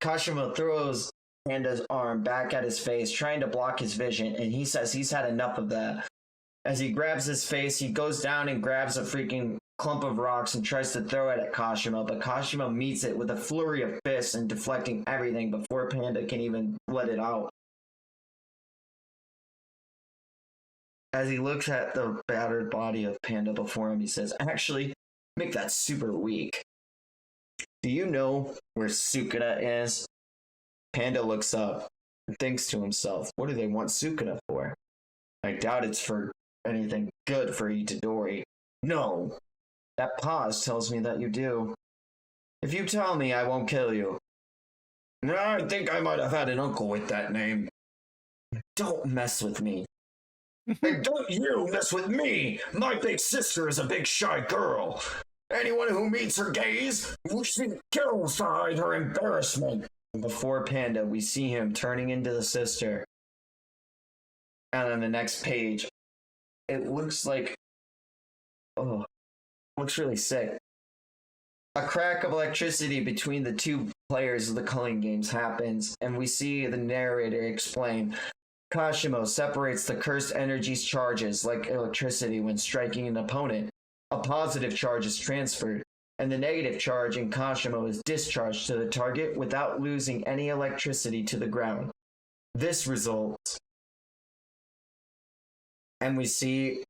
Kashimo throws Panda's arm back at his face, trying to block his vision, and he says he's had enough of that. As he grabs his face, he goes down and grabs a freaking clump of rocks and tries to throw it at Kashimo, but Kashimo meets it with a flurry of fists and deflecting everything before Panda can even let it out. As he looks at the battered body of Panda before him, he says, actually, make that super weak. Do you know where Sukuna is? Panda looks up and thinks to himself, what do they want Sukuna for? I doubt it's for anything good for Itadori. No, That pause tells me that you do. If you tell me, I won't kill you. I think I might have had an uncle with that name. Don't mess with me. And don't you mess with me! My big sister is a big shy girl. Anyone who meets her gaze, she kills to hide her embarrassment. Before Panda, we see him turning into the sister. And on the next page, it looks like... Oh, looks really sick. A crack of electricity between the two players of the culling games happens, and we see the narrator explain. Kashimo separates the cursed energy's charges like electricity when striking an opponent. A positive charge is transferred, and the negative charge in Kashimo is discharged to the target without losing any electricity to the ground. This results, and we see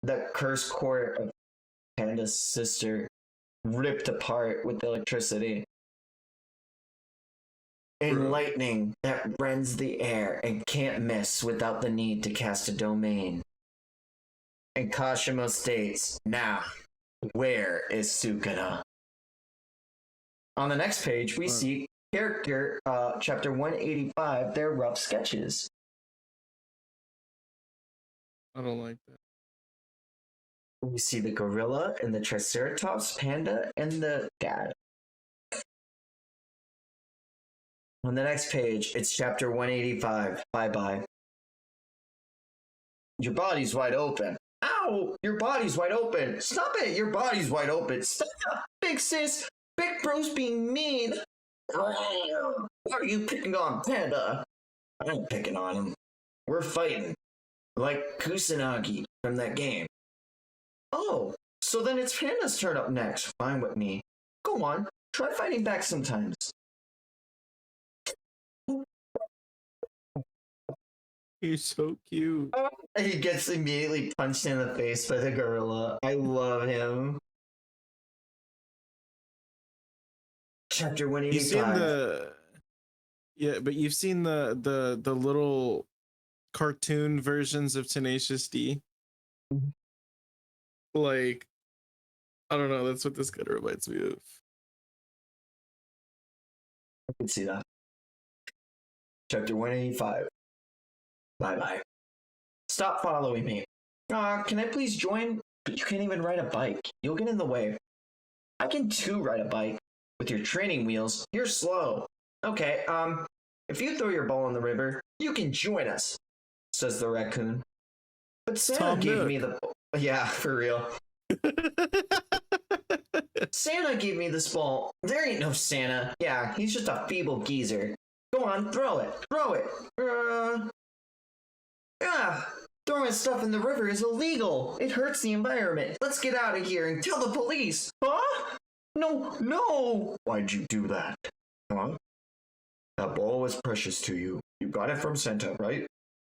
the cursed core of Panda's sister ripped apart with electricity. In lightning that rends the air and can't miss without the need to cast a domain. And Kashimo states, now, where is Sukuna? On the next page, we see character, chapter 185, their rough sketches. I don't like that. We see the gorilla and the triceratops, panda, and the dad. On the next page, it's chapter 185. Bye-bye. Your body's wide open. Ow! Your body's wide open. Stop it! Your body's wide open. Stop! Big sis! Big bro's being mean! Why are you picking on Panda? I ain't picking on him. We're fighting. Like Kusanagi from that game. Oh, so then it's Panda's turn up next. Fine with me. Go on. Try fighting back sometimes. He's so cute. He gets immediately punched in the face by the gorilla. I love him. Chapter 185. You've seen you've seen the little cartoon versions of Tenacious D. Like, I don't know, that's what this kind of reminds me of. I can see that. Chapter 185. Bye-bye. Stop following me. Can I please join? But you can't even ride a bike. You'll get in the way. I can too ride a bike. With your training wheels, you're slow. Okay, if you throw your ball in the river, you can join us, says the raccoon. But Santa gave me the... Yeah, for real. Santa gave me this ball. There ain't no Santa. Yeah, he's just a feeble geezer. Go on, throw it. Throw it. Throwing stuff in the river is illegal. It hurts the environment. Let's get out of here and tell the police. Huh? No. Why'd you do that? Huh? That ball was precious to you. You got it from Santa, right?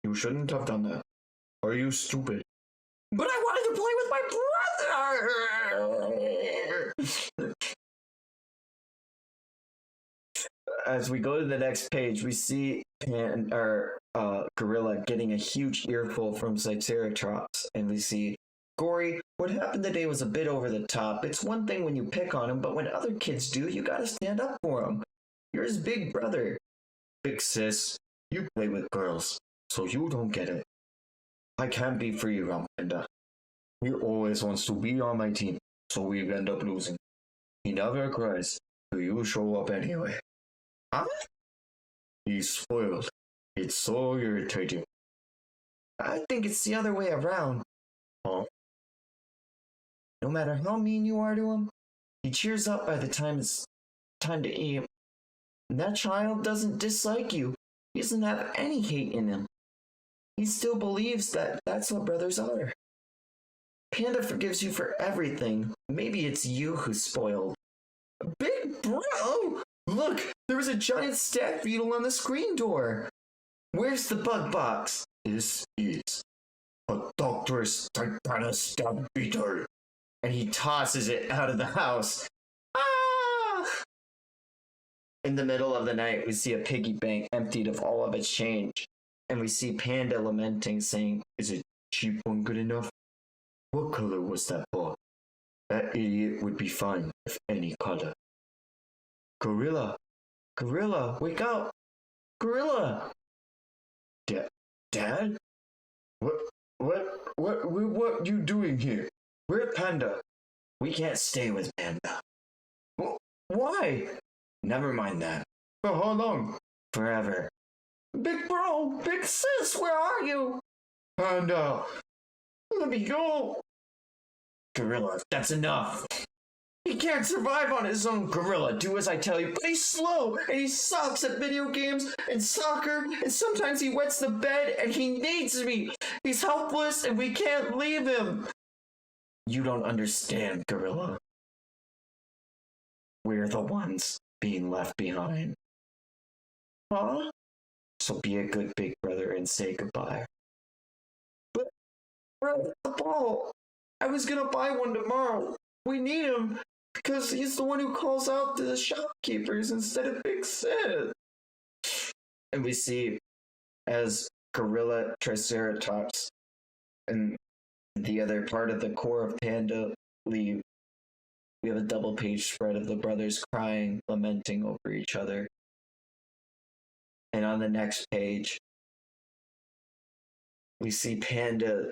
You shouldn't have done that. Are you stupid? But I wanted to play with my brother! As we go to the next page, we see Gorilla getting a huge earful from Triceratops, and we see, Gory, what happened today was a bit over the top. It's one thing when you pick on him, but when other kids do, you gotta stand up for him. You're his big brother. Big sis, you play with girls, so you don't get it. I can't be for you, Rampanda. He always wants to be on my team, so we end up losing. He never cries, so you show up anyway. Huh? He's spoiled. It's so irritating. I think it's the other way around. Huh? No matter how mean you are to him, he cheers up by the time it's time to eat. And that child doesn't dislike you. He doesn't have any hate in him. He still believes that that's what brothers are. Panda forgives you for everything. Maybe it's you who's spoiled. Big bro! Look, there was a giant stag beetle on the screen door. Where's the bug box? This is a Doctor's Titana stag beetle. And he tosses it out of the house. Ah! In the middle of the night, we see a piggy bank emptied of all of its change. And we see Panda lamenting, saying, is a cheap one good enough? What color was that ball? That idiot would be fine with any color. Gorilla! Gorilla, wake up! Gorilla! Dad? What you doing here? We're Panda. We can't stay with Panda. Why? Never mind that. For how long? Forever. Big bro, big sis, where are you? Panda, let me go. Gorilla, that's enough. He can't survive on his own. Gorilla, do as I tell you. But he's slow, and he sucks at video games and soccer, and sometimes he wets the bed, and he needs me. He's helpless, and we can't leave him. You don't understand, Gorilla. We're the ones being left behind. Huh? So be a good big brother and say goodbye. But, bro, the ball. I was gonna buy one tomorrow. We need him because he's the one who calls out to the shopkeepers instead of Big Sid. And we see as Gorilla, Triceratops, and the other part of the core of Panda leave. We have a double page spread of the brothers crying, lamenting over each other. And on the next page, we see Panda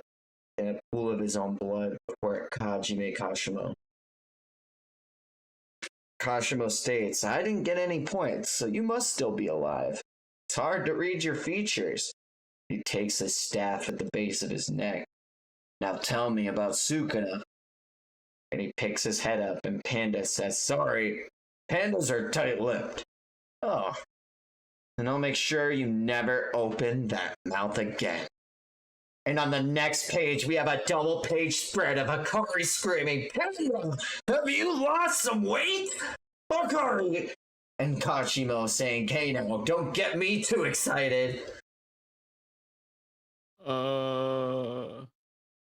in a pool of his own blood before Hajime Kashimo. Kashimo states, I didn't get any points, so you must still be alive. It's hard to read your features. He takes his staff at the base of his neck. Now tell me about Sukuna. And he picks his head up, and Panda says, sorry, pandas are tight-lipped. Oh. And I'll make sure you never open that mouth again. And on the next page, we have a double page spread of Hikari screaming, Panda, have you lost some weight? Hikari! And Kashimo saying, Kano, don't get me too excited.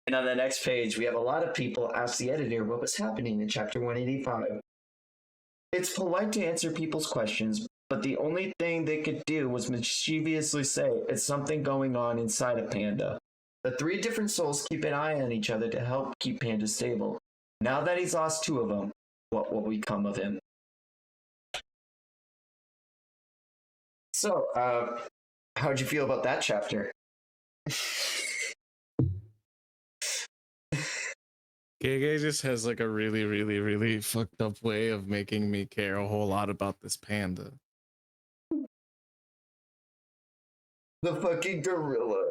And on the next page, we have a lot of people ask the editor what was happening in chapter 185. It's polite to answer people's questions, but the only thing they could do was mischievously say it's something going on inside of Panda. The three different souls keep an eye on each other to help keep Panda stable. Now that he's lost two of them, what will become of him? So, how'd you feel about that chapter? Gege just has like a really, really, really fucked up way of making me care a whole lot about this panda. The fucking gorilla.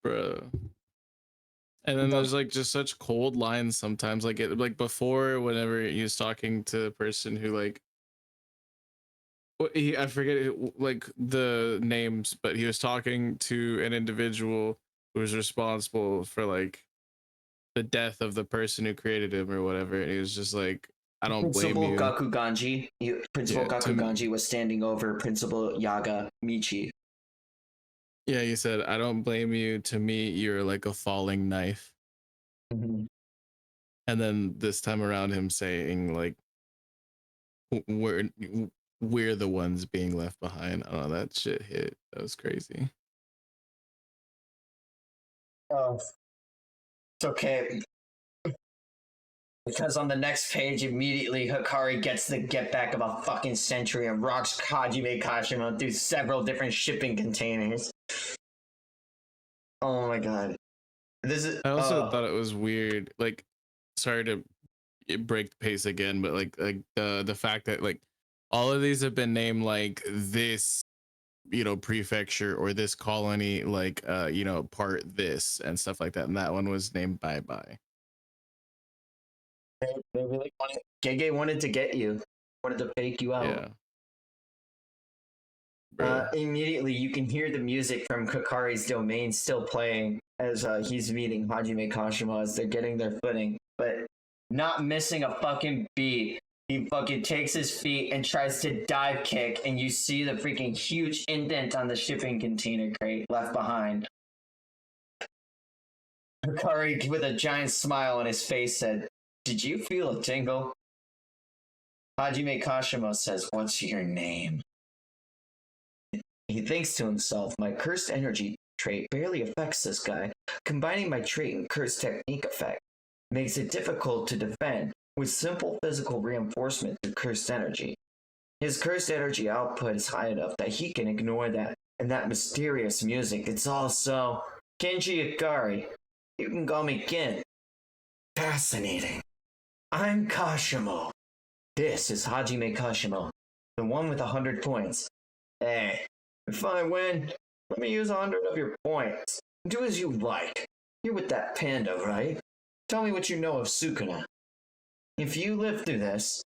Bruh. And then there's like just such cold lines sometimes. Like it, like before, whenever he was talking to the person who like, I forget like the names, but he was talking to an individual who was responsible for like the death of the person who created him or whatever. And he was just like, I don't blame you. Principal Gakuganji was standing over Principal Yaga Michi. Yeah, he said, I don't blame you. To me, you're like a falling knife. Mm-hmm. And then this time around, him saying like, we're the ones being left behind. I don't know, that shit hit. That was crazy. Oh, it's okay. Because on the next page, immediately Hikari gets the get back of a fucking century and rocks Hajime Kashimo through several different shipping containers. Oh my god. This is. I also thought it was weird. Like, sorry to break the pace again, but like the fact that like all of these have been named like this, you know, prefecture or this colony, like you know, part this and stuff like that, and that one was named Bye Bye. They really wanted. Gege wanted to get you. Wanted to fake you out. Yeah. Immediately, you can hear the music from Hikari's domain still playing as he's meeting Hajime Kashimo as they're getting their footing, but not missing a fucking beat. He fucking takes his feet and tries to dive kick, and you see the freaking huge indent on the shipping container crate left behind. Hikari, with a giant smile on his face, said, "Did you feel a tingle?" Hajime Kashimo says, "What's your name?" He thinks to himself, "My cursed energy trait barely affects this guy. Combining my trait and curse technique effect makes it difficult to defend with simple physical reinforcement through cursed energy. His cursed energy output is high enough that he can ignore that and that mysterious music. It's also Kenji Ikari. You can call me Ken. Fascinating. I'm Kashimo. This is Hajime Kashimo, the one with 100 points. Hey, if I win, let me use 100 of your points. Do as you like. You're with that panda, right? Tell me what you know of Sukuna. If you live through this...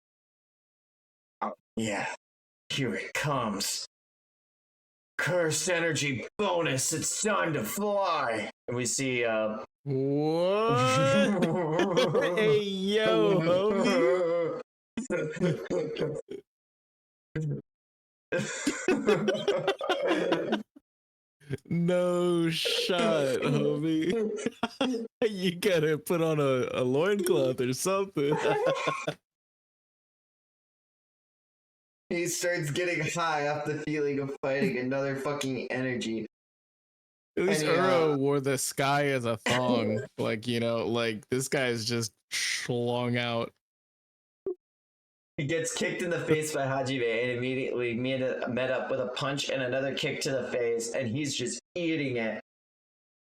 Oh, yeah. Here it comes. Cursed energy bonus. It's time to fly. And we see, What? Hey, yo, homie. No shot, homie. You gotta put on a loincloth or something. He starts getting high off the feeling of fighting another fucking energy. At least And, Uro wore the sky as a thong. Like, you know, like this guy is just schlong out. He gets kicked in the face by Hajime and immediately met up with a punch and another kick to the face, and he's just eating it.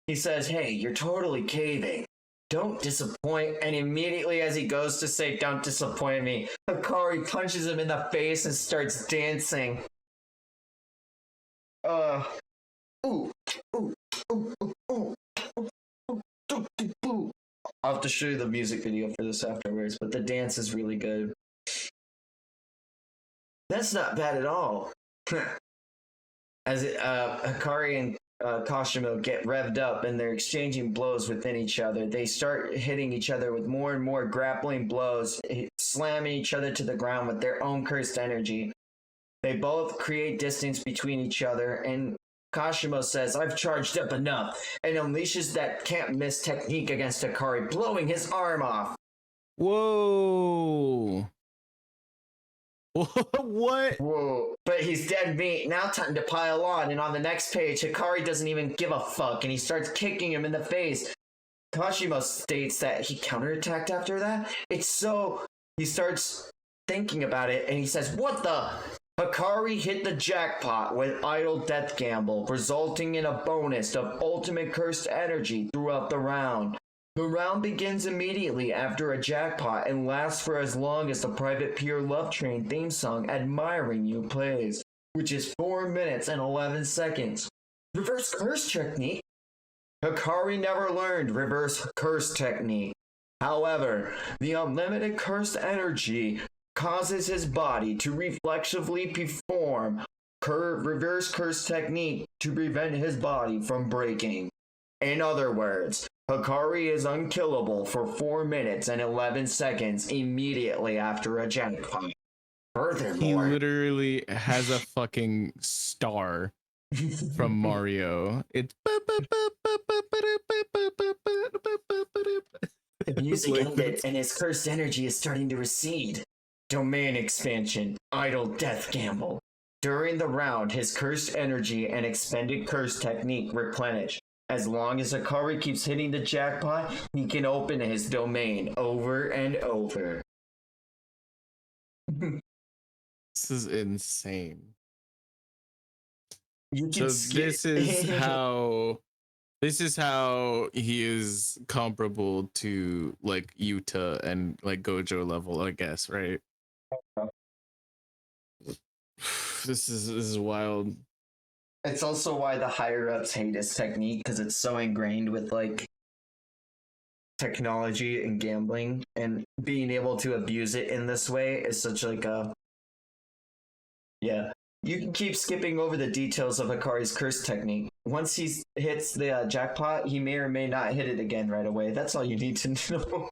He says, hey, you're totally caving. Don't disappoint. And immediately as he goes to say, don't disappoint me, Hikari punches him in the face and starts dancing. Ooh, ooh, ooh, ooh, ooh, ooh. I'll have to show you the music video for this afterwards, but the dance is really good. That's not bad at all. As Hikari and Kashimo get revved up and they're exchanging blows within each other. They start hitting each other with more and more grappling blows, slamming each other to the ground with their own cursed energy. They both create distance between each other, and Kashimo says, I've charged up enough, and unleashes that can't miss technique against Hikari, blowing his arm off. Whoa. What? Whoa. But he's dead meat. Now time to pile on. And on the next page, Hikari doesn't even give a fuck, and he starts kicking him in the face. Kashimo states that he counterattacked after that. He starts thinking about it, and he says, what the? Hikari hit the jackpot with Idle Death Gamble, resulting in a bonus of ultimate cursed energy throughout the round. The round begins immediately after a jackpot and lasts for as long as the Private Pure Love Train theme song Admiring You plays, which is 4 minutes and 11 seconds. Reverse curse technique? Hikari never learned reverse curse technique. However, the unlimited cursed energy causes his body to reflexively perform reverse curse technique to prevent his body from breaking. In other words, Hikari is unkillable for 4 minutes and 11 seconds immediately after a jackpot. Furthermore, He literally has a fucking star from Mario. It's the music like ended and his cursed energy is starting to recede. Domain expansion, Idle Death Gamble. During the round, his cursed energy and expended curse technique replenish. As long as Hikari keeps hitting the jackpot, he can open his domain over and over. This is insane. You can So skip- this is how he is comparable to like Yuta and like Gojo level, I guess, right? This is wild. It's also why the higher ups hate his technique, because it's so ingrained with like technology and gambling, and being able to abuse it in this way is such like a You can keep skipping over the details of Hikari's curse technique. Once he hits the jackpot, he may or may not hit it again right away. That's all you need to know.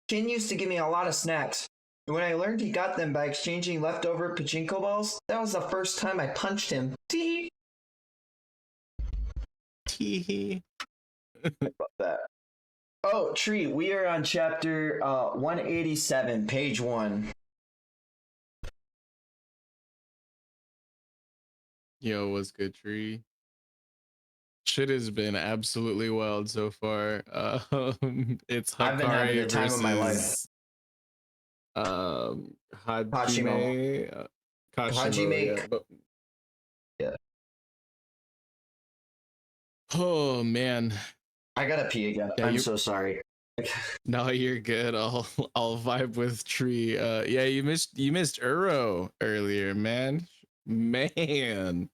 Ken used to give me a lot of snacks. When I learned he got them by exchanging leftover pachinko balls, that was the first time I punched him. Tee. Tee. About that. Oh, Tree, we are on chapter 187, page 1. Yo, what's good, Tree? Shit has been absolutely wild so far. It's I've been having the Hakari time of my life. versus Hashimo. Hajime, Kashimo, Hajime. yeah. But Yeah. oh man, I gotta pee again. yeah, I'm you. so sorry. No, you're good. I'll vibe with Tree. Yeah, you missed Uro earlier, man. Man,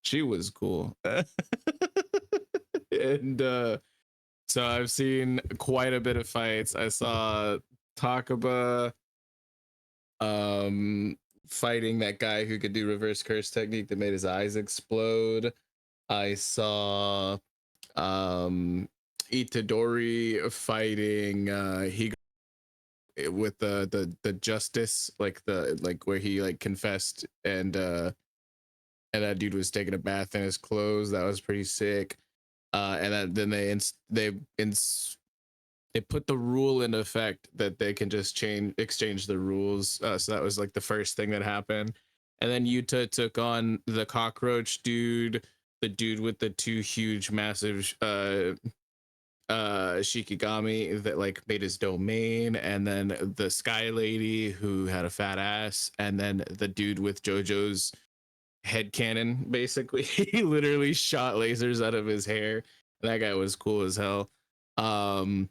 she was cool. And so I've seen quite a bit of fights. I saw Takaba fighting that guy who could do reverse curse technique that made his eyes explode. I saw Itadori fighting he with the justice, like the like where he like confessed and that dude was taking a bath in his clothes. That was pretty sick. And then they put the rule in effect that they can just exchange the rules. So that was like the first thing that happened. And then Yuta took on the cockroach dude, the dude with the two huge massive Shikigami that like made his domain, and then the sky lady who had a fat ass, and then the dude with JoJo's head cannon. Basically, he literally shot lasers out of his hair. That guy was cool as hell. And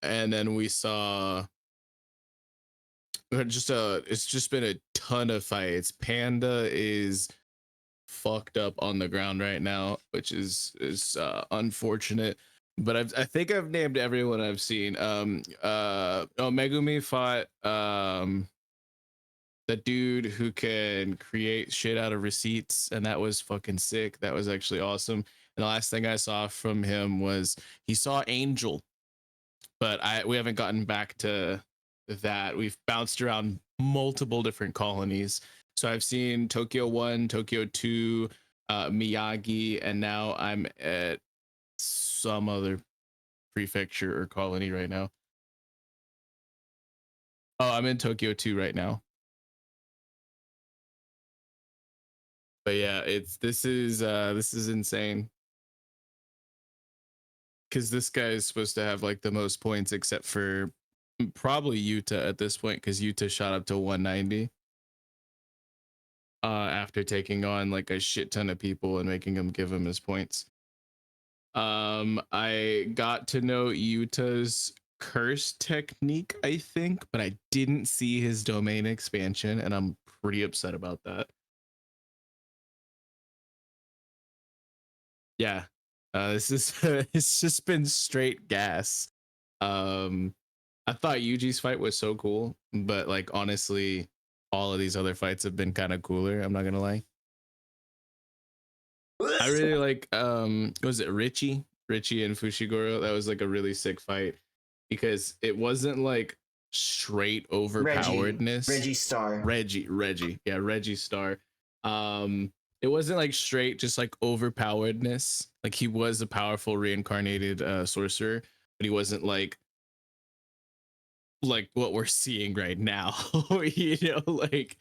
then we saw it's just been a ton of fights. Panda is fucked up on the ground right now, which is unfortunate. But I think I've named everyone I've seen. Megumi fought the dude who can create shit out of receipts, and that was fucking sick. That was actually awesome. And the last thing I saw from him was he saw Angel, but we haven't gotten back to that. We've bounced around multiple different colonies. So I've seen Tokyo 1, Tokyo 2, Miyagi, and now I'm at some other prefecture or colony right now. Oh, I'm in Tokyo 2 right now. But yeah, this is insane. Because this guy is supposed to have like the most points, except for probably Yuta at this point, because Yuta shot up to 190 after taking on like a shit ton of people and making him give him his points. I got to know Yuta's curse technique, I think, but I didn't see his domain expansion, and I'm pretty upset about that. Yeah, this is it's just been straight gas. I thought Yuji's fight was so cool, but like honestly, all of these other fights have been kind of cooler. I'm not gonna lie. I really like was it Richie and Fushiguro? That was like a really sick fight because it wasn't like straight overpoweredness. Reggie, yeah, Reggie Star. It wasn't like straight just like overpoweredness. Like he was a powerful reincarnated sorcerer, but he wasn't like what we're seeing right now. You know, like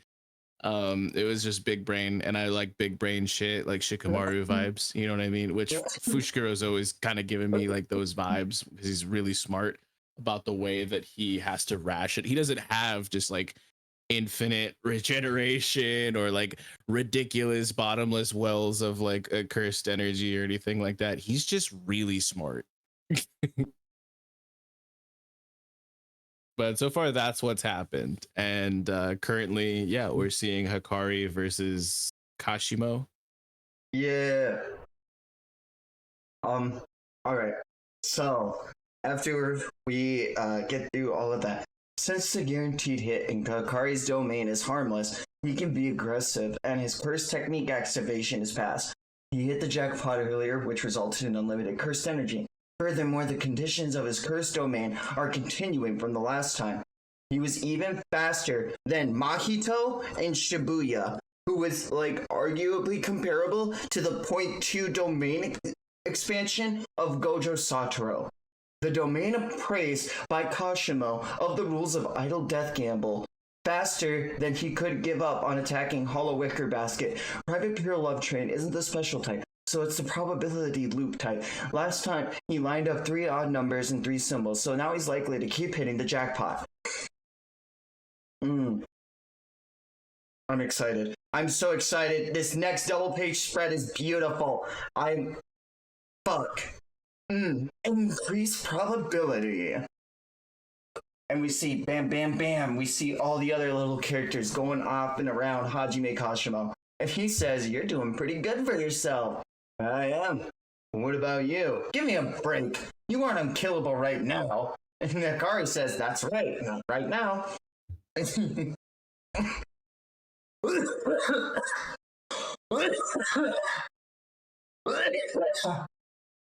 it was just big brain, and I like big brain shit, like Shikamaru vibes, you know what I mean? Which Fushiguro's always kind of giving me like those vibes because he's really smart about the way that he has to ration. He doesn't have just like infinite regeneration or like ridiculous bottomless wells of like a cursed energy or anything like that. He's just really smart. But so far that's what's happened, and currently, yeah, we're seeing Hakari versus Kashimo. Yeah. All right. So after we get through all of that, since the guaranteed hit in Hakari's domain is harmless, he can be aggressive, and his curse technique activation is passed. He hit the jackpot earlier, which resulted in unlimited cursed energy. Furthermore, the conditions of his cursed domain are continuing from the last time. He was even faster than Mahito and Shibuya, who was like arguably comparable to the 0.2 domain expansion of Gojo Satoru. The domain of praise by Kashimo of the rules of idle death gamble faster than he could give up on attacking Hollow Wicker Basket. Private Pure Love Train isn't the special type, so it's the probability loop type. Last time, he lined up 3 odd numbers and 3 symbols, so now he's likely to keep hitting the jackpot. I'm excited. I'm so excited. This next double page spread is beautiful. Increased probability. And we see bam, bam, bam. We see all the other little characters going off and around Hajime Kashimo. And he says, you're doing pretty good for yourself. I am. What about you? Give me a break. You aren't unkillable right now. And Hikari says, that's right. Not right now.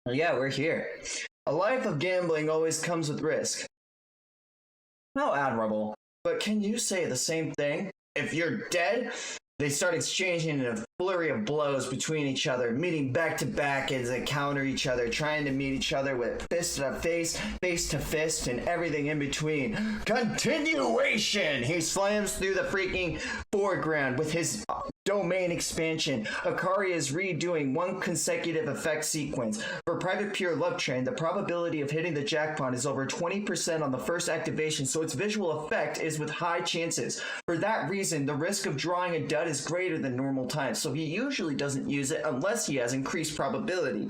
Yeah, we're here. A life of gambling always comes with risk. How admirable. But can you say the same thing? If you're dead, they start exchanging a flurry of blows between each other, meeting back to back as they counter each other, trying to meet each other with fist to face, face to fist, and everything in between. Continuation! He slams through the freaking foreground with his domain expansion. Hikari is redoing one consecutive effect sequence. For Private Pure Love Train, the probability of hitting the jackpot is over 20% on the first activation, so its visual effect is with high chances. For that reason, the risk of drawing a dud is greater than normal times, so he usually doesn't use it unless he has increased probability.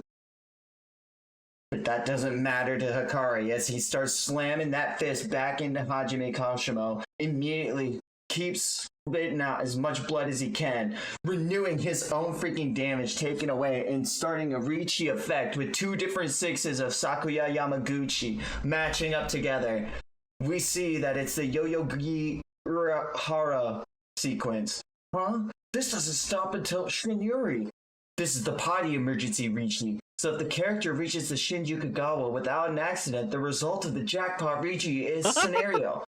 But that doesn't matter to Hikari as he starts slamming that fist back into Hajime Kashimo, immediately keeps spitting out as much blood as he can, renewing his own freaking damage taken away and starting a Riichi effect with 2 different 6s of Sakuya Yamaguchi matching up together. We see that it's the Yoyogi Urahara sequence. Huh? This doesn't stop until Shinryuri. This is the potty emergency Riichi. So if the character reaches the Shinjuku-gawa without an accident, the result of the jackpot Riichi is scenario.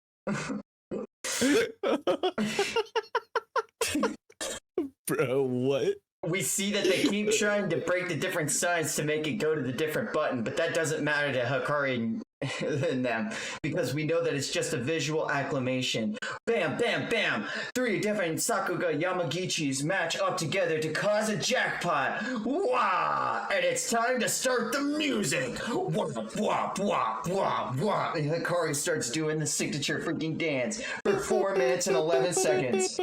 Bro, what? We see that they keep trying to break the different sides to make it go to the different button, but that doesn't matter to Hikari and them, because we know that it's just a visual acclamation. Bam, bam, bam! 3 different Sakuga Yamagichis match up together to cause a jackpot. Wah! And it's time to start the music. Wah, wah, wah, wah, wah. And Hikari starts doing the signature freaking dance for 4 minutes and 11 seconds.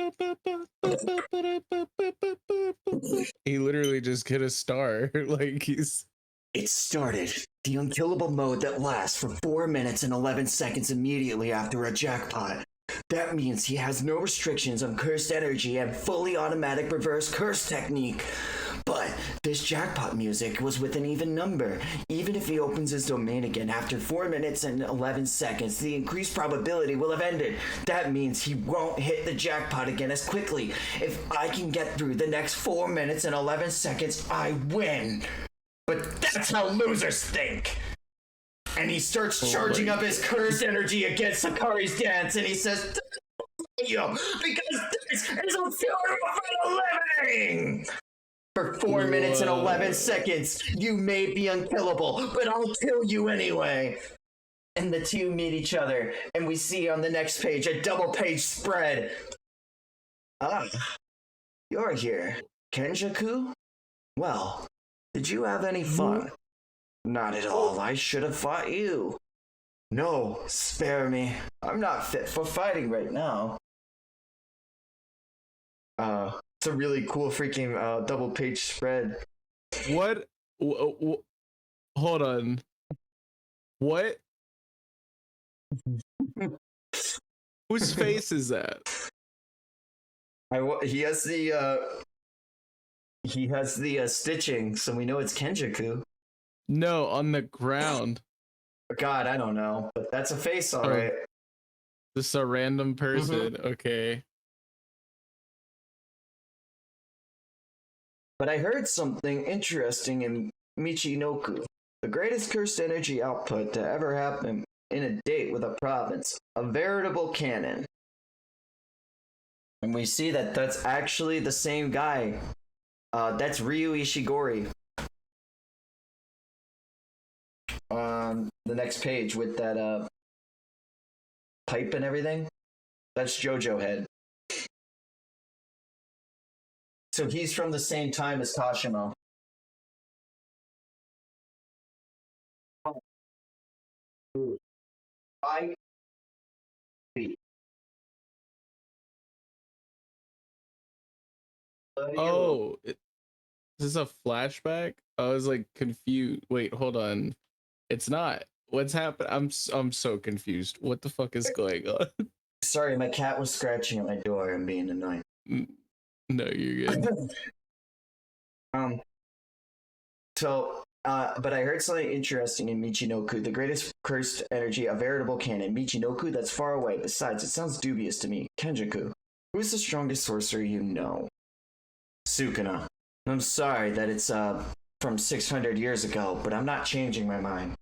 He literally just hit a star. Like he's. It started. The unkillable mode that lasts for 4 minutes and 11 seconds immediately after a jackpot. That means he has no restrictions on cursed energy and fully automatic reverse curse technique. But this jackpot music was with an even number. Even if he opens his domain again after 4 minutes and 11 seconds, the increased probability will have ended. That means he won't hit the jackpot again as quickly. If I can get through the next 4 minutes and 11 seconds, I win. But that's how losers think. And he starts charging up his cursed energy against Hikari's dance, and he says, because this is a funeral for the living! For 4 minutes and 11 seconds, you may be unkillable, but I'll kill you anyway. And the two meet each other, and we see on the next page a double page spread. Ah, you're here. Kenjaku? Well, did you have any fun? Not at all. I should have fought you. No, spare me. I'm not fit for fighting right now. It's a really cool freaking double page spread. What? Hold on. What? Whose face is that? He has the stitching, so we know it's Kenjaku. No, on the ground. God, I don't know, but that's a face, all right. Just a random person. Okay. But I heard something interesting in Michinoku. The greatest cursed energy output to ever happen in a date with a province. A veritable cannon. And we see that that's actually the same guy. That's Ryu Ishigori. On the next page with that pipe and everything. That's JoJo head. So he's from the same time as Kashimo. I Oh, is this a flashback? I was like confused. Wait, hold on. It's not. What's happened? I'm so confused. What the fuck is going on? Sorry, my cat was scratching at my door and being annoying. No, you're good. But I heard something interesting in Michinoku, the greatest cursed energy, a veritable cannon. Michinoku, that's far away. Besides, it sounds dubious to me. Kenjaku, who is the strongest sorcerer you know? Sukuna. I'm sorry that it's from 600 years ago, but I'm not changing my mind.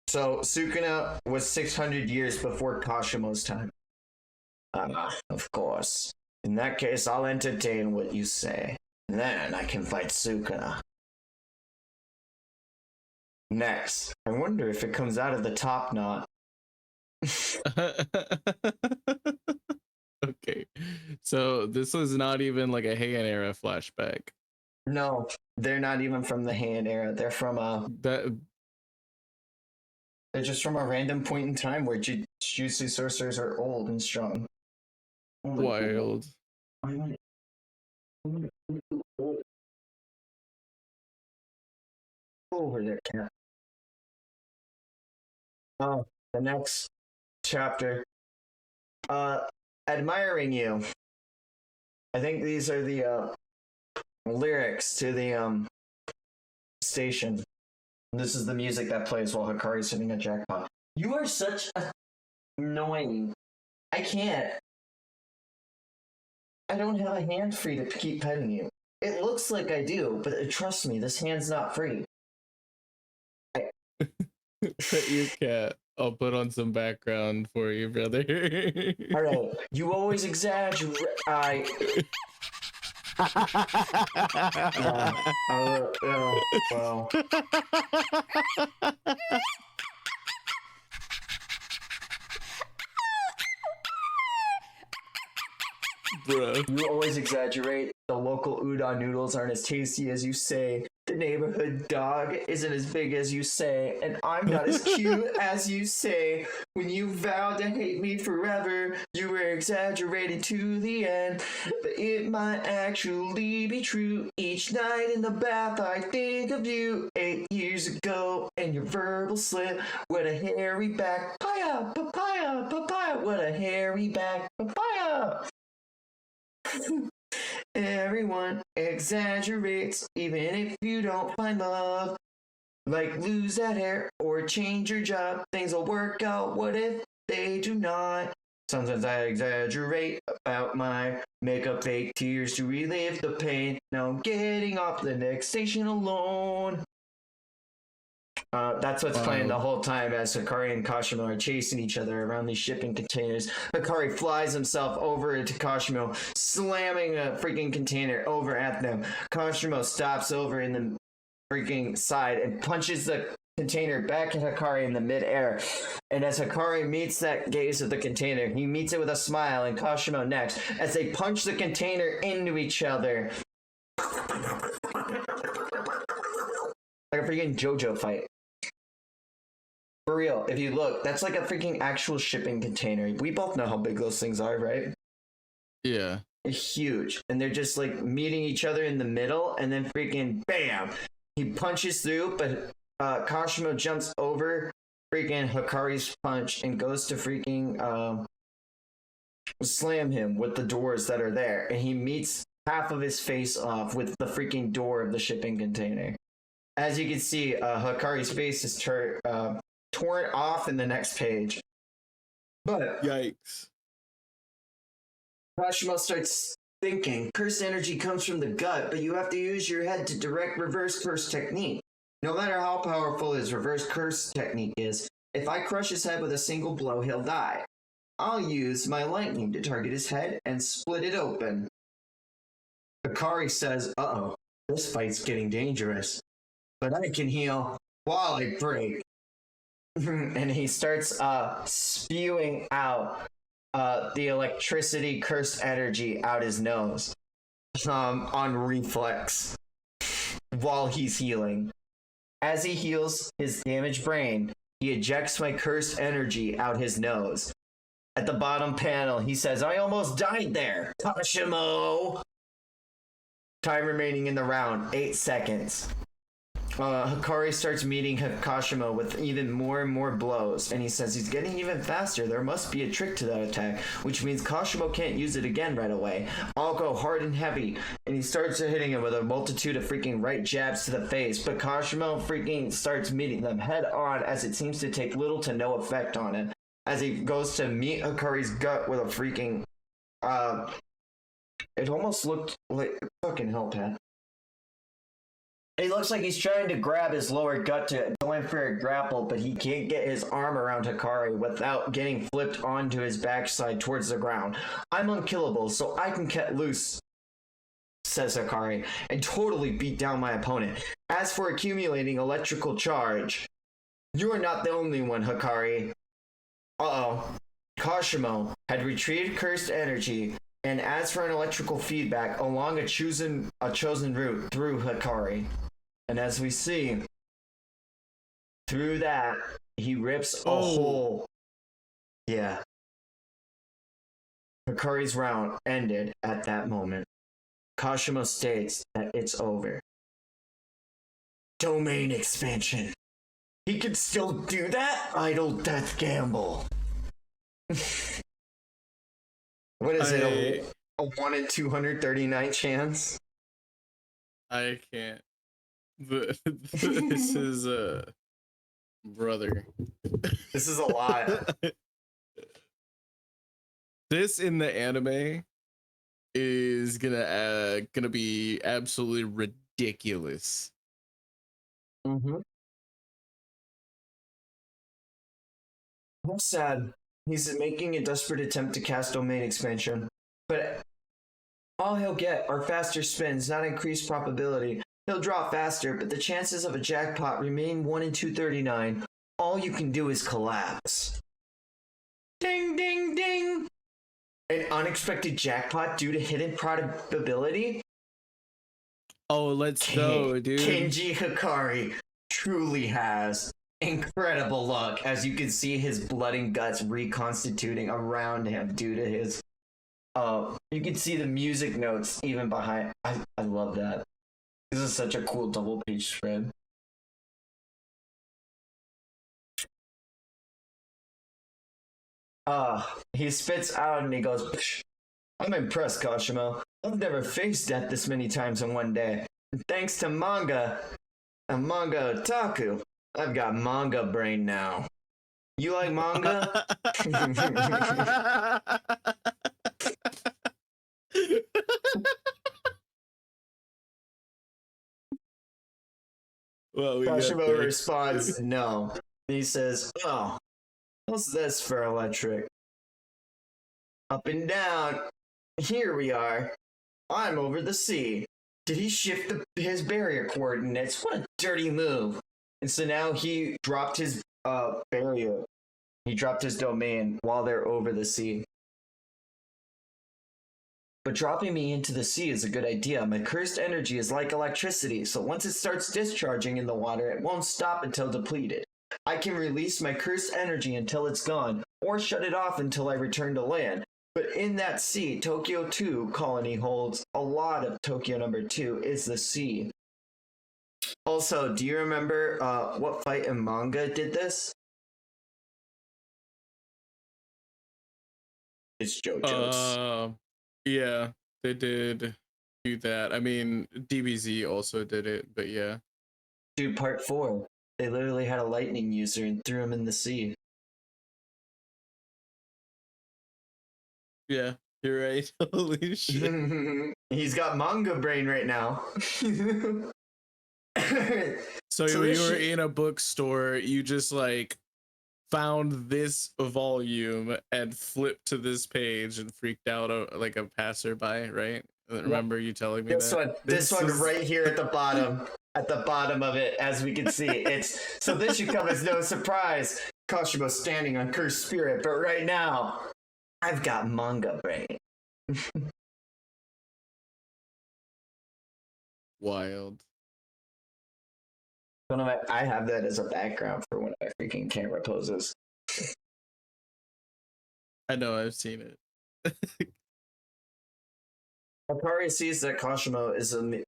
So Sukuna was 600 years before Kashimo's time. Of course. In that case, I'll entertain what you say. Then I can fight Sukuna. Next, I wonder if it comes out of the top knot. Okay, so this was not even like a Heian era flashback. No, they're not even from the Heian era. They're from That they're just from a random point in time where Jutsu sorcerers are old and strong. wild. Over there, cat. Oh, the next chapter. Admiring you. I think these are the lyrics to the station. This is the music that plays while Hikari's hitting a jackpot. You are such a annoying. I can't. I don't have a hand free to keep petting you. It looks like I do, but trust me, this hand's not free. Pet your cat. I'll put on some background for you, brother. All right, you always exaggerate. Well. Bruh. You always exaggerate. The local udon noodles aren't as tasty as you say. The neighborhood dog isn't as big as you say. And I'm not as cute as you say. When you vowed to hate me forever, you were exaggerating to the end. But it might actually be true. Each night in the bath, I think of you. 8 years ago, and your verbal slip. What a hairy back. Papaya, papaya, papaya. What a hairy back. Papaya. Everyone exaggerates, even if you don't find love. Like lose that hair or change your job, things will work out. What if they do not? Sometimes I exaggerate about my makeup, fake tears to relive the pain. Now I'm getting off the next station alone. That's what's playing the whole time as Hikari and Kashimo are chasing each other around these shipping containers. Hikari flies himself over into Kashimo, slamming a freaking container over at them. Kashimo stops over in the freaking side and punches the container back at Hikari in the midair. And as Hikari meets that gaze of the container, he meets it with a smile, and Kashimo next, as they punch the container into each other. Like a freaking JoJo fight. For real, if you look, that's like a freaking actual shipping container. We both know how big those things are, right? Yeah. They're huge. And they're just like meeting each other in the middle, and then freaking BAM! He punches through, but Kashimo jumps over freaking Hikari's punch and goes to freaking slam him with the doors that are there. And he meets half of his face off with the freaking door of the shipping container. As you can see, Hikari's face is torn off in the next page. But Yikes. Kashimo starts thinking, curse energy comes from the gut, but you have to use your head to direct reverse curse technique. No matter how powerful his reverse curse technique is, if I crush his head with a single blow, he'll die. I'll use my lightning to target his head and split it open. Hikari says, uh-oh, this fight's getting dangerous. But I can heal while I break. And he starts spewing out the electricity cursed energy out his nose on reflex while he's healing. As he heals his damaged brain, he ejects my cursed energy out his nose. At the bottom panel, he says, "I almost died there, Kashimo." Time remaining in the round, 8 seconds. Hikari starts meeting Kashimo with even more and more blows, and he says he's getting even faster. There must be a trick to that attack, which means Kashimo can't use it again right away. I'll go hard and heavy, and he starts hitting him with a multitude of freaking right jabs to the face, but Kashimo freaking starts meeting them head on as it seems to take little to no effect on him. As he goes to meet Hikari's gut with a freaking, it almost looked like, fucking hell, Pat. It looks like he's trying to grab his lower gut to go in for a grapple, but he can't get his arm around Hikari without getting flipped onto his backside towards the ground. "I'm unkillable, so I can get loose," says Hikari, and totally beat down my opponent. "As for accumulating electrical charge, you are not the only one, Hikari." Kashimo had retrieved cursed energy, and as for an electrical feedback along a chosen route through Hikari. And as we see, through that, he rips a hole. Yeah. Hikari's round ended at that moment. Kashimo states that it's over. Domain expansion. He can still do that? Idle death gamble. What is it? A 1 in 239 chance? I can't. This is brother. This is a lot. This in the anime is gonna be absolutely ridiculous. Mm-hmm. I'm sad. He's making a desperate attempt to cast domain expansion, but all he'll get are faster spins, not increased probability. He'll draw faster, but the chances of a jackpot remain 1 in 239. All you can do is collapse. Ding, ding, ding! An unexpected jackpot due to hidden probability? Oh, let's go, dude. Kenji Hikari truly has incredible luck, as you can see his blood and guts reconstituting around him due to his you can see the music notes even behind. I love that. This is such a cool double page spread. He spits out and he goes, "Psh, I'm impressed, Kashimo. I've never faced death this many times in one day. And thanks to manga and manga otaku, I've got manga brain now. You like manga?" Well, Kashimo responds, "No." He says, "Oh, what's this for electric? Up and down. Here we are. I'm over the sea." Did he shift his barrier coordinates? What a dirty move. And so now he dropped his barrier. He dropped his domain while they're over the sea. "But dropping me into the sea is a good idea. My cursed energy is like electricity, so once it starts discharging in the water, it won't stop until depleted. I can release my cursed energy until it's gone, or shut it off until I return to land. But in that sea, Tokyo 2 colony holds a lot of Tokyo number 2 is the sea." Also, do you remember what fight in manga did this? It's JoJo's. Yeah, they did do that. I mean, DBZ also did it, but yeah. Dude, part 4. They literally had a lightning user and threw him in the sea. Yeah, you're right. Holy shit. He's got manga brain right now. So you were in a bookstore, you just like found this volume and flipped to this page and freaked out like a passerby, right? Remember you telling me this one right here at the bottom of it, as we can see. So this should come as no surprise. Kashimo's standing on cursed spirit, but right now I've got manga brain. Wild. I have that as a background for one of my freaking camera poses. I know, I've seen it. Hikari sees that Hajime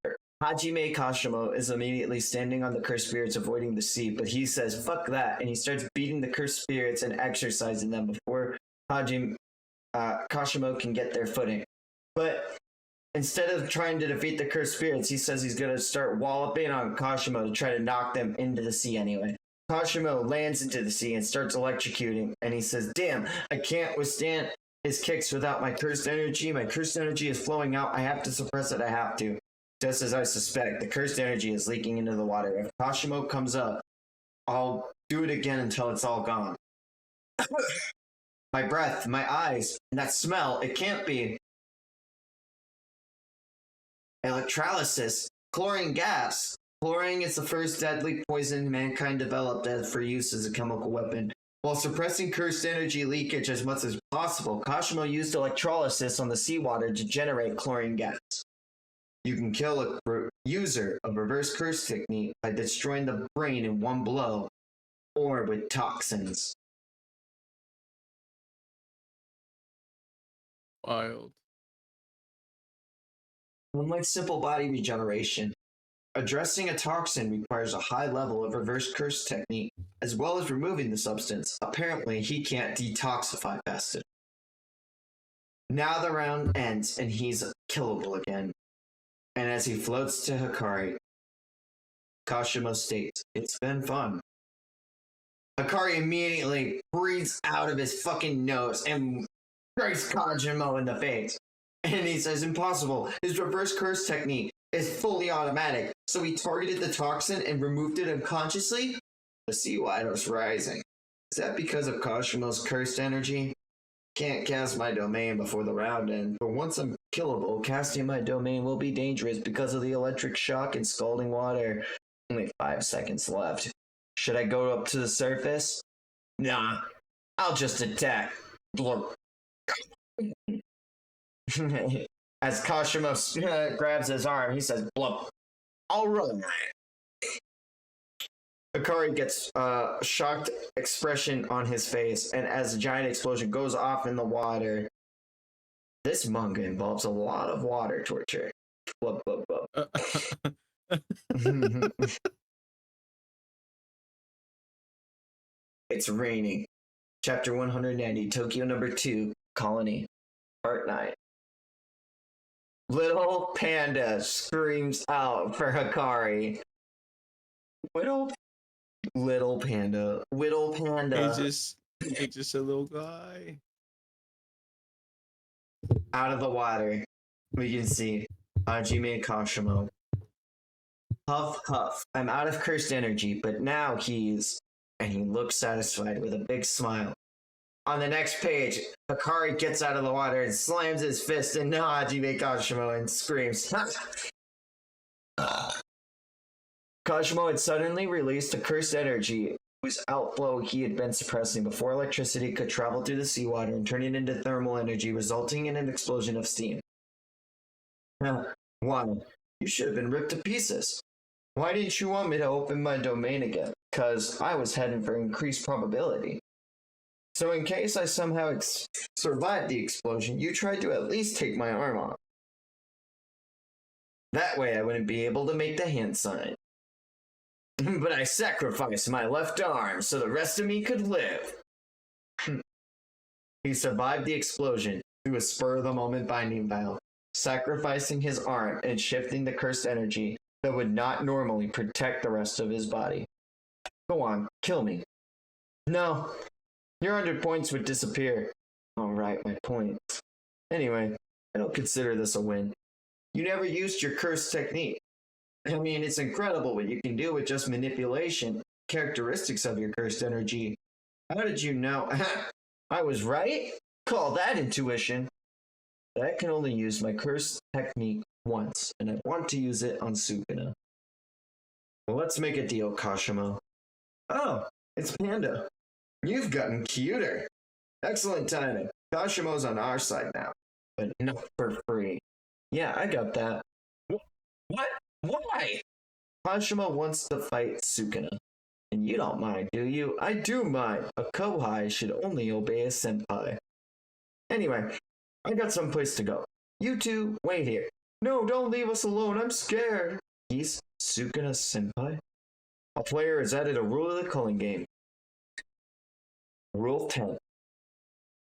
Kashimo is immediately standing on the cursed spirits avoiding the sea, but he says, fuck that, and he starts beating the cursed spirits and exorcising them before Kashimo can get their footing. But instead of trying to defeat the cursed spirits, he says he's going to start walloping on Kashimo to try to knock them into the sea anyway. Kashimo lands into the sea and starts electrocuting, and he says, damn, I can't withstand his kicks without my cursed energy. My cursed energy is flowing out. I have to suppress it. I have to. Just as I suspect, the cursed energy is leaking into the water. If Kashimo comes up, I'll do it again until it's all gone. My breath, my eyes, and that smell, it can't be electrolysis, chlorine gas. Chlorine is the first deadly poison mankind developed for use as a chemical weapon. While suppressing cursed energy leakage as much as possible, Kashimo used electrolysis on the seawater to generate chlorine gas. You can kill a user of reverse curse technique by destroying the brain in one blow, or with toxins. Wild. Unlike simple body regeneration, addressing a toxin requires a high level of reverse curse technique, as well as removing the substance. Apparently, he can't detoxify fast enough. Now the round ends, and he's killable again. And as he floats to Hikari, Kashimo states, it's been fun. Hikari immediately breathes out of his fucking nose and strikes Kashimo in the face. And he says, impossible. His reverse curse technique is fully automatic. So he targeted the toxin and removed it unconsciously? The seawater's rising. Is that because of Kashimo's cursed energy? Can't cast my domain before the round ends, but once I'm killable, casting my domain will be dangerous because of the electric shock and scalding water. Only 5 seconds left. Should I go up to the surface? Nah, I'll just attack. Blurp. As Kashimo grabs his arm, he says, blump. All right. Hikari gets a shocked expression on his face, and as a giant explosion goes off in the water, this manga involves a lot of water torture. Blub, blub, blub. It's raining. Chapter 190, Tokyo number 2, Colony, Part 9. Little Panda screams out for Hikari. Little Panda. He's just a little guy. Out of the water, we can see Hajime Kashimo. Huff, huff. I'm out of cursed energy, but now and he looks satisfied with a big smile. On the next page, Hikari gets out of the water and slams his fist into Hajime Kashimo and screams. Kashimo had suddenly released a cursed energy whose outflow he had been suppressing before electricity could travel through the seawater and turn it into thermal energy, resulting in an explosion of steam. Why? You should have been ripped to pieces. Why didn't you want me to open my domain again? 'Cause I was heading for increased probability. So in case I somehow survived the explosion, you tried to at least take my arm off. That way I wouldn't be able to make the hand sign. But I sacrificed my left arm so the rest of me could live. He survived the explosion through a spur-of-the-moment binding vow, sacrificing his arm and shifting the cursed energy that would not normally protect the rest of his body. Go on, kill me. No, your 100 points would disappear. Alright, my points. Anyway, I don't consider this a win. You never used your cursed technique. I mean, it's incredible what you can do with just manipulation, characteristics of your cursed energy. How did you know? I was right? Call that intuition. But I can only use my cursed technique once, and I want to use it on Sukuna. Well, let's make a deal, Kashimo. Oh, it's Panda. You've gotten cuter. Excellent timing. Kashimo's on our side now, but not for free. Yeah, I got that. What? Why? Kashimo wants to fight Sukuna. And you don't mind, do you? I do mind. A Kohai should only obey a senpai. Anyway, I got someplace to go. You two, wait here. No, don't leave us alone. I'm scared. He's Sukuna's senpai? A player has added a rule of the culling game. Rule 10.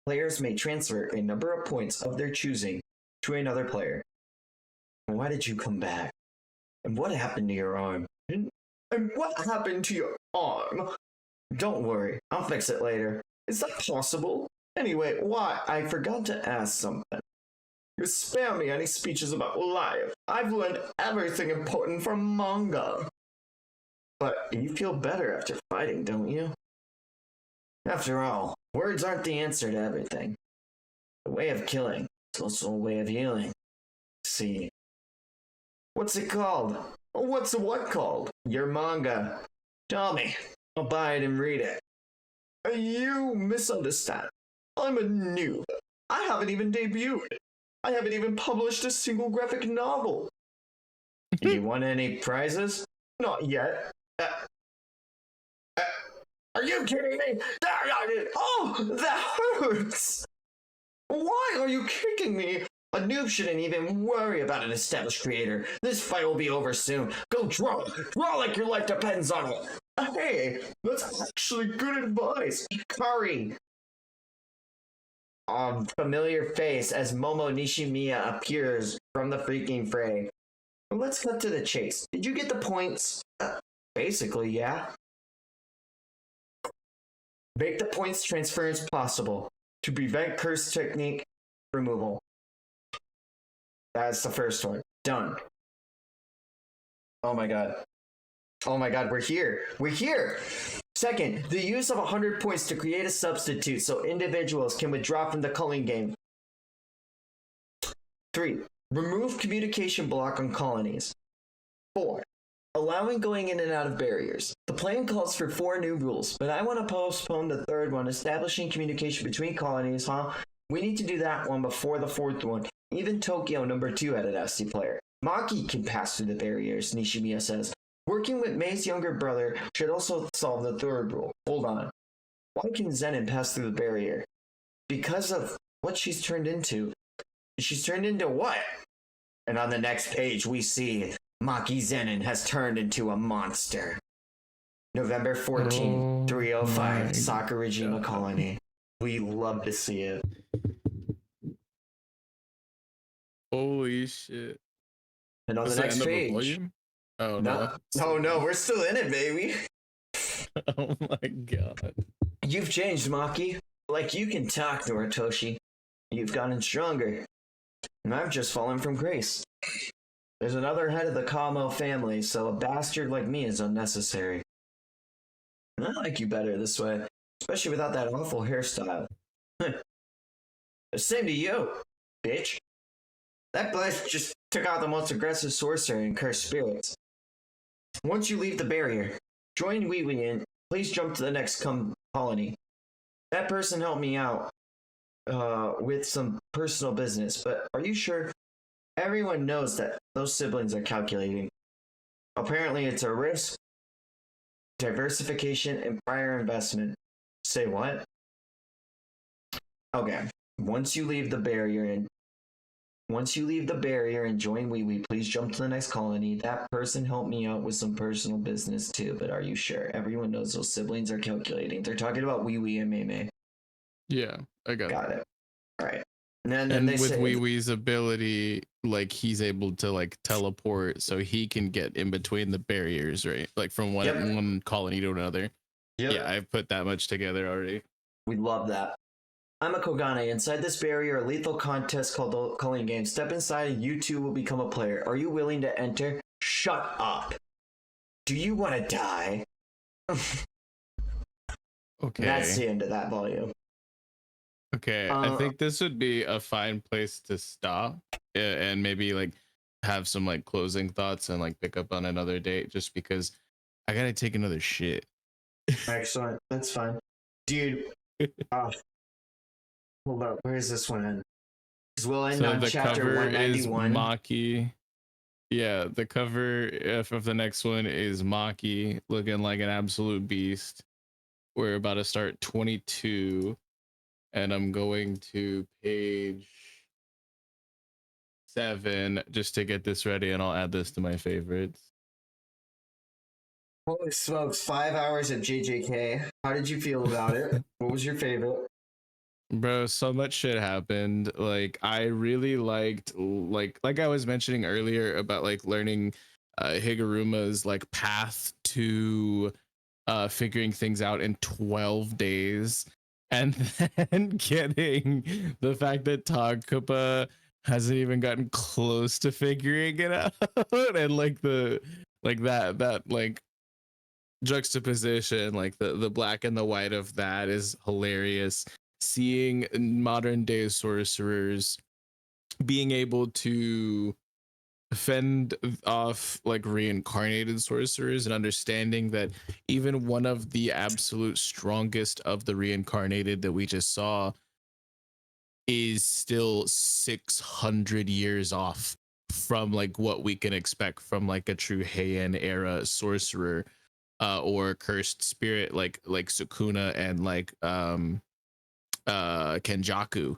Players may transfer a number of points of their choosing to another player. Why did you come back? And what happened to your arm? And what happened to your arm? Don't worry, I'll fix it later. Is that possible? Anyway, why? I forgot to ask something. You spare me any speeches about life. I've learned everything important from manga. But you feel better after fighting, don't you? After all, words aren't the answer to everything. The way of killing is also a way of healing. See. What's it called? What's what called? Your manga. Tell me. I'll buy it and read it. You misunderstand. I'm a noob. I haven't even debuted. I haven't even published a single graphic novel. You won any prizes? Not yet. Are you kidding me? Oh, that hurts! Why are you kicking me? A noob shouldn't even worry about an established creator. This fight will be over soon. Go draw. Draw like your life depends on it. Hey, that's actually good advice. Ikari. Familiar face as Momo Nishimiya appears from the freaking fray. Let's cut to the chase. Did you get the points? Basically, yeah. Make the points transference possible to prevent curse technique removal. That's the first one. Done. Oh my god. Oh my god, we're here. We're here! Second, the use of 100 points to create a substitute so individuals can withdraw from the culling game. 3. Remove communication block on colonies. 4. Allowing going in and out of barriers. The plan calls for 4 new rules, but I want to postpone the third one, establishing communication between colonies, huh? We need to do that one before the 4th one. Even Tokyo number 2 had an FC player. Maki can pass through the barriers, Nishimiya says. Working with Mei's younger brother should also solve the 3rd rule. Hold on. Why can Zenin pass through the barrier? Because of what she's turned into. She's turned into what? And on the next page we see Maki Zenin has turned into a monster. November 14, 305, Sakurajima Colony. We love to see it. Holy shit. And on the next page. Oh no. Oh no, we're still in it, baby. Oh my god. You've changed, Maki. Like you can talk, Noritoshi. You've gotten stronger. And I've just fallen from grace. There's another head of the Kamo family, so a bastard like me is unnecessary. And I like you better this way, especially without that awful hairstyle. The same to you, bitch. That blast just took out the most aggressive sorcerer and cursed spirits. Once you leave the barrier, join Wee Wee and please jump to the next colony. That person helped me out with some personal business, but are you sure? Everyone knows that those siblings are calculating. Apparently it's a risk, diversification, and prior investment. Say what? Okay. Once you leave the barrier and join Wee Wee, please jump to the next colony. That person helped me out with some personal business too, but are you sure? Everyone knows those siblings are calculating. They're talking about Wee Wee and Mei Mei. Yeah, I got it. All right. And and they with say, Wee Wee's ability, like he's able to like teleport, so he can get in between the barriers, right? Like from one colony to another. Yep. Yeah, I've put that much together already. We love that. I'm a Kogane. Inside this barrier, a lethal contest called the Culling Game. Step inside and you two will become a player. Are you willing to enter? Shut up. Do you want to die? Okay. That's the end of that volume. Okay, I think this would be a fine place to stop and maybe like have some like closing thoughts and like pick up on another date just because I gotta take another shit. Excellent. That's fine. Dude, Hold up, where is this one in? Because we'll end So on the chapter cover is 191. Maki. Yeah, the cover of the next one is Maki looking like an absolute beast. We're about to start 22, and I'm going to page 7 just to get this ready, and I'll add this to my favorites. Holy smokes, 5 hours of JJK. How did you feel about it? What was your favorite? Bro, so much shit happened. Like I really liked like I was mentioning earlier about like learning Higuruma's like path to figuring things out in 12 days, and then getting the fact that Tagkupa hasn't even gotten close to figuring it out, and like the like that like juxtaposition, like the black and the white of that is hilarious. Seeing modern day sorcerers being able to fend off like reincarnated sorcerers, and understanding that even one of the absolute strongest of the reincarnated that we just saw is still 600 years off from like what we can expect from like a true Heian era sorcerer, or cursed spirit like Sukuna and like Kenjaku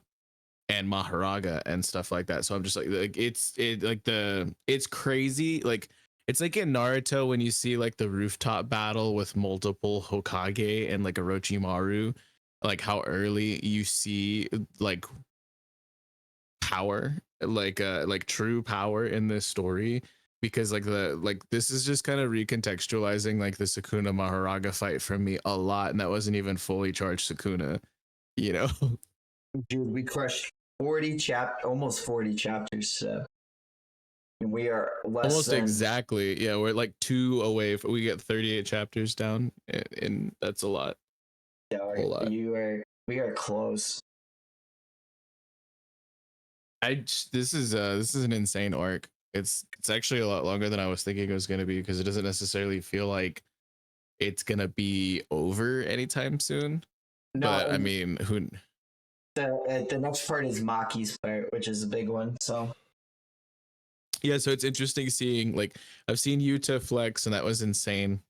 and Maharaga and stuff like that. So I'm just like it's crazy. Like it's like in Naruto when you see like the rooftop battle with multiple Hokage and like Orochimaru, like how early you see like power, like true power in this story, because like this is just kind of recontextualizing like the Sukuna Maharaga fight for me a lot, and that wasn't even fully charged Sukuna, you know. Dude, we crushed almost 40 chapters, so and we are less Almost than exactly. Yeah, we're like 2 away. We get 38 chapters down, and that's a lot. yeah, A whole lot. we are close. This is an insane arc. It's actually a lot longer than I was thinking it was going to be, because it doesn't necessarily feel like it's going to be over anytime soon. No, But I mean, who the next part is Maki's part, which is a big one. So yeah, so it's interesting seeing, like, I've seen Yuta flex, and that was insane.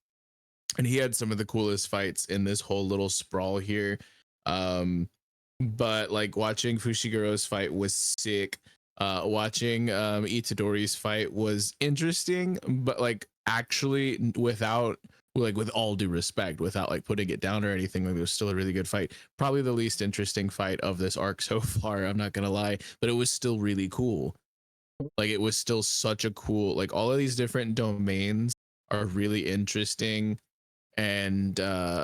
And he had some of the coolest fights in this whole little sprawl here. But like watching Fushiguro's fight was sick. Watching Itadori's fight was interesting, but like actually without, like, with all due respect, without like putting it down or anything, like it was still a really good fight. Probably the least interesting fight of this arc so far, I'm not gonna lie, but it was still really cool. Like it was still such a cool, like all of these different domains are really interesting. And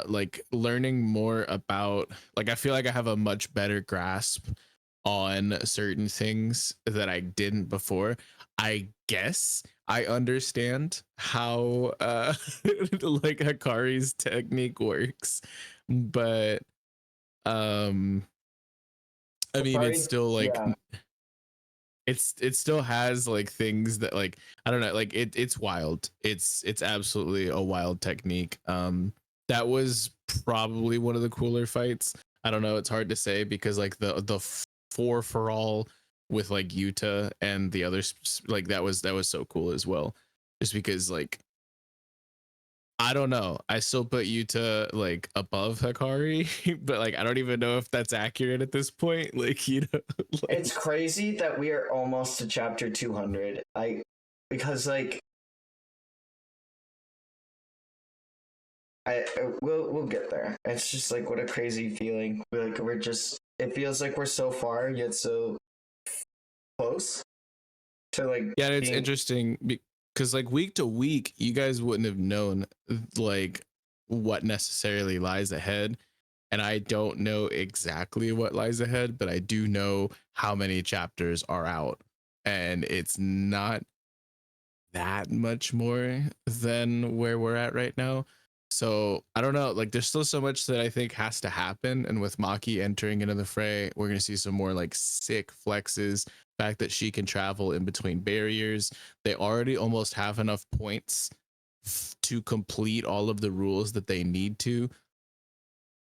like learning more about, like I feel like I have a much better grasp on certain things that I didn't before. I guess I understand how like Hikari's technique works, but um I mean it's Sorry, still like yeah. it still has like things that, like, I don't know, like it's wild. It's absolutely a wild technique. That was probably one of the cooler fights. I don't know, it's hard to say, because like the four for all with like Yuta and the others, like that was so cool as well, just because, like, I don't know, I still put Yuta like above Hikari, but like I don't even know if that's accurate at this point. Like, you know, like, It's crazy that we are almost to chapter 200. Because like we'll get there. It's just like what a crazy feeling. We're just, it feels like we're so far yet so close to like yeah, it's being, interesting because like week to week, you guys wouldn't have known like what necessarily lies ahead. And I don't know exactly what lies ahead, but I do know how many chapters are out. And it's not that much more than where we're at right now. So I don't know, like there's still so much that I think has to happen. And with Maki entering into the fray, we're gonna see some more like sick flexes. Fact that she can travel in between barriers. They already almost have enough points to complete all of the rules that they need to.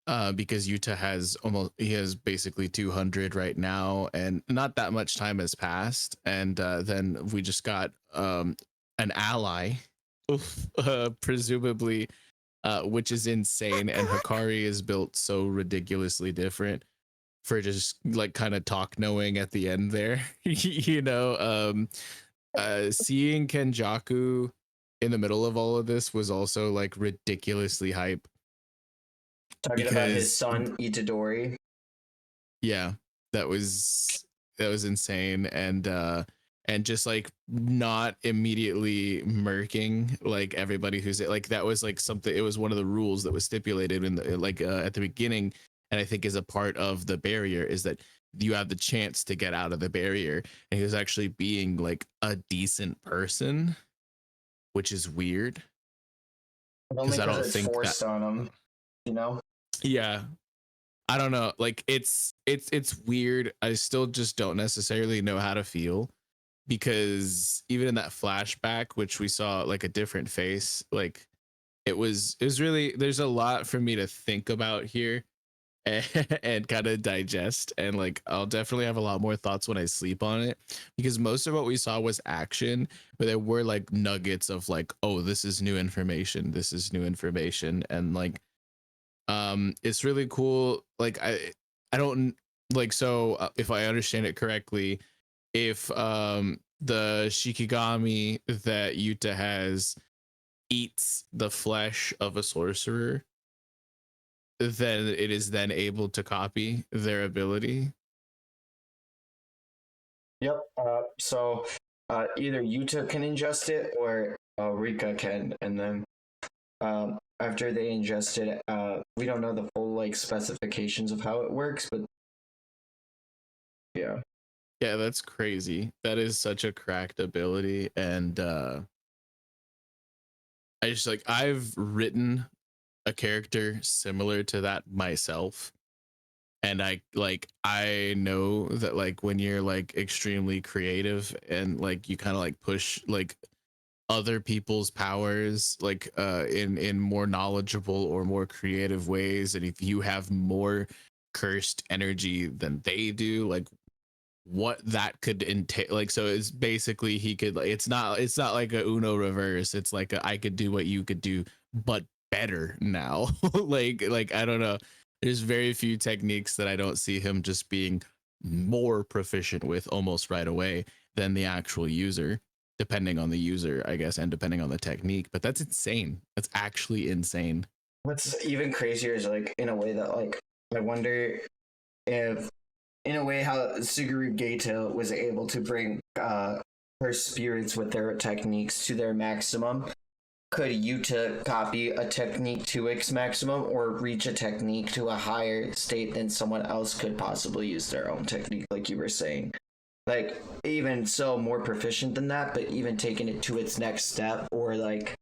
because Yuta has basically 200 right now, and not that much time has passed, and then we just got an ally, presumably, which is insane, and Hikari is built so ridiculously different for just like kind of talk knowing at the end there. Seeing Kenjaku in the middle of all of this was also like ridiculously hype Talking about his because son Itadori. yeah, that was insane, and just like not immediately murking like everybody who's like, that was like something, it was one of the rules that was stipulated in the like at the beginning, and I think is a part of the barrier, is that you have the chance to get out of the barrier, and he was actually being like a decent person, which is weird Only because I because don't it's think forced that, on him, you know? yeah, I don't know, like it's weird. I still just don't necessarily know how to feel, because even in that flashback, which we saw like a different face, like it was really, there's a lot for me to think about here, and, and kind of digest, and like I'll definitely have a lot more thoughts when I sleep on it, because most of what we saw was action, but there were like nuggets of like, oh, this is new information, and like it's really cool. Like I don't like, so if I understand it correctly, if the Shikigami that Yuta has eats the flesh of a sorcerer, then it is then able to copy their ability. Yep. So either Yuta can ingest it or Rika can, and then after they ingest it, we don't know the full like specifications of how it works, but yeah. Yeah, that's crazy. That is such a cracked ability, and I just like, I've written a character similar to that myself, and I know that like when you're like extremely creative and like you kind of like push like other people's powers like in more knowledgeable or more creative ways, and if you have more cursed energy than they do, like what that could entail, like, so it's basically he could like, it's not like a Uno reverse, it's like I could do what you could do but better now. Like I don't know, there's very few techniques that I don't see him just being more proficient with almost right away than the actual user, depending on the user, I guess, and depending on the technique. But that's insane, that's actually insane. What's even crazier is like in a way that like I wonder if in a way how Suguru Geto was able to bring her spirits with their techniques to their maximum. Could Yuta copy a technique to its maximum or reach a technique to a higher state than someone else could possibly use their own technique, like you were saying? Like, even so, more proficient than that, but even taking it to its next step or like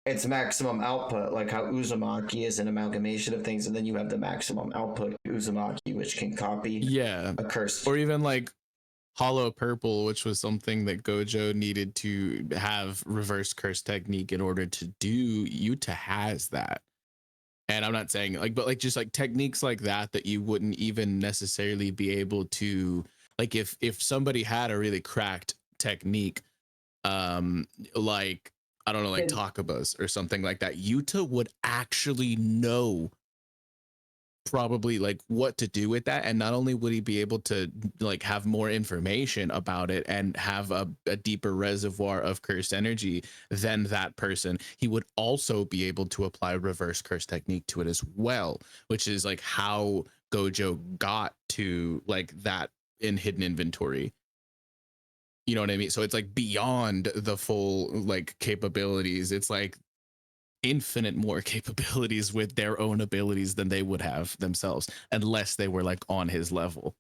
its maximum output, like how Uzumaki is an amalgamation of things, and then you have the maximum output Uzumaki, which can copy Yeah, a cursed. or even like Hollow Purple, which was something that Gojo needed to have reverse curse technique in order to do. Yuta has that. And I'm not saying like, but like just like techniques like that you wouldn't even necessarily be able to, like, if somebody had a really cracked technique, like, I don't know, like And Takabas or something like that, Yuta would actually know probably like what to do with that, and not only would he be able to like have more information about it and have a deeper reservoir of cursed energy than that person, he would also be able to apply reverse curse technique to it as well, which is like how Gojo got to like that in hidden inventory. You know what I mean? So it's like beyond the full like capabilities, it's like infinite more capabilities with their own abilities than they would have themselves, unless they were like on his level.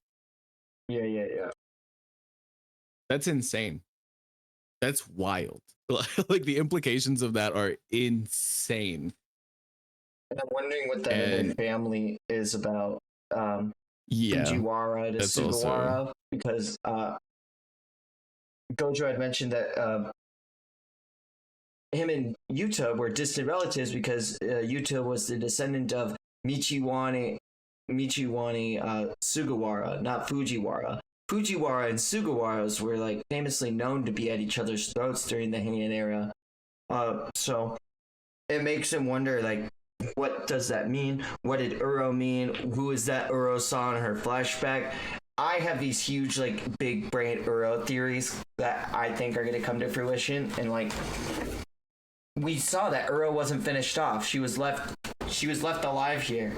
yeah. That's insane. That's wild. Like the implications of that are insane. And I'm wondering what that other And family is about. yeah, Fujiwara to that's also, Sugawara, because Gojo had mentioned that him and Yuta were distant relatives because Yuta was the descendant of Sugawara, not Fujiwara. Fujiwara and Sugawaras were like famously known to be at each other's throats during the Heian era. So it makes him wonder, like, what does that mean? What did Uro mean? Who is that Uro saw in her flashback? I have these huge, like, big brain Uro theories that I think are going to come to fruition. And, like, we saw that Uro wasn't finished off. She was left alive here.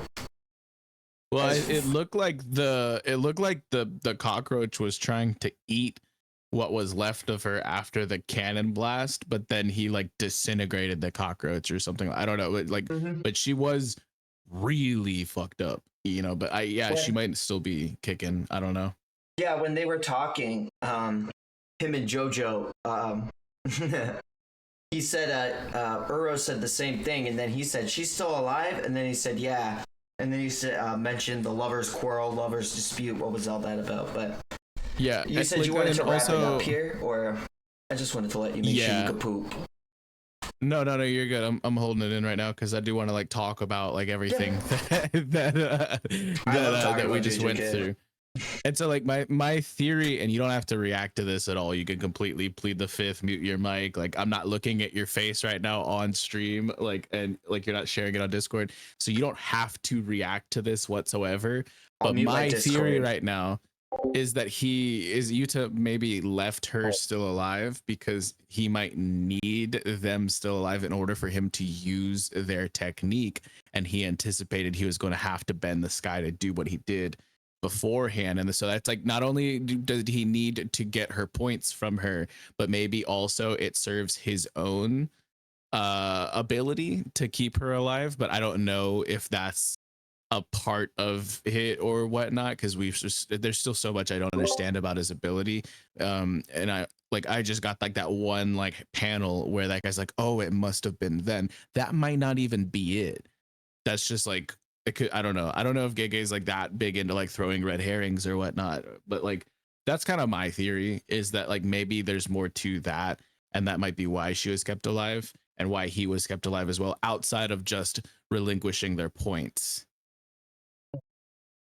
Well, it looked like the cockroach was trying to eat what was left of her after the cannon blast, but then he like disintegrated the cockroach or something. I don't know, like, but she was really fucked up, you know. But she might still be kicking. I don't know. Yeah, when they were talking, him and JoJo, he said, Uro said the same thing, and then he said, she's still alive, and then he said, yeah, and then he said, mentioned the lovers' quarrel, lovers' dispute. What was all that about? But yeah, you said you wanted to wrap it up here, or I just wanted to let you make sure you could poop. No, you're good. I'm holding it in right now because I do want to like talk about like everything that we just went through. And so like my theory, and you don't have to react to this at all. You can completely plead the fifth, mute your mic. Like I'm not looking at your face right now on stream, like, and like you're not sharing it on Discord, so you don't have to react to this whatsoever. But my theory right now is that Yuta maybe left her still alive because he might need them still alive in order for him to use their technique, and he anticipated he was going to have to bend the sky to do what he did beforehand. And so that's like, not only does he need to get her points from her, but maybe also it serves his own ability to keep her alive. But I don't know if that's a part of it or whatnot, because there's still so much I don't understand about his ability. And I just got like that one like panel where that guy's like, oh, it must have been then. That might not even be it. That's just like, it could, I don't know if Gege's like that big into like throwing red herrings or whatnot, but like that's kind of my theory, is that like maybe there's more to that, and that might be why she was kept alive and why he was kept alive as well, outside of just relinquishing their points.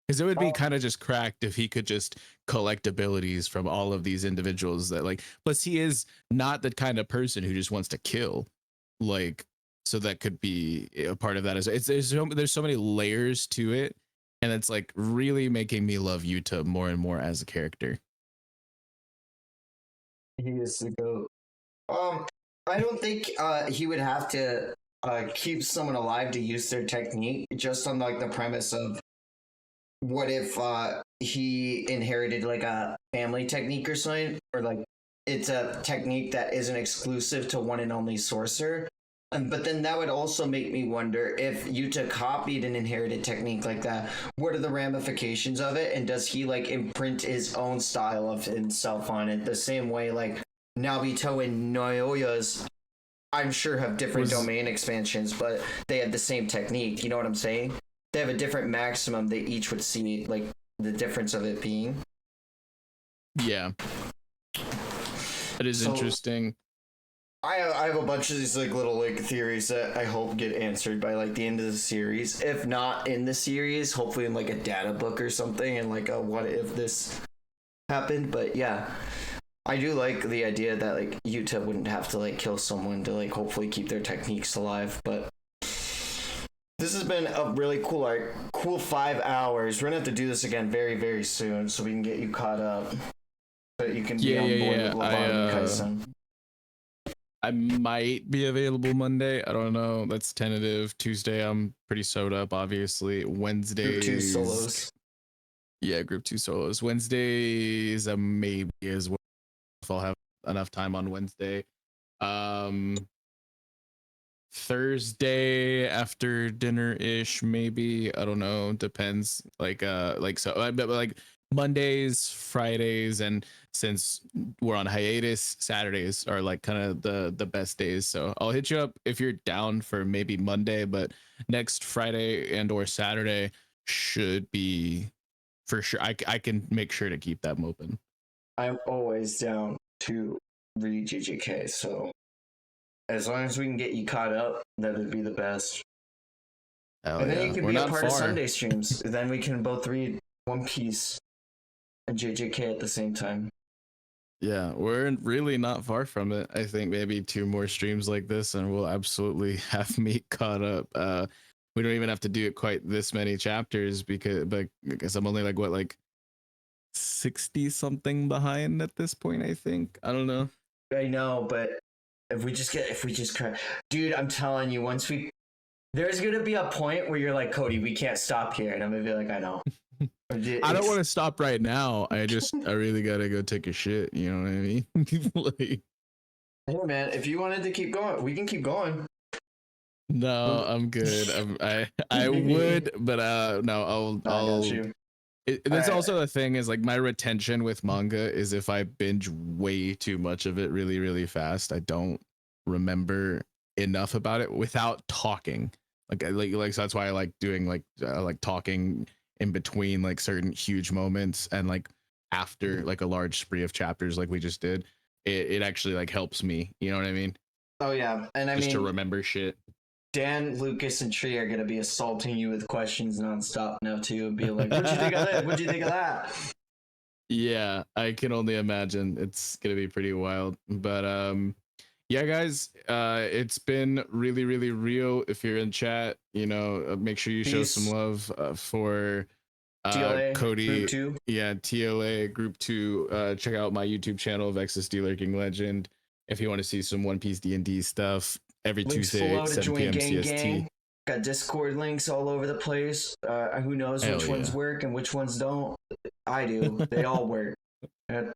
Because it would be kind of just cracked if he could just collect abilities from all of these individuals that like, plus he is not the kind of person who just wants to kill, like, so that could be a part of that. There's so many layers to it, and it's like really making me love Yuta more and more as a character. He is the GOAT. I don't think he would have to keep someone alive to use their technique, just on like the premise of what if he inherited like a family technique or something, or like it's a technique that isn't exclusive to one and only sorcerer. But then that would also make me wonder, if Yuta copied an inherited technique like that, what are the ramifications of it? And does he like imprint his own style of himself on it? The same way like Nobito and Naoya's, I'm sure, have different domain expansions, but they have the same technique. You know what I'm saying? They have a different maximum they each would see, like the difference of it being. Yeah. It is interesting. I have a bunch of these like little like theories that I hope get answered by like the end of the series. If not in the series, hopefully in like a data book or something, and like a what if this happened. But yeah, I do like the idea that like Yuta wouldn't have to like kill someone to like hopefully keep their techniques alive. But this has been a really cool 5 hours. We're gonna have to do this again very, very soon so we can get you caught up, so that you can be on board with Lavon and Kaisen. I might be available Monday. I don't know. That's tentative. Tuesday, I'm pretty sewed up, obviously. Wednesday. Group 2 solos. Yeah, group 2 solos. Wednesdays, maybe as well, if I'll have enough time on Wednesday. Thursday after dinner-ish, maybe. I don't know. Depends. But like Mondays, Fridays, and since we're on hiatus, Saturdays are like kind of the best days. So I'll hit you up if you're down for maybe Monday, but next Friday and or Saturday should be for sure. I can make sure to keep them open. I'm always down to read GGK, so as long as we can get you caught up, that would be the best. Hell And then yeah. you can We're be a not part of far. Sunday streams. Then we can both read One Piece and JJK at the same time. Yeah, we're really not far from it. I think maybe 2 more streams like this and we'll absolutely have me caught up. We don't even have to do it quite this many chapters because I'm only like 60 something behind at this point, I think. I don't know. I know, but if we just cry, dude, I'm telling you, there's gonna be a point where you're like, Cody, we can't stop here, and I'm gonna be like, I know. I don't want to stop right now. I really gotta go take a shit. You know what I mean? Like, hey man, if you wanted to keep going, we can keep going. no, I'm good. I would, but no, I got I'll. you. That's Alright. also the thing is like my retention with manga is if I binge way too much of it really, really fast, I don't remember enough about it without talking. Like so that's why I like doing like talking in between like certain huge moments and like after like a large spree of chapters like we just did. It actually like helps me. You know what I mean? Oh yeah, and I Just to mean, remember shit. Dan, Lucas, and Tree are gonna be assaulting you with questions nonstop now too, and be like, "What'd you think of this? What'd you think of that?" Yeah, I can only imagine. It's gonna be pretty wild. But yeah, guys, it's been really, really real. If you're in chat, you know, make sure you show Peace. some love for TLA Cody. Group 2. Yeah, TLA Group 2. Check out my YouTube channel, Vexus D Lurking Legend. If you want to see some One Piece D&D stuff, every Links Tuesday, below to 7 join p.m. Gang CST. Gang. Got Discord links all over the place. Who knows Hell which ones yeah. work and which ones don't? I do. They all work. Yep.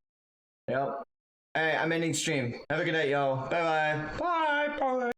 Hey, I'm ending stream. Have a good night, y'all. Bye-bye. Bye. Bye.